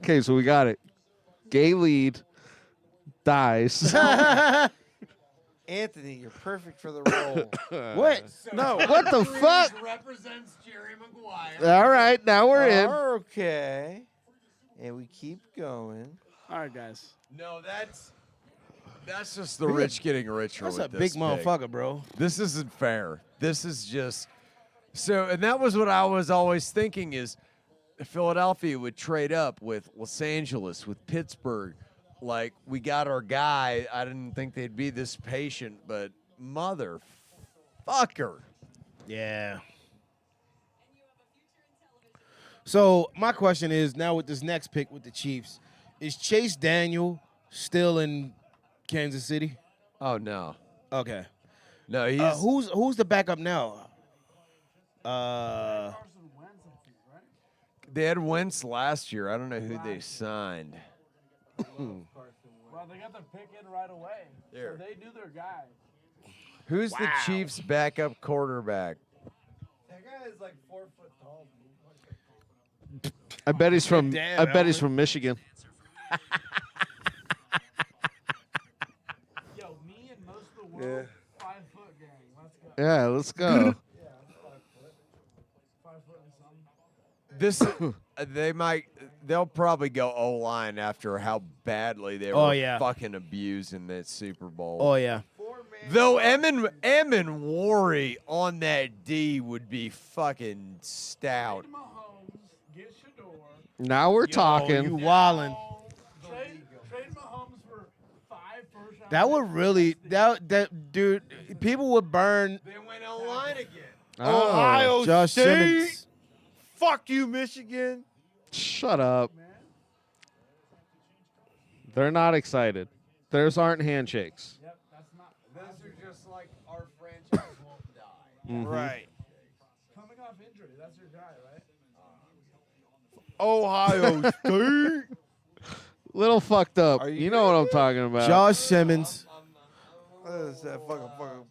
Okay, so we got it. Gay lead dies. Anthony, you're perfect for the role. What? No, what the fuck? Represents Jerry Maguire. All right, now we're in. Okay. And we keep going. All right, guys. No, that's just the rich getting richer. That's with a big this pick. motherfucker, bro. This isn't fair. This is just so, and that was what I was always thinking is Philadelphia would trade up with Los Angeles, with Pittsburgh. Like, we got our guy. I didn't think they'd be this patient, but motherfucker. Yeah. So my question is now with this next pick with the Chiefs, is Chase Daniel still in Kansas City? Oh no, Okay. no, he's Who's the backup now? they had Wentz last year. I don't know who they signed. Well, they got their pick in right away, There. so they knew their guy. Who's the Chiefs' backup quarterback? That guy is like 4 foot tall. I bet he's from. Damn, I bet he's Elmer. from Michigan. Yo, me and most of the world, 5 foot gang. Let's go. Yeah, let's go. 5 foot and something. This they'll probably go O-line after how badly they were Oh, yeah. fucking abused in that Super Bowl. Oh yeah. Though Emin Worry on that D would be fucking stout. Mahomes, get Shador. Now we're You talking. wildin'. Trade Mahomes for 5 first round. That would really that dude. People would burn. They went O-line again. Ohio Josh State. Simmons. Fuck you, Michigan. Shut up. They're not excited. Theirs aren't handshakes. Those are just like our franchise won't die. Right. Coming off injury, that's your guy, right? Ohio State. Little fucked up. Are you You know what I'm talking about. Josh Simmons What is that? Fucking.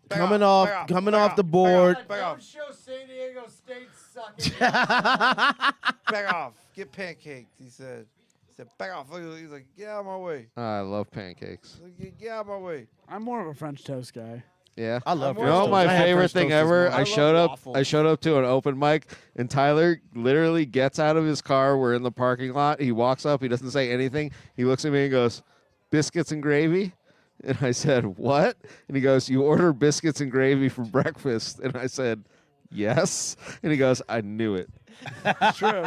Back coming off, off, back coming back off the board. Back off. Don't show San Diego State sucking. Back off. Get pancaked, he said. He said, back off. He's like, get out of my way. I love pancakes. Get out of my way. I'm more of a French toast guy. Yeah. I love You French know toast. my I had favorite French thing toast this ever? morning. I showed love up. waffles. I showed up to an open mic, and Tyler literally gets out of his car. We're in the parking lot. He walks up. He doesn't say anything. He looks at me and goes, "Biscuits and gravy." And I said, "What?" And he goes, "You order biscuits and gravy for breakfast." And I said, "Yes." And he goes, "I knew it." True.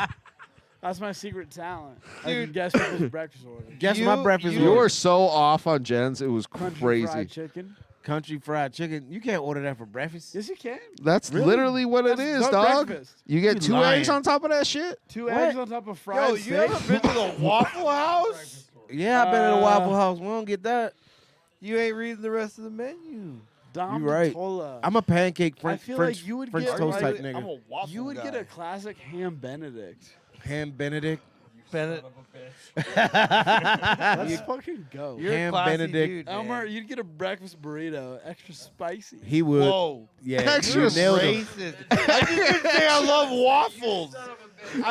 That's my secret talent. I can guess people's breakfast order. Guess my breakfast You order. were so off on Jen's. It was Country crazy. fried chicken. Country fried chicken. You can't order that for breakfast. Yes, you can. That's Really? literally what it That's is, not dog. breakfast. You get You 2 lying. eggs on top of that shit? 2 What? eggs on top of fried Yo, steak. you ever been to the Waffle House? Yeah, I've been at a Waffle House. We don't get that. You ain't reading the rest of the menu. Dom You right. Tola. I'm a pancake French, I feel French, like you would French get toast like- type nigga. I'm a waffle You would guy. get a classic ham Benedict. Ham Benedict. Bennett. Let's fucking go. You're a Ham classy Benedict. dude, man. Elmer, you'd get a breakfast burrito, extra spicy. He would. Whoa. Yeah, Extra you nailed him. Racist. I just didn't say I love waffles.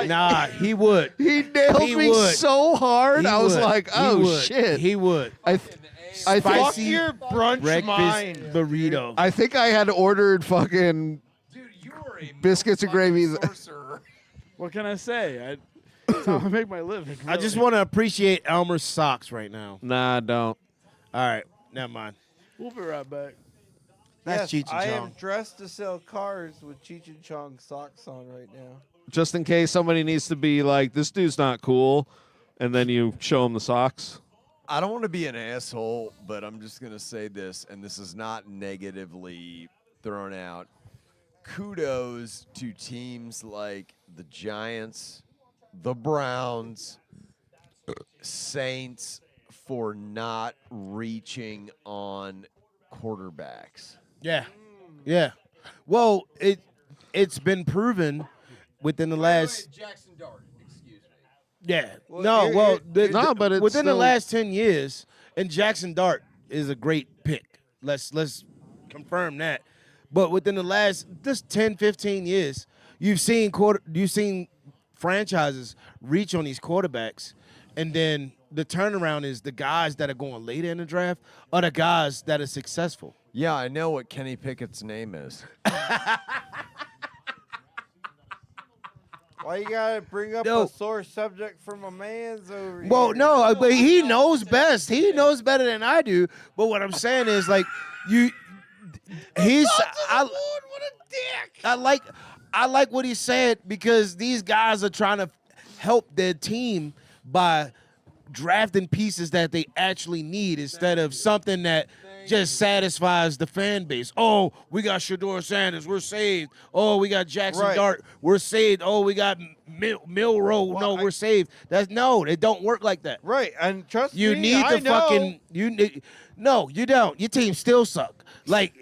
Nah, he would. He nailed He me would. so hard. He I was would. like, He oh, would. shit. He would. I Fuck Spicy your brunch breakfast mind. burrito. I think I had ordered fucking Dude, you were a biscuits and gravy. sorcerer. What can I say? That's how I make my living. I just really. want to appreciate Elmer's socks right now. Nah, don't. All right, never mind. We'll be right back. That's Yes, Cheech and I Chong. am dressed to sell cars with Cheech and Chong socks on right now. Just in case somebody needs to be like, this dude's not cool, and then you show him the socks. I don't want to be an asshole, but I'm just going to say this, and this is not negatively thrown out. Kudos to teams like the Giants, the Browns, Saints for not reaching on quarterbacks. Yeah, yeah. Well, it's been proven within the last. Jackson Dart, excuse me. Yeah. Well, No. here- Well, No, but it's within the still- last 10 years, and Jackson Dart is a great pick. Let's confirm that. But within the last just 10, 15 years, you've seen franchises reach on these quarterbacks, and then the turnaround is the guys that are going later in the draft are the guys that are successful. Yeah, I know what Kenny Pickett's name is. Why you gotta bring up Yo. a sore subject from a man's over Well, here? no, but he knows best. He knows better than I do. But what I'm saying is, like, he's. I, what a dick. I like what he said because these guys are trying to help their team by drafting pieces that they actually need instead of something that just satisfies the fan base. Oh, we got Shador Sanders, we're saved. Oh, we got Jackson Right. Dart, we're saved. Oh, we got Milrow, no, we're saved. No, it don't work like that. Right, and trust You me, need I the know. fucking no, you don't. Your team still suck. Like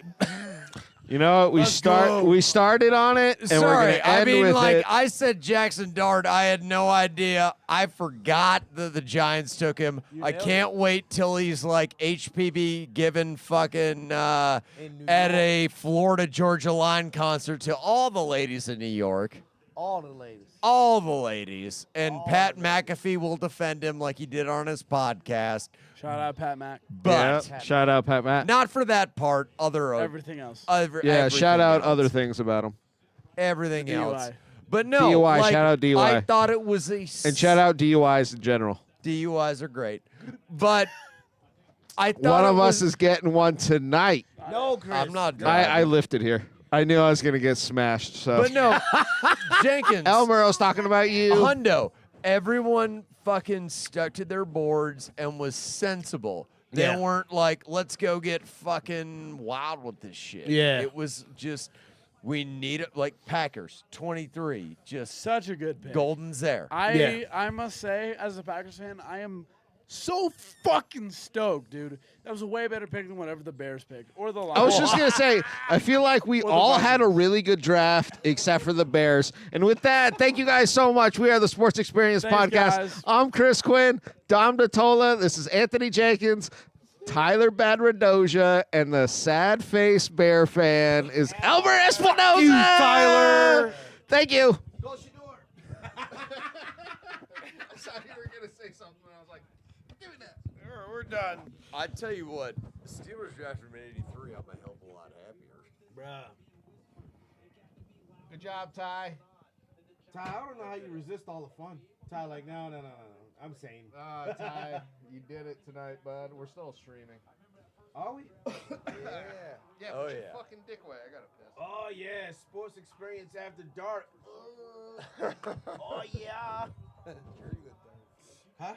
You know what? We started on it, and we're Sorry, gonna end I mean, with like it. I said, Jackson Dart. I had no idea. I forgot that the Giants took him. I can't wait till he's like HPB given fucking at a Florida Georgia Line concert to all the ladies in New York. all the ladies. All the ladies. And Pat McAfee will defend him like he did on his podcast. Shout out Pat Mac. But Yeah, shout out Pat Matt. not for that part. Everything else. Yeah, everything shout out else. other things about him. Everything DUI. else. But no, DUI, like, shout out DUI. I thought it was a And shout out DUIs in general. DUIs are great, but I thought One it of us was, is getting one tonight. No, Chris. I'm not. I driving. lifted here. I knew I was gonna get smashed. So But no, Jenkins. Elmero's talking about you. Hundo. Everyone fucking stuck to their boards and was sensible. They Yeah. weren't like, let's go get fucking wild with this shit. Yeah. It was just We need it like Packers 23. Just Such a good pick. Golden's there. I must say, as a Packers fan, I am so fucking stoked, dude. That was a way better pick than whatever the Bears picked or the Lions. I was just gonna say, I feel like we Or the all had a Vikings. really good draft except for the Bears. And with that, thank you guys so much. We are the Sports Experience Thanks, Podcast. guys. I'm Chris Quinn, Dom DeTola. This is Anthony Jenkins, Tyler Badradoja, and the sad face Bear fan is Elmer Espinosa. You, Tyler. Thank you. I thought you were gonna say something, and I was like, give me that. We're done. I tell you what, Steelers drafted him in '83. I'm a hell of a lot happier. Bruh. Good job, Ty. Ty, I don't know how you resist all the fun. Ty, like, no. I'm sane. Ty, you did it tonight, bud. We're still streaming. Are we? Yeah, Oh, put your yeah. fucking dick away. I gotta piss. Oh, yeah. Sports Experience After Dark. Oh, yeah. Huh?